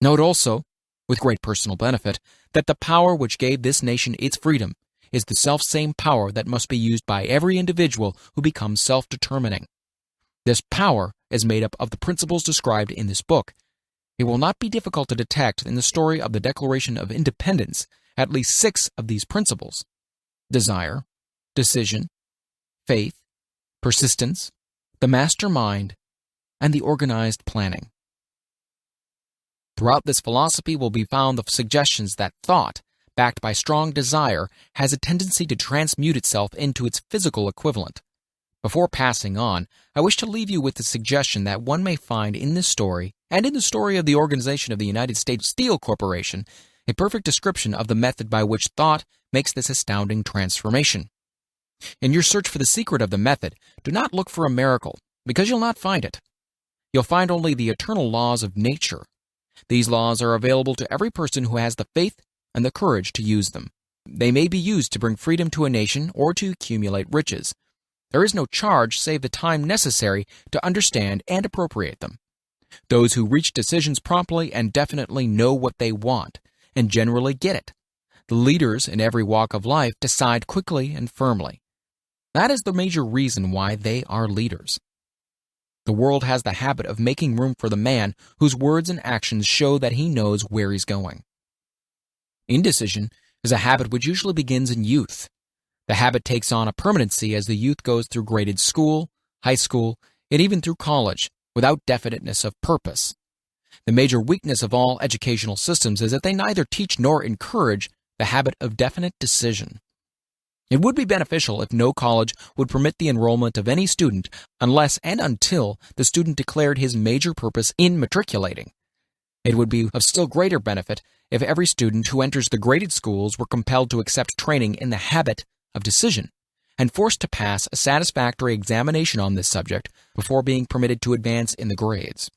Note also, with great personal benefit, that the power which gave this nation its freedom is the selfsame power that must be used by every individual who becomes self-determining. This power is made up of the principles described in this book. It will not be difficult to detect in the story of the Declaration of Independence at least 6 of these principles: desire, decision, faith, persistence, the master mind, and the organized planning. Throughout this philosophy will be found the suggestions that thought, backed by strong desire, has a tendency to transmute itself into its physical equivalent. Before passing on, I wish to leave you with the suggestion that one may find in this story, and in the story of the organization of the United States Steel Corporation, a perfect description of the method by which thought makes this astounding transformation. In your search for the secret of the method, do not look for a miracle, because you'll not find it. You'll find only the eternal laws of nature. These laws are available to every person who has the faith and the courage to use them. They may be used to bring freedom to a nation or to accumulate riches. There is no charge save the time necessary to understand and appropriate them. Those who reach decisions promptly and definitely know what they want, and generally get it. The leaders in every walk of life decide quickly and firmly. That is the major reason why they are leaders. The world has the habit of making room for the man whose words and actions show that he knows where he's going. Indecision is a habit which usually begins in youth. The habit takes on a permanency as the youth goes through graded school, high school, and even through college, without definiteness of purpose. The major weakness of all educational systems is that they neither teach nor encourage the habit of definite decision. It would be beneficial if no college would permit the enrollment of any student unless and until the student declared his major purpose in matriculating. It would be of still greater benefit if every student who enters the graded schools were compelled to accept training in the habit of decision and forced to pass a satisfactory examination on this subject before being permitted to advance in the grades.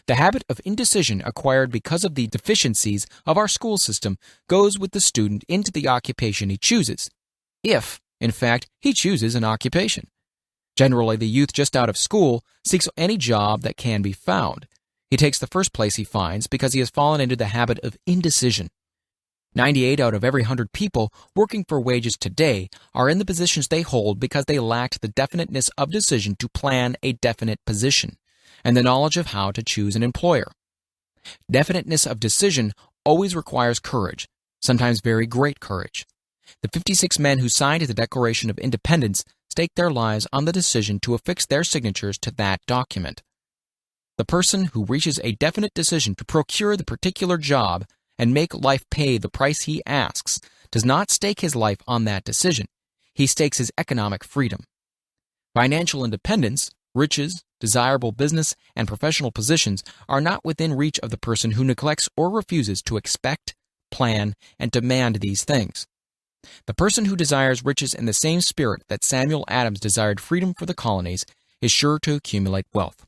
The habit of indecision acquired because of the deficiencies of our school system goes with the student into the occupation he chooses, if, in fact, he chooses an occupation. Generally, the youth just out of school seeks any job that can be found. He takes the first place he finds because he has fallen into the habit of indecision. 98 out of every 100 people working for wages today are in the positions they hold because they lacked the definiteness of decision to plan a definite position, and the knowledge of how to choose an employer. Definiteness of decision always requires courage, sometimes very great courage. The 56 men who signed the Declaration of Independence staked their lives on the decision to affix their signatures to that document. The person who reaches a definite decision to procure the particular job and make life pay the price he asks does not stake his life on that decision. He stakes his economic freedom. Financial independence, riches, desirable business, and professional positions are not within reach of the person who neglects or refuses to expect, plan, and demand these things. The person who desires riches in the same spirit that Samuel Adams desired freedom for the colonies is sure to accumulate wealth.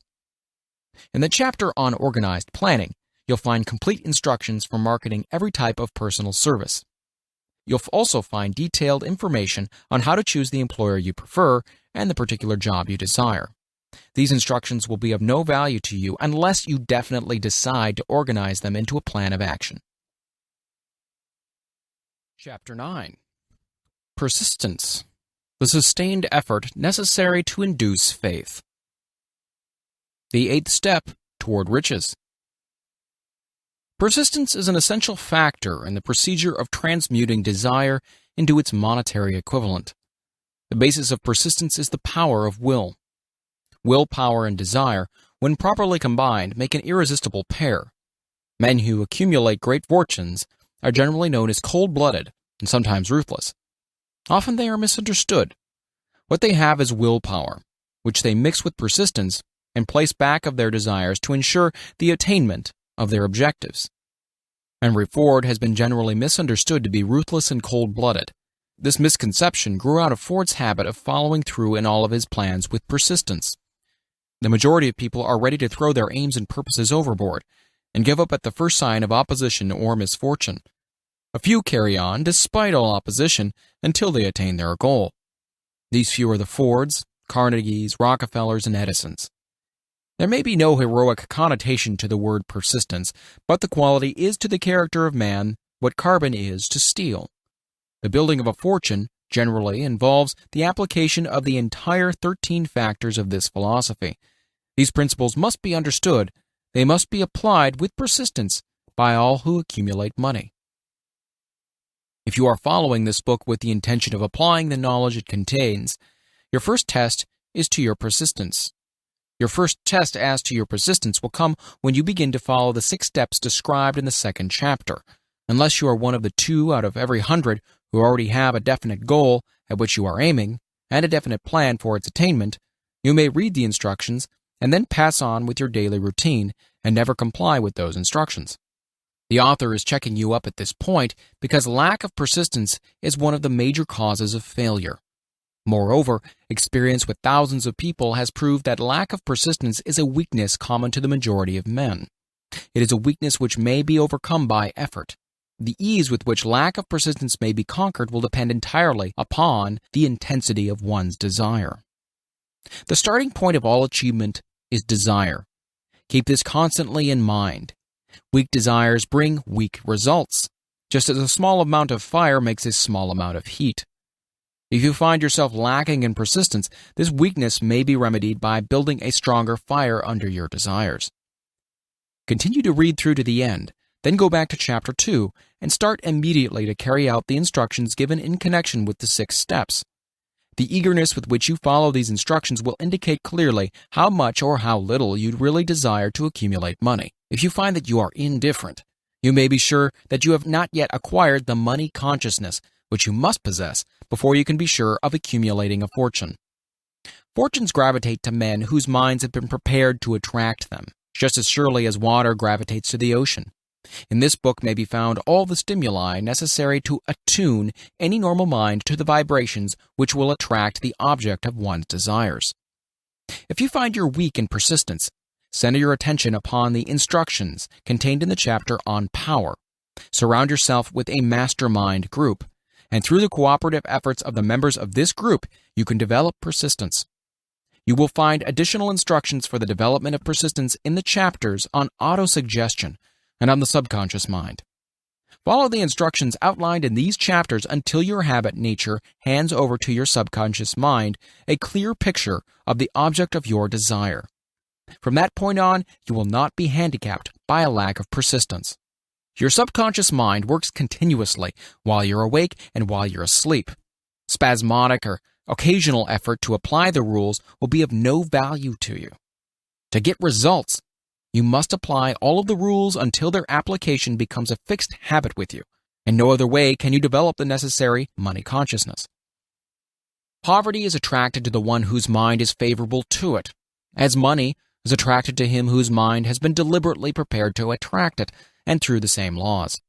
In the chapter on organized planning, you'll find complete instructions for marketing every type of personal service. You'll also find detailed information on how to choose the employer you prefer and the particular job you desire. These instructions will be of no value to you unless you definitely decide to organize them into a plan of action. Chapter 9. Persistence, the sustained effort necessary to induce faith. The 8th step toward riches. Persistence is an essential factor in the procedure of transmuting desire into its monetary equivalent. The basis of persistence is the power of will. Willpower and desire, when properly combined, make an irresistible pair. Men who accumulate great fortunes are generally known as cold-blooded and sometimes ruthless. Often they are misunderstood. What they have is willpower, which they mix with persistence and place back of their desires to ensure the attainment of their objectives. Henry Ford has been generally misunderstood to be ruthless and cold-blooded. This misconception grew out of Ford's habit of following through in all of his plans with persistence. The majority of people are ready to throw their aims and purposes overboard and give up at the first sign of opposition or misfortune. A few carry on, despite all opposition, until they attain their goal. These few are the Fords, Carnegies, Rockefellers, and Edisons. There may be no heroic connotation to the word persistence, but the quality is to the character of man what carbon is to steel. The building of a fortune generally involves the application of the entire 13 factors of this philosophy. These principles must be understood. They must be applied with persistence by all who accumulate money. If you are following this book with the intention of applying the knowledge it contains, your first test is to your persistence. Your first test as to your persistence will come when you begin to follow the 6 steps described in the 2nd chapter. Unless you are one of the 2 out of every 100 who already have a definite goal at which you are aiming and a definite plan for its attainment, you may read the instructions and then pass on with your daily routine and never comply with those instructions. The author is checking you up at this point because lack of persistence is one of the major causes of failure. Moreover, experience with thousands of people has proved that lack of persistence is a weakness common to the majority of men. It is a weakness which may be overcome by effort. The ease with which lack of persistence may be conquered will depend entirely upon the intensity of one's desire. The starting point of all achievement is desire. Keep this constantly in mind. Weak desires bring weak results, just as a small amount of fire makes a small amount of heat. If you find yourself lacking in persistence, this weakness may be remedied by building a stronger fire under your desires. Continue to read through to the end, then go back to Chapter 2 and start immediately to carry out the instructions given in connection with the 6 steps. The eagerness with which you follow these instructions will indicate clearly how much or how little you really desire to accumulate money. If you find that you are indifferent, you may be sure that you have not yet acquired the money consciousness which you must possess before you can be sure of accumulating a fortune. Fortunes gravitate to men whose minds have been prepared to attract them, just as surely as water gravitates to the ocean. In this book may be found all the stimuli necessary to attune any normal mind to the vibrations which will attract the object of one's desires. If you find you're weak in persistence, center your attention upon the instructions contained in the chapter on power. Surround yourself with a mastermind group, and through the cooperative efforts of the members of this group, you can develop persistence. You will find additional instructions for the development of persistence in the chapters on autosuggestion and on the subconscious mind. Follow the instructions outlined in these chapters until your habit nature hands over to your subconscious mind a clear picture of the object of your desire. From that point on, you will not be handicapped by a lack of persistence. Your subconscious mind works continuously while you're awake and while you're asleep. Spasmodic or occasional effort to apply the rules will be of no value to you. To get results, you must apply all of the rules until their application becomes a fixed habit with you. In no other way can you develop the necessary money consciousness. Poverty is attracted to the one whose mind is favorable to it, as money is attracted to him whose mind has been deliberately prepared to attract it, and through the same laws.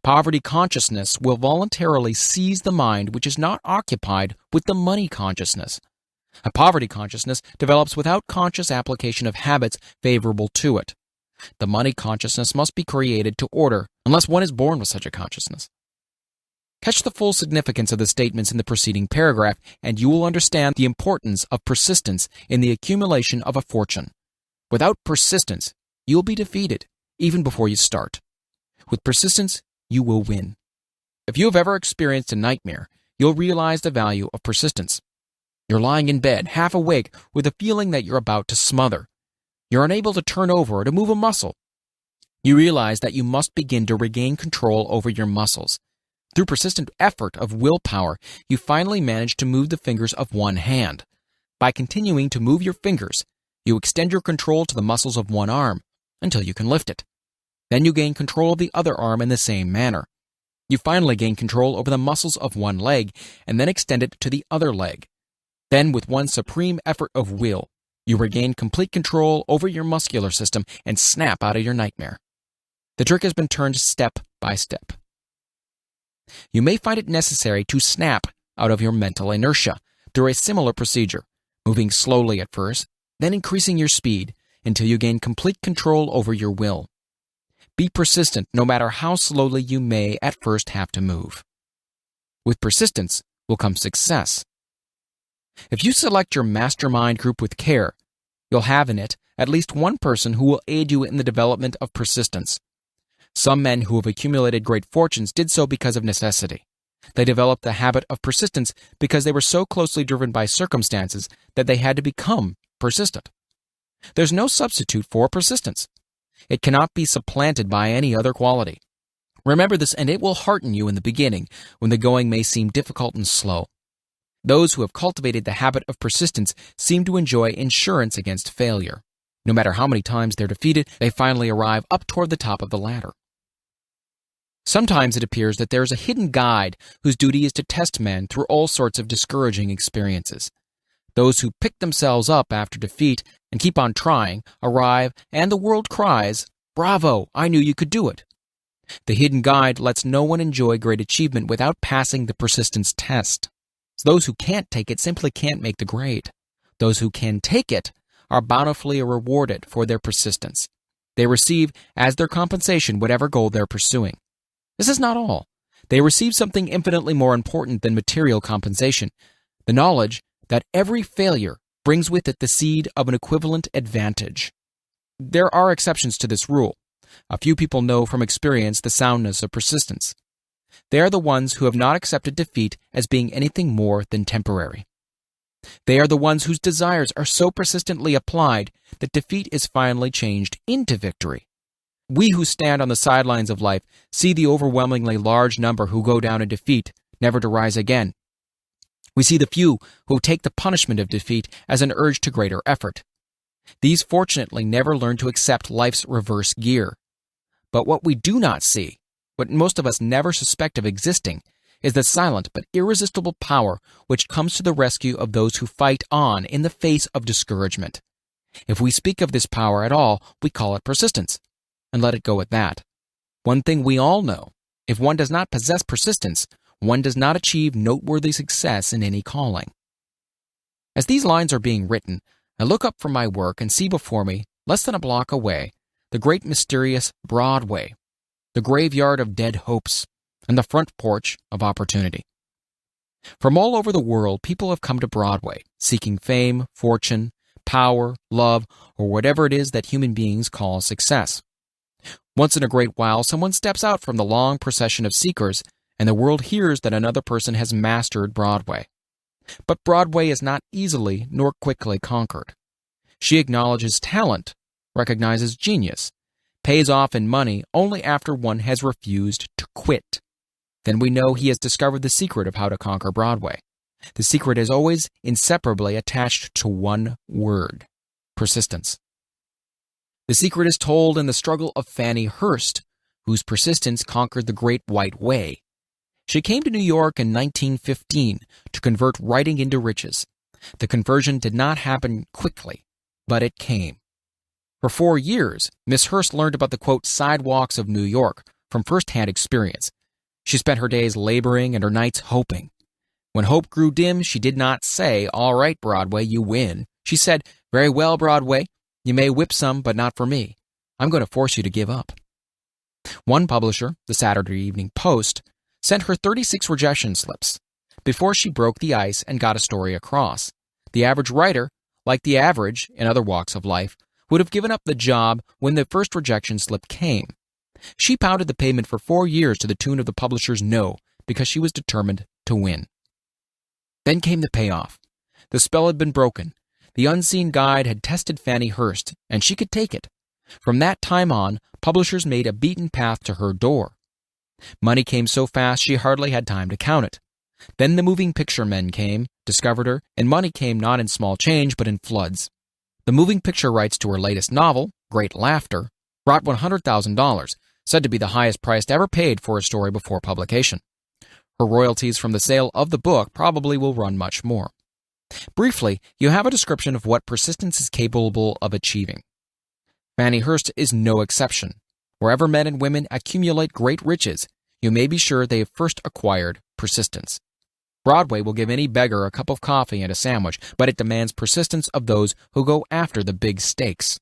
Poverty consciousness will voluntarily seize the mind which is not occupied with the money consciousness. A poverty consciousness develops without conscious application of habits favorable to it. The money consciousness must be created to order, unless one is born with such a consciousness. Catch the full significance of the statements in the preceding paragraph, and you will understand the importance of persistence in the accumulation of a fortune. Without persistence, you will be defeated, even before you start. With persistence, you will win. If you have ever experienced a nightmare, you'll realize the value of persistence. You're lying in bed, half awake, with a feeling that you're about to smother. You're unable to turn over or to move a muscle. You realize that you must begin to regain control over your muscles. Through persistent effort of willpower, you finally manage to move the fingers of one hand. By continuing to move your fingers, you extend your control to the muscles of one arm until you can lift it. Then you gain control of the other arm in the same manner. You finally gain control over the muscles of one leg and then extend it to the other leg. Then, with one supreme effort of will, you regain complete control over your muscular system and snap out of your nightmare. The trick has been turned step by step. You may find it necessary to snap out of your mental inertia through a similar procedure, moving slowly at first, then increasing your speed until you gain complete control over your will. Be persistent no matter how slowly you may at first have to move. With persistence will come success. If you select your mastermind group with care, you'll have in it at least one person who will aid you in the development of persistence. Some men who have accumulated great fortunes did so because of necessity. They developed the habit of persistence because they were so closely driven by circumstances that they had to become persistent. There's no substitute for persistence. It cannot be supplanted by any other quality. Remember this, and it will hearten you in the beginning when the going may seem difficult and slow. Those who have cultivated the habit of persistence seem to enjoy insurance against failure. No matter how many times they're defeated, they finally arrive up toward the top of the ladder. Sometimes it appears that there is a hidden guide whose duty is to test men through all sorts of discouraging experiences. Those who pick themselves up after defeat and keep on trying arrive, and the world cries, "Bravo, I knew you could do it." The hidden guide lets no one enjoy great achievement without passing the persistence test. Those who can't take it simply can't make the grade. Those who can take it are bountifully rewarded for their persistence. They receive as their compensation whatever goal they're pursuing. This is not all. They receive something infinitely more important than material compensation, the knowledge that every failure brings with it the seed of an equivalent advantage. There are exceptions to this rule. A few people know from experience the soundness of persistence. They are the ones who have not accepted defeat as being anything more than temporary. They are the ones whose desires are so persistently applied that defeat is finally changed into victory. We who stand on the sidelines of life see the overwhelmingly large number who go down in defeat, never to rise again. We see the few who take the punishment of defeat as an urge to greater effort. These fortunately never learn to accept life's reverse gear. But what we do not see, what most of us never suspect of existing, is the silent but irresistible power which comes to the rescue of those who fight on in the face of discouragement. If we speak of this power at all, we call it persistence, and let it go at that. One thing we all know, if one does not possess persistence, one does not achieve noteworthy success in any calling. As these lines are being written, I look up from my work and see before me, less than a block away, the great mysterious Broadway, the graveyard of dead hopes, and the front porch of opportunity. From all over the world, people have come to Broadway, seeking fame, fortune, power, love, or whatever it is that human beings call success. Once in a great while, someone steps out from the long procession of seekers, and the world hears that another person has mastered Broadway. But Broadway is not easily nor quickly conquered. She acknowledges talent, recognizes genius, pays off in money only after one has refused to quit. Then we know he has discovered the secret of how to conquer Broadway. The secret is always inseparably attached to one word: persistence. The secret is told in the struggle of Fannie Hurst, whose persistence conquered the Great White Way. She came to New York in 1915 to convert writing into riches. The conversion did not happen quickly, but it came. For 4 years, Miss Hurst learned about the, quote, sidewalks of New York from first-hand experience. She spent her days laboring and her nights hoping. When hope grew dim, she did not say, "All right, Broadway, you win." She said, "Very well, Broadway, you may whip some, but not for me. I'm going to force you to give up." One publisher, the Saturday Evening Post, sent her 36 rejection slips before she broke the ice and got a story across. The average writer, like the average in other walks of life, would have given up the job when the first rejection slip came. She pounded the pavement for 4 years to the tune of the publisher's no, because she was determined to win. Then came the payoff. The spell had been broken. The unseen guide had tested Fannie Hurst, and she could take it. From that time on, publishers made a beaten path to her door. Money came so fast she hardly had time to count it. Then the moving picture men came, discovered her, and money came not in small change but in floods. The moving picture rights to her latest novel, Great Laughter, brought $100,000, said to be the highest price ever paid for a story before publication. Her royalties from the sale of the book probably will run much more. Briefly, you have a description of what persistence is capable of achieving. Fannie Hurst is no exception. Wherever men and women accumulate great riches, you may be sure they have first acquired persistence. Broadway will give any beggar a cup of coffee and a sandwich, but it demands persistence of those who go after the big stakes.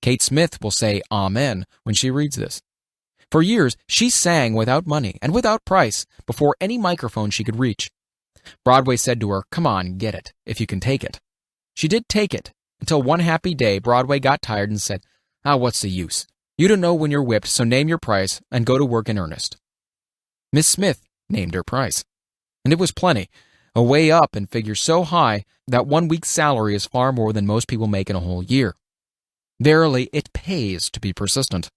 Kate Smith will say amen when she reads this. For years, she sang without money and without price before any microphone she could reach. Broadway said to her, "Come on, get it, if you can take it." She did take it, until one happy day Broadway got tired and said, "What's the use? You don't know when you're whipped, so name your price and go to work in earnest." Miss Smith named her price. And it was plenty, a way up and figure so high that 1 week's salary is far more than most people make in a whole year. Verily, it pays to be persistent.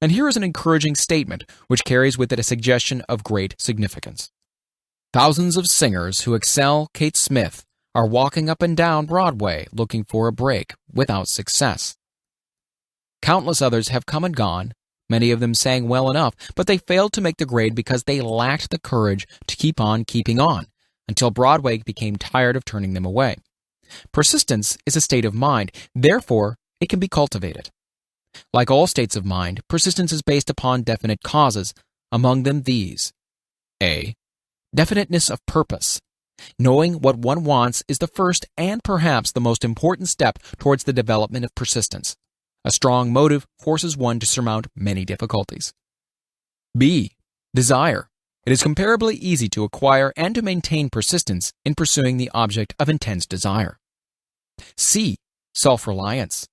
And here is an encouraging statement which carries with it a suggestion of great significance. Thousands of singers who excel Kate Smith are walking up and down Broadway looking for a break without success. Countless others have come and gone. Many of them sang well enough, but they failed to make the grade because they lacked the courage to keep on keeping on, until Broadway became tired of turning them away. Persistence is a state of mind, therefore it can be cultivated. Like all states of mind, persistence is based upon definite causes, among them these. A. Definiteness of purpose. Knowing what one wants is the first and perhaps the most important step towards the development of persistence. A strong motive forces one to surmount many difficulties. B. Desire. It is comparably easy to acquire and to maintain persistence in pursuing the object of intense desire. C. Self-reliance.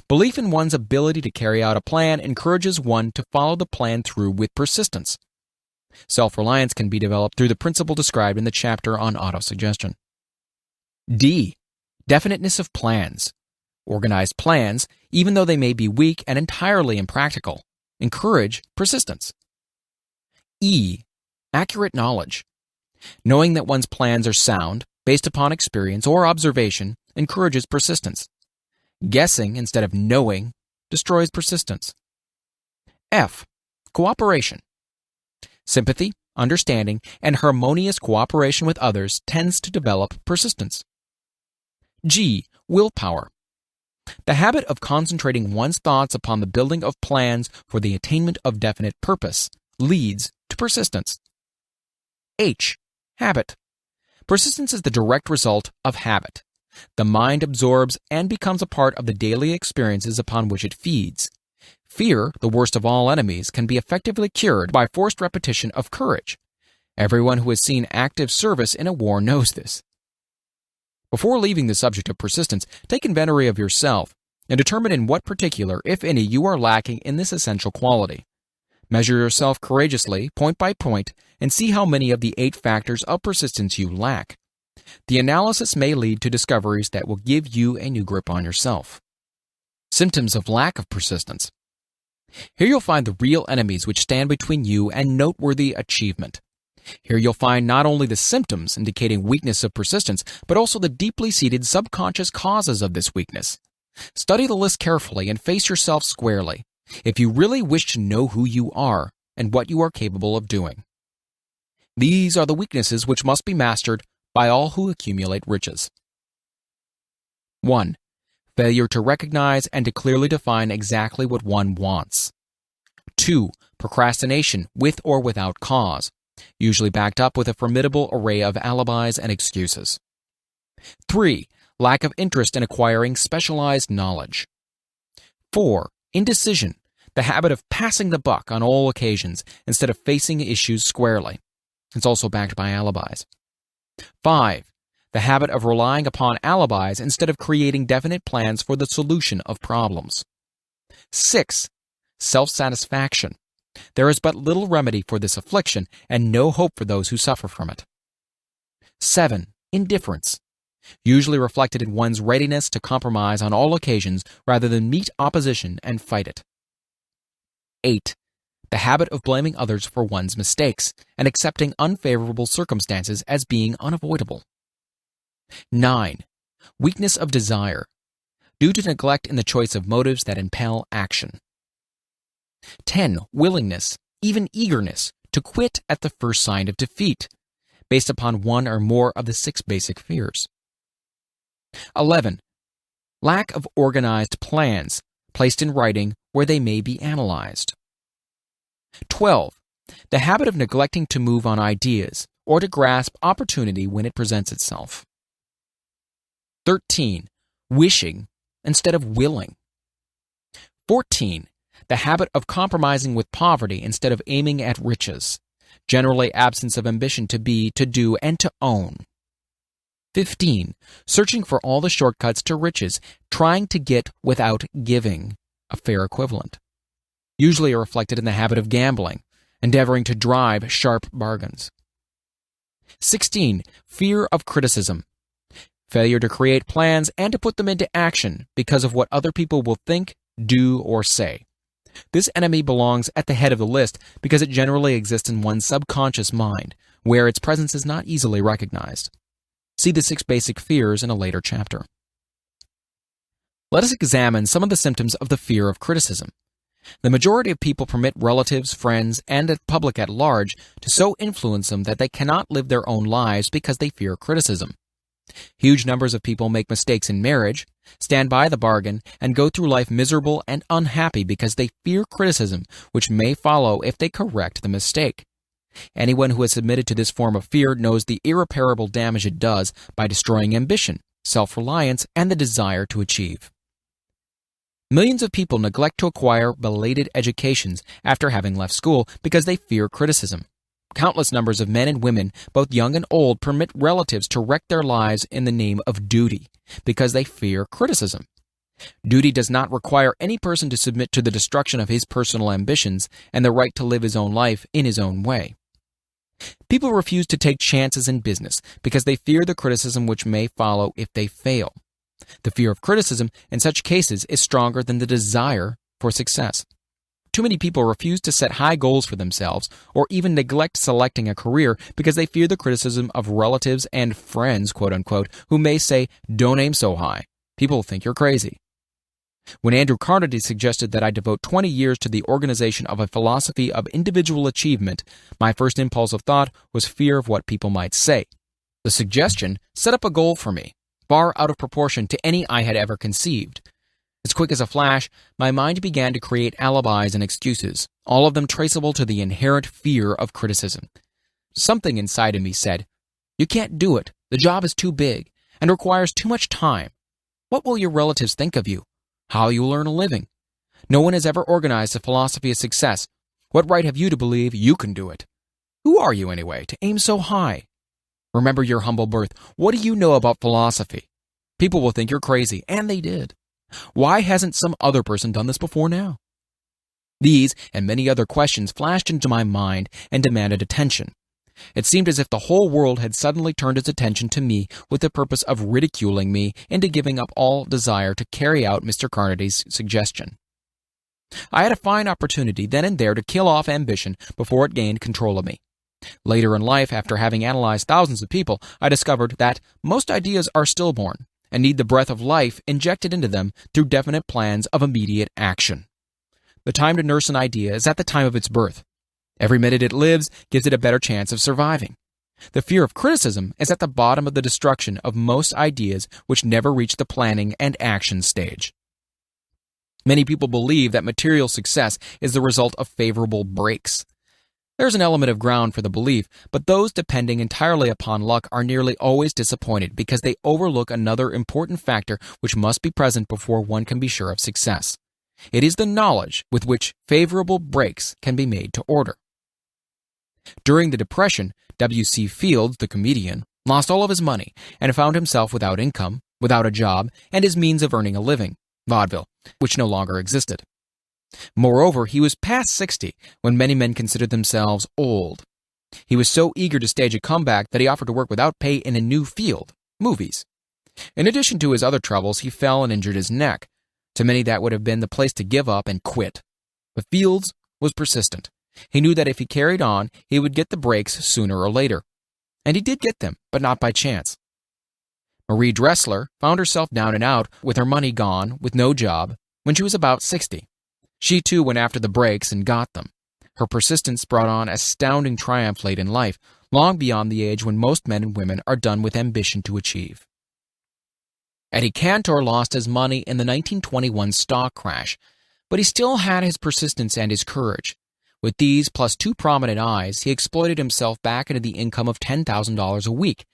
Belief in one's ability to carry out a plan encourages one to follow the plan through with persistence. Self-reliance can be developed through the principle described in the chapter on autosuggestion. D. Definiteness of plans. Organized plans, even though they may be weak and entirely impractical, encourage persistence. E. Accurate knowledge. Knowing that one's plans are sound, based upon experience or observation, encourages persistence. Guessing instead of knowing destroys persistence. F. Cooperation. Sympathy, understanding, and harmonious cooperation with others tends to develop persistence. G. Willpower. The habit of concentrating one's thoughts upon the building of plans for the attainment of definite purpose leads to persistence. H. Habit. Persistence is the direct result of habit. The mind absorbs and becomes a part of the daily experiences upon which it feeds. Fear, the worst of all enemies, can be effectively cured by forced repetition of courage. Everyone who has seen active service in a war knows this. Before leaving the subject of persistence, take inventory of yourself and determine in what particular, if any, you are lacking in this essential quality. Measure yourself courageously, point by point, and see how many of the 8 factors of persistence you lack. The analysis may lead to discoveries that will give you a new grip on yourself. Symptoms of lack of persistence. Here you'll find the real enemies which stand between you and noteworthy achievement. Here you'll find not only the symptoms indicating weakness of persistence, but also the deeply seated subconscious causes of this weakness. Study the list carefully and face yourself squarely, if you really wish to know who you are and what you are capable of doing. These are the weaknesses which must be mastered by all who accumulate riches. 1. Failure to recognize and to clearly define exactly what one wants. 2. Procrastination with or without cause, usually backed up with a formidable array of alibis and excuses. 3. Lack of interest in acquiring specialized knowledge. 4. Indecision, the habit of passing the buck on all occasions instead of facing issues squarely. It's also backed by alibis. 5. The habit of relying upon alibis instead of creating definite plans for the solution of problems. 6. Self-satisfaction. There is but little remedy for this affliction and no hope for those who suffer from it. 7. Indifference, usually reflected in one's readiness to compromise on all occasions rather than meet opposition and fight it. 8. The habit of blaming others for one's mistakes and accepting unfavorable circumstances as being unavoidable. 9. Weakness of desire, due to neglect in the choice of motives that impel action. 10. Willingness, even eagerness, to quit at the first sign of defeat, based upon one or more of the 6 basic fears. 11. Lack of organized plans, placed in writing where they may be analyzed. 12. The habit of neglecting to move on ideas or to grasp opportunity when it presents itself. 13. Wishing instead of willing. 14. The habit of compromising with poverty instead of aiming at riches, generally absence of ambition to be, to do, and to own. 15. Searching for all the shortcuts to riches, trying to get without giving, a fair equivalent. Usually are reflected in the habit of gambling, endeavoring to drive sharp bargains. 16. Fear of criticism. Failure to create plans and to put them into action because of what other people will think, do, or say. This enemy belongs at the head of the list because it generally exists in one's subconscious mind, where its presence is not easily recognized. See the 6 basic fears in a later chapter. Let us examine some of the symptoms of the fear of criticism. The majority of people permit relatives, friends, and the public at large to so influence them that they cannot live their own lives because they fear criticism. Huge numbers of people make mistakes in marriage, stand by the bargain, and go through life miserable and unhappy because they fear criticism, which may follow if they correct the mistake. Anyone who has submitted to this form of fear knows the irreparable damage it does by destroying ambition, self-reliance, and the desire to achieve. Millions of people neglect to acquire belated educations after having left school because they fear criticism. Countless numbers of men and women, both young and old, permit relatives to wreck their lives in the name of duty because they fear criticism. Duty does not require any person to submit to the destruction of his personal ambitions and the right to live his own life in his own way. People refuse to take chances in business because they fear the criticism which may follow if they fail. The fear of criticism in such cases is stronger than the desire for success. Too many people refuse to set high goals for themselves or even neglect selecting a career because they fear the criticism of relatives and friends, quote-unquote, who may say, "Don't aim so high. People will think you're crazy." When Andrew Carnegie suggested that I devote 20 years to the organization of a philosophy of individual achievement, my first impulse of thought was fear of what people might say. The suggestion set up a goal for me, far out of proportion to any I had ever conceived. As quick as a flash, my mind began to create alibis and excuses, all of them traceable to the inherent fear of criticism. Something inside of me said, "You can't do it. The job is too big and requires too much time. What will your relatives think of you? How you will earn a living? No one has ever organized a philosophy of success. What right have you to believe you can do it? Who are you, anyway, to aim so high? Remember your humble birth. What do you know about philosophy? People will think you're crazy," and they did. Why hasn't some other person done this before now? These and many other questions flashed into my mind and demanded attention. It seemed as if the whole world had suddenly turned its attention to me with the purpose of ridiculing me into giving up all desire to carry out Mr. Carnegie's suggestion. I had a fine opportunity then and there to kill off ambition before it gained control of me. Later in life, after having analyzed thousands of people, I discovered that most ideas are stillborn and need the breath of life injected into them through definite plans of immediate action. The time to nurse an idea is at the time of its birth. Every minute it lives gives it a better chance of surviving. The fear of criticism is at the bottom of the destruction of most ideas which never reach the planning and action stage. Many people believe that material success is the result of favorable breaks. There's an element of ground for the belief, but those depending entirely upon luck are nearly always disappointed because they overlook another important factor which must be present before one can be sure of success. It is the knowledge with which favorable breaks can be made to order. During the Depression, W.C. Fields, the comedian, lost all of his money and found himself without income, without a job, and his means of earning a living, vaudeville, which no longer existed. Moreover, he was past 60 when many men considered themselves old. He was so eager to stage a comeback that he offered to work without pay in a new field, movies. In addition to his other troubles, he fell and injured his neck. To many that would have been the place to give up and quit. But Fields was persistent. He knew that if he carried on, he would get the breaks sooner or later. And he did get them, but not by chance. Marie Dressler found herself down and out, with her money gone, with no job, when she was about 60. She too went after the breaks and got them. Her persistence brought on astounding triumph late in life, long beyond the age when most men and women are done with ambition to achieve. Eddie Cantor lost his money in the 1921 stock crash, but he still had his persistence and his courage. With these plus 2 prominent eyes, he exploited himself back into the income of $10,000 a week.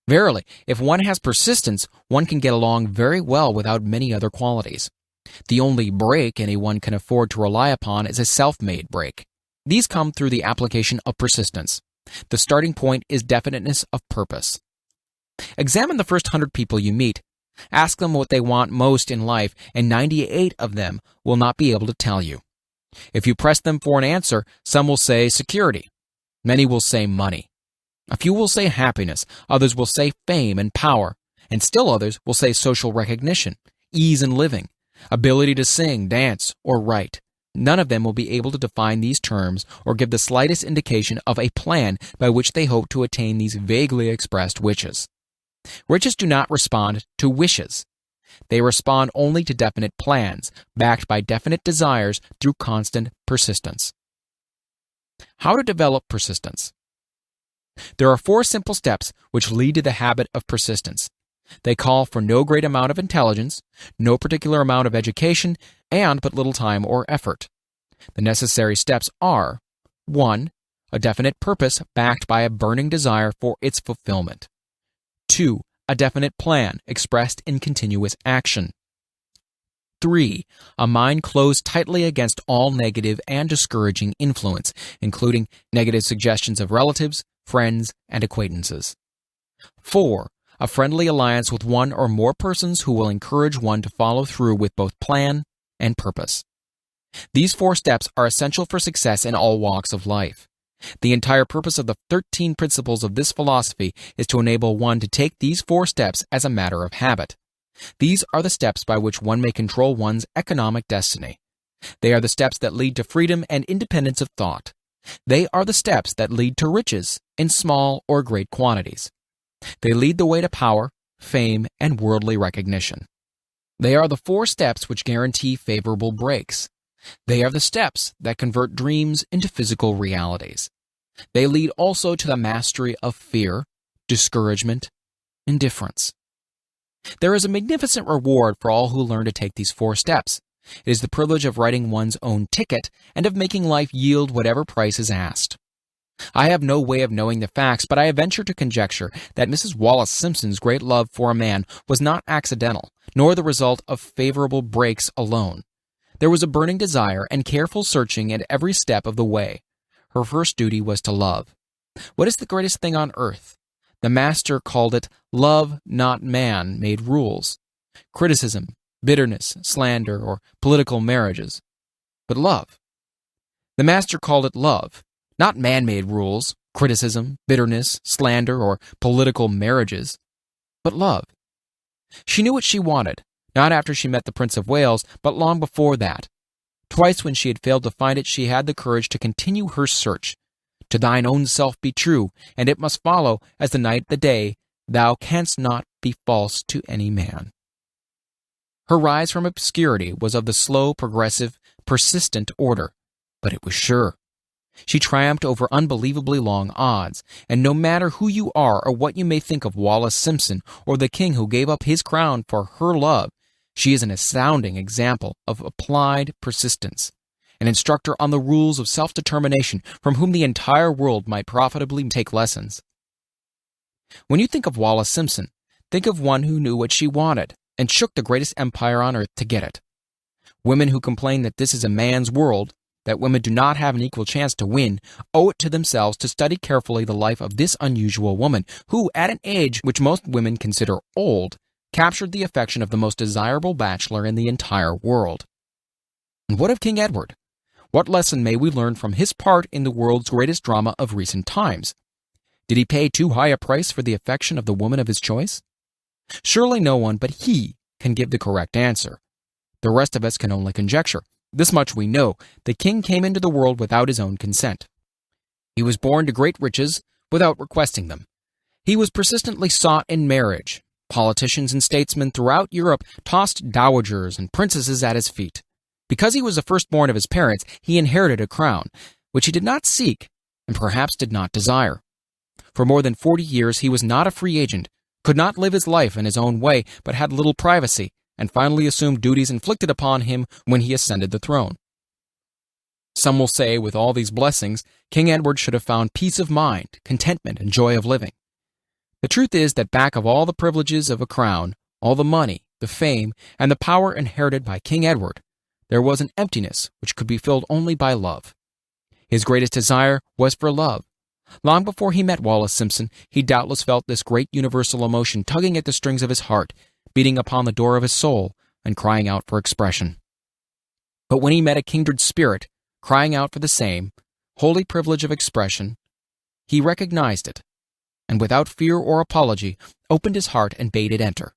Verily, if one has persistence, one can get along very well without many other qualities. The only break anyone can afford to rely upon is a self-made break. These come through the application of persistence. The starting point is definiteness of purpose. Examine the first 100 people you meet. Ask them what they want most in life, and 98 of them will not be able to tell you. If you press them for an answer, some will say security. Many will say money. A few will say happiness, others will say fame and power, and still others will say social recognition, ease in living, ability to sing, dance, or write. None of them will be able to define these terms or give the slightest indication of a plan by which they hope to attain these vaguely expressed wishes. Riches do not respond to wishes. They respond only to definite plans, backed by definite desires through constant persistence. How to develop persistence? There are 4 simple steps which lead to the habit of persistence. They call for no great amount of intelligence, no particular amount of education, and but little time or effort. The necessary steps are: 1. A definite purpose backed by a burning desire for its fulfillment. 2. A definite plan expressed in continuous action. 3. A mind closed tightly against all negative and discouraging influence, including negative suggestions of relatives, friends, and acquaintances. 4. A friendly alliance with one or more persons who will encourage one to follow through with both plan and purpose. These 4 steps are essential for success in all walks of life. The entire purpose of the 13 principles of this philosophy is to enable one to take these 4 steps as a matter of habit. These are the steps by which one may control one's economic destiny. They are the steps that lead to freedom and independence of thought. They are the steps that lead to riches in small or great quantities. They lead the way to power, fame, and worldly recognition. They are the 4 steps which guarantee favorable breaks. They are the steps that convert dreams into physical realities. They lead also to the mastery of fear, discouragement, indifference. There is a magnificent reward for all who learn to take these 4 steps. It is the privilege of writing one's own ticket and of making life yield whatever price is asked. I have no way of knowing the facts, but I venture to conjecture that Mrs. Wallace Simpson's great love for a man was not accidental, nor the result of favorable breaks alone. There was a burning desire and careful searching at every step of the way. Her first duty was to love. What is the greatest thing on earth? The master called it love, not man, made rules. Criticism, bitterness, slander, or political marriages. But love. The master called it love, not man-made rules, criticism, bitterness, slander, or political marriages, but love. She knew what she wanted, not after she met the Prince of Wales, but long before that. Twice when she had failed to find it, she had the courage to continue her search. To thine own self be true, and it must follow, as the night the day, thou canst not be false to any man. Her rise from obscurity was of the slow, progressive, persistent order, but it was sure. She triumphed over unbelievably long odds, and no matter who you are or what you may think of Wallace Simpson or the king who gave up his crown for her love, she is an astounding example of applied persistence, an instructor on the rules of self-determination from whom the entire world might profitably take lessons. When you think of Wallace Simpson, think of one who knew what she wanted and shook the greatest empire on earth to get it. Women who complain that this is a man's world, that women do not have an equal chance to win, owe it to themselves to study carefully the life of this unusual woman, who, at an age which most women consider old, captured the affection of the most desirable bachelor in the entire world. And what of King Edward? What lesson may we learn from his part in the world's greatest drama of recent times? Did he pay too high a price for the affection of the woman of his choice? Surely no one but he can give the correct answer. The rest of us can only conjecture. This much we know: the king came into the world without his own consent. He was born to great riches without requesting them. He was persistently sought in marriage. Politicians and statesmen throughout Europe tossed dowagers and princesses at his feet. Because he was the firstborn of his parents, he inherited a crown, which he did not seek and perhaps did not desire. For more than 40 years he was not a free agent, could not live his life in his own way, but had little privacy, and finally assumed duties inflicted upon him when he ascended the throne. Some will say, with all these blessings, King Edward should have found peace of mind, contentment, and joy of living. The truth is that back of all the privileges of a crown, all the money, the fame, and the power inherited by King Edward, there was an emptiness which could be filled only by love. His greatest desire was for love. Long before he met Wallace Simpson, he doubtless felt this great universal emotion tugging at the strings of his heart, beating upon the door of his soul, and crying out for expression. But when he met a kindred spirit, crying out for the same holy privilege of expression, he recognized it, and without fear or apology, opened his heart and bade it enter.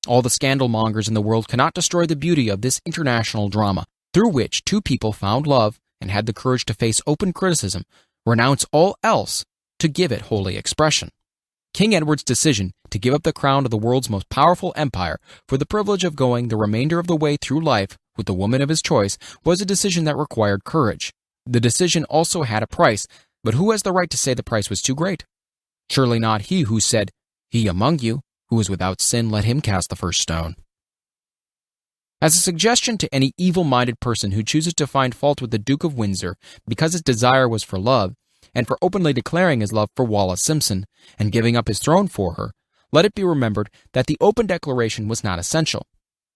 All the scandal-mongers in the world cannot destroy the beauty of this international drama, through which two people found love and had the courage to face open criticism, renounce all else, to give it holy expression. King Edward's decision to give up the crown of the world's most powerful empire for the privilege of going the remainder of the way through life with the woman of his choice was a decision that required courage. The decision also had a price, but who has the right to say the price was too great? Surely not he who said, "He among you who is without sin, let him cast the first stone." As a suggestion to any evil-minded person who chooses to find fault with the Duke of Windsor because his desire was for love, and for openly declaring his love for Wallis Simpson and giving up his throne for her, let it be remembered that the open declaration was not essential.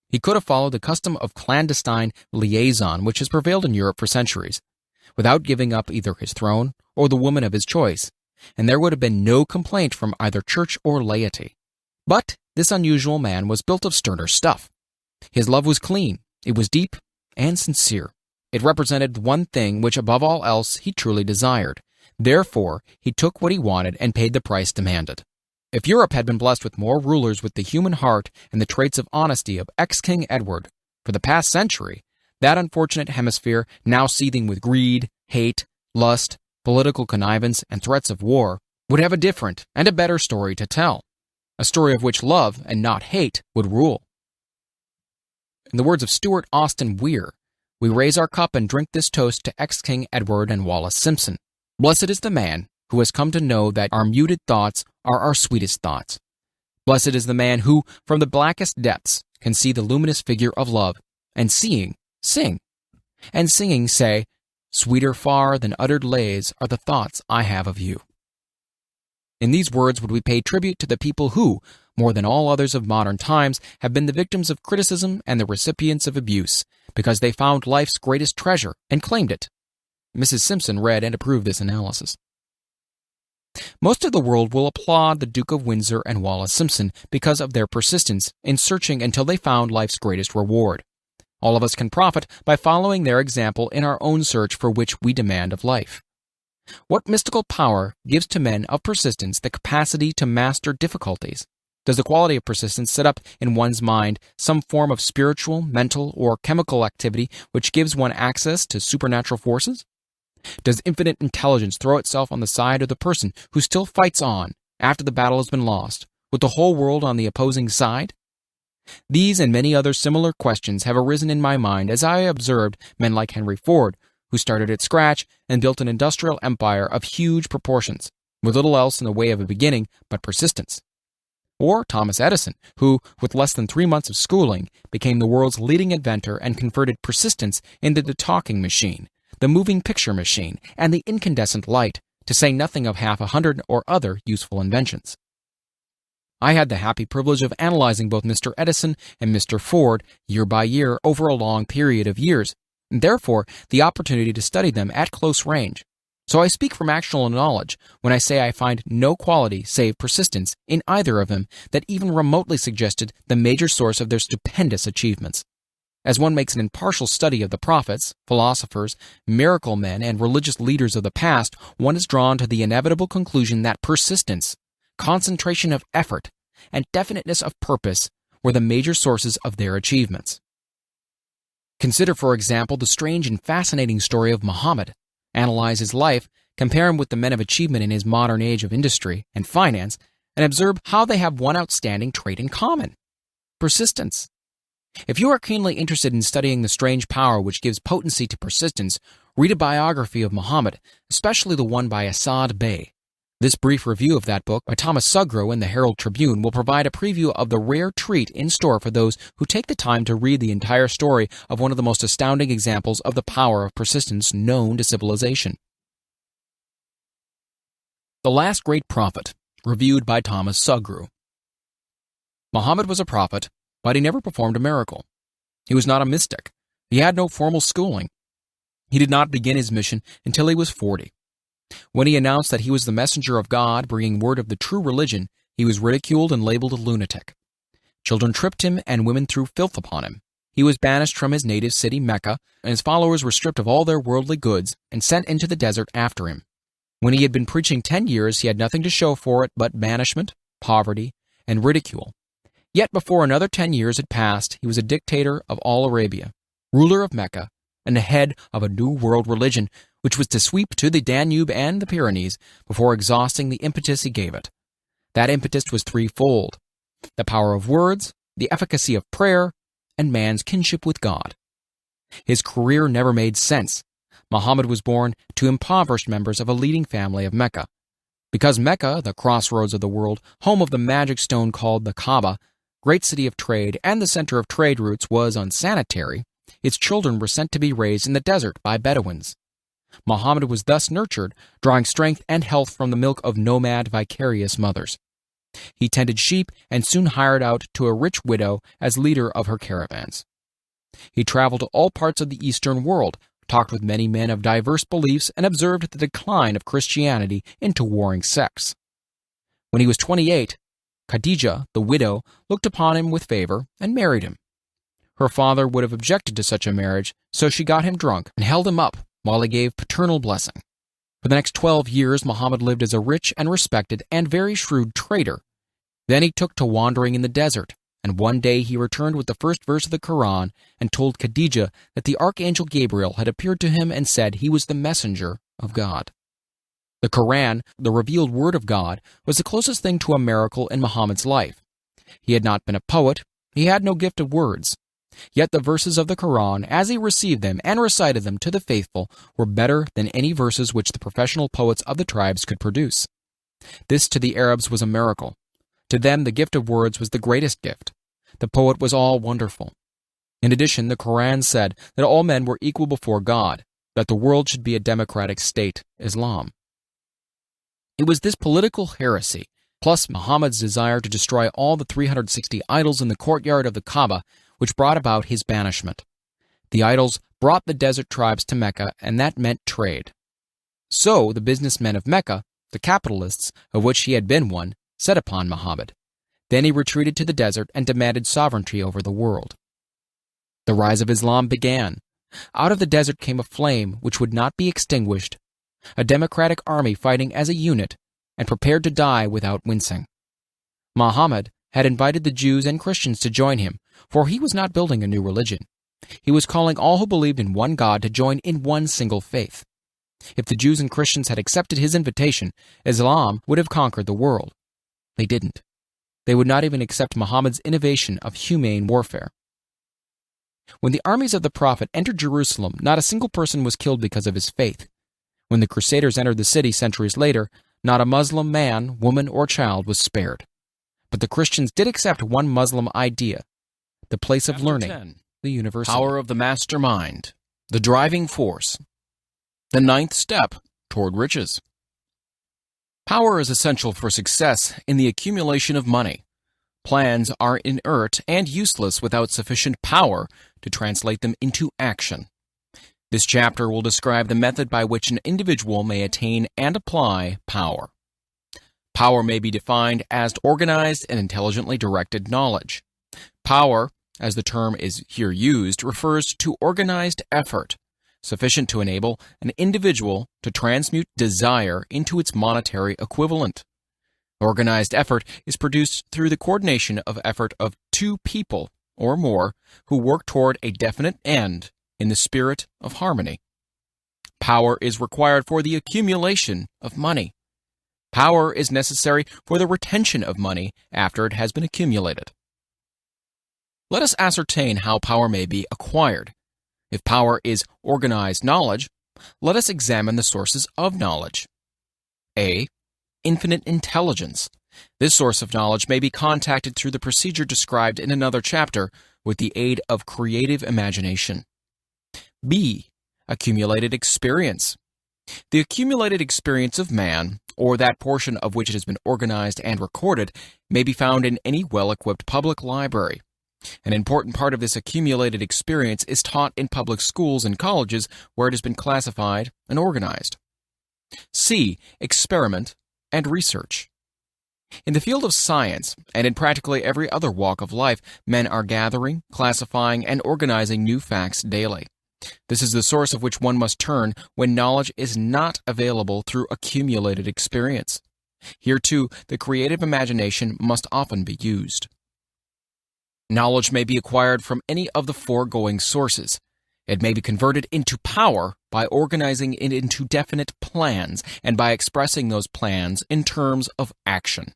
He could have followed the custom of clandestine liaison which has prevailed in Europe for centuries, without giving up either his throne or the woman of his choice, and there would have been no complaint from either church or laity. But this unusual man was built of sterner stuff. His love was clean, it was deep and sincere. It represented one thing which above all else he truly desired. Therefore, he took what he wanted and paid the price demanded. If Europe had been blessed with more rulers with the human heart and the traits of honesty of ex-King Edward for the past century, that unfortunate hemisphere, now seething with greed, hate, lust, political connivance, and threats of war, would have a different and a better story to tell, a story of which love and not hate would rule. In the words of Stuart Austin Weir, we raise our cup and drink this toast to ex-King Edward and Wallis Simpson. Blessed is the man who has come to know that our muted thoughts are our sweetest thoughts. Blessed is the man who, from the blackest depths, can see the luminous figure of love, and seeing, sing, and singing say, "Sweeter far than uttered lays are the thoughts I have of you." In these words would we pay tribute to the people who, more than all others of modern times, have been the victims of criticism and the recipients of abuse, because they found life's greatest treasure and claimed it. Mrs. Simpson read and approved this analysis. Most of the world will applaud the Duke of Windsor and Wallis Simpson because of their persistence in searching until they found life's greatest reward. All of us can profit by following their example in our own search for which we demand of life. What mystical power gives to men of persistence the capacity to master difficulties? Does the quality of persistence set up in one's mind some form of spiritual, mental, or chemical activity which gives one access to supernatural forces? Does infinite intelligence throw itself on the side of the person who still fights on after the battle has been lost, with the whole world on the opposing side? These and many other similar questions have arisen in my mind as I observed men like Henry Ford, who started at scratch and built an industrial empire of huge proportions, with little else in the way of a beginning but persistence. Or Thomas Edison, who, with less than 3 months of schooling, became the world's leading inventor and converted persistence into the talking machine, the moving picture machine, and the incandescent light, to say nothing of 100 or other useful inventions. I had the happy privilege of analyzing both Mr. Edison and Mr. Ford year by year over a long period of years, and therefore the opportunity to study them at close range. So I speak from actual knowledge when I say I find no quality save persistence in either of them that even remotely suggested the major source of their stupendous achievements. As one makes an impartial study of the prophets, philosophers, miracle men, and religious leaders of the past, one is drawn to the inevitable conclusion that persistence, concentration of effort, and definiteness of purpose were the major sources of their achievements. Consider, for example, the strange and fascinating story of Muhammad. Analyze his life, compare him with the men of achievement in his modern age of industry and finance, and observe how they have one outstanding trait in common: persistence. If you are keenly interested in studying the strange power which gives potency to persistence, read a biography of Muhammad, especially the one by Asad Bey. This brief review of that book by Thomas Sugrow in the Herald Tribune will provide a preview of the rare treat in store for those who take the time to read the entire story of one of the most astounding examples of the power of persistence known to civilization. The Last Great Prophet, reviewed by Thomas Sugrow. Muhammad was a prophet, but he never performed a miracle. He was not a mystic. He had no formal schooling. He did not begin his mission until he was 40. When he announced that he was the messenger of God bringing word of the true religion, he was ridiculed and labeled a lunatic. Children tripped him and women threw filth upon him. He was banished from his native city, Mecca, and his followers were stripped of all their worldly goods and sent into the desert after him. When he had been preaching 10 years, he had nothing to show for it but banishment, poverty, and ridicule. Yet before another 10 years had passed, he was a dictator of all Arabia, ruler of Mecca, and the head of a new world religion, which was to sweep to the Danube and the Pyrenees before exhausting the impetus he gave it. That impetus was threefold: the power of words, the efficacy of prayer, and man's kinship with God. His career never made sense. Muhammad was born to impoverished members of a leading family of Mecca. Because Mecca, the crossroads of the world, home of the magic stone called the Kaaba, great city of trade and the center of trade routes, was unsanitary, its children were sent to be raised in the desert by Bedouins. Muhammad was thus nurtured, drawing strength and health from the milk of nomad, vicarious mothers. He tended sheep and soon hired out to a rich widow as leader of her caravans. He traveled to all parts of the Eastern world, talked with many men of diverse beliefs, and observed the decline of Christianity into warring sects. When he was 28, Khadijah, the widow, looked upon him with favor and married him. Her father would have objected to such a marriage, so she got him drunk and held him up while he gave paternal blessing. For the next 12 years, Muhammad lived as a rich and respected and very shrewd trader. Then he took to wandering in the desert, and one day he returned with the first verse of the Quran and told Khadijah that the archangel Gabriel had appeared to him and said he was the messenger of God. The Quran, the revealed word of God, was the closest thing to a miracle in Muhammad's life. He had not been a poet, he had no gift of words. Yet the verses of the Quran, as he received them and recited them to the faithful, were better than any verses which the professional poets of the tribes could produce. This to the Arabs was a miracle. To them the gift of words was the greatest gift. The poet was all wonderful. In addition, the Quran said that all men were equal before God, that the world should be a democratic state, Islam. It was this political heresy, plus Muhammad's desire to destroy all the 360 idols in the courtyard of the Kaaba, which brought about his banishment. The idols brought the desert tribes to Mecca, and that meant trade. So the businessmen of Mecca, the capitalists, of which he had been one, set upon Muhammad. Then he retreated to the desert and demanded sovereignty over the world. The rise of Islam began. Out of the desert came a flame which would not be extinguished, a democratic army fighting as a unit and prepared to die without wincing. Muhammad had invited the Jews and Christians to join him, for he was not building a new religion. He was calling all who believed in one God to join in one single faith. If the Jews and Christians had accepted his invitation, Islam would have conquered the world. They didn't. They would not even accept Muhammad's innovation of humane warfare. When the armies of the Prophet entered Jerusalem, not a single person was killed because of his faith. When the Crusaders entered the city centuries later, not a Muslim man, woman, or child was spared. But the Christians did accept one Muslim idea: the place of learning, the university. Power of the mastermind, the driving force, the ninth step toward riches. Power is essential for success in the accumulation of money. Plans are inert and useless without sufficient power to translate them into action. This chapter will describe the method by which an individual may attain and apply power. Power may be defined as organized and intelligently directed knowledge. Power, as the term is here used, refers to organized effort, sufficient to enable an individual to transmute desire into its monetary equivalent. Organized effort is produced through the coordination of effort of two people or more who work toward a definite end in the spirit of harmony. Power is required for the accumulation of money. Power is necessary for the retention of money after it has been accumulated. Let us ascertain how power may be acquired. If power is organized knowledge, let us examine the sources of knowledge. A. Infinite intelligence. This source of knowledge may be contacted through the procedure described in another chapter with the aid of creative imagination. B. Accumulated experience. The accumulated experience of man, or that portion of which it has been organized and recorded, may be found in any well-equipped public library. An important part of this accumulated experience is taught in public schools and colleges where it has been classified and organized. C. Experiment and research. In the field of science, and in practically every other walk of life, men are gathering, classifying, and organizing new facts daily. This is the source of which one must turn when knowledge is not available through accumulated experience. Here, too, the creative imagination must often be used. Knowledge may be acquired from any of the foregoing sources. It may be converted into power by organizing it into definite plans and by expressing those plans in terms of action.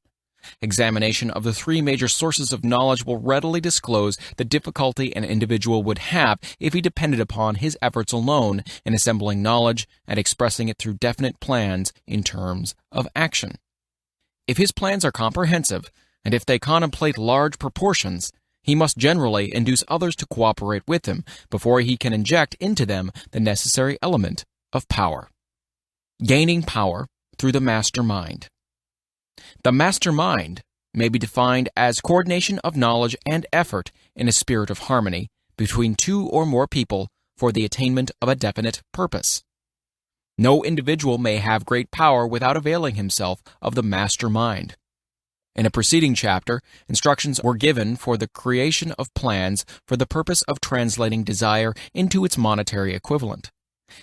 Examination of the three major sources of knowledge will readily disclose the difficulty an individual would have if he depended upon his efforts alone in assembling knowledge and expressing it through definite plans in terms of action. If his plans are comprehensive, and if they contemplate large proportions, he must generally induce others to cooperate with him before he can inject into them the necessary element of power. Gaining power through the master mind. The master mind may be defined as coordination of knowledge and effort in a spirit of harmony between two or more people for the attainment of a definite purpose. No individual may have great power without availing himself of the master mind. In a preceding chapter, instructions were given for the creation of plans for the purpose of translating desire into its monetary equivalent.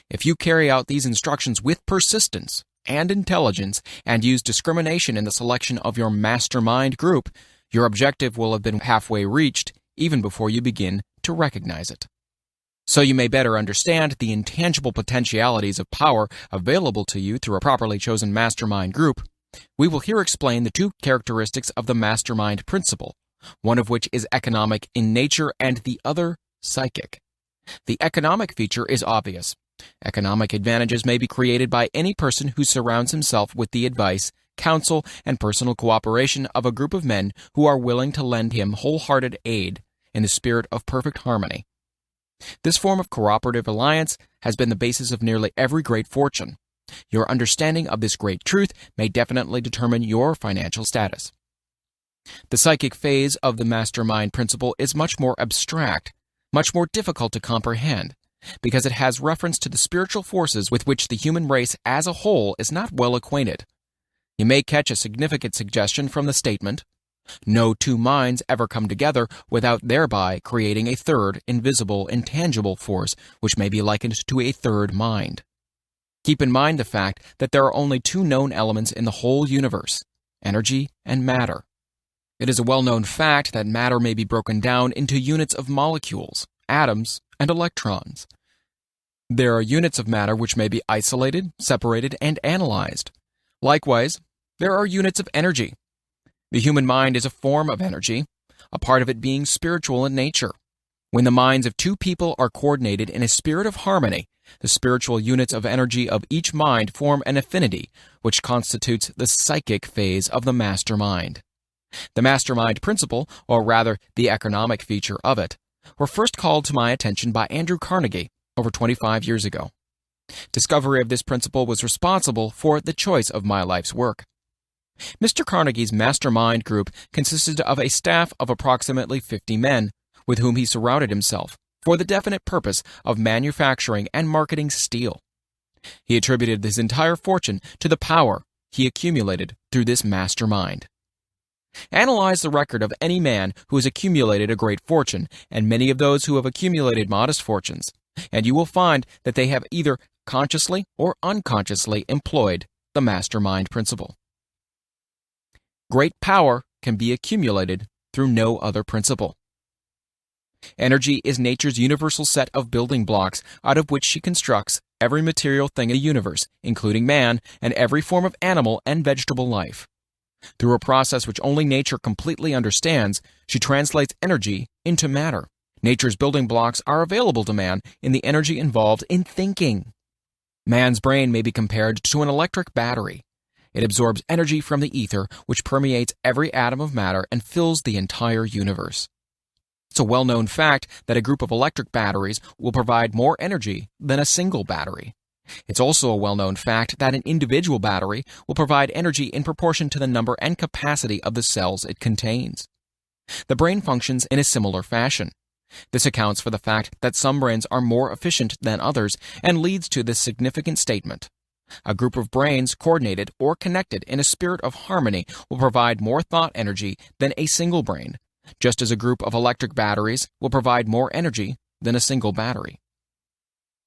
If you carry out these instructions with persistence and intelligence and use discrimination in the selection of your mastermind group, your objective will have been halfway reached even before you begin to recognize it. So you may better understand the intangible potentialities of power available to you through a properly chosen mastermind group, we will here explain the two characteristics of the mastermind principle, one of which is economic in nature and the other psychic. The economic feature is obvious. Economic advantages may be created by any person who surrounds himself with the advice, counsel, and personal cooperation of a group of men who are willing to lend him wholehearted aid in the spirit of perfect harmony. This form of cooperative alliance has been the basis of nearly every great fortune. Your understanding of this great truth may definitely determine your financial status. The psychic phase of the mastermind principle is much more abstract, much more difficult to comprehend, because it has reference to the spiritual forces with which the human race as a whole is not well acquainted. You may catch a significant suggestion from the statement, "No two minds ever come together without thereby creating a third, invisible, intangible force which may be likened to a third mind." Keep in mind the fact that there are only two known elements in the whole universe, energy and matter. It is a well-known fact that matter may be broken down into units of molecules, atoms, and electrons. There are units of matter which may be isolated, separated, and analyzed. Likewise, there are units of energy. The human mind is a form of energy, a part of it being spiritual in nature. When the minds of two people are coordinated in a spirit of harmony, the spiritual units of energy of each mind form an affinity, which constitutes the psychic phase of the mastermind. The mastermind principle, or rather the economic feature of it, were first called to my attention by Andrew Carnegie over 25 years ago. Discovery of this principle was responsible for the choice of my life's work. Mr. Carnegie's mastermind group consisted of a staff of approximately 50 men, with whom he surrounded himself, for the definite purpose of manufacturing and marketing steel. He attributed his entire fortune to the power he accumulated through this mastermind. Analyze the record of any man who has accumulated a great fortune, and many of those who have accumulated modest fortunes, and you will find that they have either consciously or unconsciously employed the mastermind principle. Great power can be accumulated through no other principle. Energy is nature's universal set of building blocks out of which she constructs every material thing in the universe, including man and every form of animal and vegetable life. Through a process which only nature completely understands, she translates energy into matter. Nature's building blocks are available to man in the energy involved in thinking. Man's brain may be compared to an electric battery. It absorbs energy from the ether, which permeates every atom of matter and fills the entire universe. It's a well-known fact that a group of electric batteries will provide more energy than a single battery. It's also a well-known fact that an individual battery will provide energy in proportion to the number and capacity of the cells it contains. The brain functions in a similar fashion. This accounts for the fact that some brains are more efficient than others and leads to this significant statement. A group of brains coordinated or connected in a spirit of harmony will provide more thought energy than a single brain, just as a group of electric batteries will provide more energy than a single battery.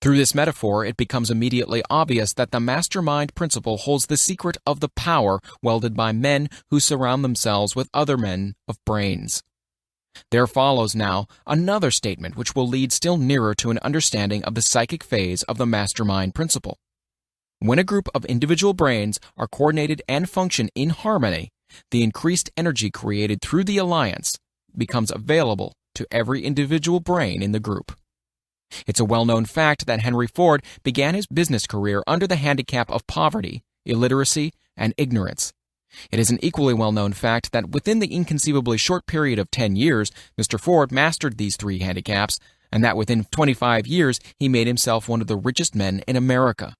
Through this metaphor, it becomes immediately obvious that the mastermind principle holds the secret of the power welded by men who surround themselves with other men of brains. There follows now another statement which will lead still nearer to an understanding of the psychic phase of the mastermind principle. When a group of individual brains are coordinated and function in harmony, the increased energy created through the alliance becomes available to every individual brain in the group. It's a well-known fact that Henry Ford began his business career under the handicap of poverty, illiteracy, and ignorance. It is an equally well-known fact that within the inconceivably short period of 10 years, Mr. Ford mastered these three handicaps, and that within 25 years he made himself one of the richest men in America.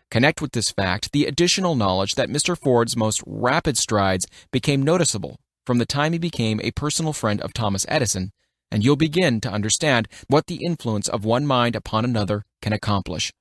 Connect with this fact the additional knowledge that Mr. Ford's most rapid strides became noticeable from the time he became a personal friend of Thomas Edison, and you'll begin to understand what the influence of one mind upon another can accomplish.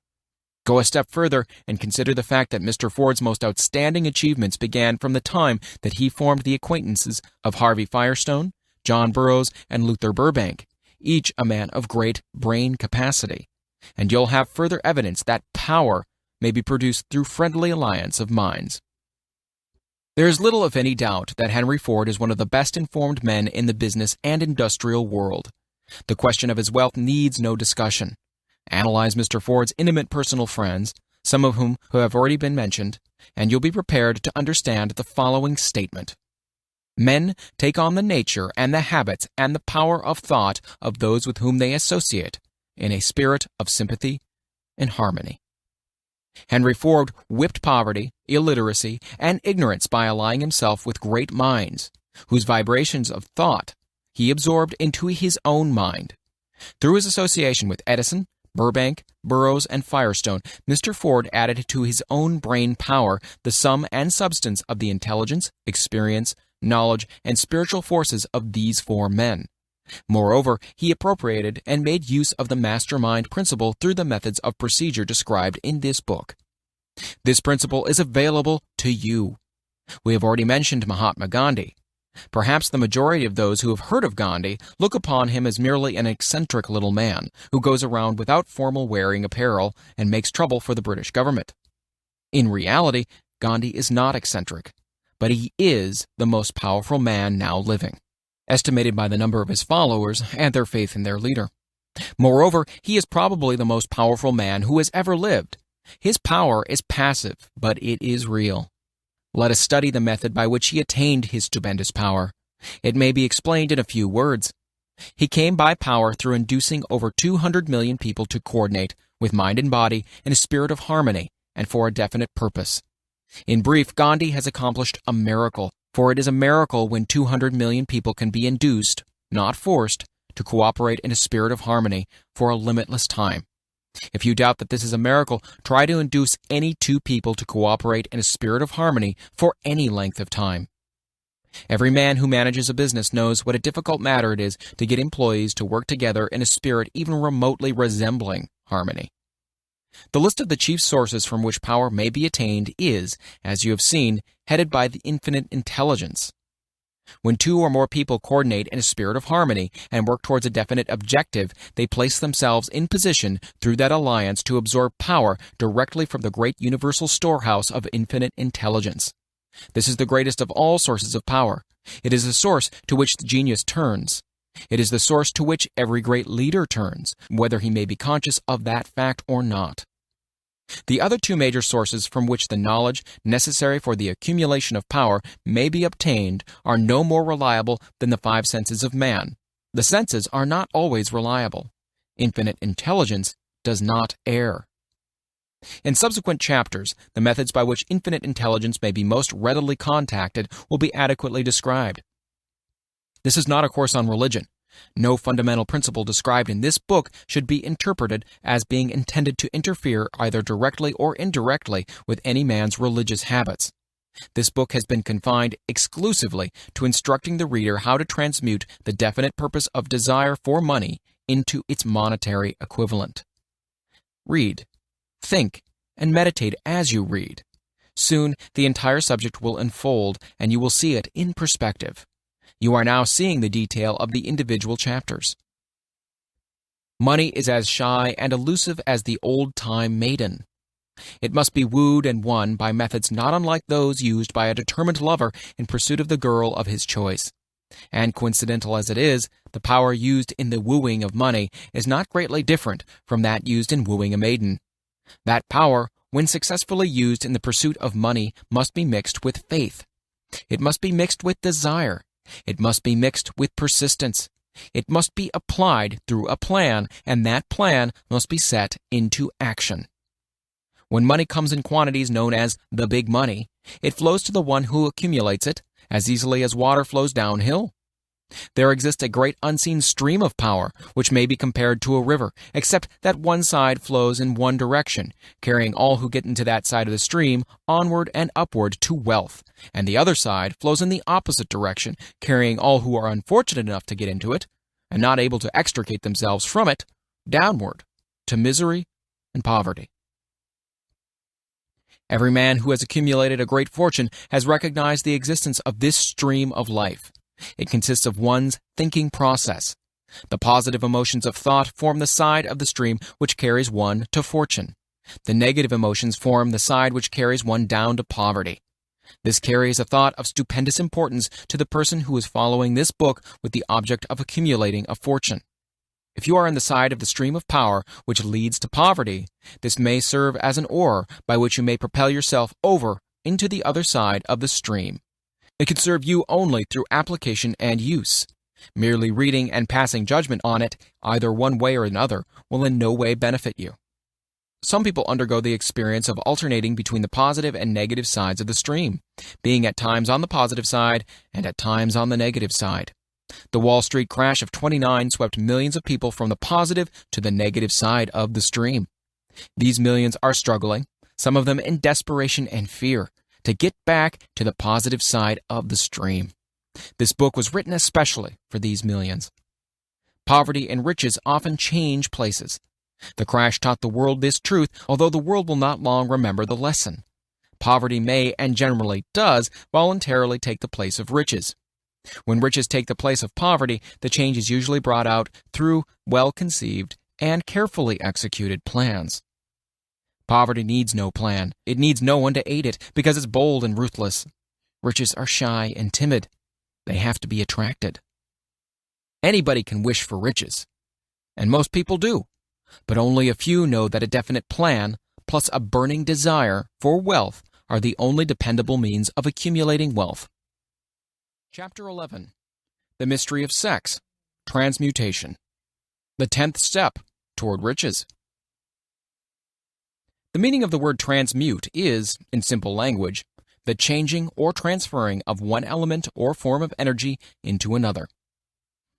Go a step further and consider the fact that Mr. Ford's most outstanding achievements began from the time that he formed the acquaintances of Harvey Firestone, John Burroughs, and Luther Burbank, each a man of great brain capacity, and you'll have further evidence that power may be produced through friendly alliance of minds. There is little, if any, doubt that Henry Ford is one of the best-informed men in the business and industrial world. The question of his wealth needs no discussion. Analyze Mr. Ford's intimate personal friends, some of whom have already been mentioned, and you'll be prepared to understand the following statement. Men take on the nature and the habits and the power of thought of those with whom they associate, in a spirit of sympathy and harmony. Henry Ford whipped poverty, illiteracy, and ignorance by allying himself with great minds, whose vibrations of thought he absorbed into his own mind. Through his association with Edison, Burbank, Burroughs, and Firestone, Mr. Ford added to his own brain power the sum and substance of the intelligence, experience, knowledge, and spiritual forces of these four men. Moreover, he appropriated and made use of the mastermind principle through the methods of procedure described in this book. This principle is available to you. We have already mentioned Mahatma Gandhi. Perhaps the majority of those who have heard of Gandhi look upon him as merely an eccentric little man who goes around without formal wearing apparel and makes trouble for the British government. In reality, Gandhi is not eccentric, but he is the most powerful man now living, estimated by the number of his followers and their faith in their leader. Moreover, he is probably the most powerful man who has ever lived. His power is passive, but it is real. Let us study the method by which he attained his stupendous power. It may be explained in a few words. He came by power through inducing over 200 million people to coordinate, with mind and body, in a spirit of harmony, and for a definite purpose. In brief, Gandhi has accomplished a miracle, for it is a miracle when 200 million people can be induced, not forced, to cooperate in a spirit of harmony for a limitless time. If you doubt that this is a miracle, try to induce any two people to cooperate in a spirit of harmony for any length of time. Every man who manages a business knows what a difficult matter it is to get employees to work together in a spirit even remotely resembling harmony. The list of the chief sources from which power may be attained is, as you have seen, headed by the infinite intelligence. When two or more people coordinate in a spirit of harmony and work towards a definite objective, they place themselves in position through that alliance to absorb power directly from the great universal storehouse of infinite intelligence. This is the greatest of all sources of power. It is the source to which the genius turns. It is the source to which every great leader turns, whether he may be conscious of that fact or not. The other two major sources from which the knowledge necessary for the accumulation of power may be obtained are no more reliable than the five senses of man. The senses are not always reliable. Infinite intelligence does not err. In subsequent chapters, the methods by which infinite intelligence may be most readily contacted will be adequately described. This is not a course on religion. No fundamental principle described in this book should be interpreted as being intended to interfere either directly or indirectly with any man's religious habits. This book has been confined exclusively to instructing the reader how to transmute the definite purpose of desire for money into its monetary equivalent. Read, think, and meditate as you read. Soon, the entire subject will unfold, and you will see it in perspective. You are now seeing the detail of the individual chapters. Money is as shy and elusive as the old-time maiden. It must be wooed and won by methods not unlike those used by a determined lover in pursuit of the girl of his choice. And coincidental as it is, the power used in the wooing of money is not greatly different from that used in wooing a maiden. That power, when successfully used in the pursuit of money, must be mixed with faith. It must be mixed with desire. It must be mixed with persistence. It must be applied through a plan, and that plan must be set into action. When money comes in quantities known as the big money, it flows to the one who accumulates it as easily as water flows downhill. There exists a great unseen stream of power, which may be compared to a river, except that one side flows in one direction, carrying all who get into that side of the stream onward and upward to wealth, and the other side flows in the opposite direction, carrying all who are unfortunate enough to get into it, and not able to extricate themselves from it, downward, to misery and poverty. Every man who has accumulated a great fortune has recognized the existence of this stream of life. It consists of one's thinking process. The positive emotions of thought form the side of the stream which carries one to fortune. The negative emotions form the side which carries one down to poverty. This carries a thought of stupendous importance to the person who is following this book with the object of accumulating a fortune. If you are on the side of the stream of power which leads to poverty, this may serve as an oar by which you may propel yourself over into the other side of the stream. It can serve you only through application and use. Merely reading and passing judgment on it, either one way or another, will in no way benefit you. Some people undergo the experience of alternating between the positive and negative sides of the stream, being at times on the positive side and at times on the negative side. The Wall Street crash of '29 swept millions of people from the positive to the negative side of the stream. These millions are struggling, some of them in desperation and fear, to get back to the positive side of the stream. This book was written especially for these millions. Poverty and riches often change places. The crash taught the world this truth, although the world will not long remember the lesson. Poverty may, and generally does, voluntarily take the place of riches. When riches take the place of poverty, the change is usually brought out through well-conceived and carefully executed plans. Poverty needs no plan. It needs no one to aid it because it's bold and ruthless. Riches are shy and timid. They have to be attracted. Anybody can wish for riches, and most people do, but only a few know that a definite plan plus a burning desire for wealth are the only dependable means of accumulating wealth. Chapter 11. The Mystery of Sex, Transmutation. The 10th Step Toward Riches. The meaning of the word transmute is, in simple language, the changing or transferring of one element or form of energy into another.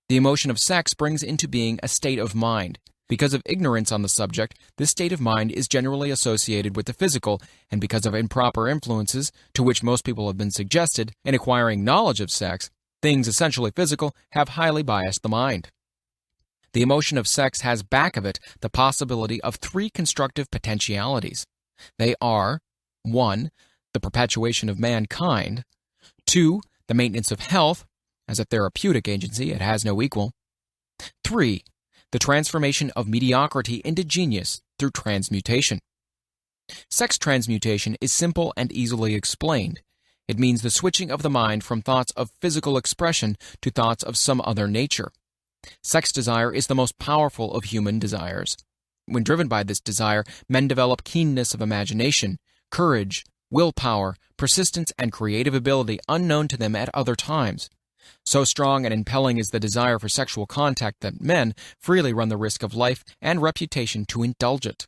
The emotion of sex brings into being a state of mind. Because of ignorance on the subject, this state of mind is generally associated with the physical, and because of improper influences, to which most people have been suggested, in acquiring knowledge of sex, things essentially physical have highly biased the mind. The emotion of sex has back of it the possibility of three constructive potentialities. They are 1. The perpetuation of mankind, 2. The maintenance of health, as a therapeutic agency it has no equal, 3. The transformation of mediocrity into genius through transmutation. Sex transmutation is simple and easily explained. It means the switching of the mind from thoughts of physical expression to thoughts of some other nature. Sex desire is the most powerful of human desires. When driven by this desire, men develop keenness of imagination, courage, willpower, persistence, and creative ability unknown to them at other times. So strong and impelling is the desire for sexual contact that men freely run the risk of life and reputation to indulge it.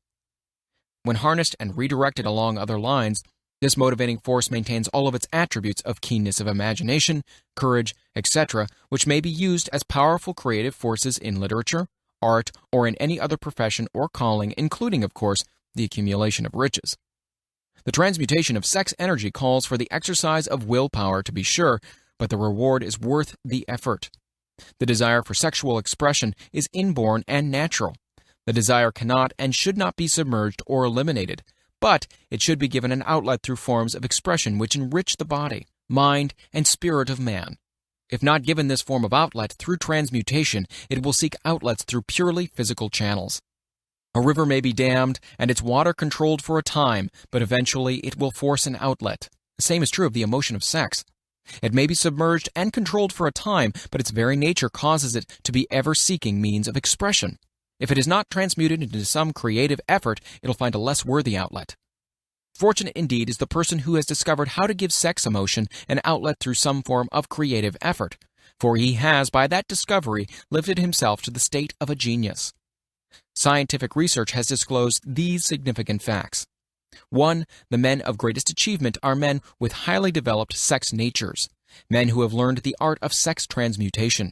When harnessed and redirected along other lines, this motivating force maintains all of its attributes of keenness of imagination, courage, etc., which may be used as powerful creative forces in literature, art, or in any other profession or calling, including, of course, the accumulation of riches. The transmutation of sex energy calls for the exercise of willpower, to be sure, but the reward is worth the effort. The desire for sexual expression is inborn and natural. The desire cannot and should not be submerged or eliminated, but it should be given an outlet through forms of expression which enrich the body, mind, and spirit of man. If not given this form of outlet through transmutation, it will seek outlets through purely physical channels. A river may be dammed and its water controlled for a time, but eventually it will force an outlet. The same is true of the emotion of sex. It may be submerged and controlled for a time, but its very nature causes it to be ever-seeking means of expression. If it is not transmuted into some creative effort, it'll find a less worthy outlet. Fortunate indeed is the person who has discovered how to give sex emotion an outlet through some form of creative effort, for he has, by that discovery, lifted himself to the state of a genius. Scientific research has disclosed these significant facts. 1. The men of greatest achievement are men with highly developed sex natures, men who have learned the art of sex transmutation.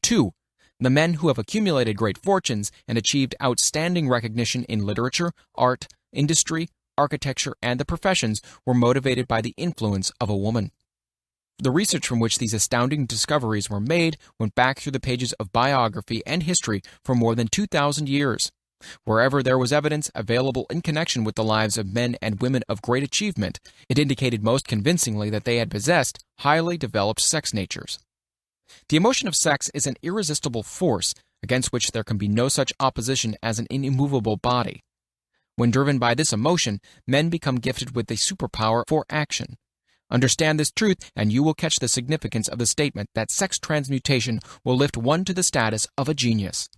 2. The men who have accumulated great fortunes and achieved outstanding recognition in literature, art, industry, architecture, and the professions were motivated by the influence of a woman. The research from which these astounding discoveries were made went back through the pages of biography and history for more than 2,000 years. Wherever there was evidence available in connection with the lives of men and women of great achievement, it indicated most convincingly that they had possessed highly developed sex natures. The emotion of sex is an irresistible force against which there can be no such opposition as an immovable body. When driven by this emotion, men become gifted with a superpower for action. Understand this truth, and you will catch the significance of the statement that sex transmutation will lift one to the status of a genius.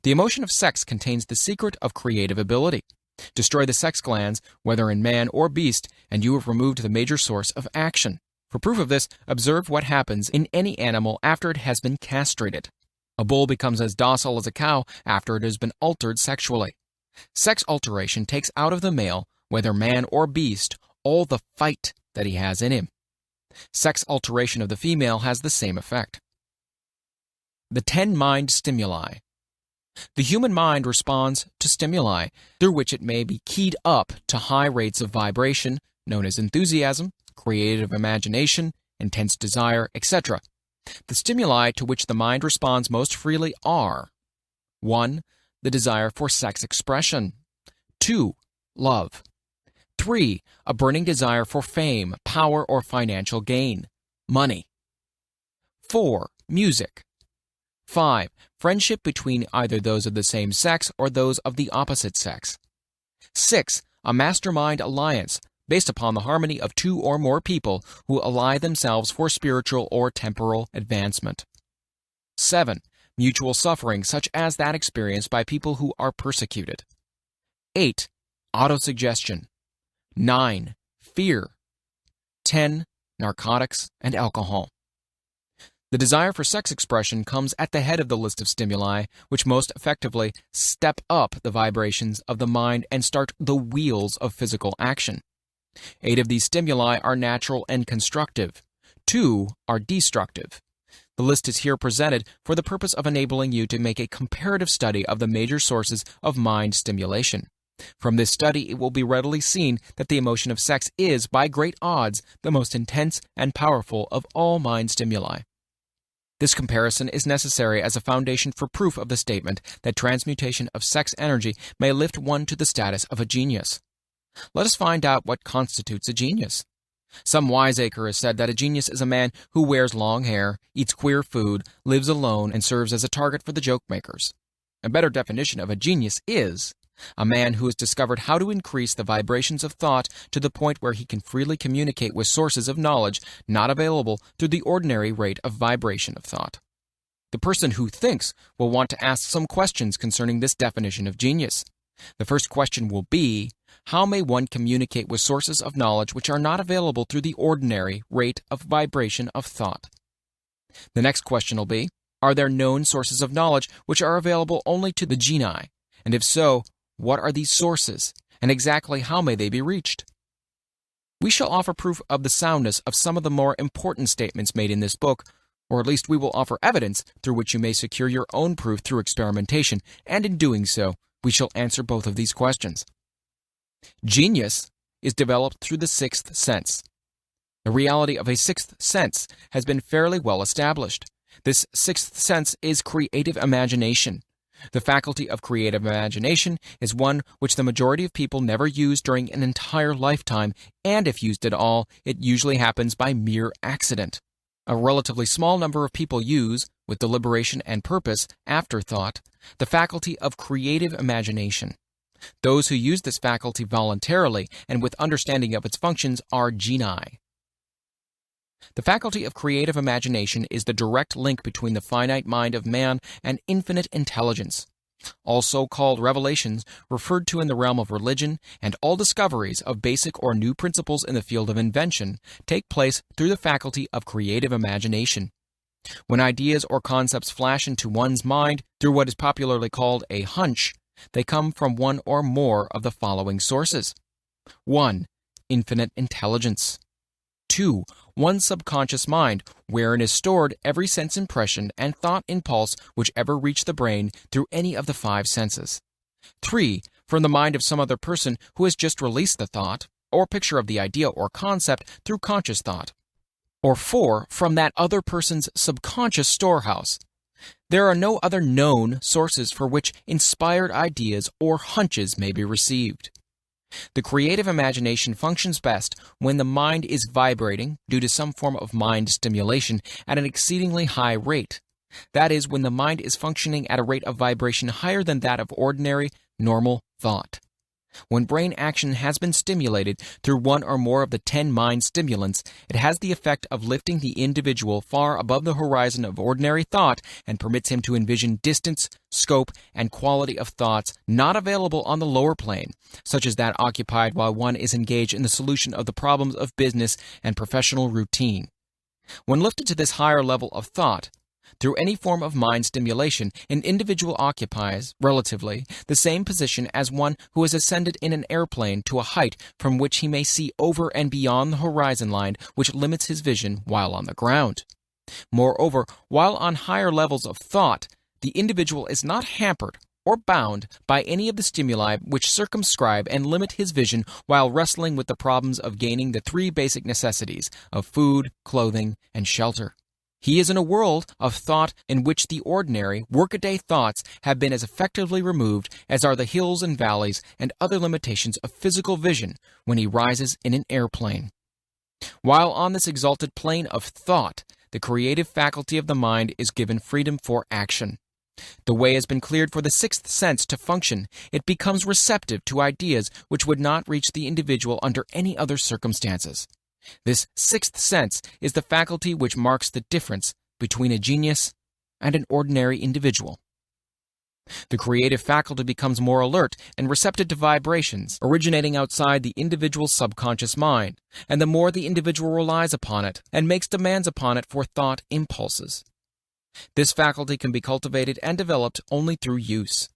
The emotion of sex contains the secret of creative ability. Destroy the sex glands, whether in man or beast, and you have removed the major source of action. For proof of this, observe what happens in any animal after it has been castrated. A bull becomes as docile as a cow after it has been altered sexually. Sex alteration takes out of the male, whether man or beast, all the fight that he has in him. Sex alteration of the female has the same effect. The 10 mind stimuli. The human mind responds to stimuli, through which it may be keyed up to high rates of vibration, known as enthusiasm, creative imagination, intense desire, etc. The stimuli to which the mind responds most freely are: 1. The desire for sex expression. 2. Love. 3. A burning desire for fame, power, or financial gain. Money. 4. Music. 5. Friendship between either those of the same sex or those of the opposite sex. 6. A mastermind alliance, based upon the harmony of 2 or more people who ally themselves for spiritual or temporal advancement. 7. Mutual suffering, such as that experienced by people who are persecuted. 8. Autosuggestion. 9. Fear. 10. Narcotics and alcohol. The desire for sex expression comes at the head of the list of stimuli, which most effectively step up the vibrations of the mind and start the wheels of physical action. 8 of these stimuli are natural and constructive. 2 are destructive. The list is here presented for the purpose of enabling you to make a comparative study of the major sources of mind stimulation. From this study, it will be readily seen that the emotion of sex is, by great odds, the most intense and powerful of all mind stimuli. This comparison is necessary as a foundation for proof of the statement that transmutation of sex energy may lift one to the status of a genius. Let us find out what constitutes a genius. Some wiseacre has said that a genius is a man who wears long hair, eats queer food, lives alone, and serves as a target for the joke-makers. A better definition of a genius is a man who has discovered how to increase the vibrations of thought to the point where he can freely communicate with sources of knowledge not available through the ordinary rate of vibration of thought. The person who thinks will want to ask some questions concerning this definition of genius. The first question will be, how may one communicate with sources of knowledge which are not available through the ordinary rate of vibration of thought? The next question will be, are there known sources of knowledge which are available only to the genii? And if so, what are these sources, and exactly how may they be reached? We shall offer proof of the soundness of some of the more important statements made in this book, or at least we will offer evidence through which you may secure your own proof through experimentation, and in doing so, we shall answer both of these questions. Genius is developed through the sixth sense. The reality of a sixth sense has been fairly well established. This sixth sense is creative imagination. The faculty of creative imagination is one which the majority of people never use during an entire lifetime, and if used at all, it usually happens by mere accident. A relatively small number of people use, with deliberation and purpose, afterthought, the faculty of creative imagination. Those who use this faculty voluntarily and with understanding of its functions are genii. The faculty of creative imagination is the direct link between the finite mind of man and infinite intelligence. All so-called revelations referred to in the realm of religion and all discoveries of basic or new principles in the field of invention take place through the faculty of creative imagination. When ideas or concepts flash into one's mind through what is popularly called a hunch, they come from one or more of the following sources. 1. Infinite intelligence. 2. One's subconscious mind, wherein is stored every sense impression and thought impulse which ever reach the brain through any of the 5 senses. 3. From the mind of some other person who has just released the thought, or picture of the idea or concept through conscious thought. Or 4. From that other person's subconscious storehouse. There are no other known sources for which inspired ideas or hunches may be received. The creative imagination functions best when the mind is vibrating due to some form of mind stimulation at an exceedingly high rate. That is, when the mind is functioning at a rate of vibration higher than that of ordinary, normal thought. When brain action has been stimulated through one or more of the 10 mind stimulants, it has the effect of lifting the individual far above the horizon of ordinary thought and permits him to envision distance, scope, and quality of thoughts not available on the lower plane, such as that occupied while one is engaged in the solution of the problems of business and professional routine. When lifted to this higher level of thought, through any form of mind stimulation, an individual occupies, relatively, the same position as one who has ascended in an airplane to a height from which he may see over and beyond the horizon line which limits his vision while on the ground. Moreover, while on higher levels of thought, the individual is not hampered or bound by any of the stimuli which circumscribe and limit his vision while wrestling with the problems of gaining the 3 basic necessities of food, clothing, and shelter. He is in a world of thought in which the ordinary, workaday thoughts have been as effectively removed as are the hills and valleys and other limitations of physical vision when he rises in an airplane. While on this exalted plane of thought, the creative faculty of the mind is given freedom for action. The way has been cleared for the 6th sense to function. It becomes receptive to ideas which would not reach the individual under any other circumstances. This 6th sense is the faculty which marks the difference between a genius and an ordinary individual. The creative faculty becomes more alert and receptive to vibrations originating outside the individual's subconscious mind, and the more the individual relies upon it and makes demands upon it for thought impulses. This faculty can be cultivated and developed only through use.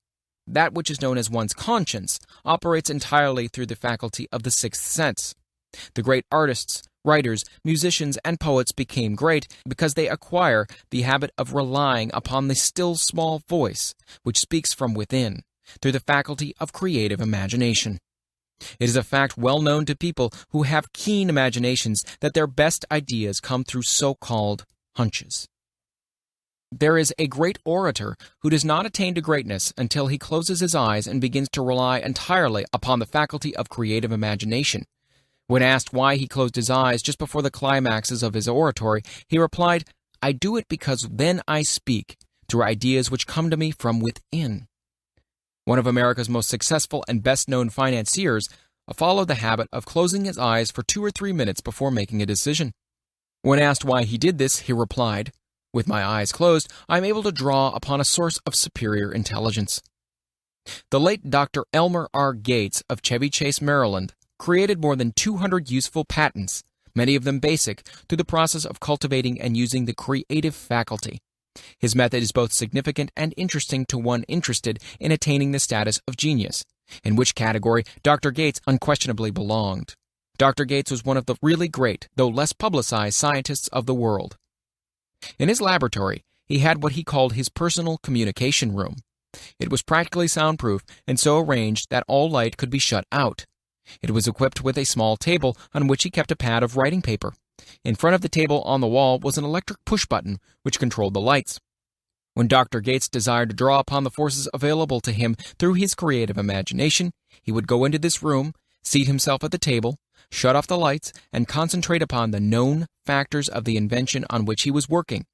That which is known as one's conscience operates entirely through the faculty of the 6th sense. The great artists, writers, musicians, and poets became great because they acquire the habit of relying upon the still small voice which speaks from within, through the faculty of creative imagination. It is a fact well known to people who have keen imaginations that their best ideas come through so-called hunches. There is a great orator who does not attain to greatness until he closes his eyes and begins to rely entirely upon the faculty of creative imagination. When asked why he closed his eyes just before the climaxes of his oratory, he replied, "I do it because then I speak through ideas which come to me from within." One of America's most successful and best-known financiers followed the habit of closing his eyes for 2 or 3 minutes before making a decision. When asked why he did this, he replied, "With my eyes closed, I am able to draw upon a source of superior intelligence." The late Dr. Elmer R. Gates of Chevy Chase, Maryland, created more than 200 useful patents, many of them basic, through the process of cultivating and using the creative faculty. His method is both significant and interesting to one interested in attaining the status of genius, in which category Dr. Gates unquestionably belonged. Dr. Gates was one of the really great, though less publicized, scientists of the world. In his laboratory, he had what he called his personal communication room. It was practically soundproof and so arranged that all light could be shut out. It was equipped with a small table on which he kept a pad of writing paper. In front of the table on the wall was an electric push button which controlled the lights. When Dr. Gates desired to draw upon the forces available to him through his creative imagination, he would go into this room, seat himself at the table, shut off the lights, and concentrate upon the known factors of the invention on which he was working,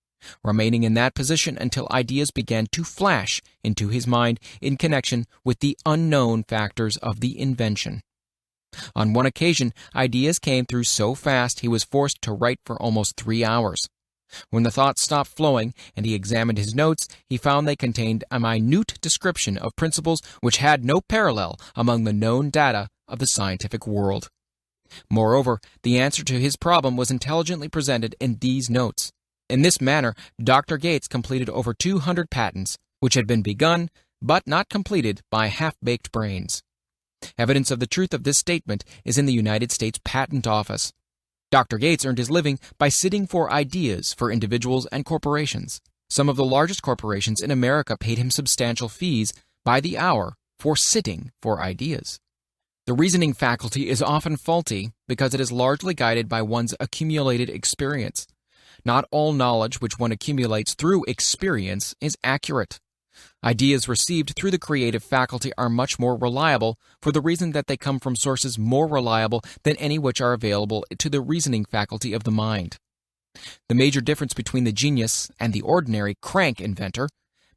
remaining in that position until ideas began to flash into his mind in connection with the unknown factors of the invention. On one occasion, ideas came through so fast he was forced to write for almost 3 hours. When the thoughts stopped flowing and he examined his notes, he found they contained a minute description of principles which had no parallel among the known data of the scientific world. Moreover, the answer to his problem was intelligently presented in these notes. In this manner, Dr. Gates completed over 200 patents, which had been begun but not completed by half-baked brains. Evidence of the truth of this statement is in the United States Patent Office. Dr. Gates earned his living by sitting for ideas for individuals and corporations. Some of the largest corporations in America paid him substantial fees by the hour for sitting for ideas. The reasoning faculty is often faulty because it is largely guided by one's accumulated experience. Not all knowledge which one accumulates through experience is accurate. Ideas received through the creative faculty are much more reliable for the reason that they come from sources more reliable than any which are available to the reasoning faculty of the mind. The major difference between the genius and the ordinary crank inventor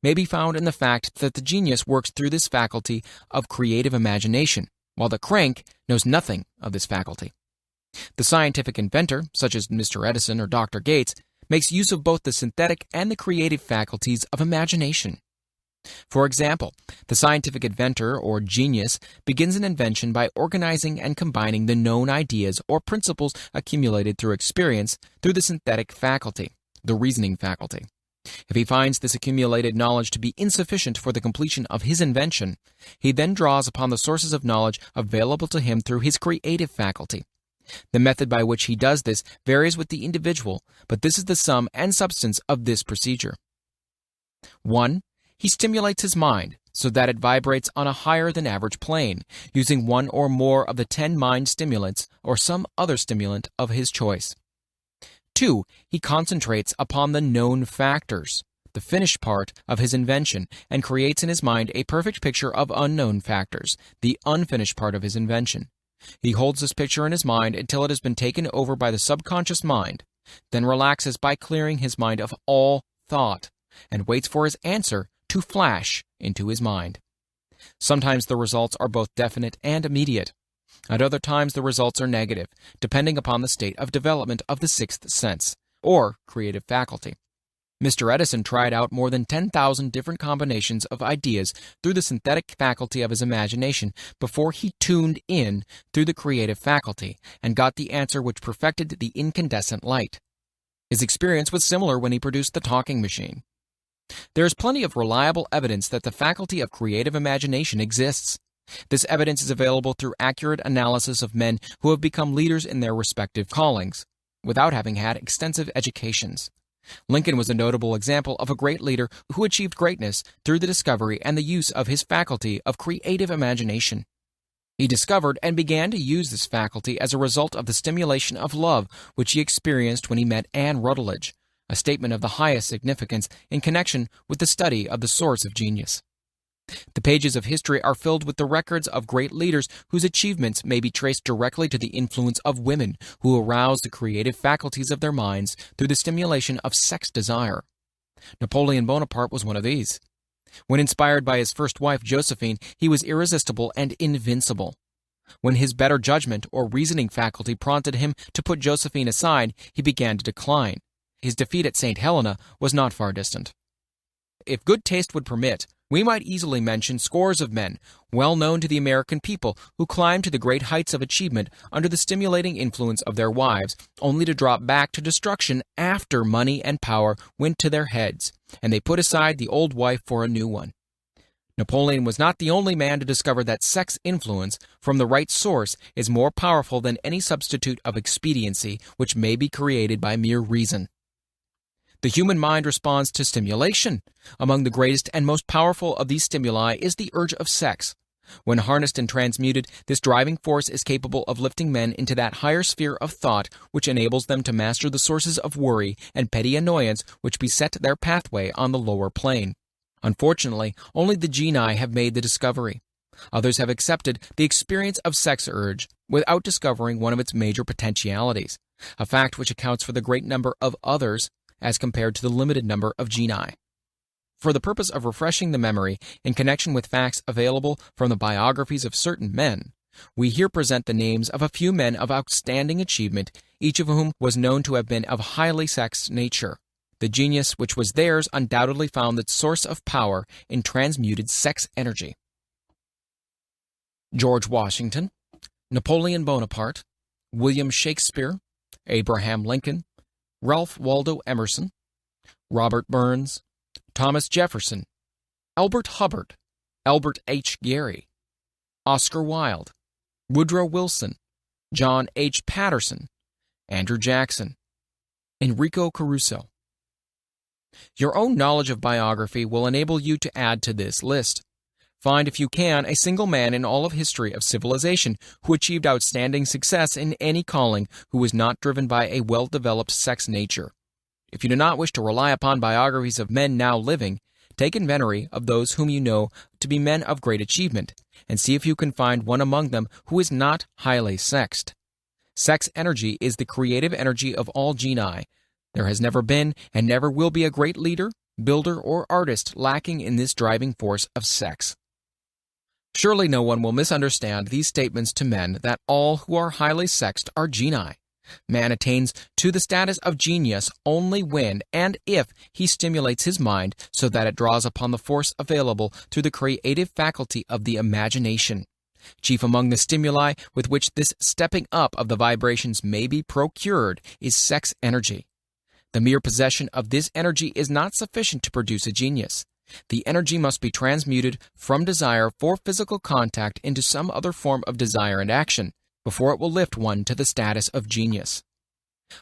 may be found in the fact that the genius works through this faculty of creative imagination, while the crank knows nothing of this faculty. The scientific inventor, such as Mr. Edison or Dr. Gates, makes use of both the synthetic and the creative faculties of imagination. For example, the scientific inventor or genius begins an invention by organizing and combining the known ideas or principles accumulated through experience through the synthetic faculty, the reasoning faculty. If he finds this accumulated knowledge to be insufficient for the completion of his invention, he then draws upon the sources of knowledge available to him through his creative faculty. The method by which he does this varies with the individual, but this is the sum and substance of this procedure. 1. He stimulates his mind so that it vibrates on a higher than average plane, using one or more of the 10 mind stimulants or some other stimulant of his choice. 2. He concentrates upon the known factors, the finished part of his invention, and creates in his mind a perfect picture of unknown factors, the unfinished part of his invention. He holds this picture in his mind until it has been taken over by the subconscious mind, then relaxes by clearing his mind of all thought, and waits for his answer to flash into his mind. Sometimes the results are both definite and immediate. At other times the results are negative, depending upon the state of development of the sixth sense, or creative faculty. Mr. Edison tried out more than 10,000 different combinations of ideas through the synthetic faculty of his imagination before he tuned in through the creative faculty and got the answer which perfected the incandescent light. His experience was similar when he produced the talking machine. There is plenty of reliable evidence that the faculty of creative imagination exists. This evidence is available through accurate analysis of men who have become leaders in their respective callings, without having had extensive educations. Lincoln was a notable example of a great leader who achieved greatness through the discovery and the use of his faculty of creative imagination. He discovered and began to use this faculty as a result of the stimulation of love which he experienced when he met Anne Rutledge, a statement of the highest significance in connection with the study of the source of genius. The pages of history are filled with the records of great leaders whose achievements may be traced directly to the influence of women who aroused the creative faculties of their minds through the stimulation of sex desire. Napoleon Bonaparte was one of these. When inspired by his first wife, Josephine, he was irresistible and invincible. When his better judgment or reasoning faculty prompted him to put Josephine aside, he began to decline. His defeat at St. Helena was not far distant. If good taste would permit, we might easily mention scores of men, well known to the American people, who climbed to the great heights of achievement under the stimulating influence of their wives, only to drop back to destruction after money and power went to their heads, and they put aside the old wife for a new one. Napoleon was not the only man to discover that sex influence from the right source is more powerful than any substitute of expediency which may be created by mere reason. The human mind responds to stimulation. Among the greatest and most powerful of these stimuli is the urge of sex. When harnessed and transmuted, this driving force is capable of lifting men into that higher sphere of thought which enables them to master the sources of worry and petty annoyance which beset their pathway on the lower plane. Unfortunately, only the genii have made the discovery. Others have accepted the experience of sex urge without discovering one of its major potentialities, a fact which accounts for the great number of others as compared to the limited number of genii. For the purpose of refreshing the memory in connection with facts available from the biographies of certain men, we here present the names of a few men of outstanding achievement, each of whom was known to have been of highly sexed nature. The genius which was theirs undoubtedly found its source of power in transmuted sex energy. George Washington, Napoleon Bonaparte, William Shakespeare, Abraham Lincoln, Ralph Waldo Emerson, Robert Burns, Thomas Jefferson, Albert Hubbard, Albert H. Gary, Oscar Wilde, Woodrow Wilson, John H. Patterson, Andrew Jackson, Enrico Caruso. Your own knowledge of biography will enable you to add to this list. Find, if you can, a single man in all of history of civilization who achieved outstanding success in any calling who was not driven by a well-developed sex nature. If you do not wish to rely upon biographies of men now living, take inventory of those whom you know to be men of great achievement, and see if you can find one among them who is not highly sexed. Sex energy is the creative energy of all genii. There has never been and never will be a great leader, builder, or artist lacking in this driving force of sex. Surely no one will misunderstand these statements to men that all who are highly sexed are genii. Man attains to the status of genius only when and if he stimulates his mind so that it draws upon the force available through the creative faculty of the imagination. Chief among the stimuli with which this stepping up of the vibrations may be procured is sex energy. The mere possession of this energy is not sufficient to produce a genius. The energy must be transmuted from desire for physical contact into some other form of desire and action before it will lift one to the status of genius.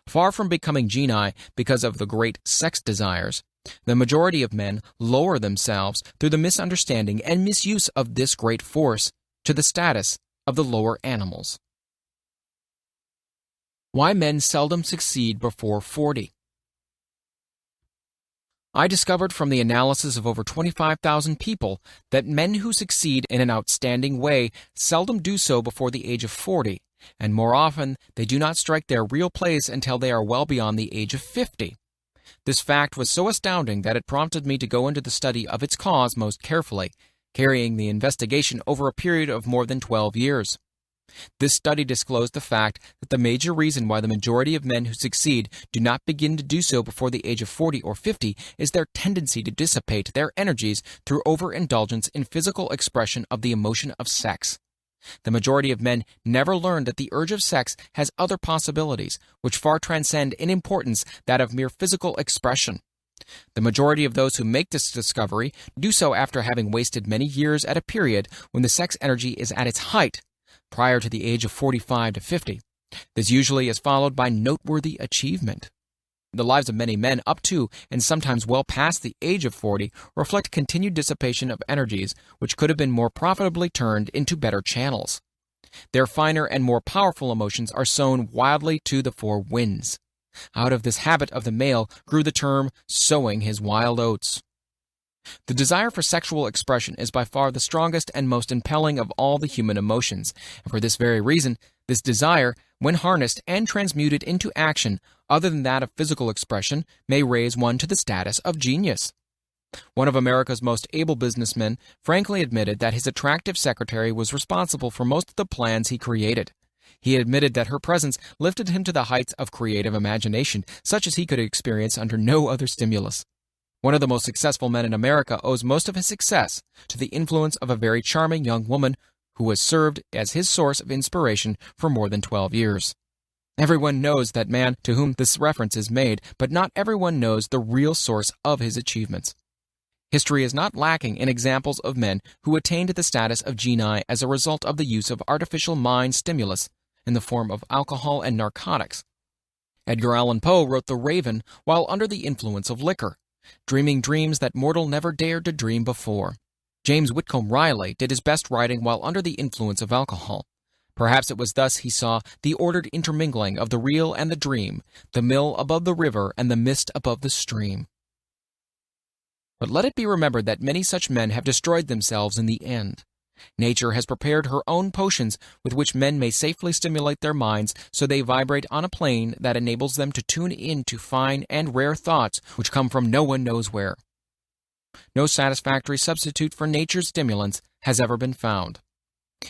Far from becoming genii because of the great sex desires, the majority of men lower themselves through the misunderstanding and misuse of this great force to the status of the lower animals. Why men seldom succeed before 40. I discovered from the analysis of over 25,000 people that men who succeed in an outstanding way seldom do so before the age of 40, and more often they do not strike their real place until they are well beyond the age of 50. This fact was so astounding that it prompted me to go into the study of its cause most carefully, carrying the investigation over a period of more than 12 years. This study disclosed the fact that the major reason why the majority of men who succeed do not begin to do so before the age of 40 or 50 is their tendency to dissipate their energies through overindulgence in physical expression of the emotion of sex. The majority of men never learn that the urge of sex has other possibilities, which far transcend in importance that of mere physical expression. The majority of those who make this discovery do so after having wasted many years at a period when the sex energy is at its height, prior to the age of 45 to 50. This usually is followed by noteworthy achievement. The lives of many men up to and sometimes well past the age of 40 reflect continued dissipation of energies which could have been more profitably turned into better channels. Their finer and more powerful emotions are sown wildly to the four winds. Out of this habit of the male grew the term sowing his wild oats. The desire for sexual expression is by far the strongest and most impelling of all the human emotions, and for this very reason, this desire, when harnessed and transmuted into action other than that of physical expression, may raise one to the status of genius. One of America's most able businessmen frankly admitted that his attractive secretary was responsible for most of the plans he created. He admitted that her presence lifted him to the heights of creative imagination, such as he could experience under no other stimulus. One of the most successful men in America owes most of his success to the influence of a very charming young woman who has served as his source of inspiration for more than 12 years. Everyone knows that man to whom this reference is made, but not everyone knows the real source of his achievements. History is not lacking in examples of men who attained the status of genii as a result of the use of artificial mind stimulus in the form of alcohol and narcotics. Edgar Allan Poe wrote The Raven while under the influence of liquor, dreaming dreams that mortal never dared to dream before. James Whitcomb Riley did his best writing while under the influence of alcohol. Perhaps it was thus he saw the ordered intermingling of the real and the dream, the mill above the river and the mist above the stream. But let it be remembered that many such men have destroyed themselves in the end. Nature has prepared her own potions with which men may safely stimulate their minds so they vibrate on a plane that enables them to tune in to fine and rare thoughts which come from no one knows where. No satisfactory substitute for nature's stimulants has ever been found.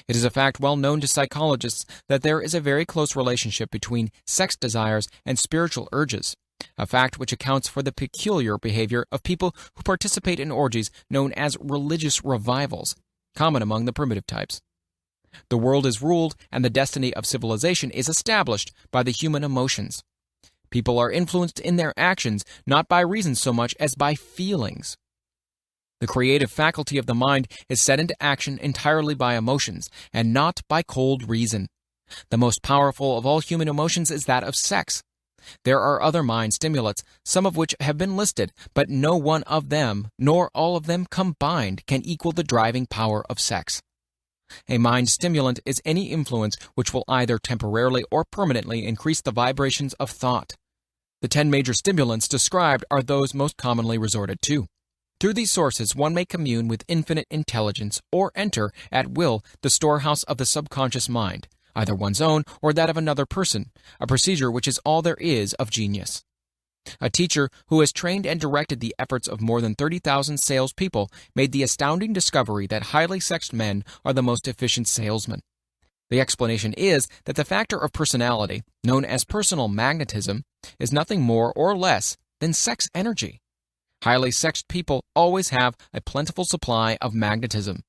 It is a fact well known to psychologists that there is a very close relationship between sex desires and spiritual urges, a fact which accounts for the peculiar behavior of people who participate in orgies known as religious revivals, common among the primitive types. The world is ruled and the destiny of civilization is established by the human emotions. People are influenced in their actions not by reason so much as by feelings. The creative faculty of the mind is set into action entirely by emotions, and not by cold reason. The most powerful of all human emotions is that of sex. There are other mind stimulants, some of which have been listed, but no one of them, nor all of them combined, can equal the driving power of sex. A mind stimulant is any influence which will either temporarily or permanently increase the vibrations of thought. The 10 major stimulants described are those most commonly resorted to. Through these sources, one may commune with infinite intelligence or enter, at will, the storehouse of the subconscious mind, either one's own or that of another person, a procedure which is all there is of genius. A teacher who has trained and directed the efforts of more than 30,000 salespeople made the astounding discovery that highly sexed men are the most efficient salesmen. The explanation is that the factor of personality, known as personal magnetism, is nothing more or less than sex energy. Highly sexed people always have a plentiful supply of magnetism.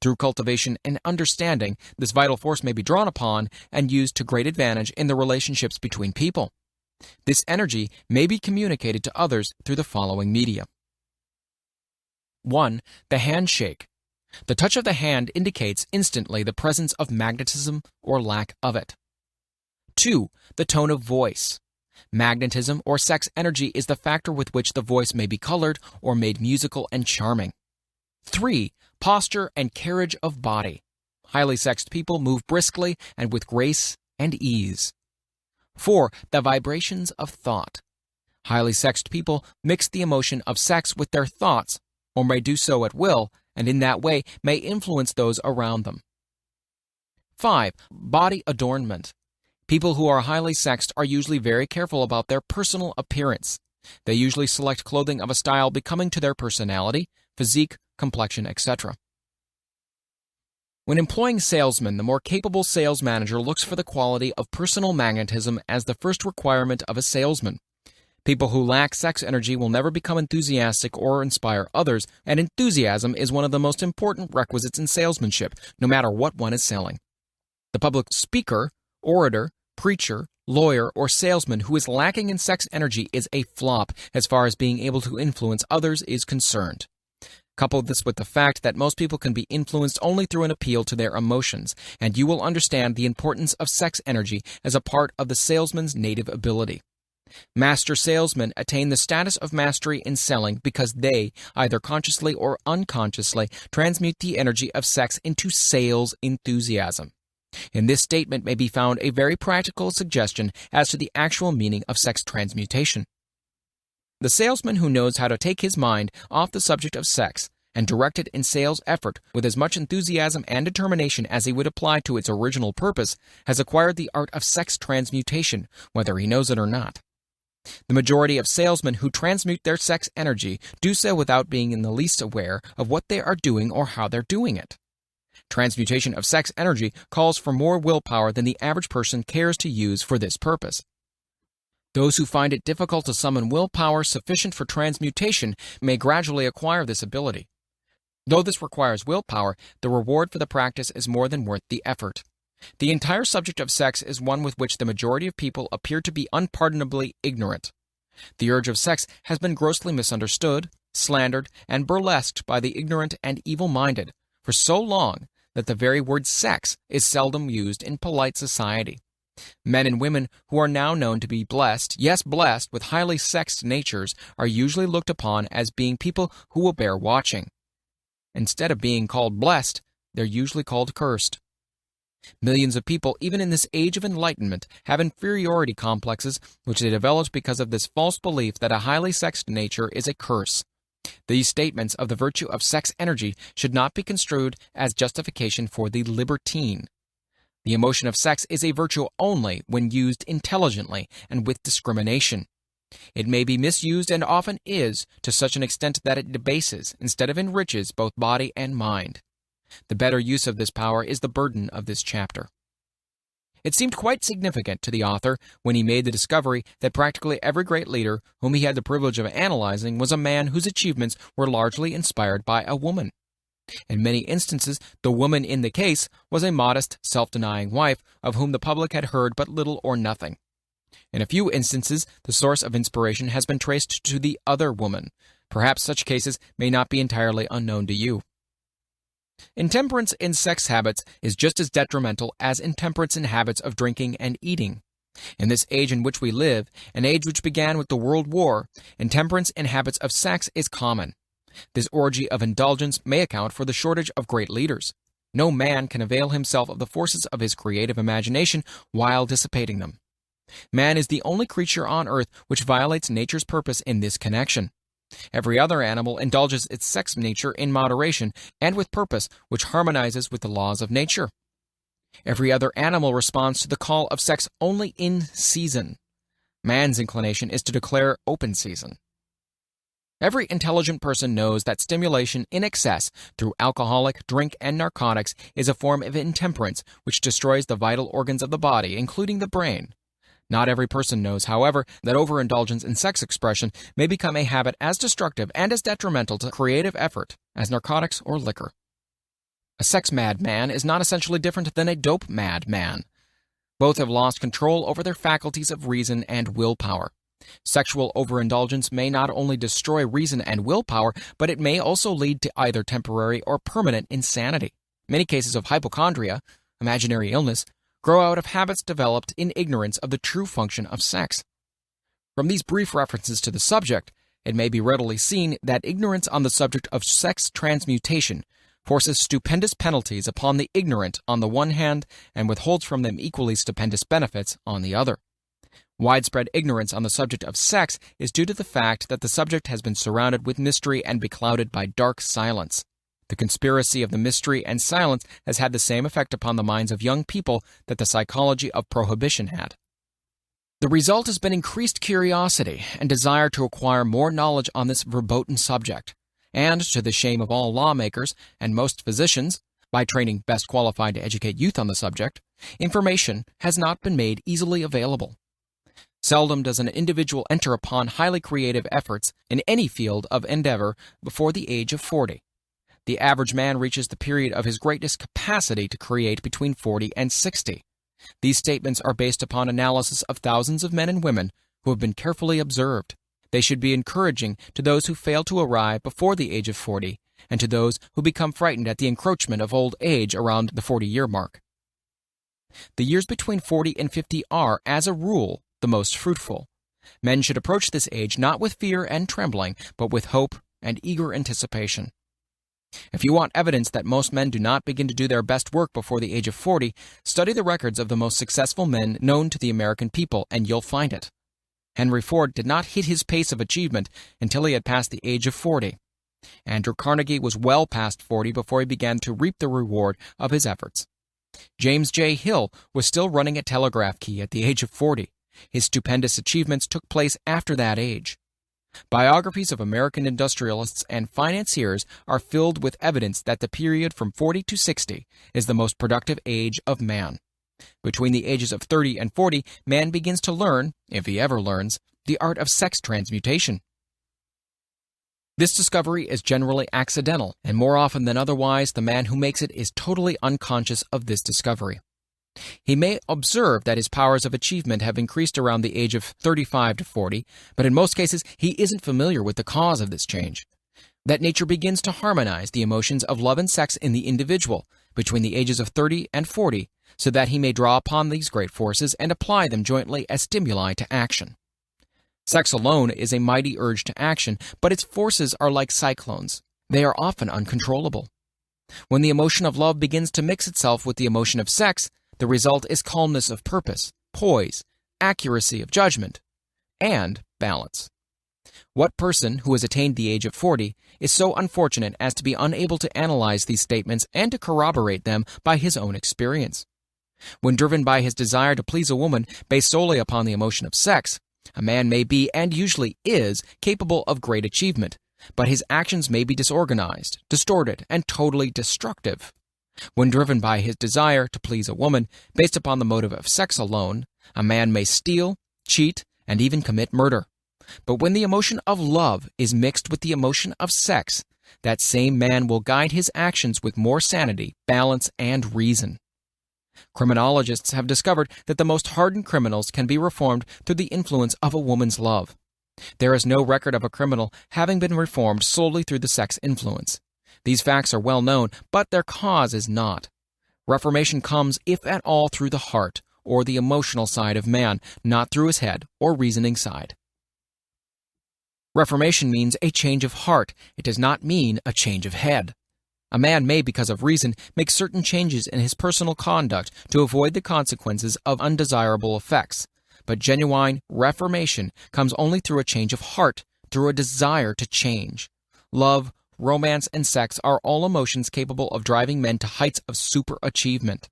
Through cultivation and understanding, this vital force may be drawn upon and used to great advantage in the relationships between people. This energy may be communicated to others through the following media. 1. The handshake. The touch of the hand indicates instantly the presence of magnetism or lack of it. 2. The tone of voice. Magnetism or sex energy is the factor with which the voice may be colored or made musical and charming. 3. Posture and carriage of body. Highly sexed people move briskly and with grace and ease. 4. The vibrations of thought. Highly sexed people mix the emotion of sex with their thoughts, or may do so at will, and in that way may influence those around them. 5. Body adornment. People who are highly sexed are usually very careful about their personal appearance. They usually select clothing of a style becoming to their personality, physique, complexion, etc. When employing salesmen, the more capable sales manager looks for the quality of personal magnetism as the first requirement of a salesman. People who lack sex energy will never become enthusiastic or inspire others, and enthusiasm is one of the most important requisites in salesmanship, no matter what one is selling. The public speaker, orator, preacher, lawyer, or salesman who is lacking in sex energy is a flop as far as being able to influence others is concerned. Couple this with the fact that most people can be influenced only through an appeal to their emotions, and you will understand the importance of sex energy as a part of the salesman's native ability. Master salesmen attain the status of mastery in selling because they, either consciously or unconsciously, transmute the energy of sex into sales enthusiasm. In this statement may be found a very practical suggestion as to the actual meaning of sex transmutation. The salesman who knows how to take his mind off the subject of sex and direct it in sales effort with as much enthusiasm and determination as he would apply to its original purpose has acquired the art of sex transmutation, whether he knows it or not. The majority of salesmen who transmute their sex energy do so without being in the least aware of what they are doing or how they're doing it. Transmutation of sex energy calls for more willpower than the average person cares to use for this purpose. Those who find it difficult to summon willpower sufficient for transmutation may gradually acquire this ability. Though this requires willpower, the reward for the practice is more than worth the effort. The entire subject of sex is one with which the majority of people appear to be unpardonably ignorant. The urge of sex has been grossly misunderstood, slandered, and burlesqued by the ignorant and evil-minded for so long that the very word sex is seldom used in polite society. Men and women who are now known to be blessed, yes blessed, with highly sexed natures are usually looked upon as being people who will bear watching. Instead of being called blessed, they're usually called cursed. Millions of people, even in this age of enlightenment, have inferiority complexes which they developed because of this false belief that a highly sexed nature is a curse. These statements of the virtue of sex energy should not be construed as justification for the libertine. The emotion of sex is a virtue only when used intelligently and with discrimination. It may be misused and often is to such an extent that it debases instead of enriches both body and mind. The better use of this power is the burden of this chapter. It seemed quite significant to the author when he made the discovery that practically every great leader whom he had the privilege of analyzing was a man whose achievements were largely inspired by a woman. In many instances, the woman in the case was a modest, self-denying wife of whom the public had heard but little or nothing. In a few instances, the source of inspiration has been traced to the other woman. Perhaps such cases may not be entirely unknown to you. Intemperance in sex habits is just as detrimental as intemperance in habits of drinking and eating. In this age in which we live, an age which began with the World War, intemperance in habits of sex is common. This orgy of indulgence may account for the shortage of great leaders. No man can avail himself of the forces of his creative imagination while dissipating them. Man is the only creature on earth which violates nature's purpose in this connection. Every other animal indulges its sex nature in moderation and with purpose which harmonizes with the laws of nature. Every other animal responds to the call of sex only in season. Man's inclination is to declare open season. Every intelligent person knows that stimulation in excess through alcoholic, drink, and narcotics is a form of intemperance which destroys the vital organs of the body, including the brain. Not every person knows, however, that overindulgence in sex expression may become a habit as destructive and as detrimental to creative effort as narcotics or liquor. A sex-mad man is not essentially different than a dope-mad man. Both have lost control over their faculties of reason and willpower. Sexual overindulgence may not only destroy reason and willpower, but it may also lead to either temporary or permanent insanity. Many cases of hypochondria, imaginary illness, grow out of habits developed in ignorance of the true function of sex. From these brief references to the subject, it may be readily seen that ignorance on the subject of sex transmutation forces stupendous penalties upon the ignorant on the one hand and withholds from them equally stupendous benefits on the other. Widespread ignorance on the subject of sex is due to the fact that the subject has been surrounded with mystery and beclouded by dark silence. The conspiracy of the mystery and silence has had the same effect upon the minds of young people that the psychology of prohibition had. The result has been increased curiosity and desire to acquire more knowledge on this verboten subject, and, to the shame of all lawmakers and most physicians, by training best qualified to educate youth on the subject, information has not been made easily available. Seldom does an individual enter upon highly creative efforts in any field of endeavor before the age of 40. The average man reaches the period of his greatest capacity to create between 40 and 60. These statements are based upon analysis of thousands of men and women who have been carefully observed. They should be encouraging to those who fail to arrive before the age of 40, and to those who become frightened at the encroachment of old age around the 40-year mark. The years between 40 and 50 are, as a rule, the most fruitful. Men should approach this age not with fear and trembling, but with hope and eager anticipation. If you want evidence that most men do not begin to do their best work before the age of 40, study the records of the most successful men known to the American people, and you'll find it. Henry Ford did not hit his pace of achievement until he had passed the age of 40. Andrew Carnegie was well past 40 before he began to reap the reward of his efforts. James J. Hill was still running a telegraph key at the age of 40. His stupendous achievements took place after that age. Biographies of American industrialists and financiers are filled with evidence that the period from 40 to 60 is the most productive age of man. Between the ages of 30 and 40, man begins to learn, if he ever learns, the art of sex transmutation. This discovery is generally accidental, and more often than otherwise, the man who makes it is totally unconscious of this discovery. He may observe that his powers of achievement have increased around the age of 35 to 40, but in most cases he isn't familiar with the cause of this change. That nature begins to harmonize the emotions of love and sex in the individual between the ages of 30 and 40, so that he may draw upon these great forces and apply them jointly as stimuli to action. Sex alone is a mighty urge to action, but its forces are like cyclones. They are often uncontrollable. When the emotion of love begins to mix itself with the emotion of sex, the result is calmness of purpose, poise, accuracy of judgment, and balance. What person who has attained the age of 40 is so unfortunate as to be unable to analyze these statements and to corroborate them by his own experience? When driven by his desire to please a woman based solely upon the emotion of sex, a man may be, and usually is, capable of great achievement, but his actions may be disorganized, distorted, and totally destructive. When driven by his desire to please a woman based upon the motive of sex alone, a man may steal, cheat, and even commit murder. But when the emotion of love is mixed with the emotion of sex, that same man will guide his actions with more sanity, balance, and reason. Criminologists have discovered that the most hardened criminals can be reformed through the influence of a woman's love. There is no record of a criminal having been reformed solely through the sex influence. These facts are well known, but their cause is not. Reformation comes, if at all, through the heart, or the emotional side of man, not through his head or reasoning side. Reformation means a change of heart. It does not mean a change of head. A man may, because of reason, make certain changes in his personal conduct to avoid the consequences of undesirable effects. But genuine reformation comes only through a change of heart, through a desire to change. Love, romance, and sex are all emotions capable of driving men to heights of superachievement.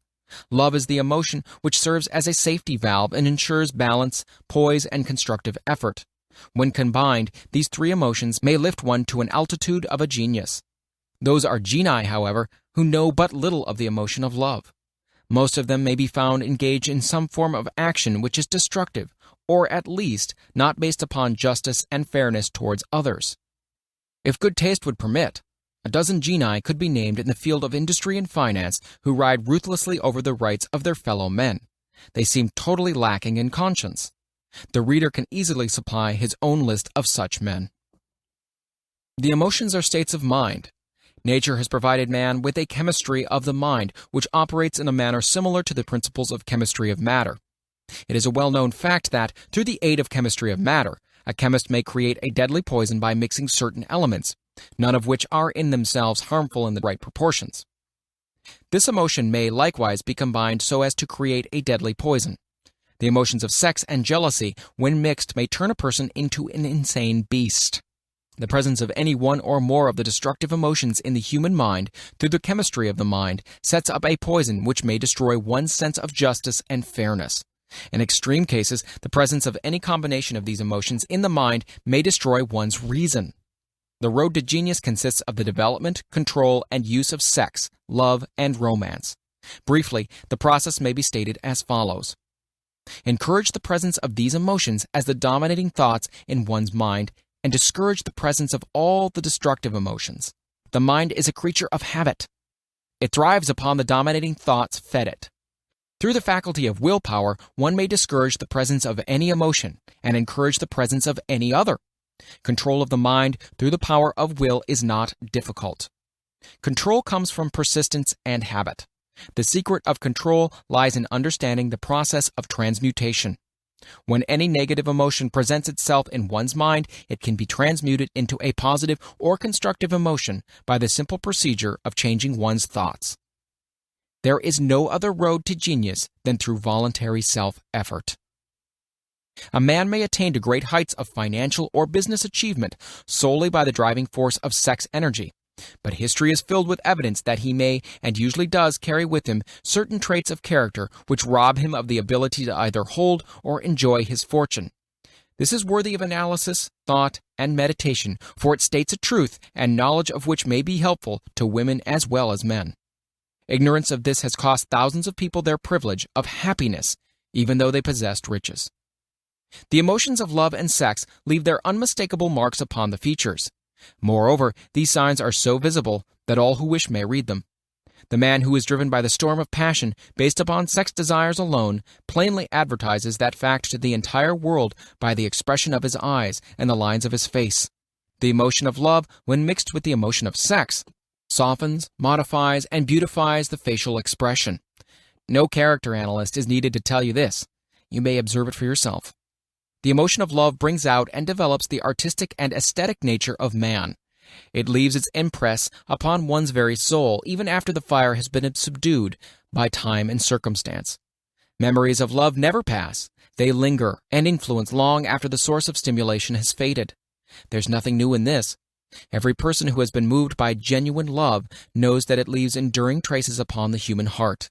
Love is the emotion which serves as a safety valve and ensures balance, poise, and constructive effort. When combined, these three emotions may lift one to an altitude of a genius. Those are genii, however, who know but little of the emotion of love. Most of them may be found engaged in some form of action which is destructive, or at least not based upon justice and fairness towards others. If good taste would permit, a dozen genii could be named in the field of industry and finance who ride ruthlessly over the rights of their fellow men. They seem totally lacking in conscience. The reader can easily supply his own list of such men. The emotions are states of mind. Nature has provided man with a chemistry of the mind which operates in a manner similar to the principles of chemistry of matter. It is a well-known fact that, through the aid of chemistry of matter, a chemist may create a deadly poison by mixing certain elements, none of which are in themselves harmful in the right proportions. This emotion may likewise be combined so as to create a deadly poison. The emotions of sex and jealousy, when mixed, may turn a person into an insane beast. The presence of any one or more of the destructive emotions in the human mind, through the chemistry of the mind, sets up a poison which may destroy one's sense of justice and fairness. In extreme cases, the presence of any combination of these emotions in the mind may destroy one's reason. The road to genius consists of the development, control, and use of sex, love, and romance. Briefly, the process may be stated as follows. Encourage the presence of these emotions as the dominating thoughts in one's mind, and discourage the presence of all the destructive emotions. The mind is a creature of habit. It thrives upon the dominating thoughts fed it. Through the faculty of willpower, one may discourage the presence of any emotion and encourage the presence of any other. Control of the mind through the power of will is not difficult. Control comes from persistence and habit. The secret of control lies in understanding the process of transmutation. When any negative emotion presents itself in one's mind, it can be transmuted into a positive or constructive emotion by the simple procedure of changing one's thoughts. There is no other road to genius than through voluntary self-effort. A man may attain to great heights of financial or business achievement solely by the driving force of sex energy. But history is filled with evidence that he may, and usually does, carry with him certain traits of character which rob him of the ability to either hold or enjoy his fortune. This is worthy of analysis, thought, and meditation, for it states a truth and knowledge of which may be helpful to women as well as men. Ignorance of this has cost thousands of people their privilege of happiness, even though they possessed riches. The emotions of love and sex leave their unmistakable marks upon the features. Moreover, these signs are so visible that all who wish may read them. The man who is driven by the storm of passion based upon sex desires alone plainly advertises that fact to the entire world by the expression of his eyes and the lines of his face. The emotion of love, when mixed with the emotion of sex, softens, modifies, and beautifies the facial expression. No character analyst is needed to tell you this. You may observe it for yourself. The emotion of love brings out and develops the artistic and aesthetic nature of man. It leaves its impress upon one's very soul, even after the fire has been subdued by time and circumstance. Memories of love never pass. They linger and influence long after the source of stimulation has faded. There's nothing new in this. Every person who has been moved by genuine love knows that it leaves enduring traces upon the human heart.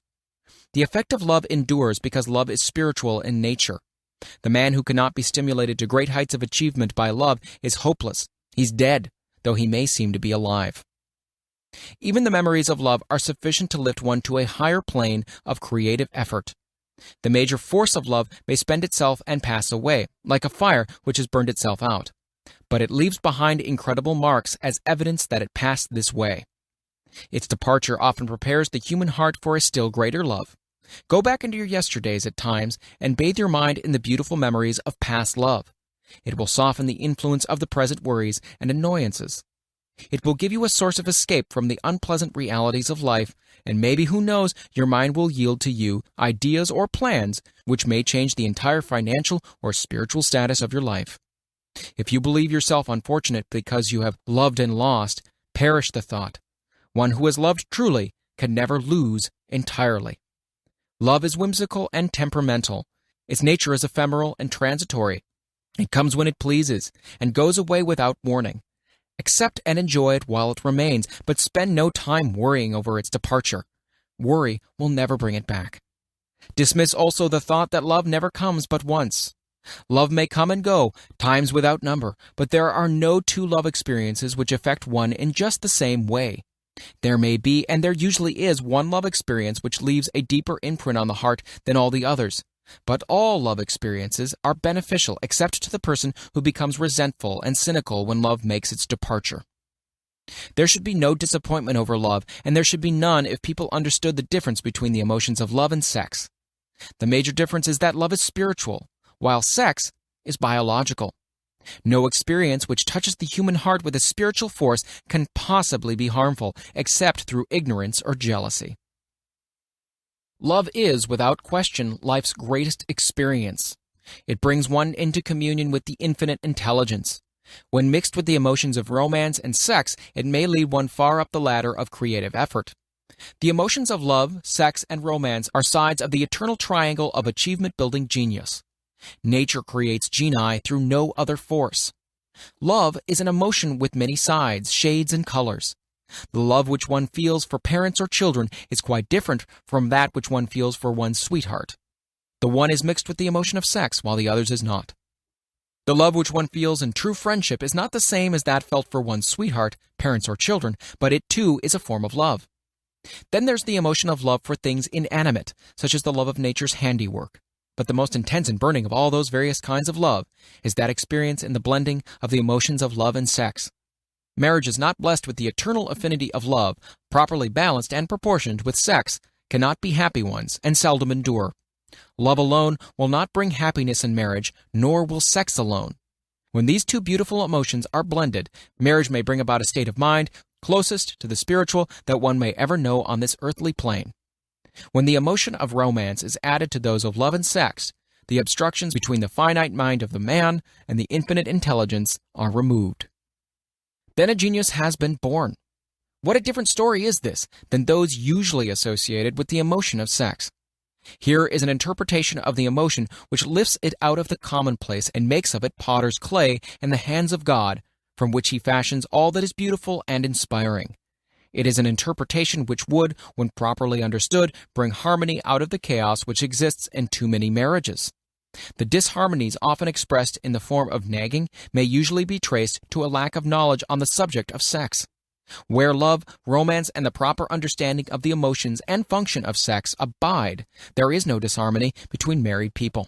The effect of love endures because love is spiritual in nature. The man who cannot be stimulated to great heights of achievement by love is hopeless. He's dead, though he may seem to be alive. Even the memories of love are sufficient to lift one to a higher plane of creative effort. The major force of love may spend itself and pass away, like a fire which has burned itself out. But it leaves behind incredible marks as evidence that it passed this way. Its departure often prepares the human heart for a still greater love. Go back into your yesterdays at times and bathe your mind in the beautiful memories of past love. It will soften the influence of the present worries and annoyances. It will give you a source of escape from the unpleasant realities of life, and maybe, who knows, your mind will yield to you ideas or plans which may change the entire financial or spiritual status of your life. If you believe yourself unfortunate because you have loved and lost, perish the thought. One who has loved truly can never lose entirely. Love is whimsical and temperamental. Its nature is ephemeral and transitory. It comes when it pleases and goes away without warning. Accept and enjoy it while it remains, but spend no time worrying over its departure. Worry will never bring it back. Dismiss also the thought that love never comes but once. Love may come and go, times without number, but there are no two love experiences which affect one in just the same way. There may be, and there usually is, one love experience which leaves a deeper imprint on the heart than all the others. But all love experiences are beneficial except to the person who becomes resentful and cynical when love makes its departure. There should be no disappointment over love, and there should be none if people understood the difference between the emotions of love and sex. The major difference is that love is spiritual, while sex is biological. No experience which touches the human heart with a spiritual force can possibly be harmful, except through ignorance or jealousy. Love is, without question, life's greatest experience. It brings one into communion with the infinite intelligence. When mixed with the emotions of romance and sex, it may lead one far up the ladder of creative effort. The emotions of love, sex, and romance are sides of the eternal triangle of achievement-building genius. Nature creates genii through no other force. Love is an emotion with many sides, shades, and colors. The love which one feels for parents or children is quite different from that which one feels for one's sweetheart. The one is mixed with the emotion of sex, while the other's is not. The love which one feels in true friendship is not the same as that felt for one's sweetheart, parents, or children, but it too is a form of love. Then there's the emotion of love for things inanimate, such as the love of nature's handiwork. But the most intense and burning of all those various kinds of love is that experience in the blending of the emotions of love and sex. Marriage is not blessed with the eternal affinity of love, properly balanced and proportioned with sex, cannot be happy ones, and seldom endure. Love alone will not bring happiness in marriage, nor will sex alone. When these two beautiful emotions are blended, marriage may bring about a state of mind closest to the spiritual that one may ever know on this earthly plane. When the emotion of romance is added to those of love and sex, the obstructions between the finite mind of the man and the infinite intelligence are removed. Then a genius has been born. What a different story is this than those usually associated with the emotion of sex. Here is an interpretation of the emotion which lifts it out of the commonplace and makes of it potter's clay in the hands of God, from which he fashions all that is beautiful and inspiring. It is an interpretation which would, when properly understood, bring harmony out of the chaos which exists in too many marriages. The disharmonies often expressed in the form of nagging may usually be traced to a lack of knowledge on the subject of sex. Where love, romance, and the proper understanding of the emotions and function of sex abide, there is no disharmony between married people.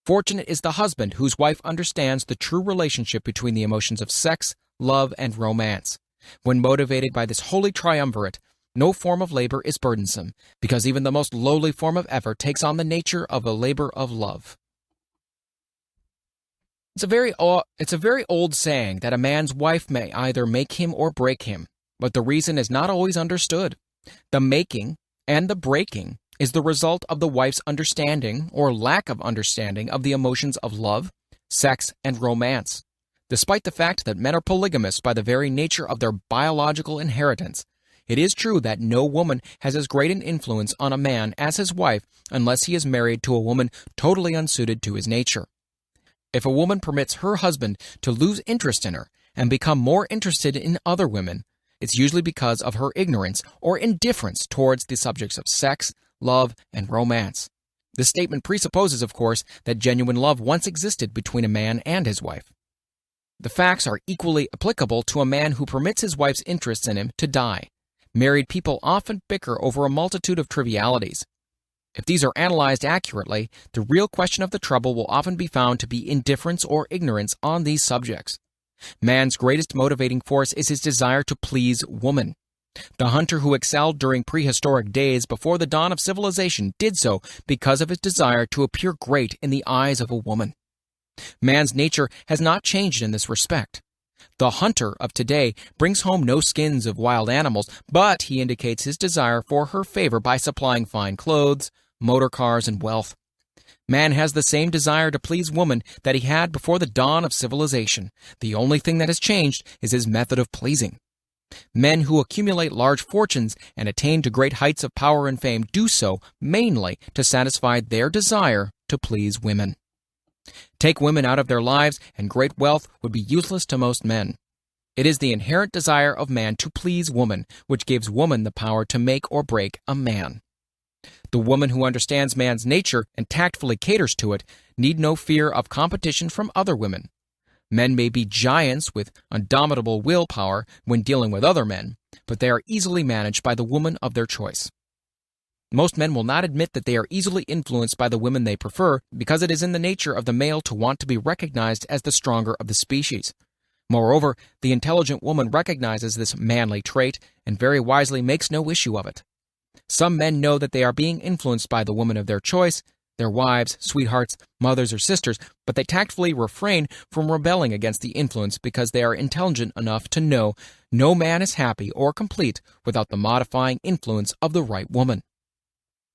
Fortunate is the husband whose wife understands the true relationship between the emotions of sex, love, and romance. When motivated by this holy triumvirate, no form of labor is burdensome, because even the most lowly form of effort takes on the nature of a labor of love. It's a very old saying that a man's wife may either make him or break him, but the reason is not always understood. The making and the breaking is the result of the wife's understanding or lack of understanding of the emotions of love, sex, and romance. Despite the fact that men are polygamous by the very nature of their biological inheritance, it is true that no woman has as great an influence on a man as his wife unless he is married to a woman totally unsuited to his nature. If a woman permits her husband to lose interest in her and become more interested in other women, it's usually because of her ignorance or indifference towards the subjects of sex, love, and romance. This statement presupposes, of course, that genuine love once existed between a man and his wife. The facts are equally applicable to a man who permits his wife's interests in him to die. Married people often bicker over a multitude of trivialities. If these are analyzed accurately, the real question of the trouble will often be found to be indifference or ignorance on these subjects. Man's greatest motivating force is his desire to please woman. The hunter who excelled during prehistoric days before the dawn of civilization did so because of his desire to appear great in the eyes of a woman. Man's nature has not changed in this respect. The hunter of today brings home no skins of wild animals, but he indicates his desire for her favor by supplying fine clothes, motor cars, and wealth. Man has the same desire to please woman that he had before the dawn of civilization. The only thing that has changed is his method of pleasing. Men who accumulate large fortunes and attain to great heights of power and fame do so mainly to satisfy their desire to please women. Take women out of their lives, and great wealth would be useless to most men. It is the inherent desire of man to please woman which gives woman the power to make or break a man. The woman who understands man's nature and tactfully caters to it need no fear of competition from other women. Men may be giants with indomitable willpower when dealing with other men, but they are easily managed by the woman of their choice. Most men will not admit that they are easily influenced by the women they prefer because it is in the nature of the male to want to be recognized as the stronger of the species. Moreover, the intelligent woman recognizes this manly trait and very wisely makes no issue of it. Some men know that they are being influenced by the woman of their choice, their wives, sweethearts, mothers, or sisters, but they tactfully refrain from rebelling against the influence because they are intelligent enough to know no man is happy or complete without the modifying influence of the right woman.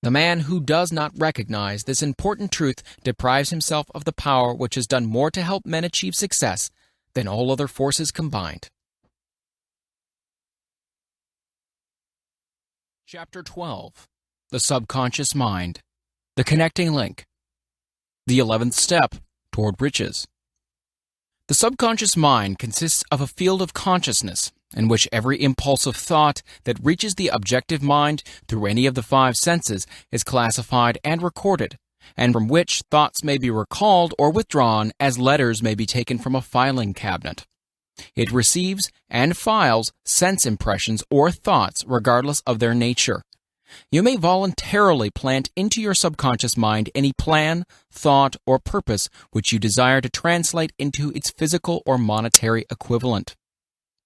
The man who does not recognize this important truth deprives himself of the power which has done more to help men achieve success than all other forces combined. Chapter 12. The Subconscious Mind. The Connecting Link. The 11th Step Toward Riches. The subconscious mind consists of a field of consciousness in which every impulsive thought that reaches the objective mind through any of the five senses is classified and recorded, and from which thoughts may be recalled or withdrawn as letters may be taken from a filing cabinet. It receives and files sense impressions or thoughts regardless of their nature. You may voluntarily plant into your subconscious mind any plan, thought, or purpose which you desire to translate into its physical or monetary equivalent.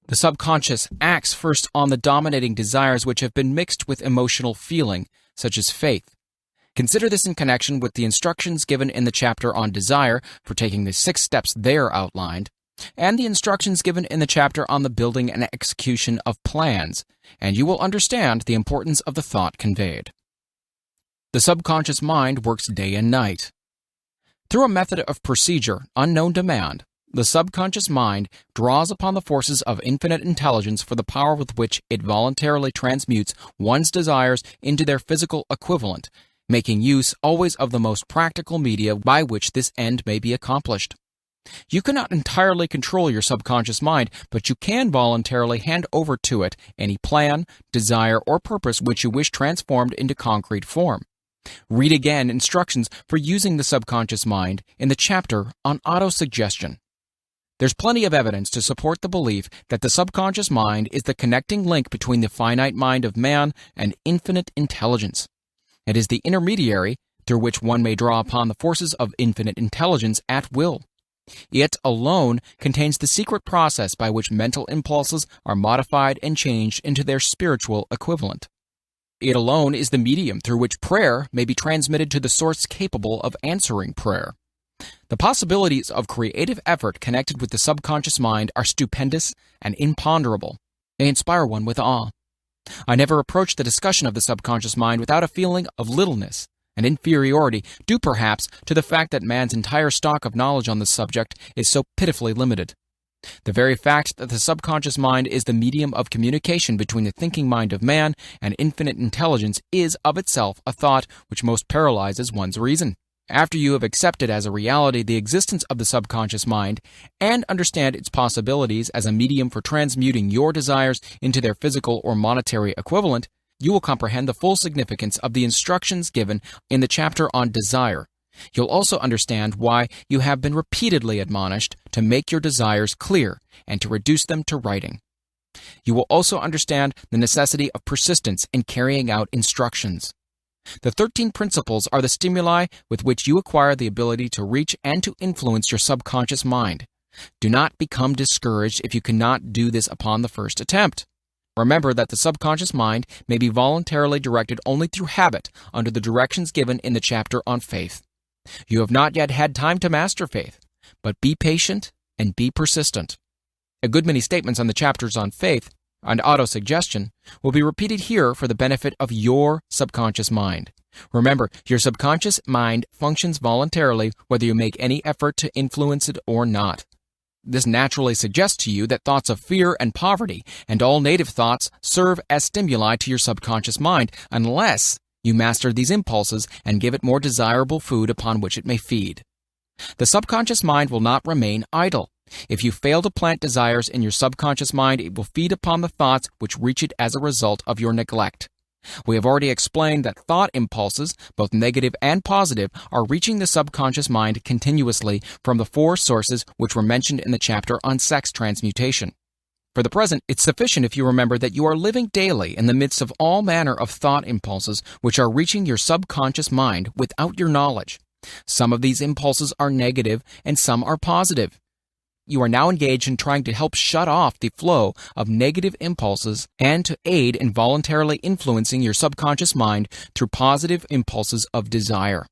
The subconscious acts first on the dominating desires which have been mixed with emotional feeling, such as faith. Consider this in connection with the instructions given in the chapter on desire for taking the 6 steps there outlined, and the instructions given in the chapter on the building and execution of plans, and you will understand the importance of the thought conveyed. The subconscious mind works day and night. Through a method of procedure unknown to man, the subconscious mind draws upon the forces of infinite intelligence for the power with which it voluntarily transmutes one's desires into their physical equivalent, making use always of the most practical media by which this end may be accomplished. You cannot entirely control your subconscious mind, but you can voluntarily hand over to it any plan, desire, or purpose which you wish transformed into concrete form. Read again instructions for using the subconscious mind in the chapter on autosuggestion. There's plenty of evidence to support the belief that the subconscious mind is the connecting link between the finite mind of man and infinite intelligence. It is the intermediary through which one may draw upon the forces of infinite intelligence at will. It alone contains the secret process by which mental impulses are modified and changed into their spiritual equivalent. It alone is the medium through which prayer may be transmitted to the source capable of answering prayer. The possibilities of creative effort connected with the subconscious mind are stupendous and imponderable. They inspire one with awe. I never approach the discussion of the subconscious mind without a feeling of littleness and inferiority, due perhaps to the fact that man's entire stock of knowledge on this subject is so pitifully limited. The very fact that the subconscious mind is the medium of communication between the thinking mind of man and infinite intelligence is of itself a thought which most paralyzes one's reason. After you have accepted as a reality the existence of the subconscious mind and understand its possibilities as a medium for transmuting your desires into their physical or monetary equivalent, you will comprehend the full significance of the instructions given in the chapter on desire. You'll also understand why you have been repeatedly admonished to make your desires clear and to reduce them to writing. You will also understand the necessity of persistence in carrying out instructions. The 13 principles are the stimuli with which you acquire the ability to reach and to influence your subconscious mind. Do not become discouraged if you cannot do this upon the first attempt. Remember that the subconscious mind may be voluntarily directed only through habit under the directions given in the chapter on faith. You have not yet had time to master faith, but be patient and be persistent. A good many statements on the chapters on faith and autosuggestion will be repeated here for the benefit of your subconscious mind. Remember, your subconscious mind functions voluntarily whether you make any effort to influence it or not. This naturally suggests to you that thoughts of fear and poverty and all native thoughts serve as stimuli to your subconscious mind unless you master these impulses and give it more desirable food upon which it may feed. The subconscious mind will not remain idle. If you fail to plant desires in your subconscious mind, it will feed upon the thoughts which reach it as a result of your neglect. We have already explained that thought impulses, both negative and positive, are reaching the subconscious mind continuously from the 4 sources which were mentioned in the chapter on sex transmutation. For the present, it's sufficient if you remember that you are living daily in the midst of all manner of thought impulses which are reaching your subconscious mind without your knowledge. Some of these impulses are negative and some are positive. You are now engaged in trying to help shut off the flow of negative impulses and to aid in voluntarily influencing your subconscious mind through positive impulses of desire.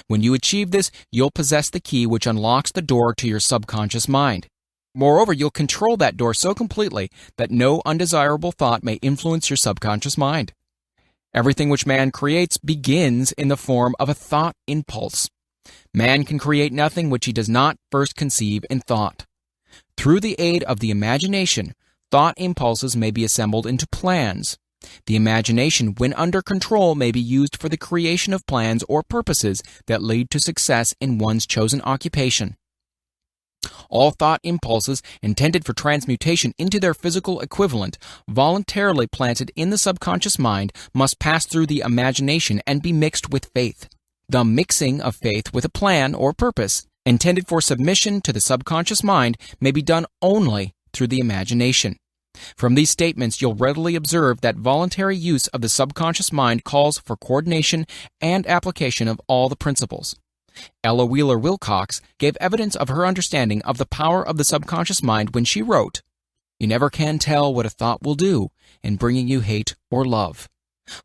When you achieve this, you'll possess the key which unlocks the door to your subconscious mind. Moreover, you'll control that door so completely that no undesirable thought may influence your subconscious mind. Everything which man creates begins in the form of a thought impulse. Man can create nothing which he does not first conceive in thought. Through the aid of the imagination, thought impulses may be assembled into plans. The imagination, when under control, may be used for the creation of plans or purposes that lead to success in one's chosen occupation. All thought impulses intended for transmutation into their physical equivalent, voluntarily planted in the subconscious mind, must pass through the imagination and be mixed with faith. The mixing of faith with a plan or purpose intended for submission to the subconscious mind may be done only through the imagination. From these statements, you'll readily observe that voluntary use of the subconscious mind calls for coordination and application of all the principles. Ella Wheeler Wilcox gave evidence of her understanding of the power of the subconscious mind when she wrote, "You never can tell what a thought will do in bringing you hate or love.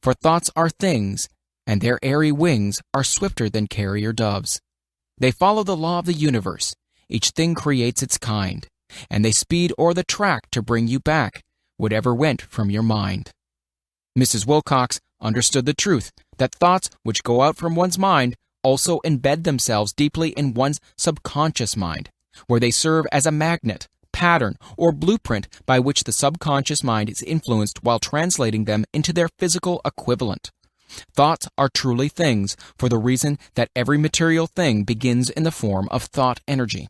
For thoughts are things, and their airy wings are swifter than carrier doves. They follow the law of the universe. Each thing creates its kind, and they speed o'er the track to bring you back whatever went from your mind." Mrs. Wilcox understood the truth that thoughts which go out from one's mind also embed themselves deeply in one's subconscious mind, where they serve as a magnet, pattern, or blueprint by which the subconscious mind is influenced while translating them into their physical equivalent. Thoughts are truly things for the reason that every material thing begins in the form of thought energy.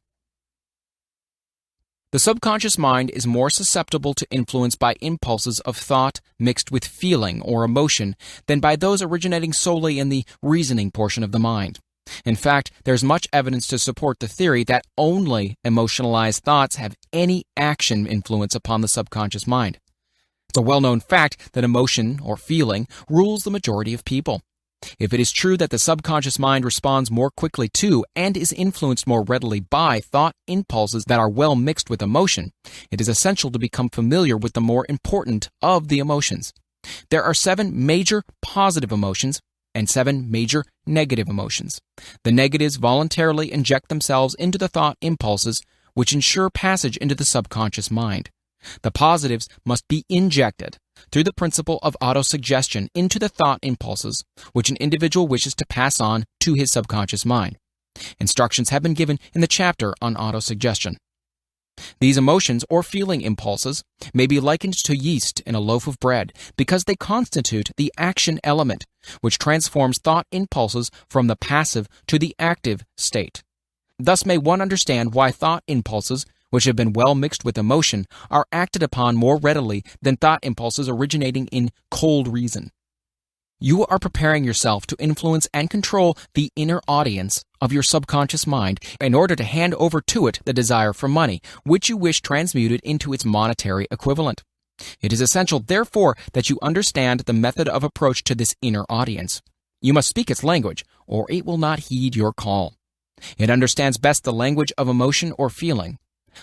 The subconscious mind is more susceptible to influence by impulses of thought mixed with feeling or emotion than by those originating solely in the reasoning portion of the mind. In fact, there's much evidence to support the theory that only emotionalized thoughts have any action influence upon the subconscious mind. It's a well-known fact that emotion or feeling rules the majority of people. If it is true that the subconscious mind responds more quickly to and is influenced more readily by thought impulses that are well mixed with emotion, it is essential to become familiar with the more important of the emotions. There are 7 major positive emotions and 7 major negative emotions. The negatives voluntarily inject themselves into the thought impulses, which ensure passage into the subconscious mind. The positives must be injected through the principle of autosuggestion into the thought impulses, which an individual wishes to pass on to his subconscious mind. Instructions have been given in the chapter on autosuggestion. These emotions or feeling impulses may be likened to yeast in a loaf of bread because they constitute the action element, which transforms thought impulses from the passive to the active state. Thus may one understand why thought impulses, which have been well mixed with emotion, are acted upon more readily than thought impulses originating in cold reason. You are preparing yourself to influence and control the inner audience of your subconscious mind in order to hand over to it the desire for money, which you wish transmuted into its monetary equivalent. It is essential, therefore, that you understand the method of approach to this inner audience. You must speak its language, or it will not heed your call. It understands best the language of emotion or feeling.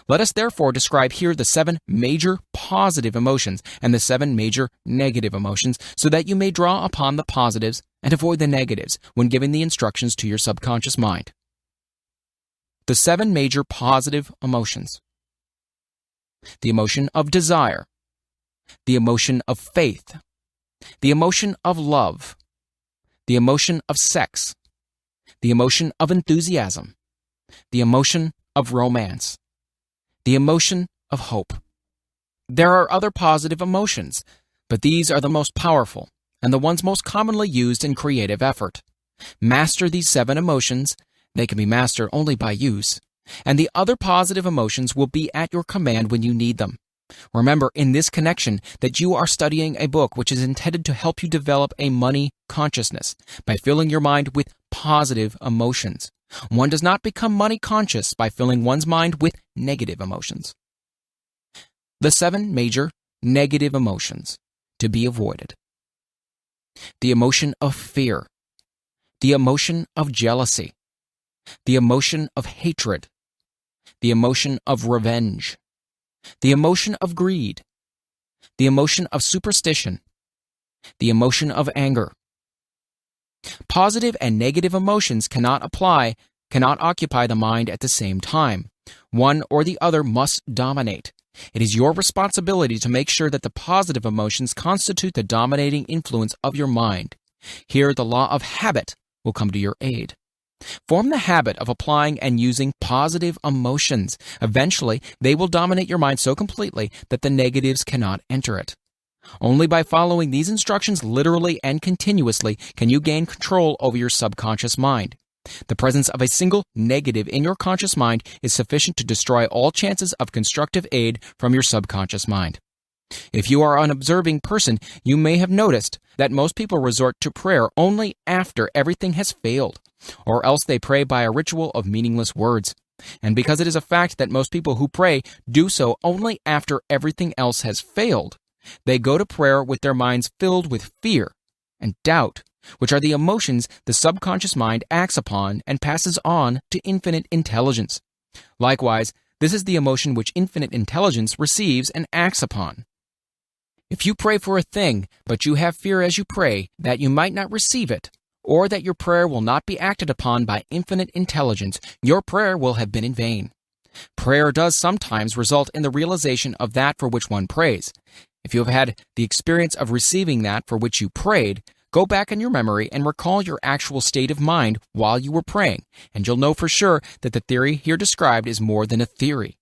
Let us therefore describe here the 7 major positive emotions and the 7 major negative emotions so that you may draw upon the positives and avoid the negatives when giving the instructions to your subconscious mind. The 7 major positive emotions. The emotion of desire, the emotion of faith, the emotion of love, the emotion of sex, the emotion of enthusiasm, the emotion of romance, the emotion of hope. There are other positive emotions, but these are the most powerful and the ones most commonly used in creative effort. Master these 7 emotions. They can be mastered only by use, and the other positive emotions will be at your command when you need them. Remember in this connection that you are studying a book which is intended to help you develop a money consciousness by filling your mind with positive emotions. One does not become money conscious by filling one's mind with negative emotions. The 7 major negative emotions to be avoided. The emotion of fear, the emotion of jealousy, the emotion of hatred, the emotion of revenge, the emotion of greed, the emotion of superstition, the emotion of anger. Positive and negative emotions cannot occupy the mind at the same time. One or the other must dominate. It is your responsibility to make sure that the positive emotions constitute the dominating influence of your mind. Here, the law of habit will come to your aid. Form the habit of applying and using positive emotions. Eventually, they will dominate your mind so completely that the negatives cannot enter it. Only by following these instructions literally and continuously can you gain control over your subconscious mind. The presence of a single negative in your conscious mind is sufficient to destroy all chances of constructive aid from your subconscious mind. If you are an observing person, you may have noticed that most people resort to prayer only after everything has failed, or else they pray by a ritual of meaningless words. And because it is a fact that most people who pray do so only after everything else has failed, they go to prayer with their minds filled with fear and doubt, which are the emotions the subconscious mind acts upon and passes on to infinite intelligence. Likewise, this is the emotion which infinite intelligence receives and acts upon. If you pray for a thing, but you have fear as you pray that you might not receive it, or that your prayer will not be acted upon by infinite intelligence, your prayer will have been in vain. Prayer does sometimes result in the realization of that for which one prays. If you have had the experience of receiving that for which you prayed, go back in your memory and recall your actual state of mind while you were praying, and you'll know for sure that the theory here described is more than a theory.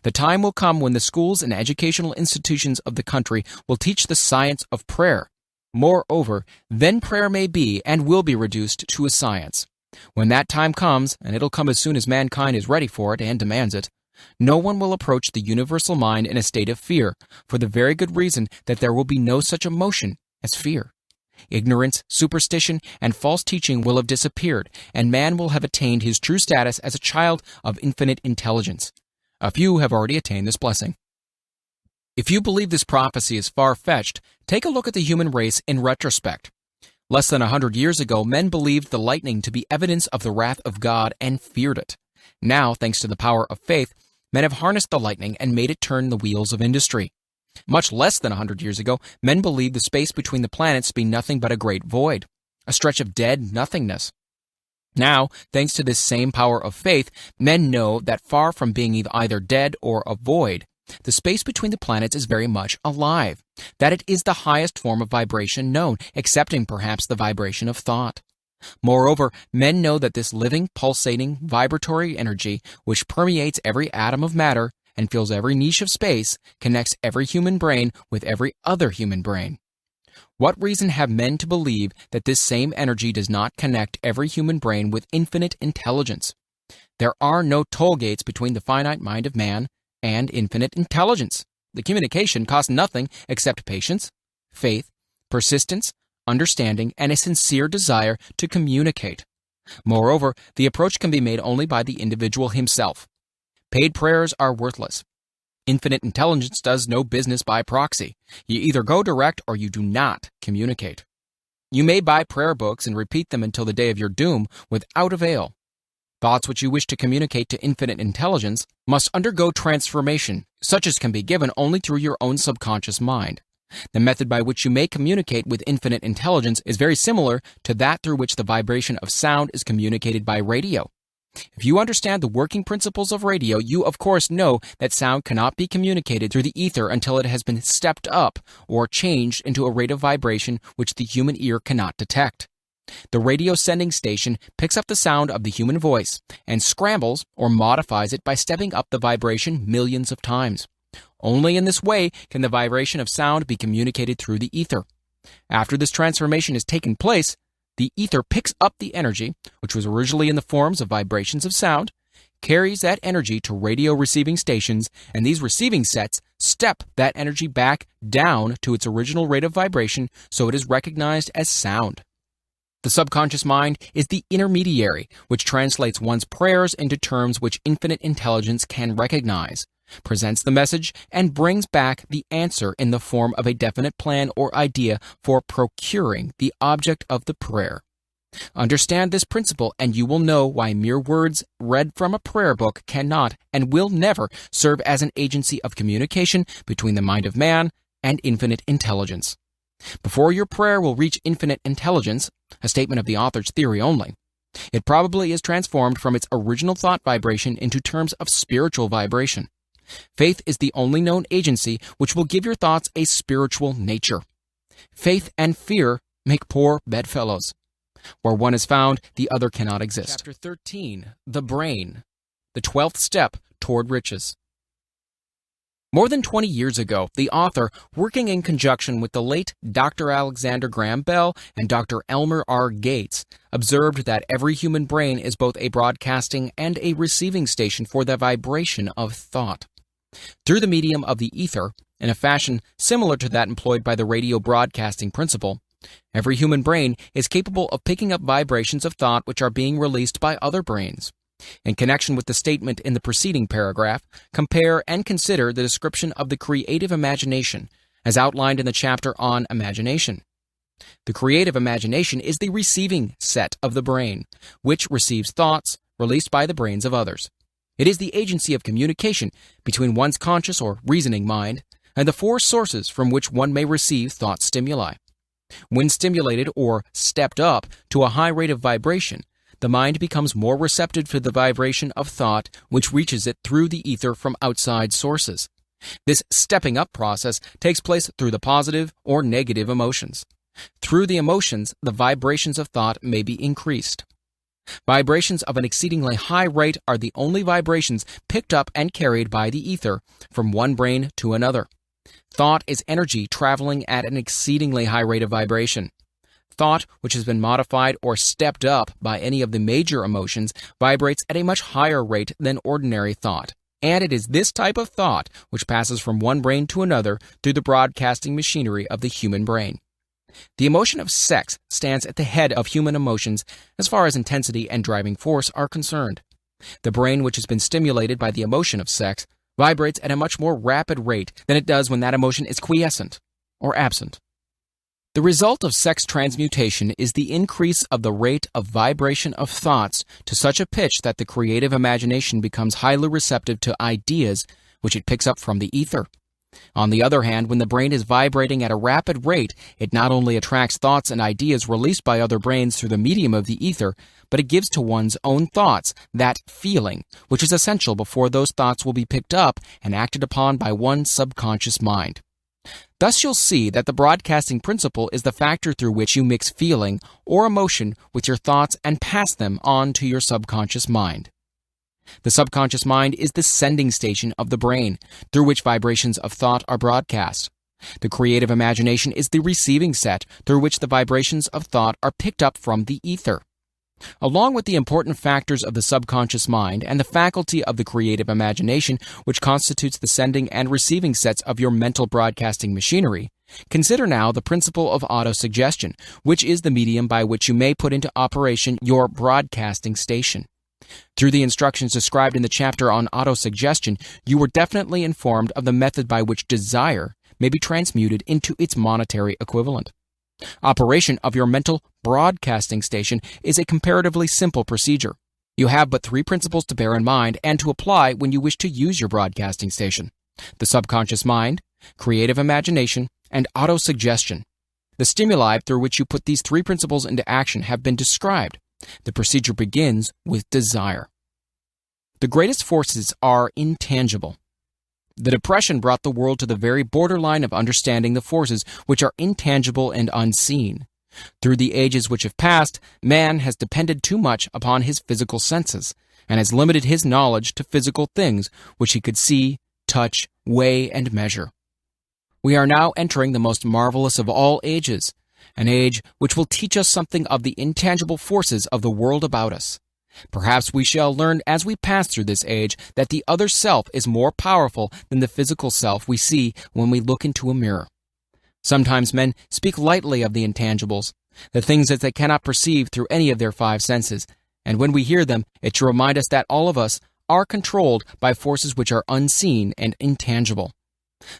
The time will come when the schools and educational institutions of the country will teach the science of prayer. Moreover, then prayer may be and will be reduced to a science. When that time comes, and it'll come as soon as mankind is ready for it and demands it, no one will approach the universal mind in a state of fear, for the very good reason that there will be no such emotion as fear. Ignorance, superstition, and false teaching will have disappeared, and man will have attained his true status as a child of infinite intelligence. A few have already attained this blessing. If you believe this prophecy is far-fetched, take a look at the human race in retrospect. Less than 100 years ago, men believed the lightning to be evidence of the wrath of God and feared it. Now, thanks to the power of faith, men have harnessed the lightning and made it turn the wheels of industry. Much less than 100 years ago, men believed the space between the planets to be nothing but a great void, a stretch of dead nothingness. Now, thanks to this same power of faith, men know that far from being either dead or a void, the space between the planets is very much alive, that it is the highest form of vibration known, excepting perhaps the vibration of thought. Moreover, men know that this living, pulsating, vibratory energy, which permeates every atom of matter, and fills every niche of space, connects every human brain with every other human brain. What reason have men to believe that this same energy does not connect every human brain with infinite intelligence? There are no toll gates between the finite mind of man and infinite intelligence. The communication costs nothing except patience, faith, persistence, understanding, and a sincere desire to communicate. Moreover, the approach can be made only by the individual himself. Paid prayers are worthless. Infinite intelligence does no business by proxy. You either go direct or you do not communicate. You may buy prayer books and repeat them until the day of your doom without avail. Thoughts which you wish to communicate to infinite intelligence must undergo transformation, such as can be given only through your own subconscious mind. The method by which you may communicate with infinite intelligence is very similar to that through which the vibration of sound is communicated by radio. If you understand the working principles of radio, you of course know that sound cannot be communicated through the ether until it has been stepped up or changed into a rate of vibration which the human ear cannot detect. The radio sending station picks up the sound of the human voice and scrambles or modifies it by stepping up the vibration millions of times. Only in this way can the vibration of sound be communicated through the ether. After this transformation has taken place, the ether picks up the energy, which was originally in the forms of vibrations of sound, carries that energy to radio receiving stations, and these receiving sets step that energy back down to its original rate of vibration so it is recognized as sound. The subconscious mind is the intermediary, which translates one's prayers into terms which infinite intelligence can recognize, presents the message, and brings back the answer in the form of a definite plan or idea for procuring the object of the prayer. Understand this principle, and you will know why mere words read from a prayer book cannot and will never serve as an agency of communication between the mind of man and infinite intelligence. Before your prayer will reach infinite intelligence, a statement of the author's theory only, it probably is transformed from its original thought vibration into terms of spiritual vibration. Faith is the only known agency which will give your thoughts a spiritual nature. Faith and fear make poor bedfellows. Where one is found, the other cannot exist. Chapter 13, The Brain, the 12th Step Toward Riches. More than 20 years ago, the author, working in conjunction with the late Dr. Alexander Graham Bell and Dr. Elmer R. Gates, observed that every human brain is both a broadcasting and a receiving station for the vibration of thought. Through the medium of the ether, in a fashion similar to that employed by the radio broadcasting principle, every human brain is capable of picking up vibrations of thought which are being released by other brains. In connection with the statement in the preceding paragraph, compare and consider the description of the creative imagination, as outlined in the chapter on imagination. The creative imagination is the receiving set of the brain, which receives thoughts released by the brains of others. It is the agency of communication between one's conscious or reasoning mind and the four sources from which one may receive thought stimuli. When stimulated or stepped up to a high rate of vibration, the mind becomes more receptive to the vibration of thought which reaches it through the ether from outside sources. This stepping up process takes place through the positive or negative emotions. Through the emotions, the vibrations of thought may be increased. Vibrations of an exceedingly high rate are the only vibrations picked up and carried by the ether from one brain to another. Thought is energy traveling at an exceedingly high rate of vibration. Thought, which has been modified or stepped up by any of the major emotions, vibrates at a much higher rate than ordinary thought. And it is this type of thought which passes from one brain to another through the broadcasting machinery of the human brain. The emotion of sex stands at the head of human emotions as far as intensity and driving force are concerned. The brain which has been stimulated by the emotion of sex vibrates at a much more rapid rate than it does when that emotion is quiescent or absent. The result of sex transmutation is the increase of the rate of vibration of thoughts to such a pitch that the creative imagination becomes highly receptive to ideas which it picks up from the ether. On the other hand, when the brain is vibrating at a rapid rate, it not only attracts thoughts and ideas released by other brains through the medium of the ether, but it gives to one's own thoughts that feeling, which is essential before those thoughts will be picked up and acted upon by one's subconscious mind. Thus you'll see that the broadcasting principle is the factor through which you mix feeling or emotion with your thoughts and pass them on to your subconscious mind. The subconscious mind is the sending station of the brain, through which vibrations of thought are broadcast. The creative imagination is the receiving set, through which the vibrations of thought are picked up from the ether. Along with the important factors of the subconscious mind and the faculty of the creative imagination, which constitutes the sending and receiving sets of your mental broadcasting machinery, consider now the principle of autosuggestion, which is the medium by which you may put into operation your broadcasting station. Through the instructions described in the chapter on autosuggestion, you were definitely informed of the method by which desire may be transmuted into its monetary equivalent. Operation of your mental broadcasting station is a comparatively simple procedure. You have but 3 principles to bear in mind and to apply when you wish to use your broadcasting station: the subconscious mind, creative imagination, and autosuggestion. The stimuli through which you put these 3 principles into action have been described. The procedure begins with desire. The greatest forces are intangible. The Depression brought the world to the very borderline of understanding the forces which are intangible and unseen. Through the ages which have passed, man has depended too much upon his physical senses, and has limited his knowledge to physical things which he could see, touch, weigh, and measure. We are now entering the most marvelous of all ages, an age which will teach us something of the intangible forces of the world about us. Perhaps we shall learn as we pass through this age that the other self is more powerful than the physical self we see when we look into a mirror. Sometimes men speak lightly of the intangibles, the things that they cannot perceive through any of their 5 senses, and when we hear them, it should remind us that all of us are controlled by forces which are unseen and intangible.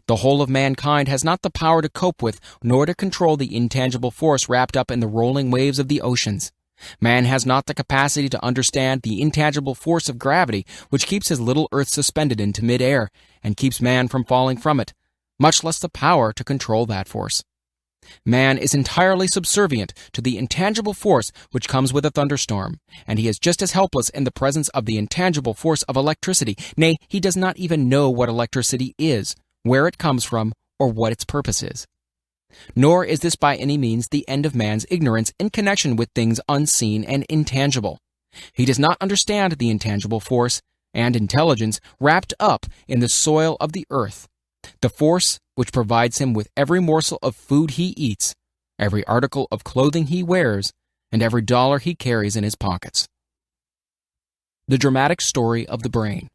The whole of mankind has not the power to cope with nor to control the intangible force wrapped up in the rolling waves of the oceans. Man has not the capacity to understand the intangible force of gravity which keeps his little earth suspended into mid-air and keeps man from falling from it, much less the power to control that force. Man is entirely subservient to the intangible force which comes with a thunderstorm, and he is just as helpless in the presence of the intangible force of electricity. Nay, he does not even know what electricity is, where it comes from, or what its purpose is. Nor is this by any means the end of man's ignorance in connection with things unseen and intangible. He does not understand the intangible force and intelligence wrapped up in the soil of the earth, the force which provides him with every morsel of food he eats, every article of clothing he wears, and every dollar he carries in his pockets. The dramatic story of the brain.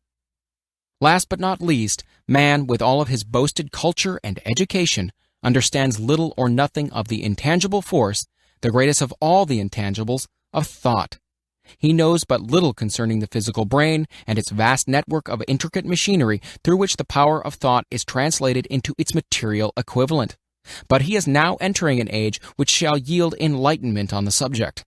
Last but not least, man, with all of his boasted culture and education, understands little or nothing of the intangible force, the greatest of all the intangibles, of thought. He knows but little concerning the physical brain and its vast network of intricate machinery through which the power of thought is translated into its material equivalent. But he is now entering an age which shall yield enlightenment on the subject.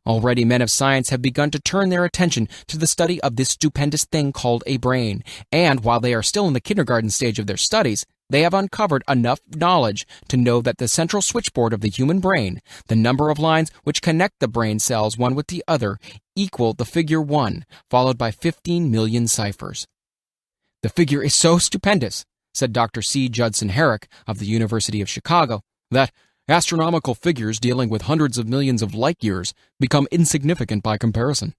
Already men of science have begun to turn their attention to the study of this stupendous thing called a brain, and while they are still in the kindergarten stage of their studies, they have uncovered enough knowledge to know that the central switchboard of the human brain, the number of lines which connect the brain cells one with the other, equal the figure 1, followed by 15 million ciphers. The figure is so stupendous, said Dr. C. Judson Herrick of the University of Chicago, that astronomical figures dealing with hundreds of millions of light years become insignificant by comparison.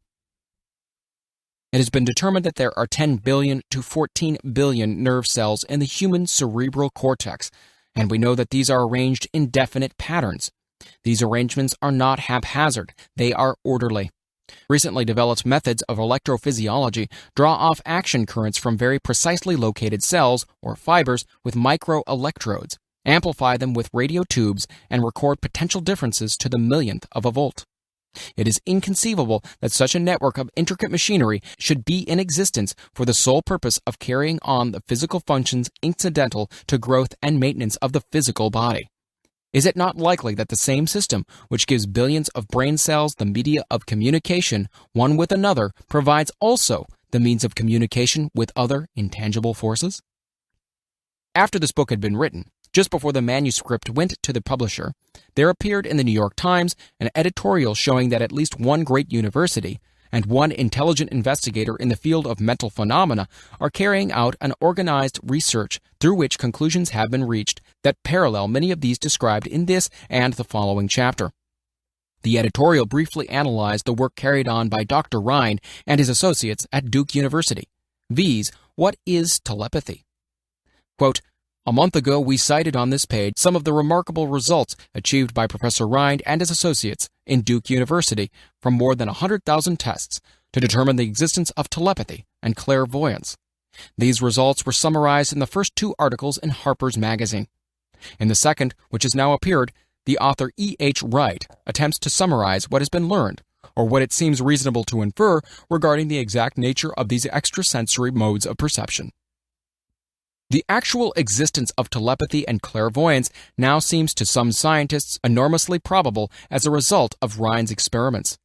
It has been determined that there are 10 billion to 14 billion nerve cells in the human cerebral cortex, and we know that these are arranged in definite patterns. These arrangements are not haphazard, they are orderly. Recently developed methods of electrophysiology draw off action currents from very precisely located cells or fibers with microelectrodes, amplify them with radio tubes, and record potential differences to the millionth of a volt. It is inconceivable that such a network of intricate machinery should be in existence for the sole purpose of carrying on the physical functions incidental to growth and maintenance of the physical body. Is it not likely that the same system, which gives billions of brain cells the media of communication one with another, provides also the means of communication with other intangible forces? After this book had been written, just before the manuscript went to the publisher, there appeared in the New York Times an editorial showing that at least one great university and one intelligent investigator in the field of mental phenomena are carrying out an organized research through which conclusions have been reached that parallel many of these described in this and the following chapter. The editorial briefly analyzed the work carried on by Dr. Rind and his associates at Duke University, viz., what is telepathy? Quote, "A month ago we cited on this page some of the remarkable results achieved by Professor Rind and his associates in Duke University from more than 100,000 tests to determine the existence of telepathy and clairvoyance. These results were summarized in the first 2 articles in Harper's Magazine. In the second, which has now appeared, the author E.H. Wright attempts to summarize what has been learned, or what it seems reasonable to infer regarding the exact nature of these extrasensory modes of perception. The actual existence of telepathy and clairvoyance now seems to some scientists enormously probable as a result of Rind's experiments.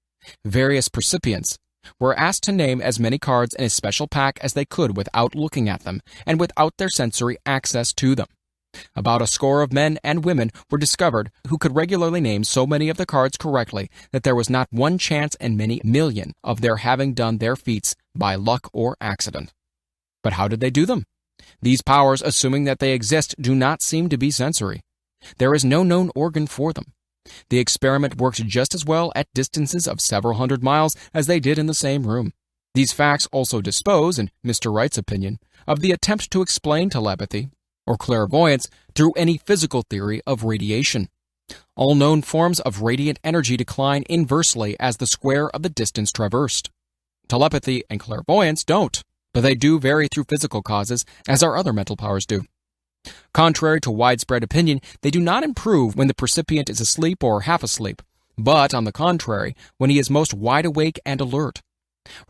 Various percipients were asked to name as many cards in a special pack as they could without looking at them and without their sensory access to them. About a score of men and women were discovered who could regularly name so many of the cards correctly that there was not one chance in many million of their having done their feats by luck or accident. But how did they do them? These powers, assuming that they exist, do not seem to be sensory. There is no known organ for them. The experiment worked just as well at distances of several hundred miles as they did in the same room. These facts also dispose, in Mr. Wright's opinion, of the attempt to explain telepathy or clairvoyance through any physical theory of radiation. All known forms of radiant energy decline inversely as the square of the distance traversed. Telepathy and clairvoyance don't, but they do vary through physical causes, as our other mental powers do. Contrary to widespread opinion, they do not improve when the percipient is asleep or half asleep, but, on the contrary, when he is most wide awake and alert.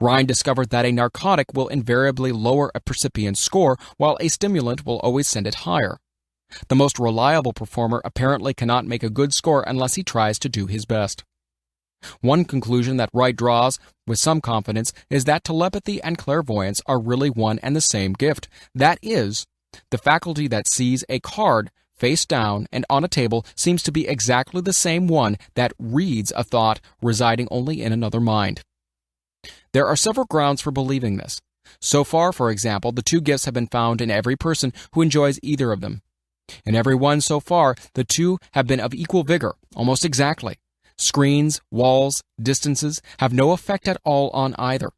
Rind discovered that a narcotic will invariably lower a percipient's score, while a stimulant will always send it higher. The most reliable performer apparently cannot make a good score unless he tries to do his best. One conclusion that Wright draws with some confidence is that telepathy and clairvoyance are really one and the same gift. That is, the faculty that sees a card face down and on a table seems to be exactly the same one that reads a thought residing only in another mind. There are several grounds for believing this. So far, for example, the 2 gifts have been found in every person who enjoys either of them. In every one so far, the 2 have been of equal vigor, almost exactly. Screens, walls, distances have no effect at all on either.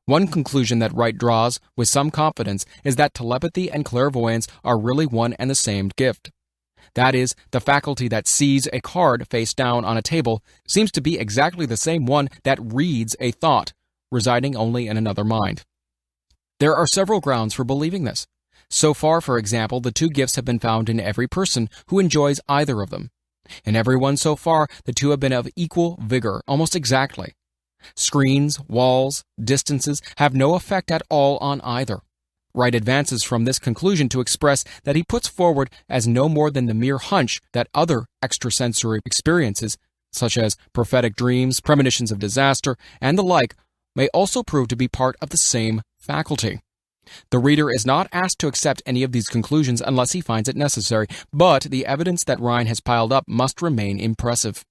One conclusion that Wright draws with some confidence is that telepathy and clairvoyance are really one and the same gift. That is, the faculty that sees a card face down on a table seems to be exactly the same one that reads a thought, residing only in another mind. There are several grounds for believing this. So far, for example, the 2 gifts have been found in every person who enjoys either of them. In every one so far, the 2 have been of equal vigor, almost exactly. Screens, walls, distances have no effect at all on either. Wright advances from this conclusion to express that he puts forward as no more than the mere hunch that other extrasensory experiences, such as prophetic dreams, premonitions of disaster, and the like, may also prove to be part of the same faculty. The reader is not asked to accept any of these conclusions unless he finds it necessary, but the evidence that Rind has piled up must remain impressive.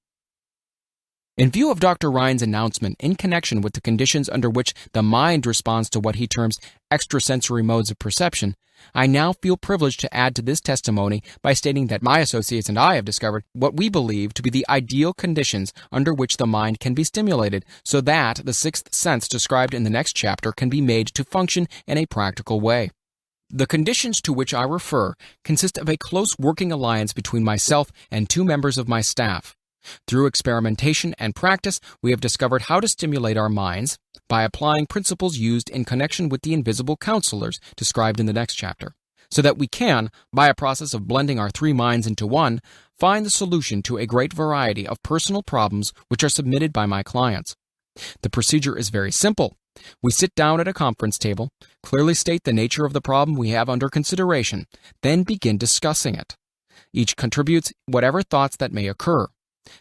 In view of Dr. Rind's announcement in connection with the conditions under which the mind responds to what he terms extrasensory modes of perception, I now feel privileged to add to this testimony by stating that my associates and I have discovered what we believe to be the ideal conditions under which the mind can be stimulated so that the 6th sense described in the next chapter can be made to function in a practical way. The conditions to which I refer consist of a close working alliance between myself and 2 members of my staff. Through experimentation and practice, we have discovered how to stimulate our minds by applying principles used in connection with the invisible counselors described in the next chapter, so that we can, by a process of blending our 3 minds into one, find the solution to a great variety of personal problems which are submitted by my clients. The procedure is very simple. We sit down at a conference table, clearly state the nature of the problem we have under consideration, then begin discussing it. Each contributes whatever thoughts that may occur.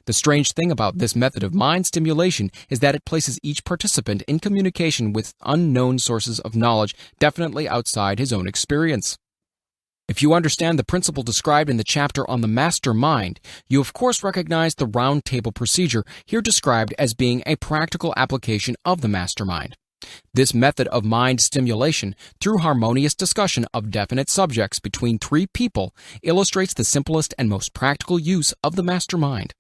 The strange thing about this method of mind stimulation is that it places each participant in communication with unknown sources of knowledge definitely outside his own experience. If you understand the principle described in the chapter on the master mind, you of course recognize the round table procedure here described as being a practical application of the master mind. This method of mind stimulation, through harmonious discussion of definite subjects between 3 people, illustrates the simplest and most practical use of the master mind.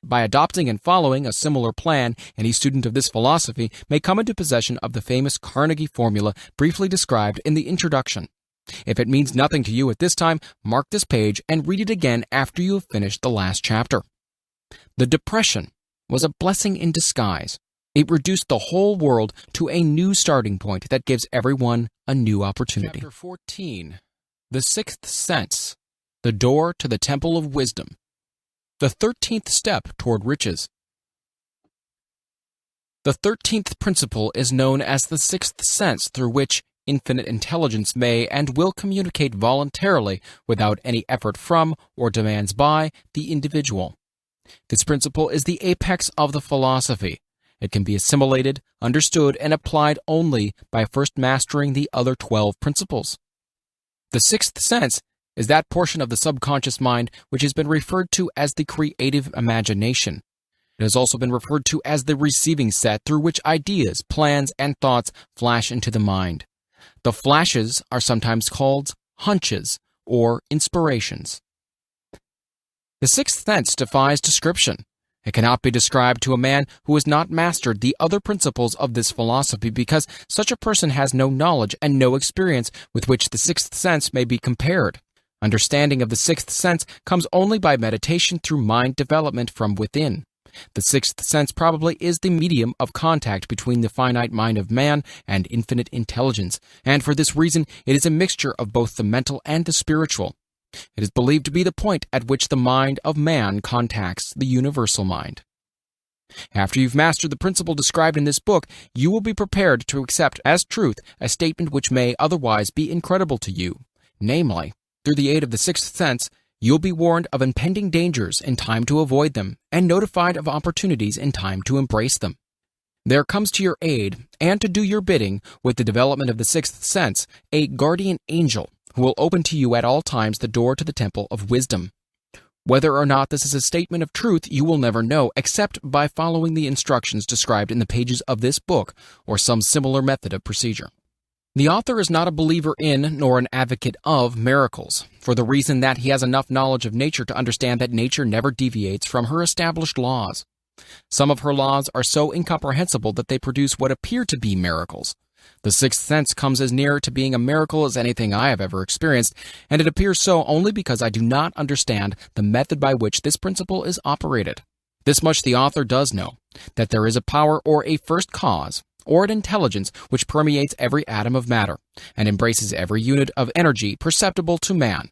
By adopting and following a similar plan, any student of this philosophy may come into possession of the famous Carnegie formula briefly described in the introduction. If it means nothing to you at this time, mark this page and read it again after you have finished the last chapter. The Depression was a blessing in disguise. It reduced the whole world to a new starting point that gives everyone a new opportunity. Chapter 14. The Sixth Sense. The Door to the Temple of Wisdom. The 13th Step Toward Riches. The 13th principle is known as the sixth sense, through which infinite intelligence may and will communicate voluntarily without any effort from or demands by the individual. This principle is the apex of the philosophy. It can be assimilated, understood, and applied only by first mastering the other 12 principles. The sixth sense is that portion of the subconscious mind which has been referred to as the creative imagination. It has also been referred to as the receiving set through which ideas, plans, and thoughts flash into the mind. The flashes are sometimes called hunches or inspirations. The sixth sense defies description. It cannot be described to a man who has not mastered the other principles of this philosophy, because such a person has no knowledge and no experience with which the sixth sense may be compared. Understanding of the sixth sense comes only by meditation through mind development from within. The sixth sense probably is the medium of contact between the finite mind of man and infinite intelligence, and for this reason it is a mixture of both the mental and the spiritual. It is believed to be the point at which the mind of man contacts the universal mind. After you've mastered the principle described in this book, you will be prepared to accept as truth a statement which may otherwise be incredible to you, namely, through the aid of the sixth sense, you'll be warned of impending dangers in time to avoid them, and notified of opportunities in time to embrace them. There comes to your aid, and to do your bidding with the development of the sixth sense, a guardian angel who will open to you at all times the door to the temple of wisdom. Whether or not this is a statement of truth you will never know, except by following the instructions described in the pages of this book or some similar method of procedure. The author is not a believer in, nor an advocate of, miracles, for the reason that he has enough knowledge of nature to understand that nature never deviates from her established laws. Some of her laws are so incomprehensible that they produce what appear to be miracles. The sixth sense comes as near to being a miracle as anything I have ever experienced, and it appears so only because I do not understand the method by which this principle is operated. This much the author does know, that there is a power or a first cause, or an intelligence which permeates every atom of matter, and embraces every unit of energy perceptible to man.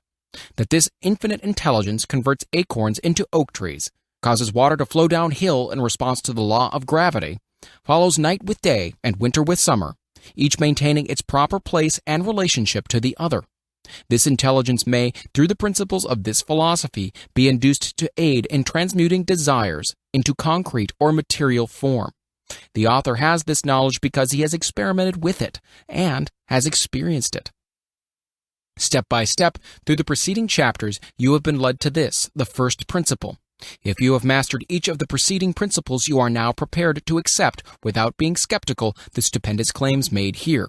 That this infinite intelligence converts acorns into oak trees, causes water to flow downhill in response to the law of gravity, follows night with day and winter with summer, each maintaining its proper place and relationship to the other. This intelligence may, through the principles of this philosophy, be induced to aid in transmuting desires into concrete or material form. The author has this knowledge because he has experimented with it and has experienced it. Step by step, through the preceding chapters, you have been led to this, the first principle. If you have mastered each of the preceding principles, you are now prepared to accept, without being skeptical, the stupendous claims made here.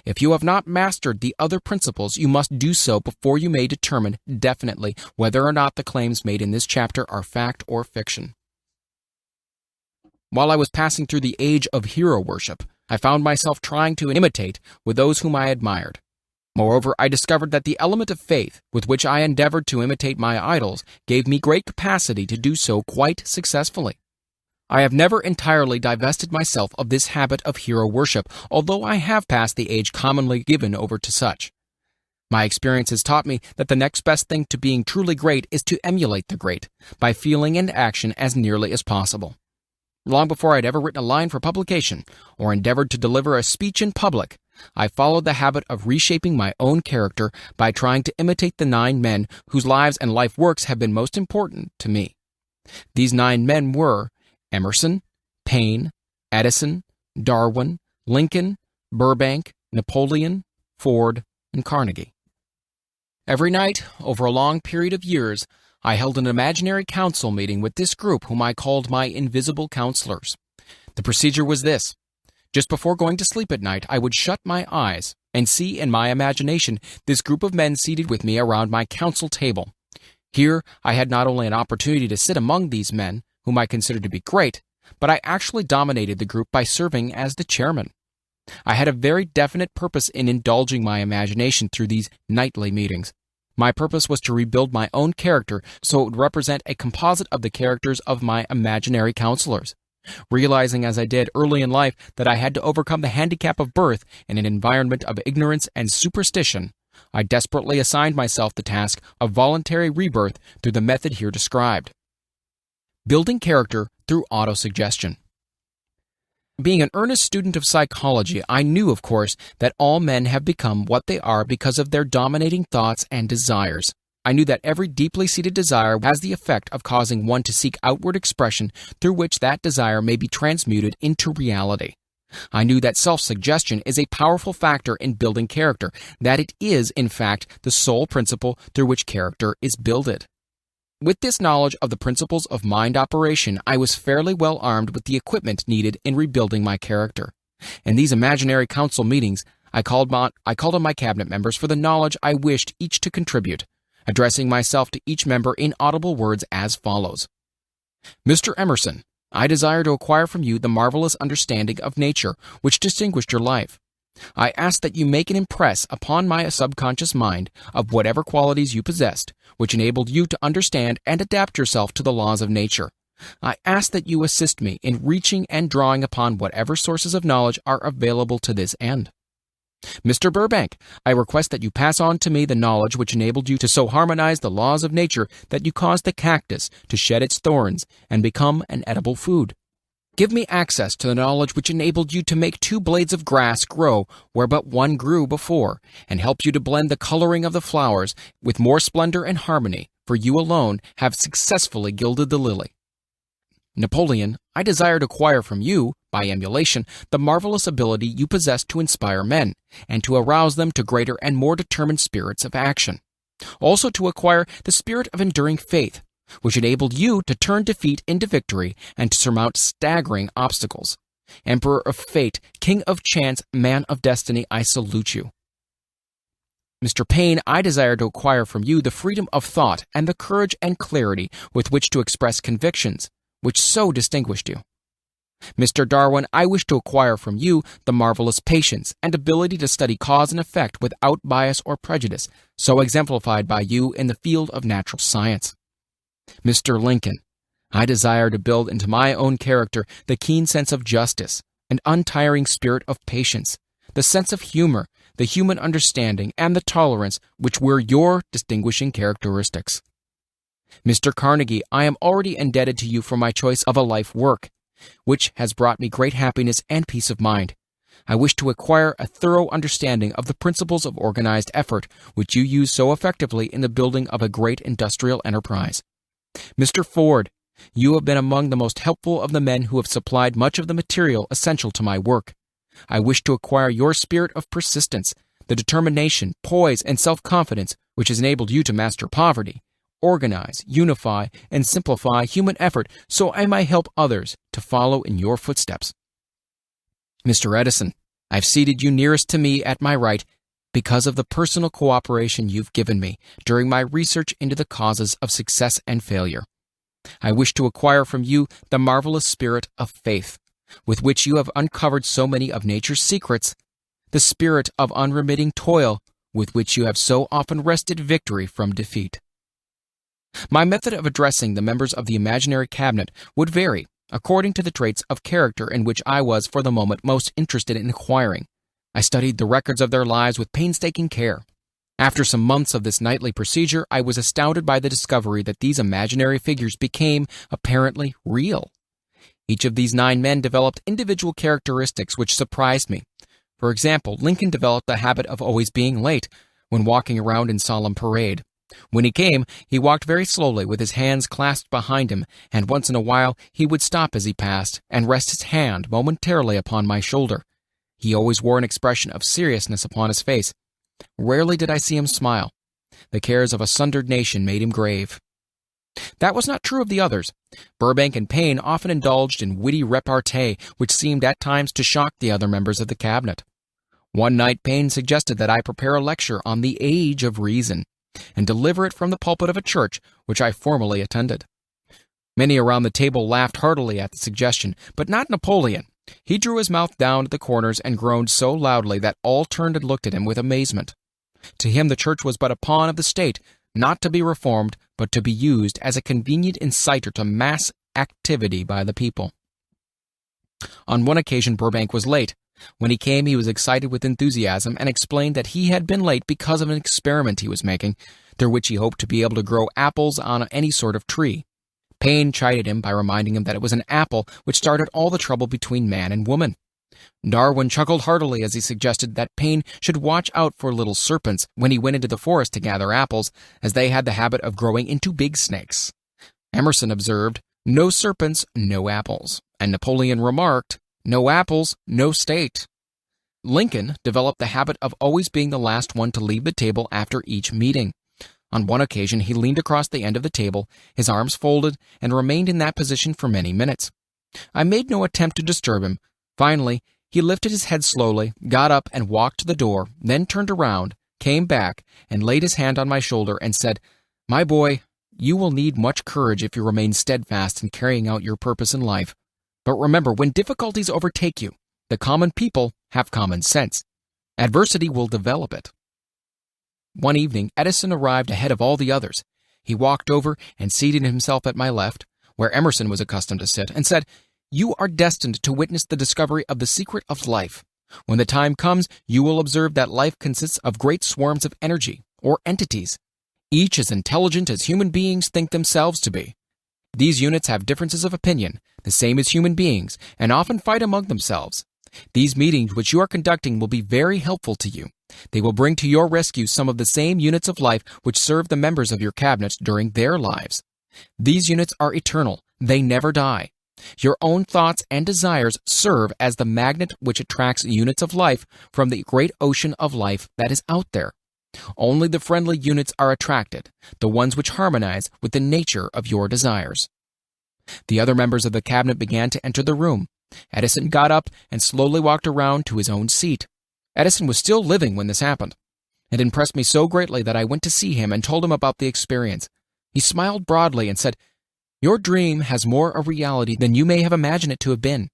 If you have not mastered the other principles, you must do so before you may determine definitely whether or not the claims made in this chapter are fact or fiction. While I was passing through the age of hero worship, I found myself trying to imitate with those whom I admired. Moreover, I discovered that the element of faith with which I endeavored to imitate my idols gave me great capacity to do so quite successfully. I have never entirely divested myself of this habit of hero worship, although I have passed the age commonly given over to such. My experience has taught me that the next best thing to being truly great is to emulate the great, by feeling and action as nearly as possible. Long before I had ever written a line for publication, or endeavored to deliver a speech in public, I followed the habit of reshaping my own character by trying to imitate the 9 men whose lives and life works have been most important to me. These 9 men were Emerson, Paine, Edison, Darwin, Lincoln, Burbank, Napoleon, Ford, and Carnegie. Every night, over a long period of years, I held an imaginary council meeting with this group whom I called my invisible counselors. The procedure was this. Just before going to sleep at night, I would shut my eyes and see in my imagination this group of men seated with me around my council table. Here I had not only an opportunity to sit among these men, whom I considered to be great, but I actually dominated the group by serving as the chairman. I had a very definite purpose in indulging my imagination through these nightly meetings. My purpose was to rebuild my own character so it would represent a composite of the characters of my imaginary counselors. Realizing as I did early in life that I had to overcome the handicap of birth in an environment of ignorance and superstition, I desperately assigned myself the task of voluntary rebirth through the method here described. Building character through autosuggestion. Being an earnest student of psychology, I knew, of course, that all men have become what they are because of their dominating thoughts and desires. I knew that every deeply seated desire has the effect of causing one to seek outward expression through which that desire may be transmuted into reality. I knew that self-suggestion is a powerful factor in building character, that it is, in fact, the sole principle through which character is builded. With this knowledge of the principles of mind operation, I was fairly well armed with the equipment needed in rebuilding my character. In these imaginary council meetings, I called on my cabinet members for the knowledge I wished each to contribute, addressing myself to each member in audible words as follows. Mr. Emerson, I desire to acquire from you the marvelous understanding of nature which distinguished your life. I ask that you make an impress upon my subconscious mind of whatever qualities you possessed, which enabled you to understand and adapt yourself to the laws of nature. I ask that you assist me in reaching and drawing upon whatever sources of knowledge are available to this end. Mr. Burbank, I request that you pass on to me the knowledge which enabled you to so harmonize the laws of nature that you caused the cactus to shed its thorns and become an edible food. Give me access to the knowledge which enabled you to make 2 blades of grass grow where but one grew before, and helped you to blend the coloring of the flowers with more splendor and harmony, for you alone have successfully gilded the lily. Napoleon, I desire to acquire from you, by emulation, the marvelous ability you possess to inspire men, and to arouse them to greater and more determined spirits of action. Also to acquire the spirit of enduring faith, which enabled you to turn defeat into victory and to surmount staggering obstacles. Emperor of fate, king of chance, man of destiny, I salute you. Mr. Payne, I desire to acquire from you the freedom of thought and the courage and clarity with which to express convictions, which so distinguished you. Mr. Darwin, I wish to acquire from you the marvelous patience and ability to study cause and effect without bias or prejudice, so exemplified by you in the field of natural science. Mr. Lincoln, I desire to build into my own character the keen sense of justice, an untiring spirit of patience, the sense of humor, the human understanding, and the tolerance which were your distinguishing characteristics. Mr. Carnegie, I am already indebted to you for my choice of a life work, which has brought me great happiness and peace of mind. I wish to acquire a thorough understanding of the principles of organized effort, which you use so effectively in the building of a great industrial enterprise. Mr. Ford, you have been among the most helpful of the men who have supplied much of the material essential to my work. I wish to acquire your spirit of persistence, the determination, poise, and self-confidence which has enabled you to master poverty, organize, unify, and simplify human effort so I might help others to follow in your footsteps. Mr. Edison, I've seated you nearest to me at my right because of the personal cooperation you've given me during my research into the causes of success and failure. I wish to acquire from you the marvelous spirit of faith, with which you have uncovered so many of nature's secrets, the spirit of unremitting toil, with which you have so often wrested victory from defeat. My method of addressing the members of the imaginary cabinet would vary according to the traits of character in which I was for the moment most interested in acquiring. I studied the records of their lives with painstaking care. After some months of this nightly procedure, I was astounded by the discovery that these imaginary figures became apparently real. Each of these 9 men developed individual characteristics which surprised me. For example, Lincoln developed the habit of always being late when walking around in solemn parade. When he came, he walked very slowly with his hands clasped behind him, and once in a while he would stop as he passed and rest his hand momentarily upon my shoulder. He always wore an expression of seriousness upon his face. Rarely did I see him smile. The cares of a sundered nation made him grave. That was not true of the others. Burbank and Payne often indulged in witty repartee, which seemed at times to shock the other members of the cabinet. One night Payne suggested that I prepare a lecture on the age of reason, and deliver it from the pulpit of a church which I formerly attended. Many around the table laughed heartily at the suggestion, but not Napoleon. He drew his mouth down at the corners and groaned so loudly that all turned and looked at him with amazement. To him the church was but a pawn of the state, not to be reformed, but to be used as a convenient inciter to mass activity by the people. On one occasion Burbank was late. When he came, he was excited with enthusiasm and explained that he had been late because of an experiment he was making, through which he hoped to be able to grow apples on any sort of tree. Paine chided him by reminding him that it was an apple which started all the trouble between man and woman. Darwin chuckled heartily as he suggested that Paine should watch out for little serpents when he went into the forest to gather apples, as they had the habit of growing into big snakes. Emerson observed, "No serpents, no apples," and Napoleon remarked, "No apples, no state." Lincoln developed the habit of always being the last one to leave the table after each meeting. On one occasion, he leaned across the end of the table, his arms folded, and remained in that position for many minutes. I made no attempt to disturb him. Finally, he lifted his head slowly, got up and walked to the door, then turned around, came back, and laid his hand on my shoulder and said, "My boy, you will need much courage if you remain steadfast in carrying out your purpose in life. But remember, when difficulties overtake you, the common people have common sense. Adversity will develop it." One evening, Edison arrived ahead of all the others. He walked over and seated himself at my left, where Emerson was accustomed to sit, and said, "You are destined to witness the discovery of the secret of life. When the time comes, you will observe that life consists of great swarms of energy, or entities, each as intelligent as human beings think themselves to be. These units have differences of opinion, the same as human beings, and often fight among themselves. These meetings which you are conducting will be very helpful to you. They will bring to your rescue some of the same units of life which serve the members of your cabinet during their lives. These units are eternal. They never die. Your own thoughts and desires serve as the magnet which attracts units of life from the great ocean of life that is out there. Only the friendly units are attracted, the ones which harmonize with the nature of your desires." The other members of the cabinet began to enter the room. Edison got up and slowly walked around to his own seat. Edison was still living when this happened. It impressed me so greatly that I went to see him and told him about the experience. He smiled broadly and said, "Your dream has more of reality than you may have imagined it to have been."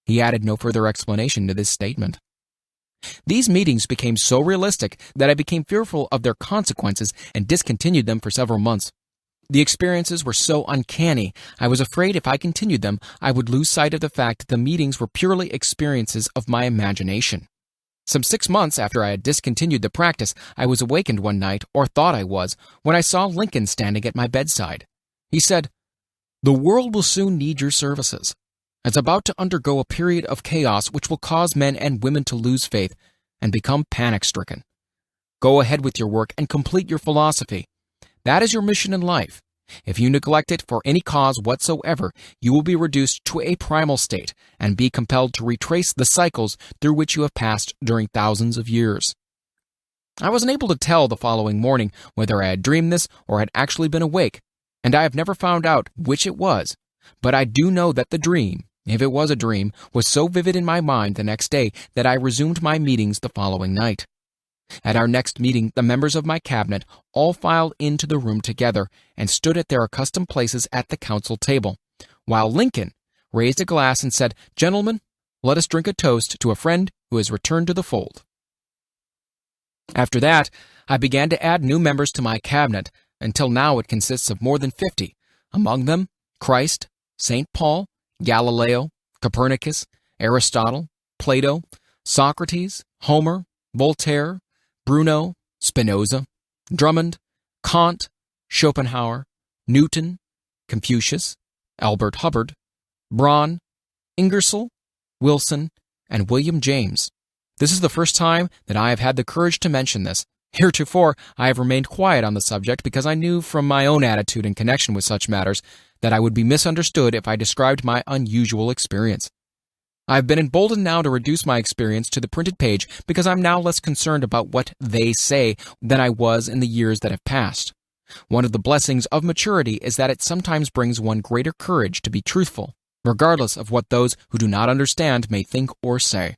He added no further explanation to this statement. These meetings became so realistic that I became fearful of their consequences and discontinued them for several months. The experiences were so uncanny, I was afraid if I continued them, I would lose sight of the fact that the meetings were purely experiences of my imagination. Some 6 months after I had discontinued the practice, I was awakened one night, or thought I was, when I saw Lincoln standing at my bedside. He said, "The world will soon need your services. It's about to undergo a period of chaos which will cause men and women to lose faith and become panic-stricken. Go ahead with your work and complete your philosophy. That is your mission in life. If you neglect it for any cause whatsoever, you will be reduced to a primal state and be compelled to retrace the cycles through which you have passed during thousands of years." I was unable to tell the following morning whether I had dreamed this or had actually been awake, and I have never found out which it was, but I do know that the dream, if it was a dream, was so vivid in my mind the next day that I resumed my meetings the following night. At our next meeting, the members of my cabinet all filed into the room together and stood at their accustomed places at the council table, while Lincoln raised a glass and said, "Gentlemen, let us drink a toast to a friend who has returned to the fold." After that, I began to add new members to my cabinet, until now it consists of more than 50, among them Christ, St. Paul, Galileo, Copernicus, Aristotle, Plato, Socrates, Homer, Voltaire, Bruno, Spinoza, Drummond, Kant, Schopenhauer, Newton, Confucius, Albert Hubbard, Braun, Ingersoll, Wilson, and William James. This is the first time that I have had the courage to mention this. Heretofore, I have remained quiet on the subject because I knew from my own attitude in connection with such matters that I would be misunderstood if I described my unusual experience. I have been emboldened now to reduce my experience to the printed page because I'm now less concerned about what they say than I was in the years that have passed. One of the blessings of maturity is that it sometimes brings one greater courage to be truthful, regardless of what those who do not understand may think or say.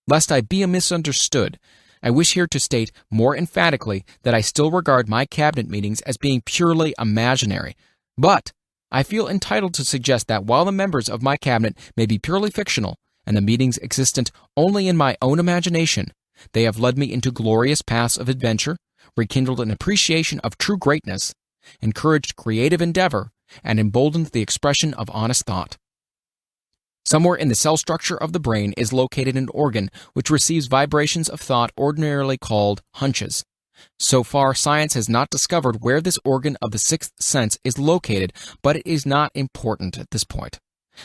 Lest I be misunderstood, I wish here to state more emphatically that I still regard my cabinet meetings as being purely imaginary, but I feel entitled to suggest that while the members of my cabinet may be purely fictional, and the meetings existent only in my own imagination, they have led me into glorious paths of adventure, rekindled an appreciation of true greatness, encouraged creative endeavor, and emboldened the expression of honest thought. Somewhere in the cell structure of the brain is located an organ which receives vibrations of thought ordinarily called hunches. So far, science has not discovered where this organ of the sixth sense is located, but it is not important at this point.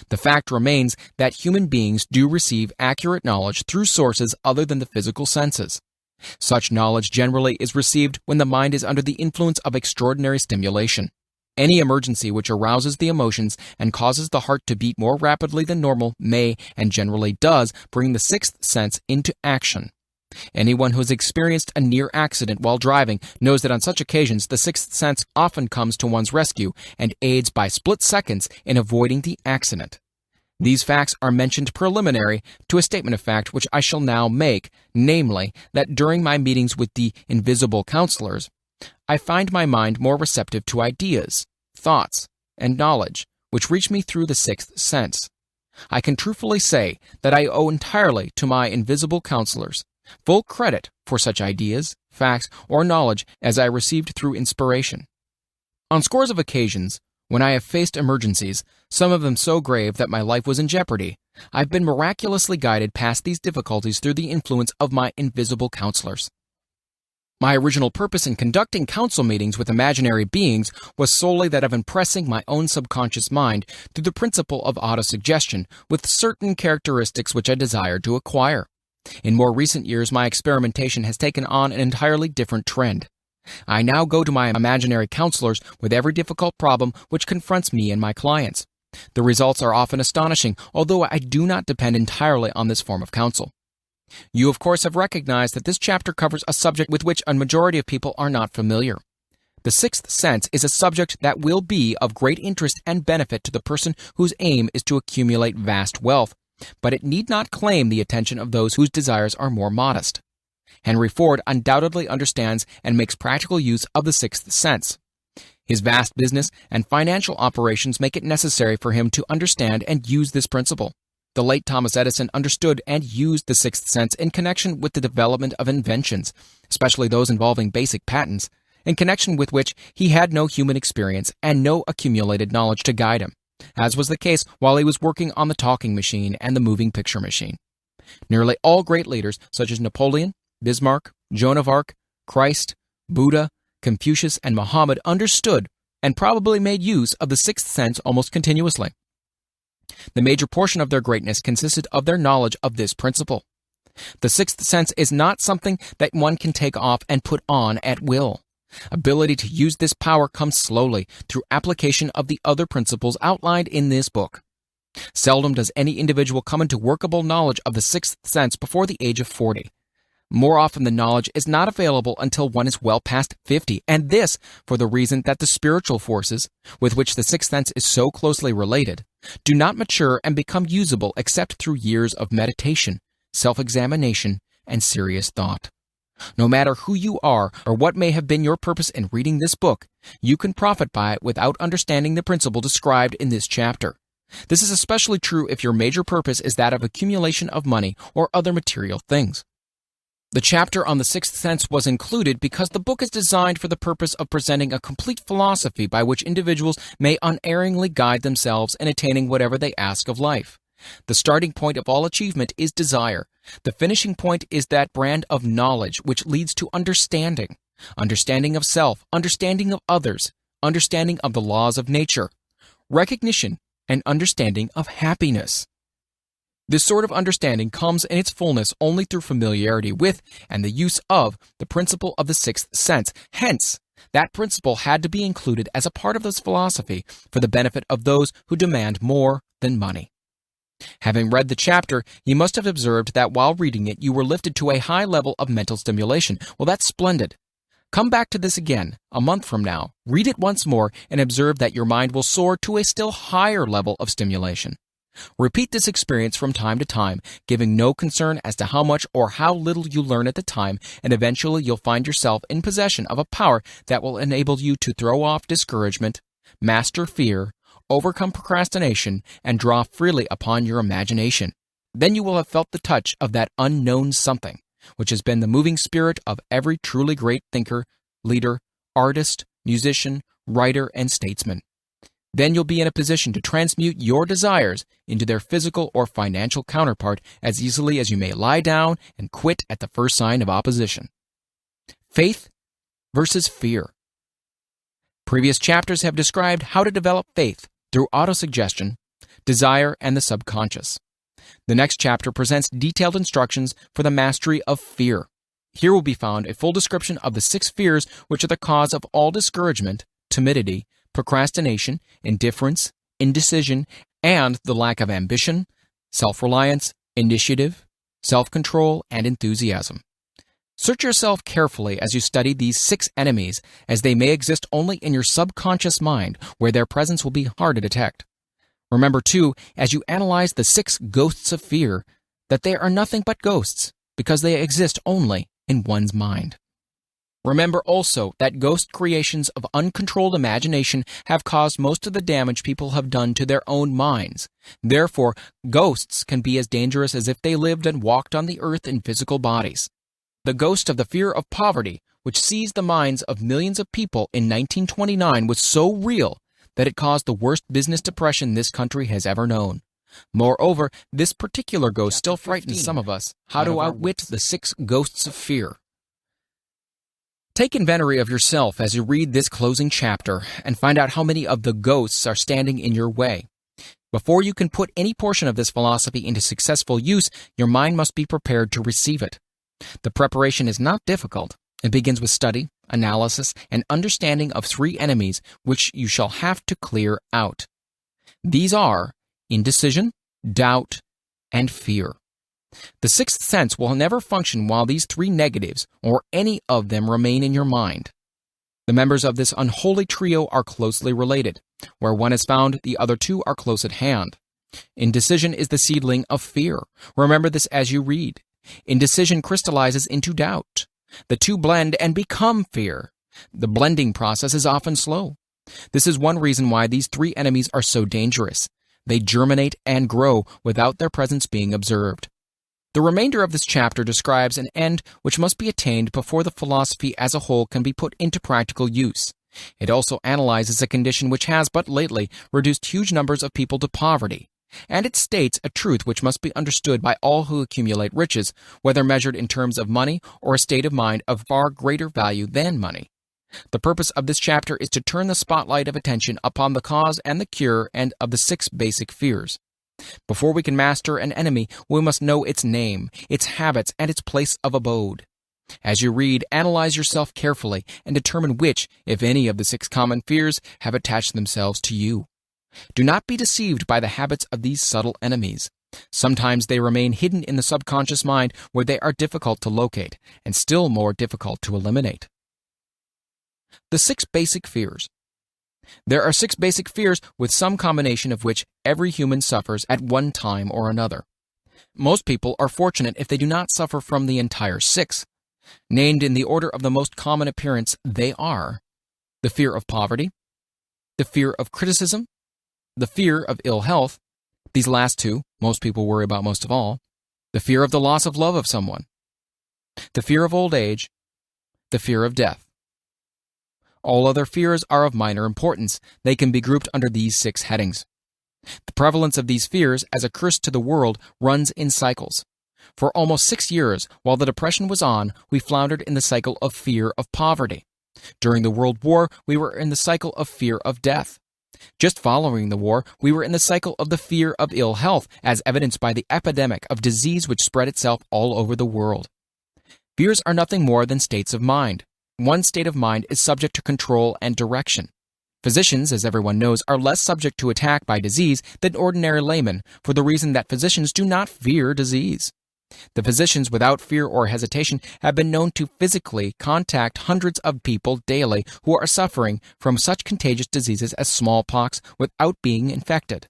The fact remains that human beings do receive accurate knowledge through sources other than the physical senses. Such knowledge generally is received when the mind is under the influence of extraordinary stimulation. Any emergency which arouses the emotions and causes the heart to beat more rapidly than normal may, and generally does, bring the sixth sense into action. Anyone who has experienced a near accident while driving knows that on such occasions the sixth sense often comes to one's rescue and aids by split seconds in avoiding the accident. These facts are mentioned preliminary to a statement of fact which I shall now make, namely, that during my meetings with the invisible counselors, I find my mind more receptive to ideas, thoughts, and knowledge which reach me through the sixth sense. I can truthfully say that I owe entirely to my invisible counselors full credit for such ideas, facts, or knowledge as I received through inspiration. On scores of occasions, when I have faced emergencies, some of them so grave that my life was in jeopardy, I've been miraculously guided past these difficulties through the influence of my invisible counselors. My original purpose in conducting council meetings with imaginary beings was solely that of impressing my own subconscious mind through the principle of autosuggestion with certain characteristics which I desired to acquire. In more recent years, my experimentation has taken on an entirely different trend. I now go to my imaginary counselors with every difficult problem which confronts me and my clients. The results are often astonishing, although I do not depend entirely on this form of counsel. You, of course, have recognized that this chapter covers a subject with which a majority of people are not familiar. The sixth sense is a subject that will be of great interest and benefit to the person whose aim is to accumulate vast wealth, but it need not claim the attention of those whose desires are more modest. Henry Ford undoubtedly understands and makes practical use of the sixth sense. His vast business and financial operations make it necessary for him to understand and use this principle. The late Thomas Edison understood and used the sixth sense in connection with the development of inventions, especially those involving basic patents, in connection with which he had no human experience and no accumulated knowledge to guide him, as was the case while he was working on the talking machine and the moving picture machine. Nearly all great leaders, such as Napoleon, Bismarck, Joan of Arc, Christ, Buddha, Confucius, and Muhammad, understood and probably made use of the sixth sense almost continuously. The major portion of their greatness consisted of their knowledge of this principle. The sixth sense is not something that one can take off and put on at will. Ability to use this power comes slowly through application of the other principles outlined in this book. Seldom does any individual come into workable knowledge of the sixth sense before the age of 40. More often, the knowledge is not available until one is well past 50, and this for the reason that the spiritual forces, with which the sixth sense is so closely related, do not mature and become usable except through years of meditation, self-examination, and serious thought. No matter who you are or what may have been your purpose in reading this book, you can profit by it without understanding the principle described in this chapter. This is especially true if your major purpose is that of accumulation of money or other material things. The chapter on the sixth sense was included because the book is designed for the purpose of presenting a complete philosophy by which individuals may unerringly guide themselves in attaining whatever they ask of life. The starting point of all achievement is desire. The finishing point is that brand of knowledge which leads to understanding. Understanding of self, understanding of others, understanding of the laws of nature, recognition, and understanding of happiness. This sort of understanding comes in its fullness only through familiarity with and the use of the principle of the sixth sense. Hence, that principle had to be included as a part of this philosophy for the benefit of those who demand more than money. Having read the chapter, you must have observed that while reading it, you were lifted to a high level of mental stimulation. Well, that's splendid. Come back to this again, a month from now, read it once more, and observe that your mind will soar to a still higher level of stimulation. Repeat this experience from time to time, giving no concern as to how much or how little you learn at the time, and eventually you'll find yourself in possession of a power that will enable you to throw off discouragement, master fear, overcome procrastination and draw freely upon your imagination. Then you will have felt the touch of that unknown something, which has been the moving spirit of every truly great thinker, leader, artist, musician, writer, and statesman. Then you'll be in a position to transmute your desires into their physical or financial counterpart as easily as you may lie down and quit at the first sign of opposition. Faith versus fear. Previous chapters have described how to develop faith through autosuggestion, desire, and the subconscious. The next chapter presents detailed instructions for the mastery of fear. Here will be found a full description of the 6 fears which are the cause of all discouragement, timidity, procrastination, indifference, indecision, and the lack of ambition, self-reliance, initiative, self-control, and enthusiasm. Search yourself carefully as you study these 6 enemies, as they may exist only in your subconscious mind, where their presence will be hard to detect. Remember, too, as you analyze the 6 ghosts of fear, that they are nothing but ghosts, because they exist only in one's mind. Remember also that ghost creations of uncontrolled imagination have caused most of the damage people have done to their own minds. Therefore, ghosts can be as dangerous as if they lived and walked on the earth in physical bodies. The ghost of the fear of poverty, which seized the minds of millions of people in 1929, was so real that it caused the worst business depression this country has ever known. Moreover, this particular ghost still frightens some of us. How to outwit the 6 ghosts of fear. Take inventory of yourself as you read this closing chapter and find out how many of the ghosts are standing in your way. Before you can put any portion of this philosophy into successful use, your mind must be prepared to receive it. The preparation is not difficult. It begins with study, analysis, and understanding of 3 enemies which you shall have to clear out. These are indecision, doubt, and fear. The 6th sense will never function while these 3 negatives, or any of them, remain in your mind. The members of this unholy trio are closely related. Where one is found, the other 2 are close at hand. Indecision is the seedling of fear. Remember this as you read. Indecision crystallizes into doubt. The 2 blend and become fear. The blending process is often slow. This is one reason why these 3 enemies are so dangerous. They germinate and grow without their presence being observed. The remainder of this chapter describes an end which must be attained before the philosophy as a whole can be put into practical use. It also analyzes a condition which has but lately reduced huge numbers of people to poverty, and it states a truth which must be understood by all who accumulate riches, whether measured in terms of money or a state of mind of far greater value than money. The purpose of this chapter is to turn the spotlight of attention upon the cause and the cure and of the 6 basic fears. Before we can master an enemy, we must know its name, its habits, and its place of abode. As you read, analyze yourself carefully and determine which, if any, of the 6 common fears have attached themselves to you. Do not be deceived by the habits of these subtle enemies. Sometimes they remain hidden in the subconscious mind where they are difficult to locate and still more difficult to eliminate. The 6 basic fears. There are 6 basic fears with some combination of which every human suffers at one time or another. Most people are fortunate if they do not suffer from the entire 6. Named in the order of the most common appearance, they are the fear of poverty, the fear of criticism, the fear of ill health, these last 2 most people worry about most of all, the fear of the loss of love of someone, the fear of old age, the fear of death. All other fears are of minor importance. They can be grouped under these 6 headings. The prevalence of these fears as a curse to the world runs in cycles. For almost 6 years, while the Depression was on, we floundered in the cycle of fear of poverty. During the World War, we were in the cycle of fear of death. Just following the war, we were in the cycle of the fear of ill health, as evidenced by the epidemic of disease which spread itself all over the world. Fears are nothing more than states of mind. One state of mind is subject to control and direction. Physicians, as everyone knows, are less subject to attack by disease than ordinary laymen, for the reason that physicians do not fear disease. The physicians, without fear or hesitation, have been known to physically contact hundreds of people daily who are suffering from such contagious diseases as smallpox without being infected.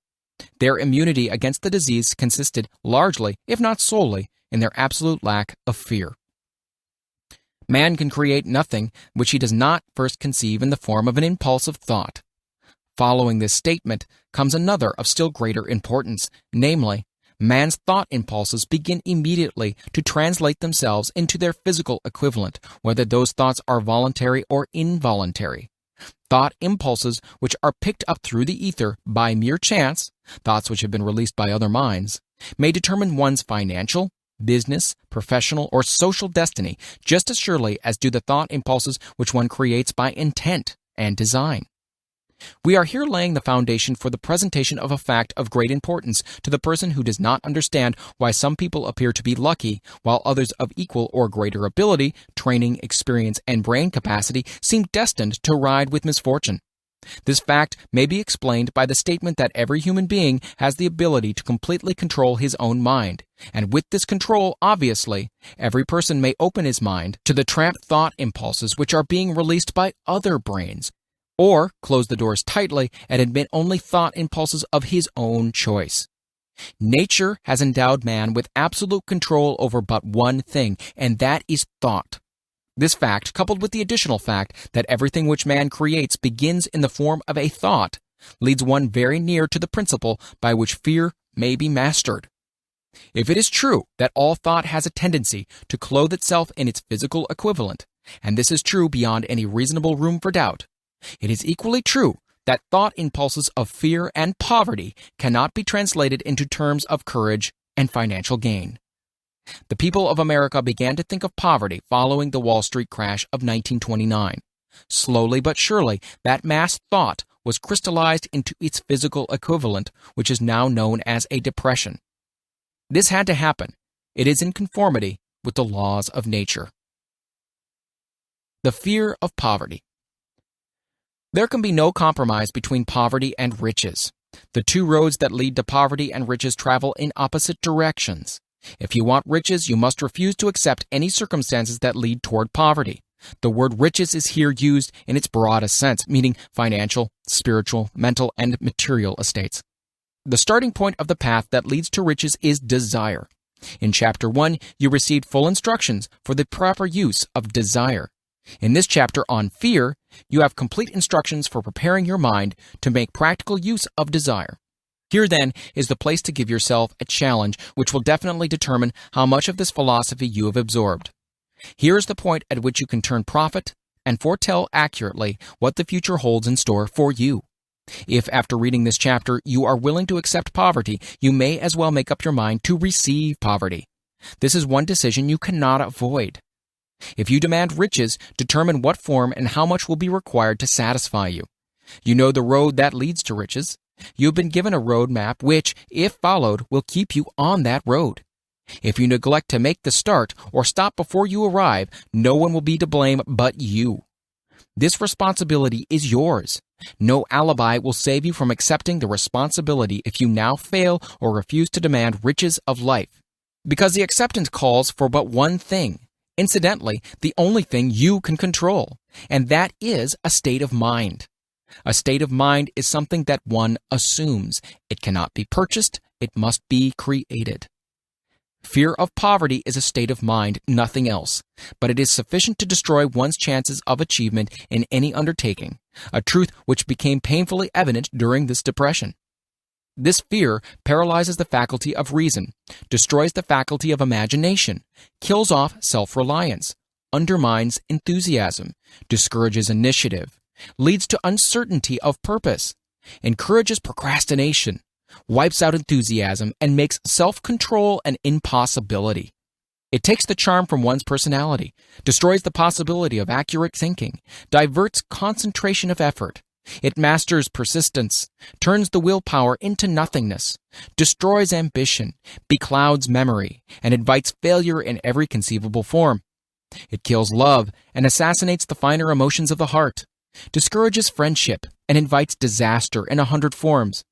Their immunity against the disease consisted largely, if not solely, in their absolute lack of fear. Man can create nothing which he does not first conceive in the form of an impulsive thought. Following this statement comes another of still greater importance, namely, man's thought impulses begin immediately to translate themselves into their physical equivalent, whether those thoughts are voluntary or involuntary. Thought impulses which are picked up through the ether by mere chance, thoughts which have been released by other minds, may determine one's financial, business, professional, or social destiny just as surely as do the thought impulses which one creates by intent and design. We are here laying the foundation for the presentation of a fact of great importance to the person who does not understand why some people appear to be lucky, while others of equal or greater ability, training, experience, and brain capacity seem destined to ride with misfortune. This fact may be explained by the statement that every human being has the ability to completely control his own mind, and with this control, obviously, every person may open his mind to the trapped thought impulses which are being released by other brains, or close the doors tightly and admit only thought impulses of his own choice. Nature has endowed man with absolute control over but one thing, and that is thought. This fact, coupled with the additional fact that everything which man creates begins in the form of a thought, leads one very near to the principle by which fear may be mastered. If it is true that all thought has a tendency to clothe itself in its physical equivalent, and this is true beyond any reasonable room for doubt, it is equally true that thought impulses of fear and poverty cannot be translated into terms of courage and financial gain. The people of America began to think of poverty following the Wall Street crash of 1929. Slowly but surely, that mass thought was crystallized into its physical equivalent, which is now known as a depression. This had to happen. It is in conformity with the laws of nature. The fear of poverty. There can be no compromise between poverty and riches. The two roads that lead to poverty and riches travel in opposite directions. If you want riches, you must refuse to accept any circumstances that lead toward poverty. The word riches is here used in its broadest sense, meaning financial, spiritual, mental, and material estates. The starting point of the path that leads to riches is desire. In Chapter 1, you received full instructions for the proper use of desire. In this chapter on fear, you have complete instructions for preparing your mind to make practical use of desire. Here, then, is the place to give yourself a challenge which will definitely determine how much of this philosophy you have absorbed. Here is the point at which you can turn prophet and foretell accurately what the future holds in store for you. If, after reading this chapter, you are willing to accept poverty, you may as well make up your mind to receive poverty. This is one decision you cannot avoid. If you demand riches, determine what form and how much will be required to satisfy you. You know the road that leads to riches. You have been given a road map which, if followed, will keep you on that road. If you neglect to make the start or stop before you arrive, no one will be to blame but you. This responsibility is yours. No alibi will save you from accepting the responsibility if you now fail or refuse to demand riches of life, because the acceptance calls for but one thing. Incidentally, the only thing you can control, and that is a state of mind. A state of mind is something that one assumes. It cannot be purchased, it must be created. Fear of poverty is a state of mind, nothing else, but it is sufficient to destroy one's chances of achievement in any undertaking, a truth which became painfully evident during this depression. This fear paralyzes the faculty of reason, destroys the faculty of imagination, kills off self-reliance, undermines enthusiasm, discourages initiative, leads to uncertainty of purpose, encourages procrastination, wipes out enthusiasm, and makes self-control an impossibility. It takes the charm from one's personality, destroys the possibility of accurate thinking, diverts concentration of effort. It masters persistence, turns the willpower into nothingness, destroys ambition, beclouds memory, and invites failure in every conceivable form. It kills love and assassinates the finer emotions of the heart, discourages friendship and invites disaster in 100 forms,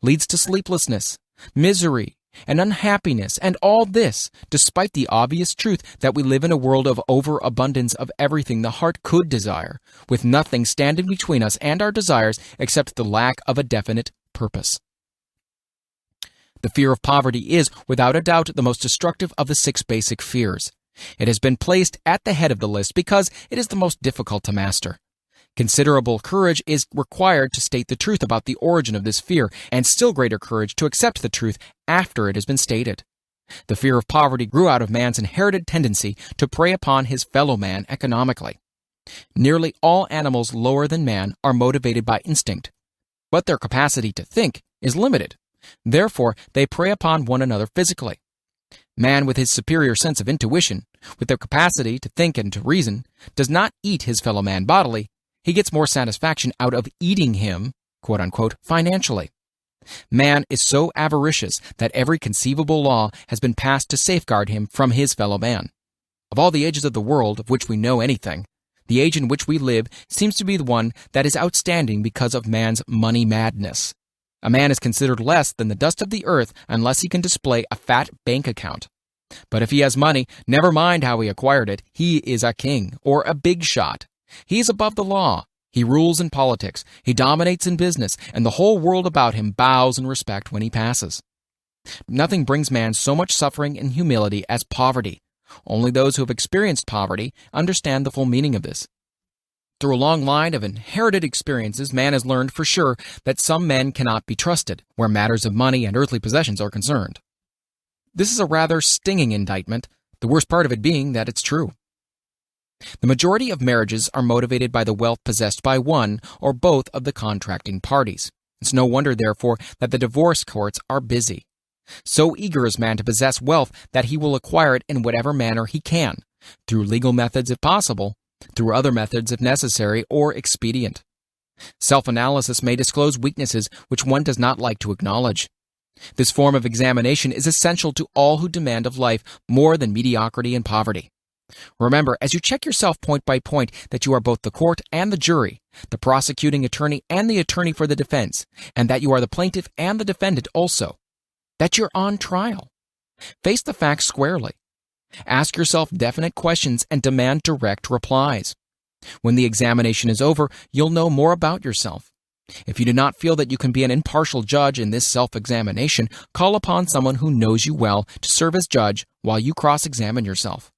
leads to sleeplessness, misery, and unhappiness, and all this despite the obvious truth that we live in a world of overabundance of everything the heart could desire, with nothing standing between us and our desires except the lack of a definite purpose. The fear of poverty is, without a doubt, the most destructive of the 6 basic fears. It has been placed at the head of the list because it is the most difficult to master. Considerable courage is required to state the truth about the origin of this fear, and still greater courage to accept the truth after it has been stated. The fear of poverty grew out of man's inherited tendency to prey upon his fellow man economically. Nearly all animals lower than man are motivated by instinct, but their capacity to think is limited. Therefore, they prey upon one another physically. Man, with his superior sense of intuition, with the capacity to think and to reason, does not eat his fellow man bodily. He gets more satisfaction out of eating him, quote unquote, financially. Man is so avaricious that every conceivable law has been passed to safeguard him from his fellow man. Of all the ages of the world of which we know anything, the age in which we live seems to be the one that is outstanding because of man's money madness. A man is considered less than the dust of the earth unless he can display a fat bank account. But if he has money, never mind how he acquired it, he is a king or a big shot. He is above the law. He rules in politics. He dominates in business, and the whole world about him bows in respect when he passes. Nothing brings man so much suffering and humility as poverty. Only those who have experienced poverty understand the full meaning of this. Through a long line of inherited experiences, man has learned for sure that some men cannot be trusted where matters of money and earthly possessions are concerned. This is a rather stinging indictment, the worst part of it being that it's true. The majority of marriages are motivated by the wealth possessed by one or both of the contracting parties. It's no wonder, therefore, that the divorce courts are busy. So eager is man to possess wealth that he will acquire it in whatever manner he can, through legal methods if possible, through other methods if necessary or expedient. Self-analysis may disclose weaknesses which one does not like to acknowledge. This form of examination is essential to all who demand of life more than mediocrity and poverty. Remember, as you check yourself point by point, that you are both the court and the jury, the prosecuting attorney and the attorney for the defense, and that you are the plaintiff and the defendant also. That you're on trial. Face the facts squarely. Ask yourself definite questions and demand direct replies. When the examination is over, you'll know more about yourself. If you do not feel that you can be an impartial judge in this self-examination, call upon someone who knows you well to serve as judge while you cross-examine yourself.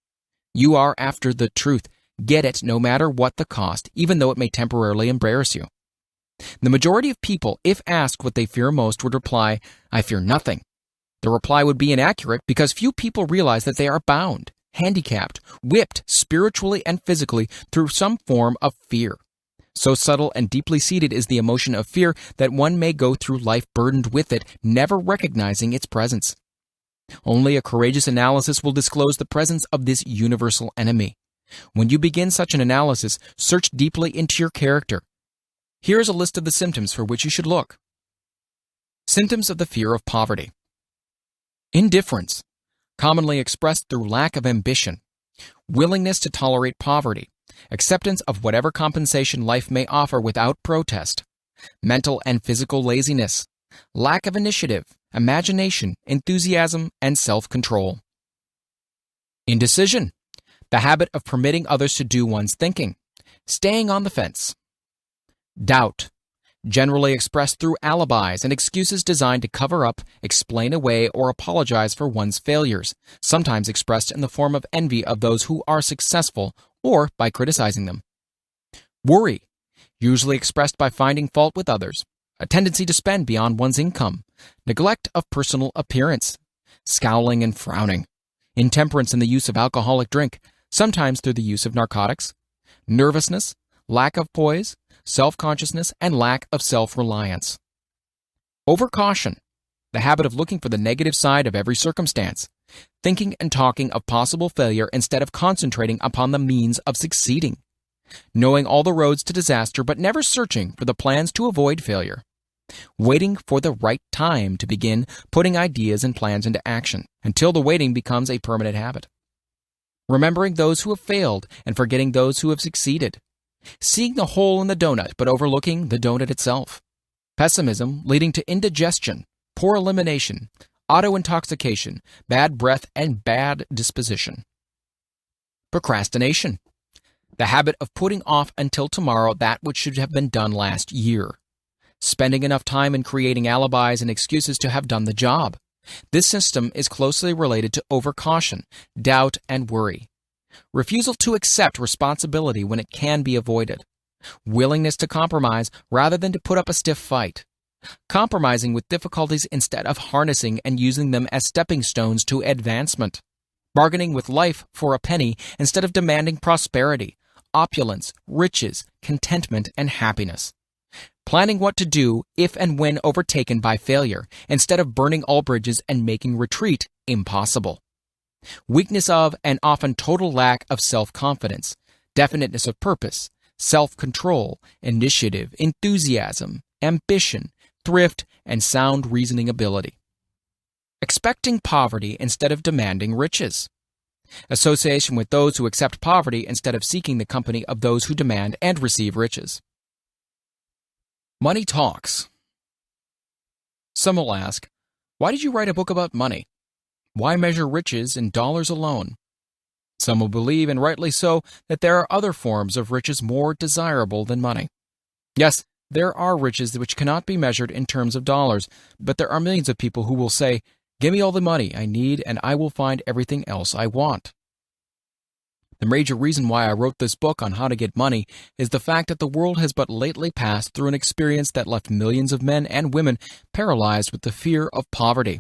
You are after the truth. Get it no matter what the cost, even though it may temporarily embarrass you. The majority of people, if asked what they fear most, would reply, "I fear nothing." The reply would be inaccurate because few people realize that they are bound, handicapped, whipped spiritually and physically through some form of fear. So subtle and deeply seated is the emotion of fear that one may go through life burdened with it, never recognizing its presence. Only a courageous analysis will disclose the presence of this universal enemy. When you begin such an analysis, search deeply into your character. Here is a list of the symptoms for which you should look. Symptoms of the fear of poverty. Indifference, commonly expressed through lack of ambition. Willingness to tolerate poverty. Acceptance of whatever compensation life may offer without protest. Mental and physical laziness. Lack of initiative, imagination, enthusiasm, and self-control. Indecision, the habit of permitting others to do one's thinking. Staying on the fence. Doubt, generally expressed through alibis and excuses designed to cover up, explain away, or apologize for one's failures, sometimes expressed in the form of envy of those who are successful or by criticizing them. Worry, usually expressed by finding fault with others, a tendency to spend beyond one's income, neglect of personal appearance, scowling and frowning, intemperance in the use of alcoholic drink, sometimes through the use of narcotics, nervousness, lack of poise, self-consciousness, and lack of self-reliance. Overcaution, the habit of looking for the negative side of every circumstance, thinking and talking of possible failure instead of concentrating upon the means of succeeding, knowing all the roads to disaster but never searching for the plans to avoid failure, waiting for the right time to begin putting ideas and plans into action until the waiting becomes a permanent habit, remembering those who have failed and forgetting those who have succeeded, seeing the hole in the donut but overlooking the donut itself, pessimism leading to indigestion, poor elimination, auto-intoxication, bad breath, and bad disposition. Procrastination, the habit of putting off until tomorrow that which should have been done last year, spending enough time in creating alibis and excuses to have done the job. This system is closely related to overcaution, doubt, and worry. Refusal to accept responsibility when it can be avoided. willingness to compromise rather than to put up a stiff fight, compromising with difficulties instead of harnessing and using them as stepping stones to advancement, bargaining with life for a penny instead of demanding prosperity, opulence, riches, contentment, and happiness, planning what to do if and when overtaken by failure instead of burning all bridges and making retreat impossible, weakness of and often total lack of self-confidence, definiteness of purpose, self-control, initiative, enthusiasm, ambition, thrift, and sound reasoning ability. Expecting poverty instead of demanding riches. Association with those who accept poverty instead of seeking the company of those who demand and receive riches. Money talks. Some will ask, why did you write a book about money? Why measure riches in dollars alone? Some will believe, and rightly so, that there are other forms of riches more desirable than money. Yes, there are riches which cannot be measured in terms of dollars, but there are millions of people who will say, give me all the money I need and I will find everything else I want. The major reason why I wrote this book on how to get money is the fact that the world has but lately passed through an experience that left millions of men and women paralyzed with the fear of poverty.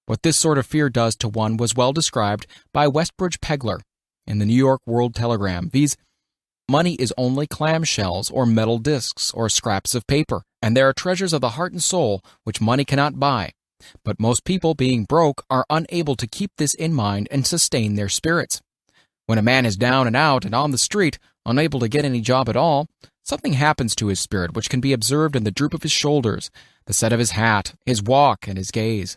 What this sort of fear does to one was well described by Westbridge Pegler in the New York World Telegram, viz. Money is only clamshells or metal discs or scraps of paper, and there are treasures of the heart and soul which money cannot buy. But most people, being broke, are unable to keep this in mind and sustain their spirits. When a man is down and out and on the street, unable to get any job at all, something happens to his spirit which can be observed in the droop of his shoulders, the set of his hat, his walk, and his gaze.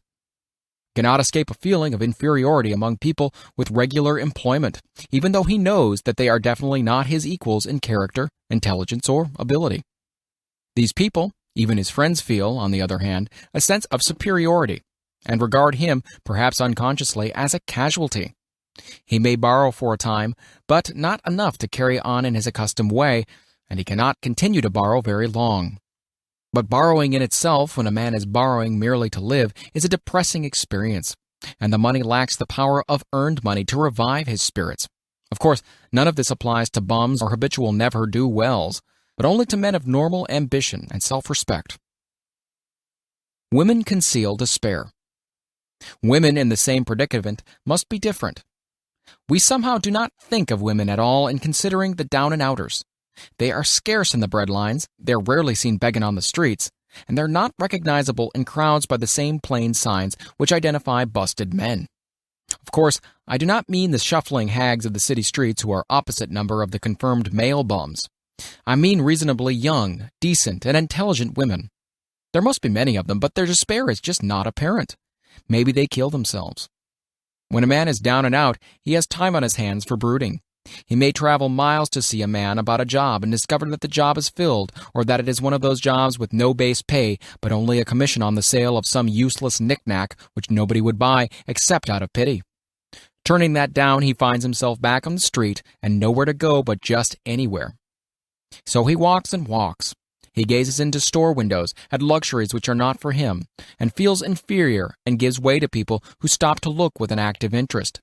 Cannot escape a feeling of inferiority among people with regular employment, even though he knows that they are definitely not his equals in character, intelligence, or ability. These people, even his friends, feel, on the other hand, a sense of superiority, and regard him, perhaps unconsciously, as a casualty. He may borrow for a time, but not enough to carry on in his accustomed way, and he cannot continue to borrow very long. But borrowing in itself, when a man is borrowing merely to live, is a depressing experience, and the money lacks the power of earned money to revive his spirits. Of course, none of this applies to bums or habitual never-do-wells, but only to men of normal ambition and self-respect. Women conceal despair. Women in the same predicament must be different. We somehow do not think of women at all in considering the down-and-outers. They are scarce in the breadlines, they're rarely seen begging on the streets, and they're not recognizable in crowds by the same plain signs which identify busted men. Of course, I do not mean the shuffling hags of the city streets who are opposite number of the confirmed male bums. I mean reasonably young, decent, and intelligent women. There must be many of them, but their despair is just not apparent. Maybe they kill themselves. When a man is down and out, he has time on his hands for brooding. He may travel miles to see a man about a job and discover that the job is filled, or that it is one of those jobs with no base pay, but only a commission on the sale of some useless knick-knack which nobody would buy except out of pity. Turning that down, he finds himself back on the street and nowhere to go but just anywhere. So he walks and walks. He gazes into store windows at luxuries which are not for him, and feels inferior and gives way to people who stop to look with an active interest.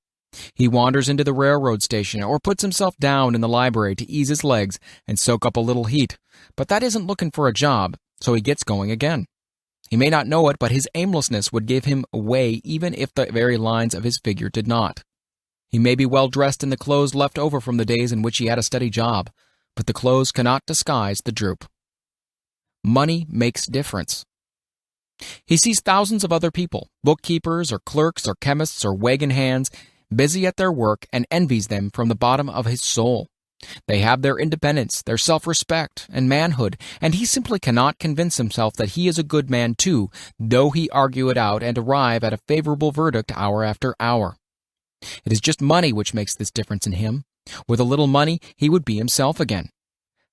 He wanders into the railroad station or puts himself down in the library to ease his legs and soak up a little heat, but that isn't looking for a job, so he gets going again. He may not know it, but his aimlessness would give him away even if the very lines of his figure did not. He may be well dressed in the clothes left over from the days in which he had a steady job, but the clothes cannot disguise the droop. Money makes difference. He sees thousands of other people, bookkeepers or clerks or chemists or wagon hands, busy at their work, and envies them from the bottom of his soul. They have their independence, their self-respect, and manhood, and he simply cannot convince himself that he is a good man too, though he argue it out and arrive at a favorable verdict hour after hour. It is just money which makes this difference in him. With a little money, he would be himself again.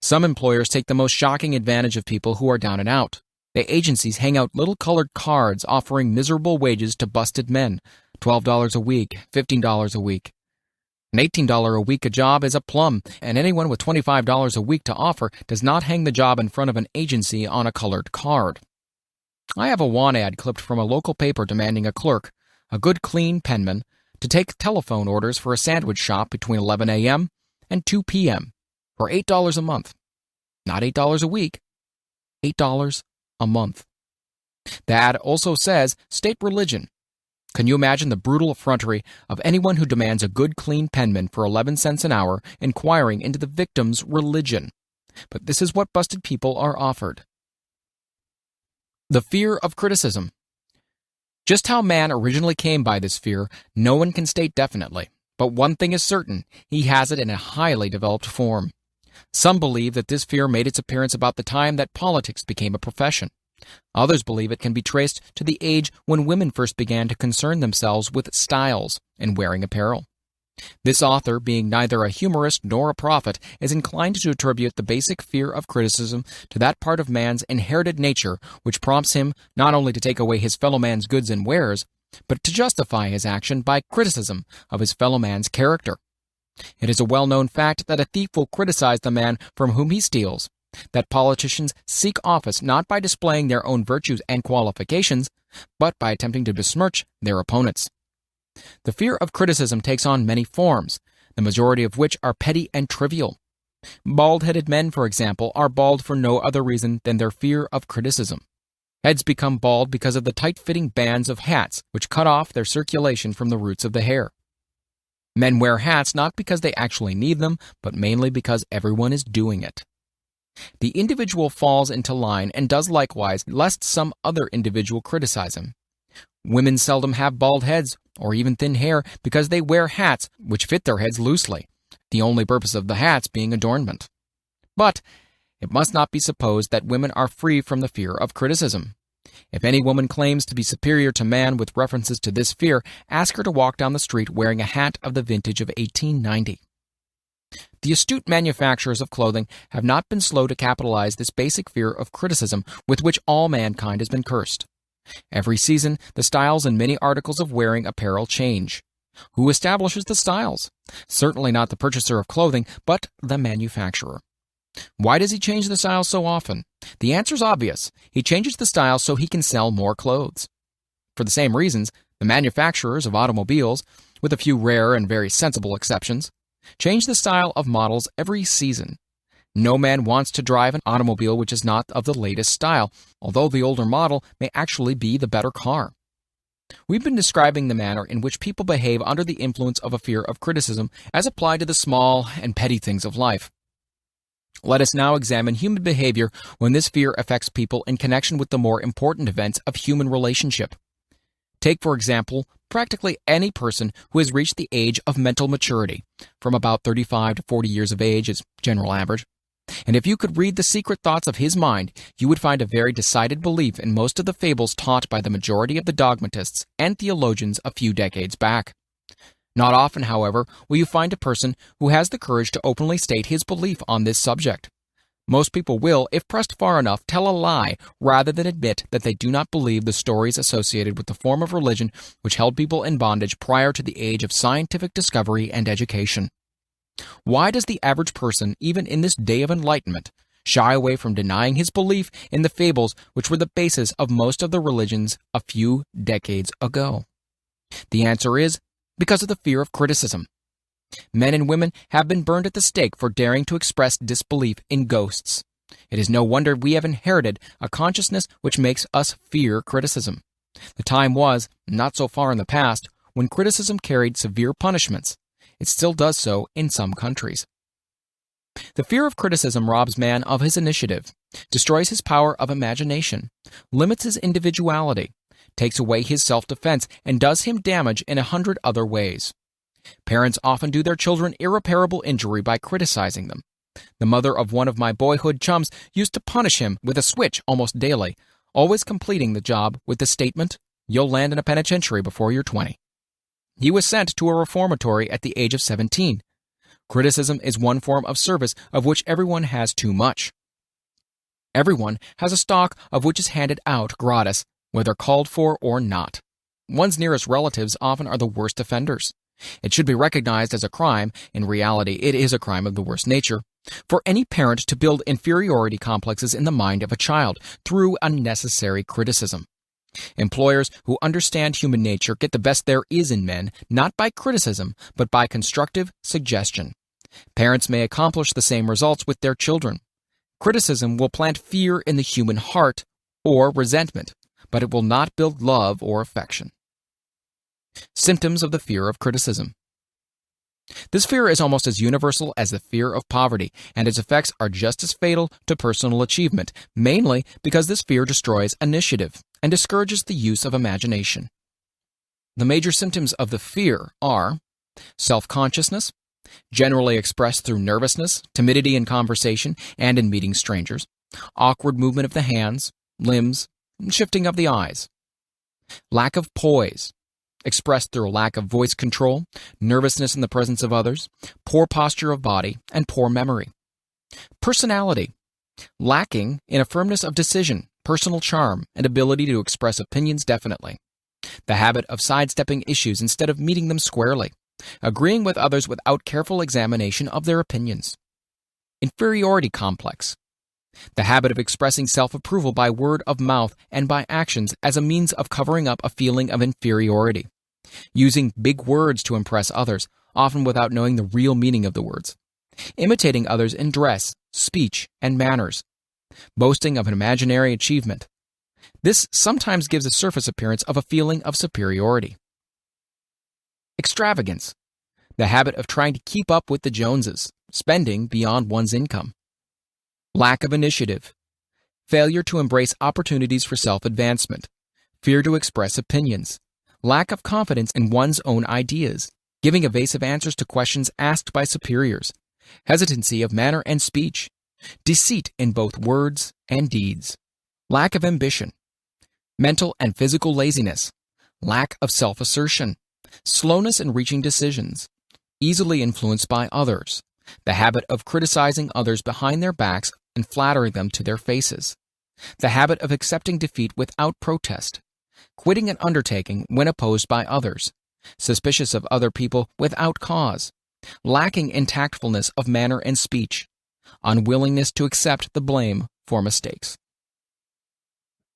Some employers take the most shocking advantage of people who are down and out. The agencies hang out little colored cards offering miserable wages to busted men, $12 a week, $15 a week. An $18 a week a job is a plum, and anyone with $25 a week to offer does not hang the job in front of an agency on a colored card. I have a want ad clipped from a local paper demanding a clerk, a good clean penman, to take telephone orders for a sandwich shop between 11 a.m. and 2 p.m. for $8 a month. Not $8 a week, $8 a month. The ad also says, state religion. Can you imagine the brutal effrontery of anyone who demands a good, clean penman for 11 cents an hour inquiring into the victim's religion? But this is what busted people are offered. The fear of criticism. Just how man originally came by this fear, no one can state definitely. But one thing is certain, he has it in a highly developed form. Some believe that this fear made its appearance about the time that politics became a profession. Others believe it can be traced to the age when women first began to concern themselves with styles and wearing apparel. This author, being neither a humorist nor a prophet, is inclined to attribute the basic fear of criticism to that part of man's inherited nature which prompts him not only to take away his fellow man's goods and wares, but to justify his action by criticism of his fellow man's character. It is a well-known fact that a thief will criticize the man from whom he steals, that politicians seek office not by displaying their own virtues and qualifications, but by attempting to besmirch their opponents. The fear of criticism takes on many forms, the majority of which are petty and trivial. Bald-headed men, for example, are bald for no other reason than their fear of criticism. Heads become bald because of the tight-fitting bands of hats which cut off their circulation from the roots of the hair. Men wear hats not because they actually need them, but mainly because everyone is doing it. The individual falls into line and does likewise, lest some other individual criticize him. Women seldom have bald heads or even thin hair because they wear hats which fit their heads loosely, the only purpose of the hats being adornment. But it must not be supposed that women are free from the fear of criticism. If any woman claims to be superior to man with references to this fear, ask her to walk down the street wearing a hat of the vintage of 1890. The astute manufacturers of clothing have not been slow to capitalize this basic fear of criticism with which all mankind has been cursed. Every season, the styles in many articles of wearing apparel change. Who establishes the styles? Certainly not the purchaser of clothing, but the manufacturer. Why does he change the styles so often? The answer is obvious. He changes the styles so he can sell more clothes. For the same reasons, the manufacturers of automobiles, with a few rare and very sensible exceptions, change the style of models every season. No man wants to drive an automobile which is not of the latest style, although the older model may actually be the better car. We've been describing the manner in which people behave under the influence of a fear of criticism as applied to the small and petty things of life. Let us now examine human behavior when this fear affects people in connection with the more important events of human relationship. Take, for example, practically any person who has reached the age of mental maturity, from about 35 to 40 years of age is general average. And if you could read the secret thoughts of his mind, you would find a very decided belief in most of the fables taught by the majority of the dogmatists and theologians a few decades back. Not often, however, will you find a person who has the courage to openly state his belief on this subject. Most people will, if pressed far enough, tell a lie rather than admit that they do not believe the stories associated with the form of religion which held people in bondage prior to the age of scientific discovery and education. Why does the average person, even in this day of enlightenment, shy away from denying his belief in the fables which were the basis of most of the religions a few decades ago? The answer is because of the fear of criticism. Men and women have been burned at the stake for daring to express disbelief in ghosts. It is no wonder we have inherited a consciousness which makes us fear criticism. The time was, not so far in the past, when criticism carried severe punishments. It still does so in some countries. The fear of criticism robs man of his initiative, destroys his power of imagination, limits his individuality, takes away his self-defense, and does him damage in 100 other ways. Parents often do their children irreparable injury by criticizing them. The mother of one of my boyhood chums used to punish him with a switch almost daily, always completing the job with the statement, "You'll land in a penitentiary before you're 20. He was sent to a reformatory at the age of 17. Criticism is one form of service of which everyone has too much. Everyone has a stock of which is handed out gratis, whether called for or not. One's nearest relatives often are the worst offenders. It should be recognized as a crime, in reality it is a crime of the worst nature, for any parent to build inferiority complexes in the mind of a child through unnecessary criticism. Employers who understand human nature get the best there is in men, not by criticism, but by constructive suggestion. Parents may accomplish the same results with their children. Criticism will plant fear in the human heart or resentment, but it will not build love or affection. Symptoms of the fear of criticism. This fear is almost as universal as the fear of poverty, and its effects are just as fatal to personal achievement, mainly because this fear destroys initiative and discourages the use of imagination. The major symptoms of the fear are self-consciousness, generally expressed through nervousness, timidity in conversation and in meeting strangers, awkward movement of the hands, limbs, and shifting of the eyes. Lack of poise, expressed through a lack of voice control, nervousness in the presence of others, poor posture of body, and poor memory. Personality, lacking in a firmness of decision, personal charm, and ability to express opinions definitely. The habit of sidestepping issues instead of meeting them squarely, agreeing with others without careful examination of their opinions. Inferiority complex, the habit of expressing self-approval by word of mouth and by actions as a means of covering up a feeling of inferiority. Using big words to impress others, often without knowing the real meaning of the words. Imitating others in dress, speech, and manners. Boasting of an imaginary achievement. This sometimes gives a surface appearance of a feeling of superiority. Extravagance, the habit of trying to keep up with the Joneses, spending beyond one's income. Lack of initiative, failure to embrace opportunities for self-advancement, fear to express opinions, lack of confidence in one's own ideas, giving evasive answers to questions asked by superiors, hesitancy of manner and speech, deceit in both words and deeds, lack of ambition, mental and physical laziness, lack of self-assertion, slowness in reaching decisions, easily influenced by others, the habit of criticizing others behind their backs and flattering them to their faces, the habit of accepting defeat without protest, quitting an undertaking when opposed by others, suspicious of other people without cause, lacking in tactfulness of manner and speech, unwillingness to accept the blame for mistakes.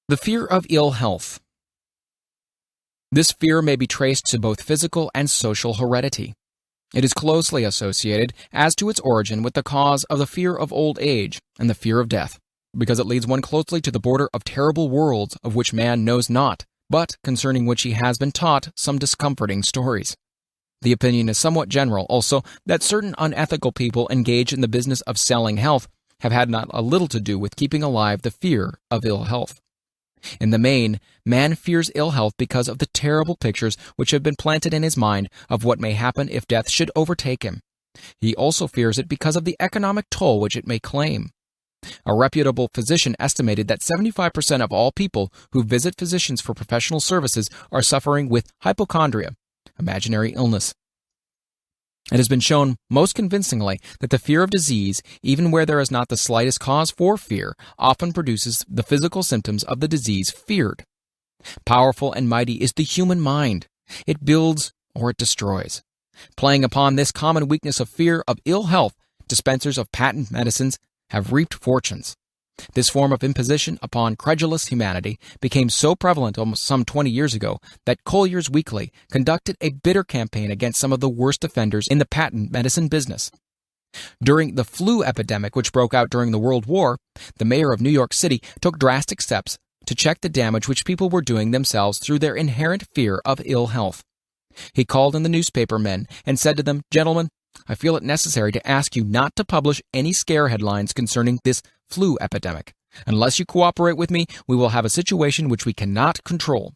The fear of ill health. This fear may be traced to both physical and social heredity. It is closely associated as to its origin with the cause of the fear of old age and the fear of death, because it leads one closely to the border of terrible worlds of which man knows not, but concerning which he has been taught some discomforting stories. The opinion is somewhat general, also, that certain unethical people engaged in the business of selling health have had not a little to do with keeping alive the fear of ill health. In the main, man fears ill health because of the terrible pictures which have been planted in his mind of what may happen if death should overtake him. He also fears it because of the economic toll which it may claim. A reputable physician estimated that 75% of all people who visit physicians for professional services are suffering with hypochondria, imaginary illness. It has been shown most convincingly that the fear of disease, even where there is not the slightest cause for fear, often produces the physical symptoms of the disease feared. Powerful and mighty is the human mind. It builds or it destroys. Playing upon this common weakness of fear of ill health, dispensers of patent medicines have reaped fortunes. This form of imposition upon credulous humanity became so prevalent almost some 20 years ago that Collier's Weekly conducted a bitter campaign against some of the worst offenders in the patent medicine business. During the flu epidemic which broke out during the World War, the mayor of New York City took drastic steps to check the damage which people were doing themselves through their inherent fear of ill health. He called in the newspaper men and said to them, "Gentlemen, I feel it necessary to ask you not to publish any scare headlines concerning this flu epidemic. Unless you cooperate with me, we will have a situation which we cannot control."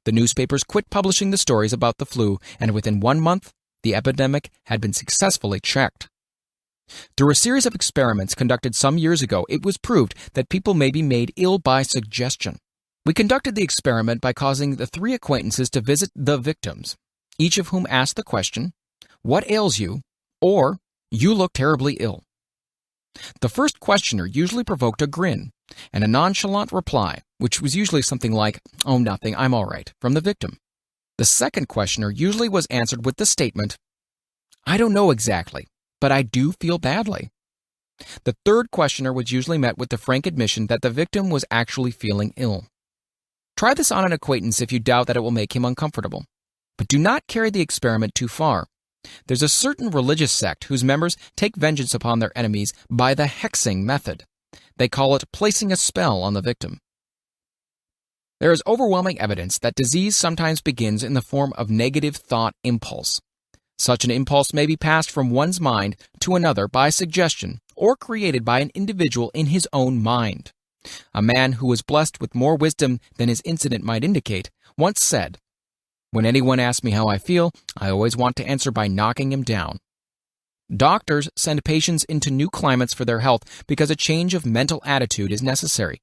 The newspapers quit publishing the stories about the flu, and within 1 month, the epidemic had been successfully checked. Through a series of experiments conducted some years ago, it was proved that people may be made ill by suggestion. We conducted the experiment by causing the 3 acquaintances to visit the victims, each of whom asked the question, "What ails you?" or "You look terribly ill." The first questioner usually provoked a grin and a nonchalant reply, which was usually something like, "Oh, nothing, I'm all right," from the victim. The second questioner usually was answered with the statement, "I don't know exactly, but I do feel badly." The third questioner was usually met with the frank admission that the victim was actually feeling ill. Try this on an acquaintance if you doubt that it will make him uncomfortable. But do not carry the experiment too far. There's a certain religious sect whose members take vengeance upon their enemies by the hexing method. They call it placing a spell on the victim. There is overwhelming evidence that disease sometimes begins in the form of negative thought impulse. Such an impulse may be passed from one's mind to another by suggestion or created by an individual in his own mind. A man who was blessed with more wisdom than his incident might indicate once said, "When anyone asks me how I feel, I always want to answer by knocking him down." Doctors send patients into new climates for their health because a change of mental attitude is necessary.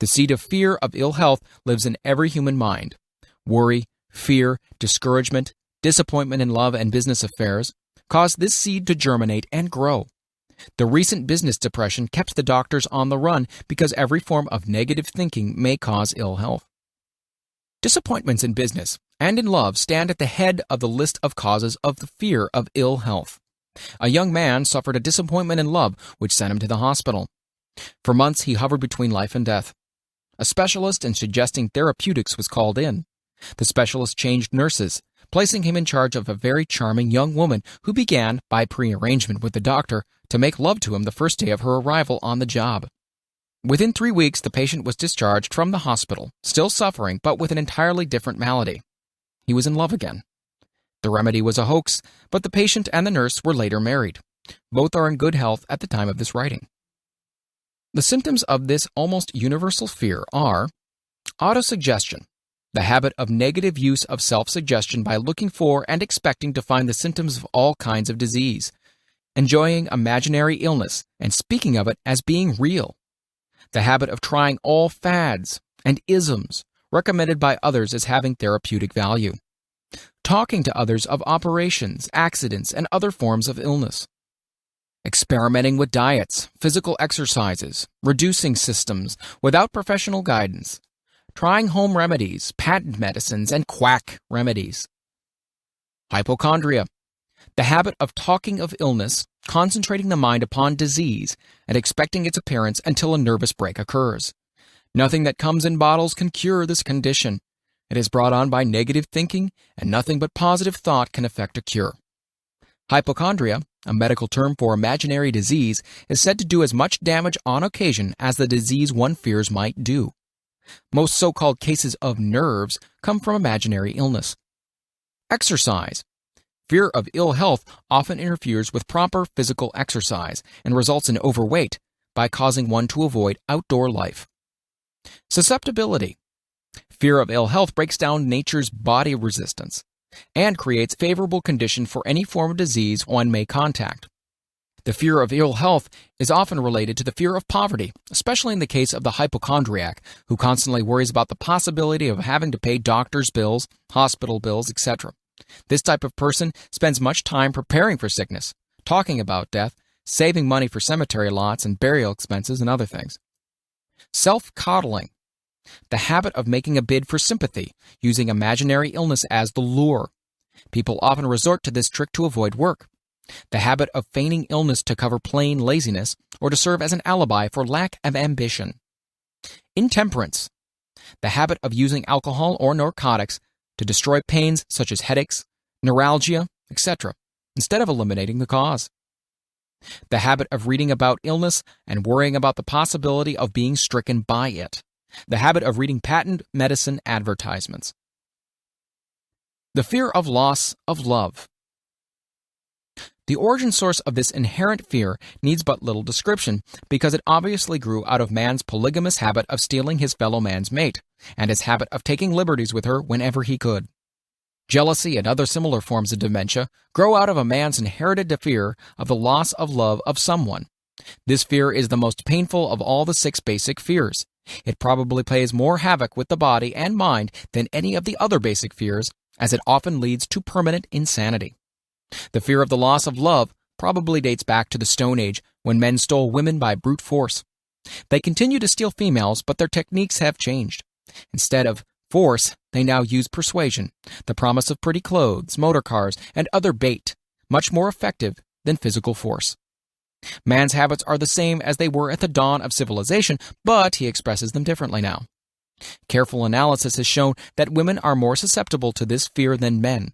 The seed of fear of ill health lives in every human mind. Worry, fear, discouragement, disappointment in love and business affairs cause this seed to germinate and grow. The recent business depression kept the doctors on the run because every form of negative thinking may cause ill health. Disappointments in business and in love stand at the head of the list of causes of the fear of ill health. A young man suffered a disappointment in love which sent him to the hospital. For months he hovered between life and death. A specialist in suggesting therapeutics was called in. The specialist changed nurses, placing him in charge of a very charming young woman who began, by prearrangement with the doctor, to make love to him the first day of her arrival on the job. Within 3 weeks, the patient was discharged from the hospital, still suffering, but with an entirely different malady. He was in love again. The remedy was a hoax, but the patient and the nurse were later married. Both are in good health at the time of this writing. The symptoms of this almost universal fear are autosuggestion, the habit of negative use of self-suggestion by looking for and expecting to find the symptoms of all kinds of disease, enjoying imaginary illness and speaking of it as being real, the habit of trying all fads and isms recommended by others as having therapeutic value, talking to others of operations, accidents, and other forms of illness, experimenting with diets, physical exercises, reducing systems without professional guidance, trying home remedies, patent medicines, and quack remedies. Hypochondria, the habit of talking of illness, concentrating the mind upon disease, and expecting its appearance until a nervous break occurs. Nothing that comes in bottles can cure this condition. It is brought on by negative thinking, and nothing but positive thought can effect a cure. Hypochondria, a medical term for imaginary disease, is said to do as much damage on occasion as the disease one fears might do. Most so-called cases of nerves come from imaginary illness. Exercise. Fear of ill health often interferes with proper physical exercise and results in overweight by causing one to avoid outdoor life. Susceptibility. Fear of ill health breaks down nature's body resistance and creates favorable condition for any form of disease one may contact. The fear of ill health is often related to the fear of poverty, especially in the case of the hypochondriac, who constantly worries about the possibility of having to pay doctor's bills, hospital bills, etc. This type of person spends much time preparing for sickness, talking about death, saving money for cemetery lots and burial expenses and other things. Self-coddling. The habit of making a bid for sympathy, using imaginary illness as the lure. People often resort to this trick to avoid work. The habit of feigning illness to cover plain laziness or to serve as an alibi for lack of ambition. Intemperance. The habit of using alcohol or narcotics to destroy pains such as headaches, neuralgia, etc., instead of eliminating the cause. The habit of reading about illness and worrying about the possibility of being stricken by it. The habit of reading patent medicine advertisements. The fear of loss of love. The origin source of this inherent fear needs but little description because it obviously grew out of man's polygamous habit of stealing his fellow man's mate and his habit of taking liberties with her whenever he could. Jealousy and other similar forms of dementia grow out of a man's inherited fear of the loss of love of someone. This fear is the most painful of all the 6 basic fears. It probably plays more havoc with the body and mind than any of the other basic fears, as it often leads to permanent insanity. The fear of the loss of love probably dates back to the Stone Age, when men stole women by brute force. They continue to steal females, but their techniques have changed. Instead of force, they now use persuasion, the promise of pretty clothes, motor cars, and other bait, much more effective than physical force. Man's habits are the same as they were at the dawn of civilization, but he expresses them differently now. Careful analysis has shown that women are more susceptible to this fear than men.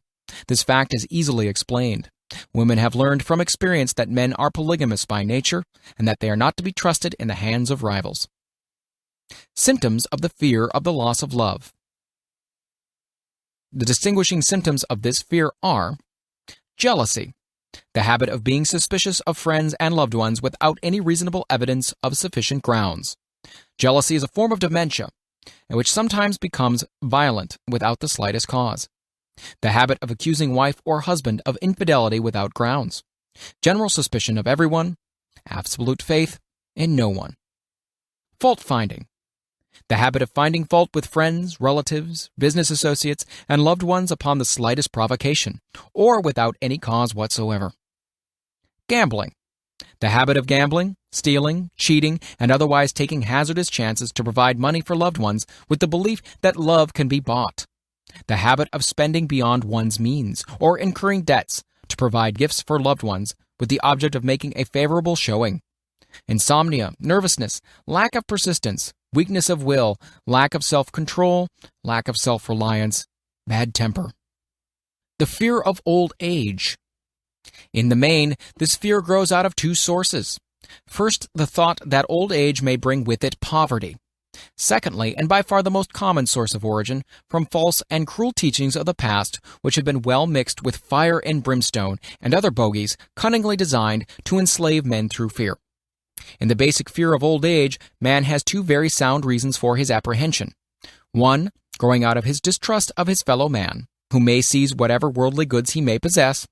This fact is easily explained. Women have learned from experience that men are polygamous by nature and that they are not to be trusted in the hands of rivals. Symptoms of the fear of the loss of love. The distinguishing symptoms of this fear are jealousy, the habit of being suspicious of friends and loved ones without any reasonable evidence of sufficient grounds. Jealousy is a form of dementia, which sometimes becomes violent without the slightest cause. The habit of accusing wife or husband of infidelity without grounds. General suspicion of everyone, absolute faith in no one. Fault-finding. The habit of finding fault with friends, relatives, business associates, and loved ones upon the slightest provocation, or without any cause whatsoever. Gambling. The habit of gambling, stealing, cheating, and otherwise taking hazardous chances to provide money for loved ones with the belief that love can be bought. The habit of spending beyond one's means, or incurring debts to provide gifts for loved ones with the object of making a favorable showing. Insomnia, nervousness, lack of persistence, weakness of will, lack of self-control, lack of self-reliance, bad temper. The fear of old age. In the main, this fear grows out of two sources. First, the thought that old age may bring with it poverty. Secondly, and by far the most common source of origin, from false and cruel teachings of the past which have been well mixed with fire and brimstone and other bogies cunningly designed to enslave men through fear. In the basic fear of old age, man has two very sound reasons for his apprehension. One, growing out of his distrust of his fellow man, who may seize whatever worldly goods he may possess,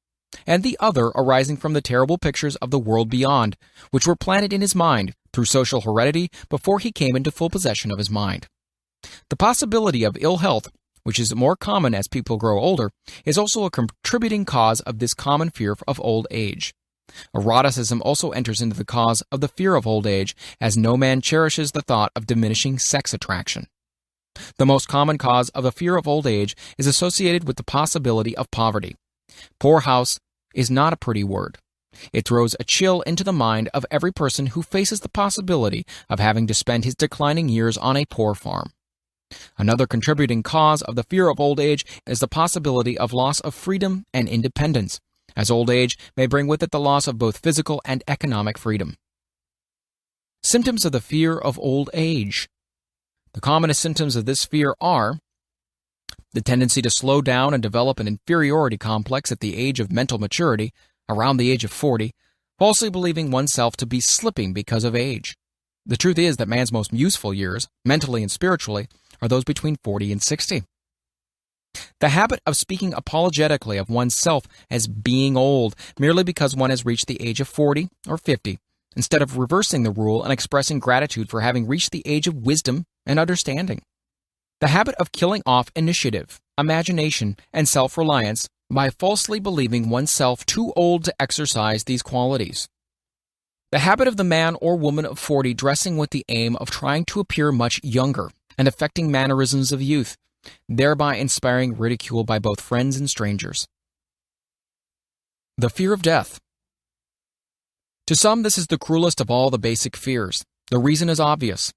and the other arising from the terrible pictures of the world beyond, which were planted in his mind through social heredity before he came into full possession of his mind. The possibility of ill health, which is more common as people grow older, is also a contributing cause of this common fear of old age. Eroticism also enters into the cause of the fear of old age, as no man cherishes the thought of diminishing sex attraction. The most common cause of a fear of old age is associated with the possibility of poverty. Poorhouse is not a pretty word. It throws a chill into the mind of every person who faces the possibility of having to spend his declining years on a poor farm. Another contributing cause of the fear of old age is the possibility of loss of freedom and independence, as old age may bring with it the loss of both physical and economic freedom. Symptoms of the fear of old age. The commonest symptoms of this fear are the tendency to slow down and develop an inferiority complex at the age of mental maturity, around the age of 40, falsely believing oneself to be slipping because of age. The truth is that man's most useful years, mentally and spiritually, are those between 40 and 60. The habit of speaking apologetically of oneself as being old merely because one has reached the age of 40 or 50, instead of reversing the rule and expressing gratitude for having reached the age of wisdom and understanding. The habit of killing off initiative, imagination, and self-reliance by falsely believing oneself too old to exercise these qualities. The habit of the man or woman of 40 dressing with the aim of trying to appear much younger and affecting mannerisms of youth, thereby inspiring ridicule by both friends and strangers. The fear of death. To some, this is the cruelest of all the basic fears. The reason is obvious.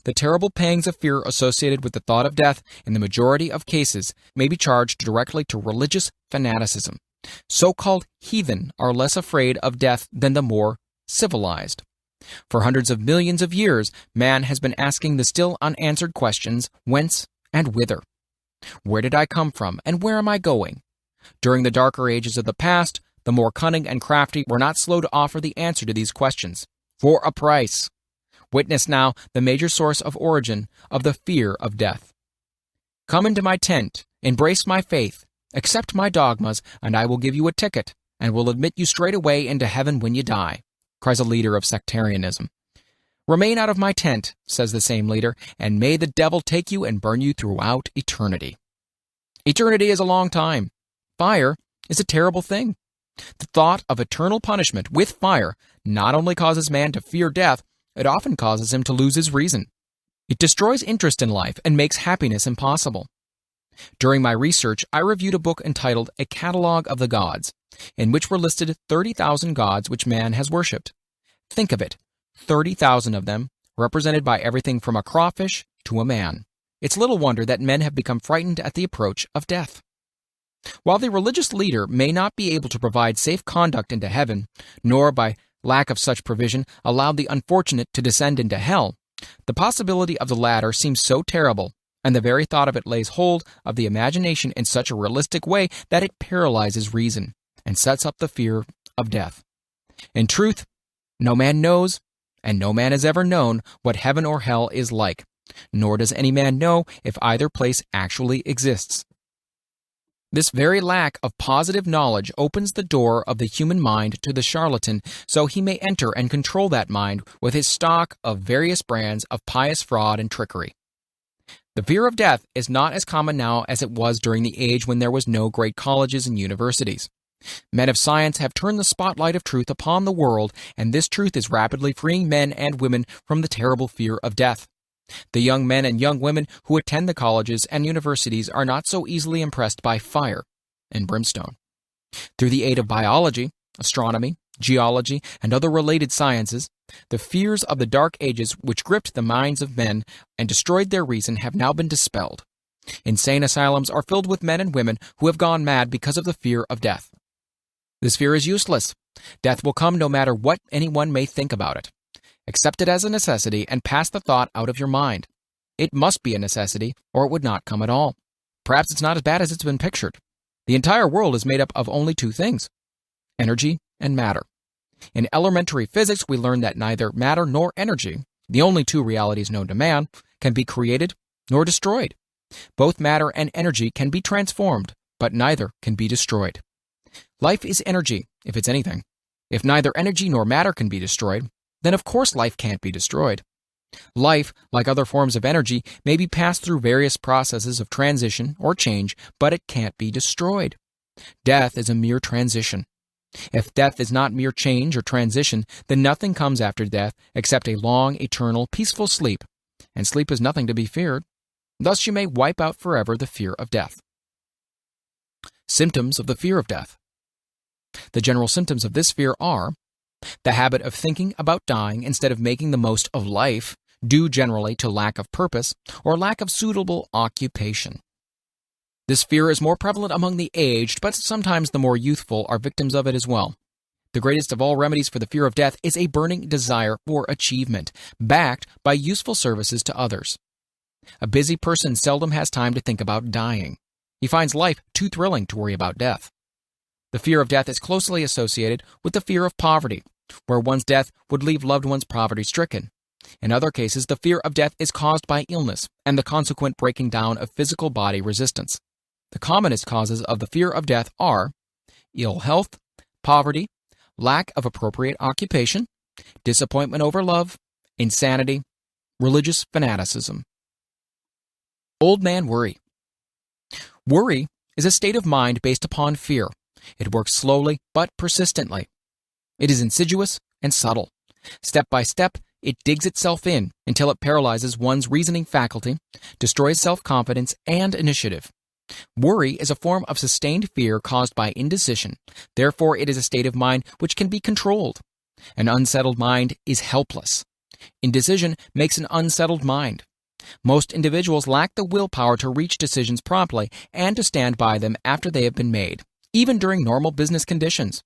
The terrible pangs of fear associated with the thought of death, in the majority of cases, may be charged directly to religious fanaticism. So-called heathen are less afraid of death than the more civilized. For hundreds of millions of years, man has been asking the still unanswered questions, whence and whither? Where did I come from, and where am I going? During the darker ages of the past, the more cunning and crafty were not slow to offer the answer to these questions, for a price. Witness now the major source of origin of the fear of death. Come into my tent, embrace my faith, accept my dogmas, and I will give you a ticket, and will admit you straight away into heaven when you die, cries a leader of sectarianism. Remain out of my tent, says the same leader, and may the devil take you and burn you throughout eternity. Eternity is a long time. Fire is a terrible thing. The thought of eternal punishment with fire not only causes man to fear death, it often causes him to lose his reason. It destroys interest in life and makes happiness impossible. During my research, I reviewed a book entitled A Catalogue of the Gods, in which were listed 30,000 gods which man has worshipped. Think of it, 30,000 of them, represented by everything from a crawfish to a man. It's little wonder that men have become frightened at the approach of death. While the religious leader may not be able to provide safe conduct into heaven, nor by lack of such provision allow the unfortunate to descend into hell, the possibility of the latter seems so terrible, and the very thought of it lays hold of the imagination in such a realistic way that it paralyzes reason and sets up the fear of death. In truth, no man knows, and no man has ever known, what heaven or hell is like, nor does any man know if either place actually exists. This very lack of positive knowledge opens the door of the human mind to the charlatan, so he may enter and control that mind with his stock of various brands of pious fraud and trickery. The fear of death is not as common now as it was during the age when there was no great colleges and universities. Men of science have turned the spotlight of truth upon the world, and this truth is rapidly freeing men and women from the terrible fear of death. The young men and young women who attend the colleges and universities are not so easily impressed by fire and brimstone. Through the aid of biology, astronomy, geology, and other related sciences, the fears of the Dark Ages which gripped the minds of men and destroyed their reason have now been dispelled. Insane asylums are filled with men and women who have gone mad because of the fear of death. This fear is useless. Death will come no matter what anyone may think about it. Accept it as a necessity and pass the thought out of your mind. It must be a necessity, or it would not come at all. Perhaps it's not as bad as it's been pictured. The entire world is made up of only two things: energy and matter. In elementary physics, we learn that neither matter nor energy, the only two realities known to man, can be created nor destroyed. Both matter and energy can be transformed, but neither can be destroyed. Life is energy, if it's anything. If neither energy nor matter can be destroyed, then of course life can't be destroyed. Life, like other forms of energy, may be passed through various processes of transition or change, but it can't be destroyed. Death is a mere transition. If death is not mere change or transition, then nothing comes after death except a long, eternal, peaceful sleep, and sleep is nothing to be feared. Thus you may wipe out forever the fear of death. Symptoms of the fear of death. The general symptoms of this fear are the habit of thinking about dying instead of making the most of life, due generally to lack of purpose or lack of suitable occupation. This fear is more prevalent among the aged, but sometimes the more youthful are victims of it as well. The greatest of all remedies for the fear of death is a burning desire for achievement, backed by useful services to others. A busy person seldom has time to think about dying. He finds life too thrilling to worry about death. The fear of death is closely associated with the fear of poverty, where one's death would leave loved ones poverty-stricken. In other cases, the fear of death is caused by illness and the consequent breaking down of physical body resistance. The commonest causes of the fear of death are ill health, poverty, lack of appropriate occupation, disappointment over love, insanity, religious fanaticism. Old man worry. Worry is a state of mind based upon fear. It works slowly but persistently. It is insidious and subtle. Step by step, it digs itself in until it paralyzes one's reasoning faculty, destroys self-confidence and initiative. Worry is a form of sustained fear caused by indecision. Therefore, it is a state of mind which can be controlled. An unsettled mind is helpless. Indecision makes an unsettled mind. Most individuals lack the willpower to reach decisions promptly and to stand by them after they have been made, even during normal business conditions.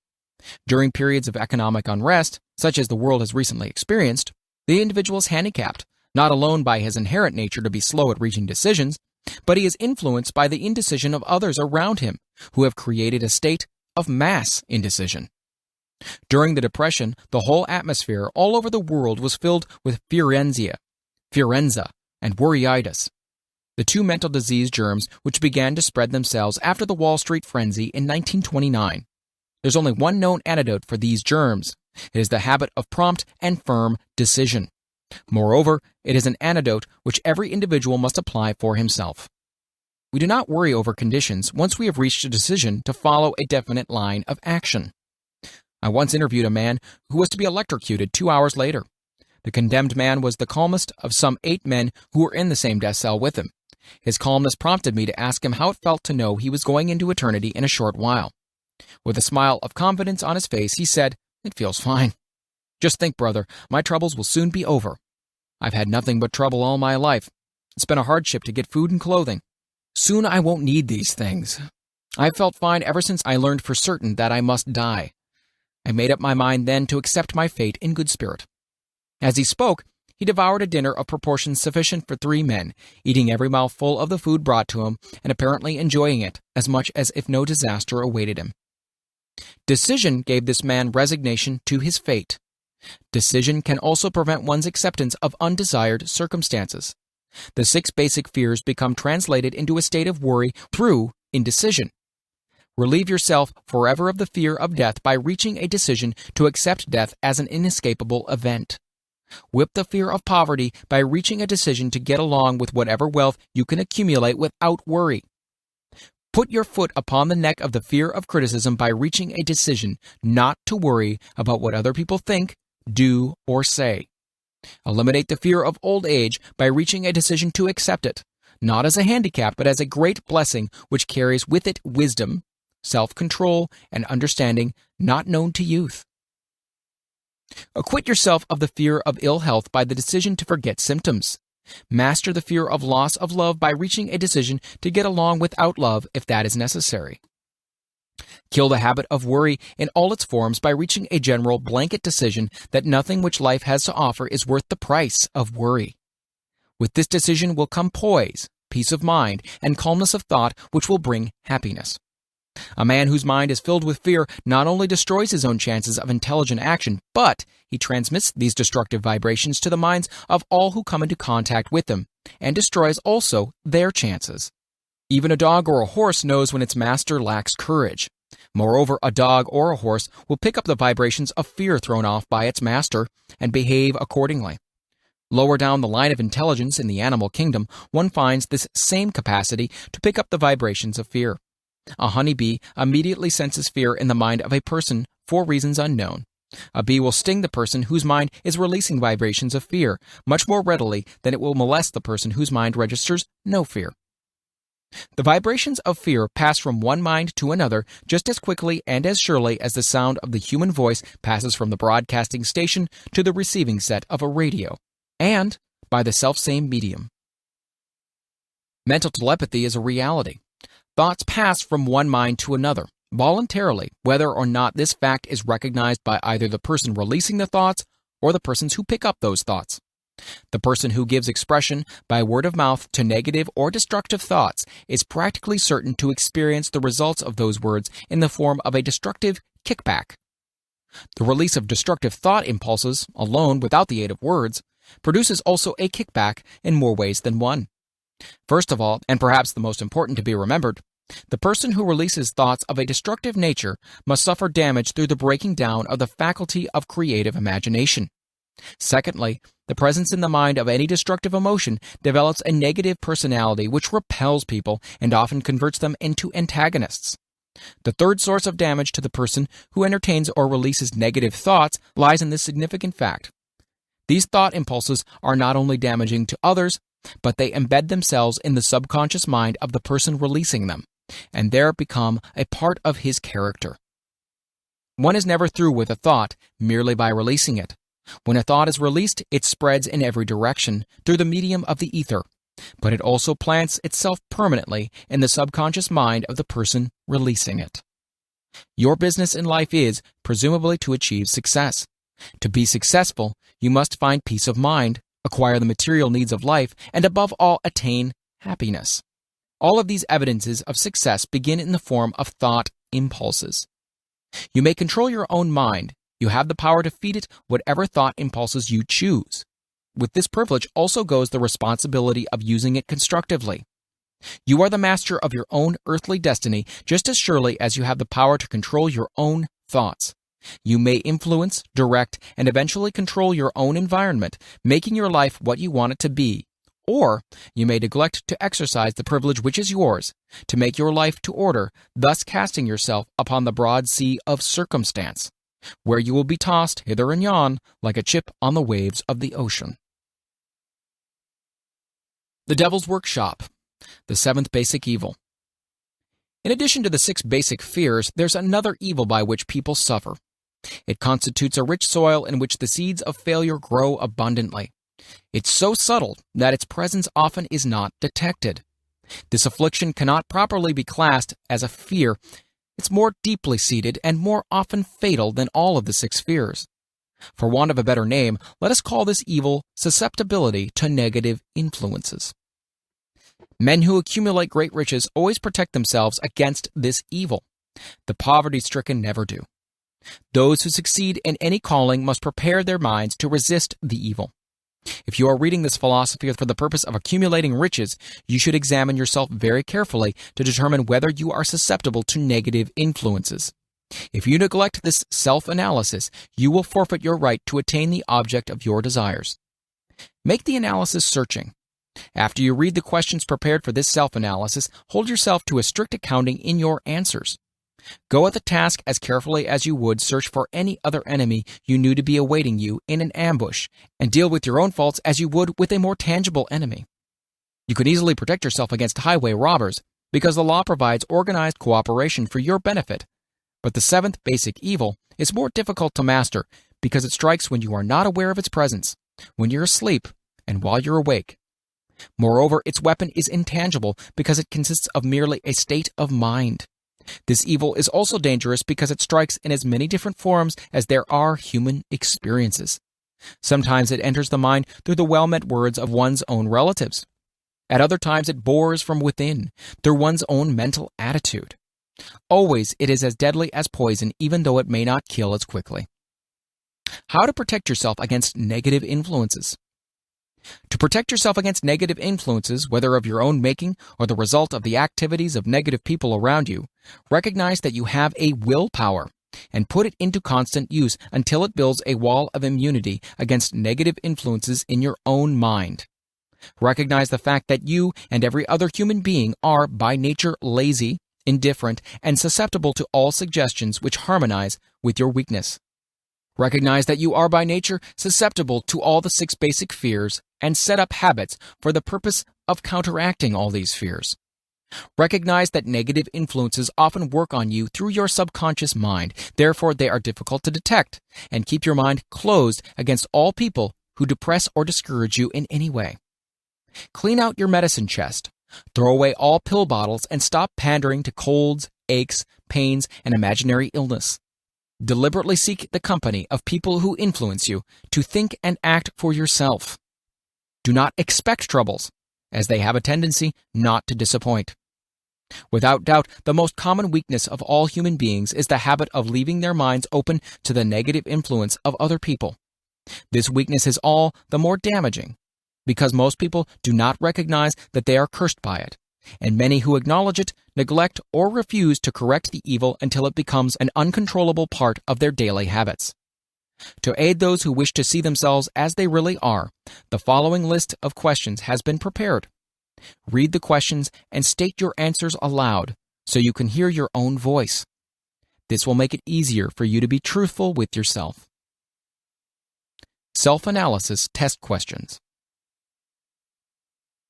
During periods of economic unrest, such as the world has recently experienced, the individual is handicapped, not alone by his inherent nature to be slow at reaching decisions, but he is influenced by the indecision of others around him, who have created a state of mass indecision. During the Depression, the whole atmosphere all over the world was filled with fierenza, and worryitis, the two mental disease germs which began to spread themselves after the Wall Street frenzy in 1929. There's only one known antidote for these germs. It is the habit of prompt and firm decision. Moreover, it is an antidote which every individual must apply for himself. We do not worry over conditions once we have reached a decision to follow a definite line of action. I once interviewed a man who was to be electrocuted 2 hours later. The condemned man was the calmest of some 8 men who were in the same death cell with him. His calmness prompted me to ask him how it felt to know he was going into eternity in a short while. With a smile of confidence on his face, he said, "It feels fine. Just think, brother, my troubles will soon be over. I've had nothing but trouble all my life. It's been a hardship to get food and clothing. Soon I won't need these things. I felt fine ever since I learned for certain that I must die. I made up my mind then to accept my fate in good spirit." As he spoke, he devoured a dinner of proportions sufficient for 3 men, eating every mouthful of the food brought to him, and apparently enjoying it as much as if no disaster awaited him. Decision gave this man resignation to his fate. Decision can also prevent one's acceptance of undesired circumstances. The 6 basic fears become translated into a state of worry through indecision. Relieve yourself forever of the fear of death by reaching a decision to accept death as an inescapable event. Whip the fear of poverty by reaching a decision to get along with whatever wealth you can accumulate without worry. Put your foot upon the neck of the fear of criticism by reaching a decision not to worry about what other people think, do, or say. Eliminate the fear of old age by reaching a decision to accept it, not as a handicap, but as a great blessing which carries with it wisdom, self-control, and understanding not known to youth. Acquit yourself of the fear of ill health by the decision to forget symptoms. Master the fear of loss of love by reaching a decision to get along without love if that is necessary. Kill the habit of worry in all its forms by reaching a general blanket decision that nothing which life has to offer is worth the price of worry. With this decision will come poise, peace of mind, and calmness of thought which will bring happiness. A man whose mind is filled with fear not only destroys his own chances of intelligent action, but he transmits these destructive vibrations to the minds of all who come into contact with them, and destroys also their chances. Even a dog or a horse knows when its master lacks courage. Moreover, a dog or a horse will pick up the vibrations of fear thrown off by its master and behave accordingly. Lower down the line of intelligence in the animal kingdom, one finds this same capacity to pick up the vibrations of fear. A honeybee immediately senses fear in the mind of a person for reasons unknown. A bee will sting the person whose mind is releasing vibrations of fear much more readily than it will molest the person whose mind registers no fear. The vibrations of fear pass from one mind to another just as quickly and as surely as the sound of the human voice passes from the broadcasting station to the receiving set of a radio, and by the selfsame medium. Mental telepathy is a reality. Thoughts pass from one mind to another, voluntarily, whether or not this fact is recognized by either the person releasing the thoughts or the persons who pick up those thoughts. The person who gives expression by word of mouth to negative or destructive thoughts is practically certain to experience the results of those words in the form of a destructive kickback. The release of destructive thought impulses, alone without the aid of words, produces also a kickback in more ways than one. First of all, and perhaps the most important to be remembered, the person who releases thoughts of a destructive nature must suffer damage through the breaking down of the faculty of creative imagination. Secondly, the presence in the mind of any destructive emotion develops a negative personality which repels people and often converts them into antagonists. The third source of damage to the person who entertains or releases negative thoughts lies in this significant fact. These thought impulses are not only damaging to others, but they embed themselves in the subconscious mind of the person releasing them, and there become a part of his character. One is never through with a thought merely by releasing it. When a thought is released, it spreads in every direction through the medium of the ether, but it also plants itself permanently in the subconscious mind of the person releasing it. Your business in life is, presumably, to achieve success. To be successful, you must find peace of mind, acquire the material needs of life, and above all, attain happiness. All of these evidences of success begin in the form of thought impulses. You may control your own mind. You have the power to feed it whatever thought impulses you choose. With this privilege also goes the responsibility of using it constructively. You are the master of your own earthly destiny just as surely as you have the power to control your own thoughts. You may influence, direct, and eventually control your own environment, making your life what you want it to be. Or you may neglect to exercise the privilege which is yours, to make your life to order, thus casting yourself upon the broad sea of circumstance, where you will be tossed hither and yon like a chip on the waves of the ocean. The Devil's Workshop, the seventh basic evil. In addition to the 6 basic fears, there's another evil by which people suffer. It constitutes a rich soil in which the seeds of failure grow abundantly. It's so subtle that its presence often is not detected. This affliction cannot properly be classed as a fear. It's more deeply seated and more often fatal than all of the 6 fears. For want of a better name, let us call this evil susceptibility to negative influences. Men who accumulate great riches always protect themselves against this evil. The poverty-stricken never do. Those who succeed in any calling must prepare their minds to resist the evil. If you are reading this philosophy for the purpose of accumulating riches, you should examine yourself very carefully to determine whether you are susceptible to negative influences. If you neglect this self-analysis, you will forfeit your right to attain the object of your desires. Make the analysis searching. After you read the questions prepared for this self-analysis, hold yourself to a strict accounting in your answers. Go at the task as carefully as you would search for any other enemy you knew to be awaiting you in an ambush, and deal with your own faults as you would with a more tangible enemy. You can easily protect yourself against highway robbers, because the law provides organized cooperation for your benefit. But the 7th basic evil is more difficult to master because it strikes when you are not aware of its presence, when you're asleep, and while you're awake. Moreover, its weapon is intangible because it consists of merely a state of mind. This evil is also dangerous because it strikes in as many different forms as there are human experiences. Sometimes it enters the mind through the well-meant words of one's own relatives. At other times it bores from within, through one's own mental attitude. Always it is as deadly as poison, even though it may not kill as quickly. How to protect yourself against negative influences? To protect yourself against negative influences, whether of your own making or the result of the activities of negative people around you, recognize that you have a willpower and put it into constant use until it builds a wall of immunity against negative influences in your own mind. Recognize the fact that you and every other human being are by nature lazy, indifferent, and susceptible to all suggestions which harmonize with your weakness. Recognize that you are by nature susceptible to all the 6 basic fears and set up habits for the purpose of counteracting all these fears. Recognize that negative influences often work on you through your subconscious mind, therefore they are difficult to detect, and keep your mind closed against all people who depress or discourage you in any way. Clean out your medicine chest, throw away all pill bottles, and stop pandering to colds, aches, pains, and imaginary illness. Deliberately seek the company of people who influence you to think and act for yourself. Do not expect troubles, as they have a tendency not to disappoint. Without doubt, the most common weakness of all human beings is the habit of leaving their minds open to the negative influence of other people. This weakness is all the more damaging because most people do not recognize that they are cursed by it, and many who acknowledge it neglect or refuse to correct the evil until it becomes an uncontrollable part of their daily habits. To aid those who wish to see themselves as they really are, the following list of questions has been prepared. Read the questions and state your answers aloud so you can hear your own voice. This will make it easier for you to be truthful with yourself. Self-analysis test questions.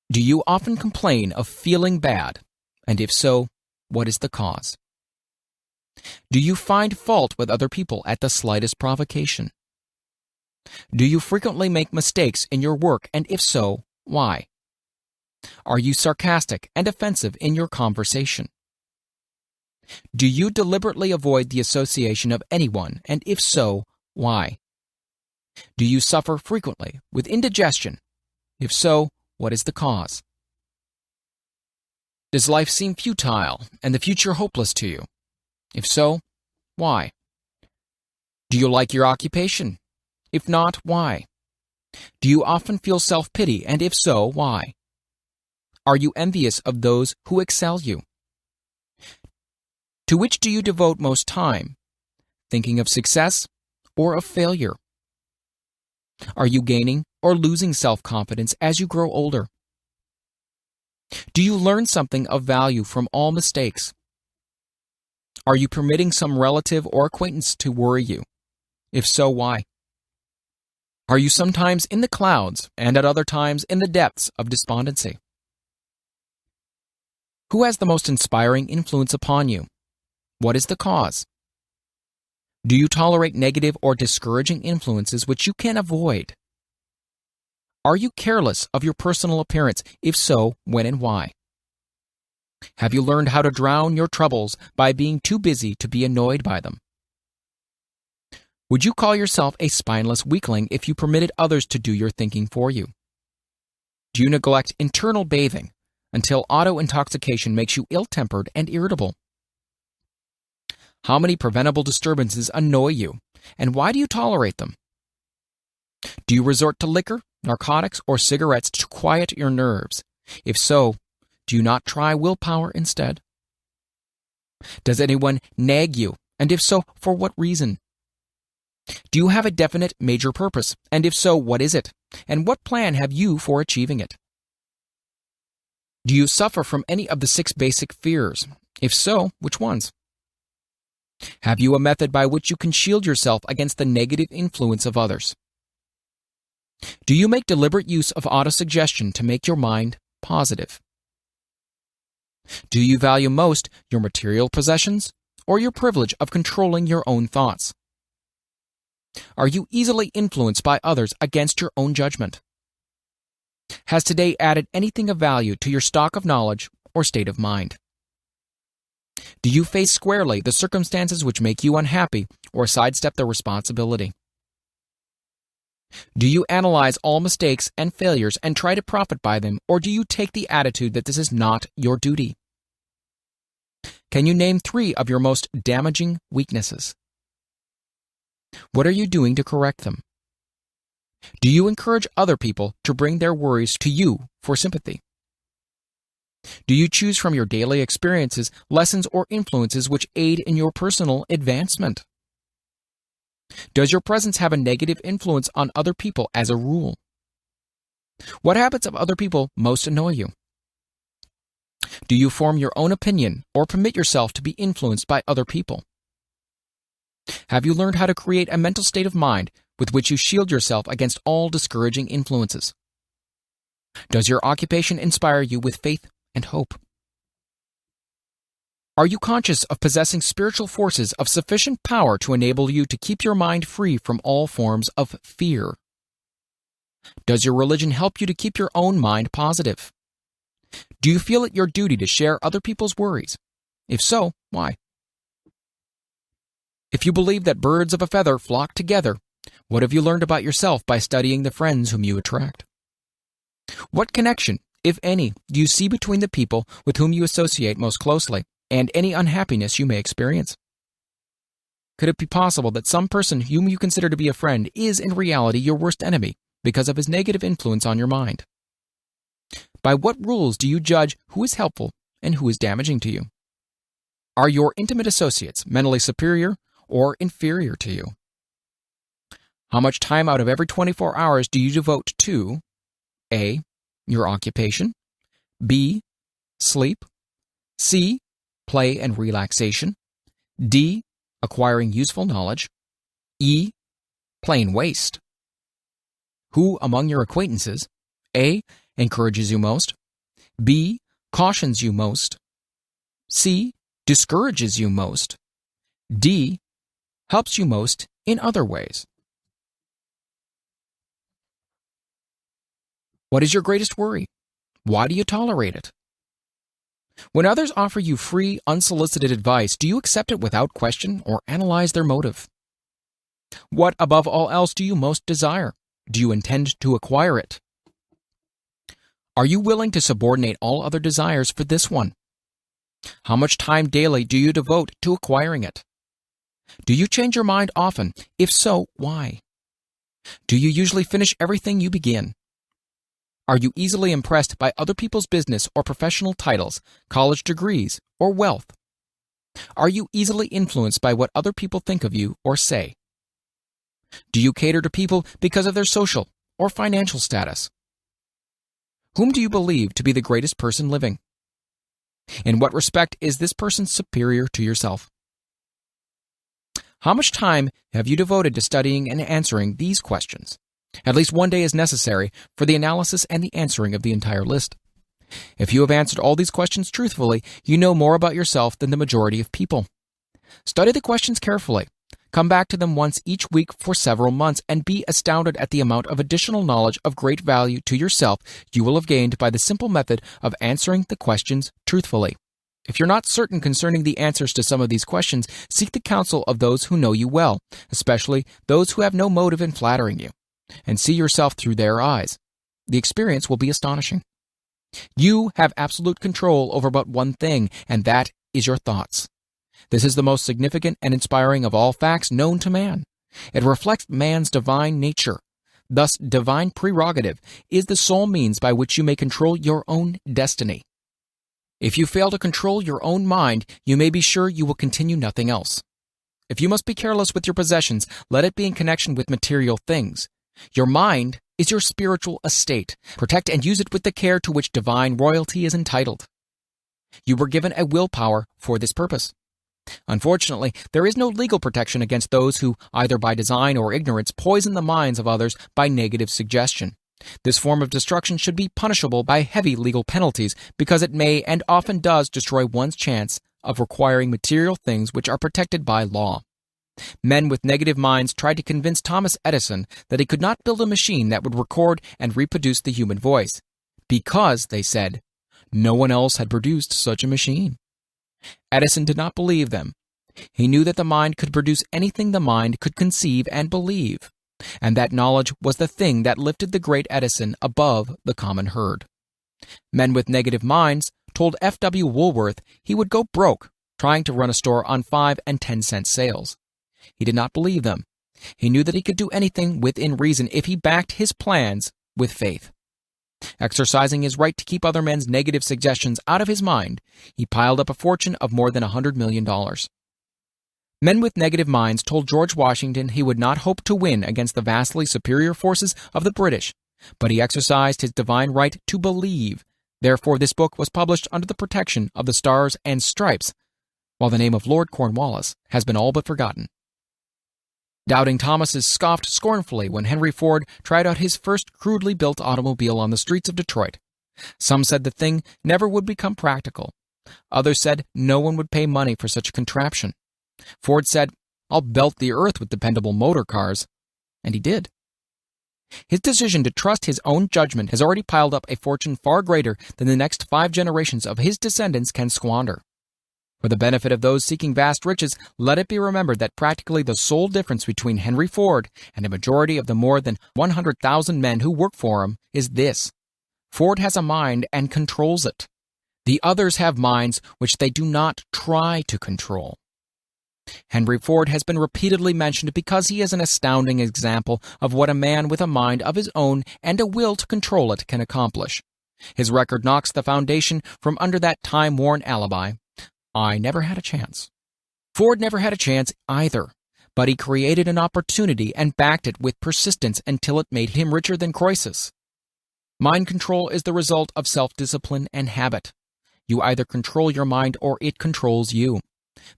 Do you often complain of feeling bad? And if so, what is the cause? Do you find fault with other people at the slightest provocation? Do you frequently make mistakes in your work, and if so, why? Are you sarcastic and offensive in your conversation? Do you deliberately avoid the association of anyone, and if so, why? Do you suffer frequently with indigestion? If so, what is the cause? Does life seem futile and the future hopeless to you? If so, why? Do you like your occupation? If not, why? Do you often feel self-pity, and if so, why? Are you envious of those who excel you? To which do you devote most time? Thinking of success or of failure? Are you gaining or losing self-confidence as you grow older? Do you learn something of value from all mistakes? Are you permitting some relative or acquaintance to worry you? If so, why? Are you sometimes in the clouds and at other times in the depths of despondency? Who has the most inspiring influence upon you? What is the cause? Do you tolerate negative or discouraging influences which you can avoid? Are you careless of your personal appearance? If so, when and why? Have you learned how to drown your troubles by being too busy to be annoyed by them? Would you call yourself a spineless weakling if you permitted others to do your thinking for you? Do you neglect internal bathing until auto-intoxication makes you ill-tempered and irritable? How many preventable disturbances annoy you, and why do you tolerate them? Do you resort to liquor, narcotics, or cigarettes to quiet your nerves? If so, do you not try willpower instead? Does anyone nag you, and if so, for what reason? Do you have a definite major purpose, and if so, what is it? And what plan have you for achieving it? Do you suffer from any of the 6 basic fears? If so, which ones? Have you a method by which you can shield yourself against the negative influence of others? Do you make deliberate use of autosuggestion to make your mind positive? Do you value most your material possessions or your privilege of controlling your own thoughts? Are you easily influenced by others against your own judgment? Has today added anything of value to your stock of knowledge or state of mind? Do you face squarely the circumstances which make you unhappy or sidestep the responsibility? Do you analyze all mistakes and failures and try to profit by them, or do you take the attitude that this is not your duty? Can you name 3 of your most damaging weaknesses? What are you doing to correct them? Do you encourage other people to bring their worries to you for sympathy? Do you choose from your daily experiences lessons or influences which aid in your personal advancement? Does your presence have a negative influence on other people as a rule? What habits of other people most annoy you? Do you form your own opinion or permit yourself to be influenced by other people? Have you learned how to create a mental state of mind with which you shield yourself against all discouraging influences? Does your occupation inspire you with faith and hope? Are you conscious of possessing spiritual forces of sufficient power to enable you to keep your mind free from all forms of fear? Does your religion help you to keep your own mind positive? Do you feel it your duty to share other people's worries? If so, why? If you believe that birds of a feather flock together, what have you learned about yourself by studying the friends whom you attract? What connection, if any, do you see between the people with whom you associate most closely and any unhappiness you may experience? Could it be possible that some person whom you consider to be a friend is in reality your worst enemy because of his negative influence on your mind? By what rules do you judge who is helpful and who is damaging to you? Are your intimate associates mentally superior or inferior to you? How much time out of every 24 hours do you devote to A. Your occupation, B. Sleep, C. Play and relaxation, D. Acquiring useful knowledge, E. Plain waste? Who among your acquaintances A. Encourages you most, B. Cautions you most, C. Discourages you most, D. Helps you most in other ways? What is your greatest worry? Why do you tolerate it? When others offer you free, unsolicited advice, do you accept it without question or analyze their motive? What, above all else, do you most desire? Do you intend to acquire it? Are you willing to subordinate all other desires for this one? How much time daily do you devote to acquiring it? Do you change your mind often? If so, why? Do you usually finish everything you begin? Are you easily impressed by other people's business or professional titles, college degrees, or wealth? Are you easily influenced by what other people think of you or say? Do you cater to people because of their social or financial status? Whom do you believe to be the greatest person living? In what respect is this person superior to yourself? How much time have you devoted to studying and answering these questions? At least one day is necessary for the analysis and the answering of the entire list. If you have answered all these questions truthfully, you know more about yourself than the majority of people. Study the questions carefully. Come back to them once each week for several months and be astounded at the amount of additional knowledge of great value to yourself you will have gained by the simple method of answering the questions truthfully. If you're not certain concerning the answers to some of these questions, seek the counsel of those who know you well, especially those who have no motive in flattering you, and see yourself through their eyes. The experience will be astonishing. You have absolute control over but one thing, and that is your thoughts. This is the most significant and inspiring of all facts known to man. It reflects man's divine nature. Thus, divine prerogative is the sole means by which you may control your own destiny. If you fail to control your own mind, you may be sure you will continue nothing else. If you must be careless with your possessions, let it be in connection with material things. Your mind is your spiritual estate. Protect and use it with the care to which divine royalty is entitled. You were given a willpower for this purpose. Unfortunately, there is no legal protection against those who, either by design or ignorance, poison the minds of others by negative suggestion. This form of destruction should be punishable by heavy legal penalties because it may and often does destroy one's chance of acquiring material things which are protected by law. Men with negative minds tried to convince Thomas Edison that he could not build a machine that would record and reproduce the human voice, because, they said, no one else had produced such a machine. Edison did not believe them. He knew that the mind could produce anything the mind could conceive and believe, and that knowledge was the thing that lifted the great Edison above the common herd. Men with negative minds told F.W. Woolworth he would go broke trying to run a store on 5 and 10 cent sales. He did not believe them. He knew that he could do anything within reason if he backed his plans with faith. Exercising his right to keep other men's negative suggestions out of his mind, he piled up a fortune of more than $100 million. Men with negative minds told George Washington he would not hope to win against the vastly superior forces of the British, but he exercised his divine right to believe. Therefore, this book was published under the protection of the Stars and Stripes, while the name of Lord Cornwallis has been all but forgotten. Doubting Thomases scoffed scornfully when Henry Ford tried out his first crudely built automobile on the streets of Detroit. Some said the thing never would become practical. Others said no one would pay money for such a contraption. Ford said, "I'll belt the earth with dependable motor cars." And he did. His decision to trust his own judgment has already piled up a fortune far greater than the next 5 generations of his descendants can squander. For the benefit of those seeking vast riches, let it be remembered that practically the sole difference between Henry Ford and a majority of the more than 100,000 men who work for him is this: Ford has a mind and controls it. The others have minds which they do not try to control. Henry Ford has been repeatedly mentioned because he is an astounding example of what a man with a mind of his own and a will to control it can accomplish. His record knocks the foundation from under that time-worn alibi: I never had a chance. Ford never had a chance either, but he created an opportunity and backed it with persistence until it made him richer than Croesus. Mind control is the result of self-discipline and habit. You either control your mind or it controls you.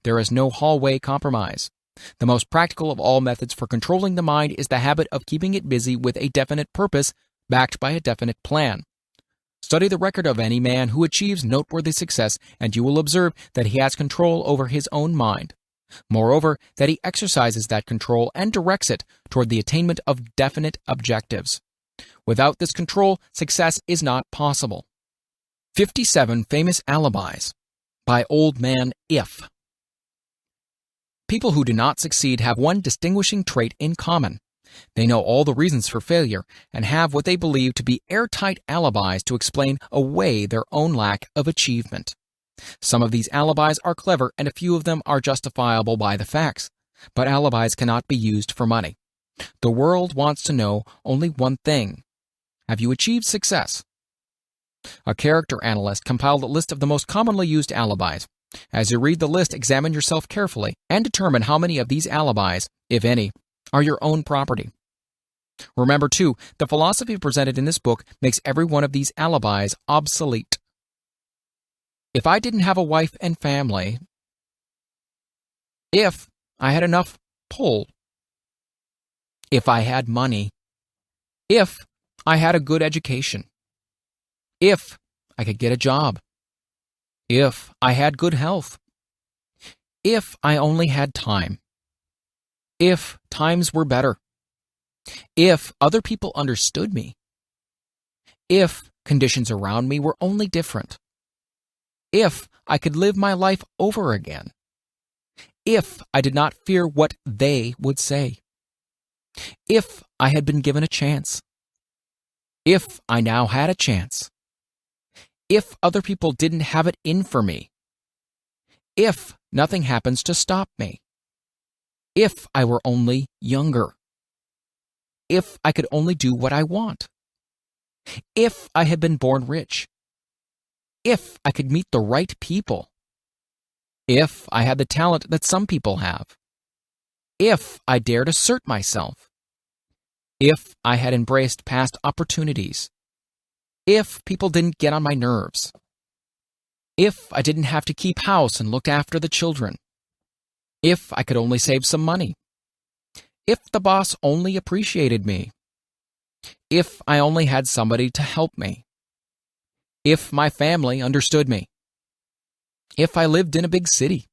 There is no hallway compromise. The most practical of all methods for controlling the mind is the habit of keeping it busy with a definite purpose backed by a definite plan. Study the record of any man who achieves noteworthy success, and you will observe that he has control over his own mind. Moreover, that he exercises that control and directs it toward the attainment of definite objectives. Without this control, success is not possible. 57 Famous Alibis by Old Man If. People who do not succeed have one distinguishing trait in common. They know all the reasons for failure and have what they believe to be airtight alibis to explain away their own lack of achievement. Some of these alibis are clever and a few of them are justifiable by the facts, but alibis cannot be used for money. The world wants to know only one thing: have you achieved success? A character analyst compiled a list of the most commonly used alibis. As you read the list, examine yourself carefully and determine how many of these alibis, if any, are your own property. Remember, too, the philosophy presented in this book makes every one of these alibis obsolete. If I didn't have a wife and family, if I had enough pull, if I had money, if I had a good education, if I could get a job, if I had good health, if I only had time, if times were better, if other people understood me, if conditions around me were only different, If I could live my life over again. If I did not fear what they would say. If I had been given a chance. If I now had a chance. If other people didn't have it in for me. If nothing happens to stop me. If I were only younger. If I could only do what I want. If I had been born rich. If I could meet the right people. If I had the talent that some people have. If I dared assert myself. If I had embraced past opportunities. If people didn't get on my nerves. If I didn't have to keep house and look after the children. If I could only save some money. If the boss only appreciated me. If I only had somebody to help me. If my family understood me. If I lived in a big city.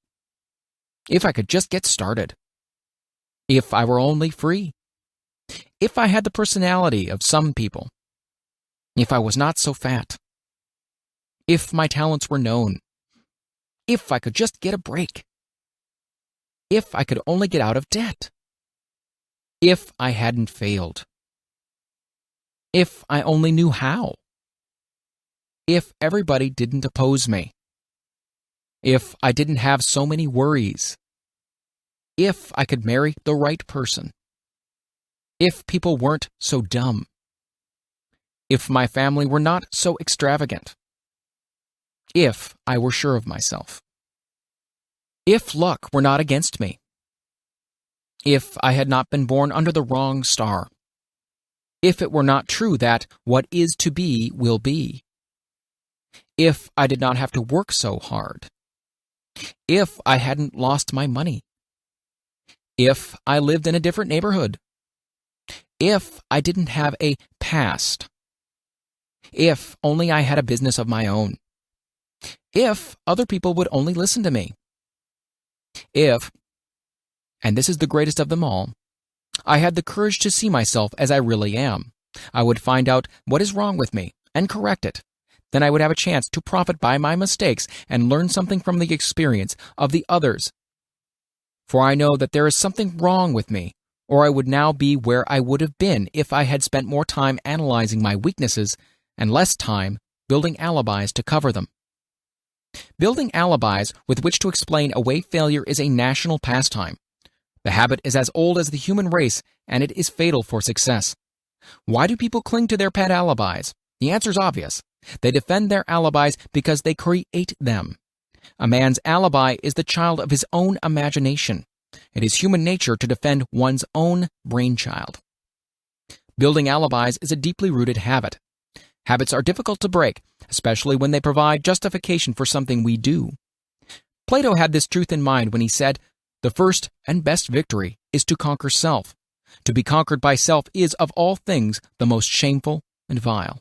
If I could just get started. If I were only free. If I had the personality of some people. If I was not so fat. If my talents were known. If I could just get a break. If I could only get out of debt. If I hadn't failed. If I only knew how. If everybody didn't oppose me. If I didn't have so many worries. If I could marry the right person. If people weren't so dumb. If my family were not so extravagant. If I were sure of myself. If luck were not against me. If I had not been born under the wrong star. If it were not true that what is to be will be. If I did not have to work so hard. If I hadn't lost my money. If I lived in a different neighborhood. If I didn't have a past. If only I had a business of my own. If other people would only listen to me. If, and this is the greatest of them all, I had the courage to see myself as I really am, I would find out what is wrong with me and correct it. Then I would have a chance to profit by my mistakes and learn something from the experience of the others. For I know that there is something wrong with me, or I would now be where I would have been if I had spent more time analyzing my weaknesses and less time building alibis to cover them. Building alibis with which to explain away failure is a national pastime. The habit is as old as the human race, and it is fatal for success. Why do people cling to their pet alibis? The answer is obvious. They defend their alibis because they create them. A man's alibi is the child of his own imagination. It is human nature to defend one's own brainchild. Building alibis is a deeply rooted habit. Habits are difficult to break, especially when they provide justification for something we do. Plato had this truth in mind when he said, "The first and best victory is to conquer self. To be conquered by self is, of all things, the most shameful and vile."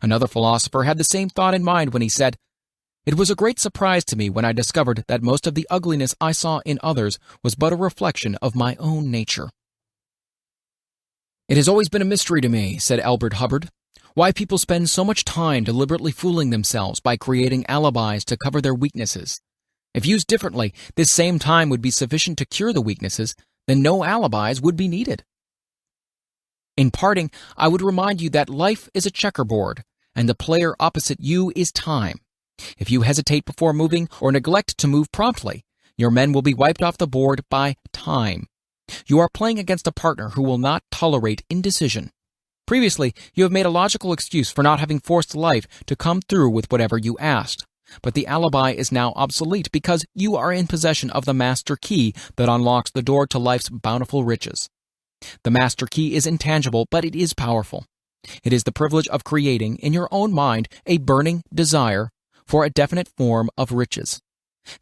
Another philosopher had the same thought in mind when he said, "It was a great surprise to me when I discovered that most of the ugliness I saw in others was but a reflection of my own nature." "It has always been a mystery to me," said Albert Hubbard, "why people spend so much time deliberately fooling themselves by creating alibis to cover their weaknesses. If used differently, this same time would be sufficient to cure the weaknesses, then no alibis would be needed." In parting, I would remind you that life is a checkerboard, and the player opposite you is time. If you hesitate before moving or neglect to move promptly, your men will be wiped off the board by time. You are playing against a partner who will not tolerate indecision. Previously, you have made a logical excuse for not having forced life to come through with whatever you asked. But the alibi is now obsolete because you are in possession of the master key that unlocks the door to life's bountiful riches. The master key is intangible, but it is powerful. It is the privilege of creating, in your own mind, a burning desire for a definite form of riches.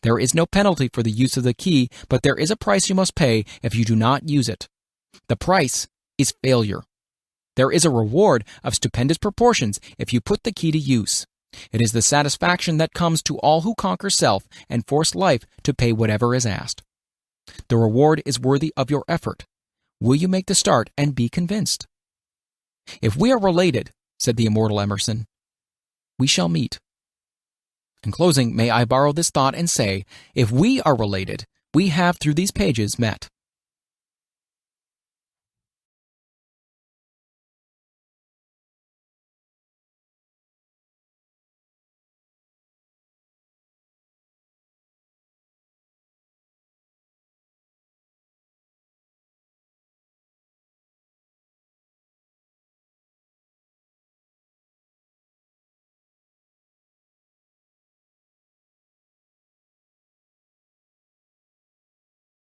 There is no penalty for the use of the key, but there is a price you must pay if you do not use it. The price is failure. There is a reward of stupendous proportions if you put the key to use. It is the satisfaction that comes to all who conquer self and force life to pay whatever is asked. The reward is worthy of your effort. Will you make the start and be convinced? "If we are related," said the immortal Emerson, "we shall meet." In closing, may I borrow this thought and say, if we are related, we have through these pages met.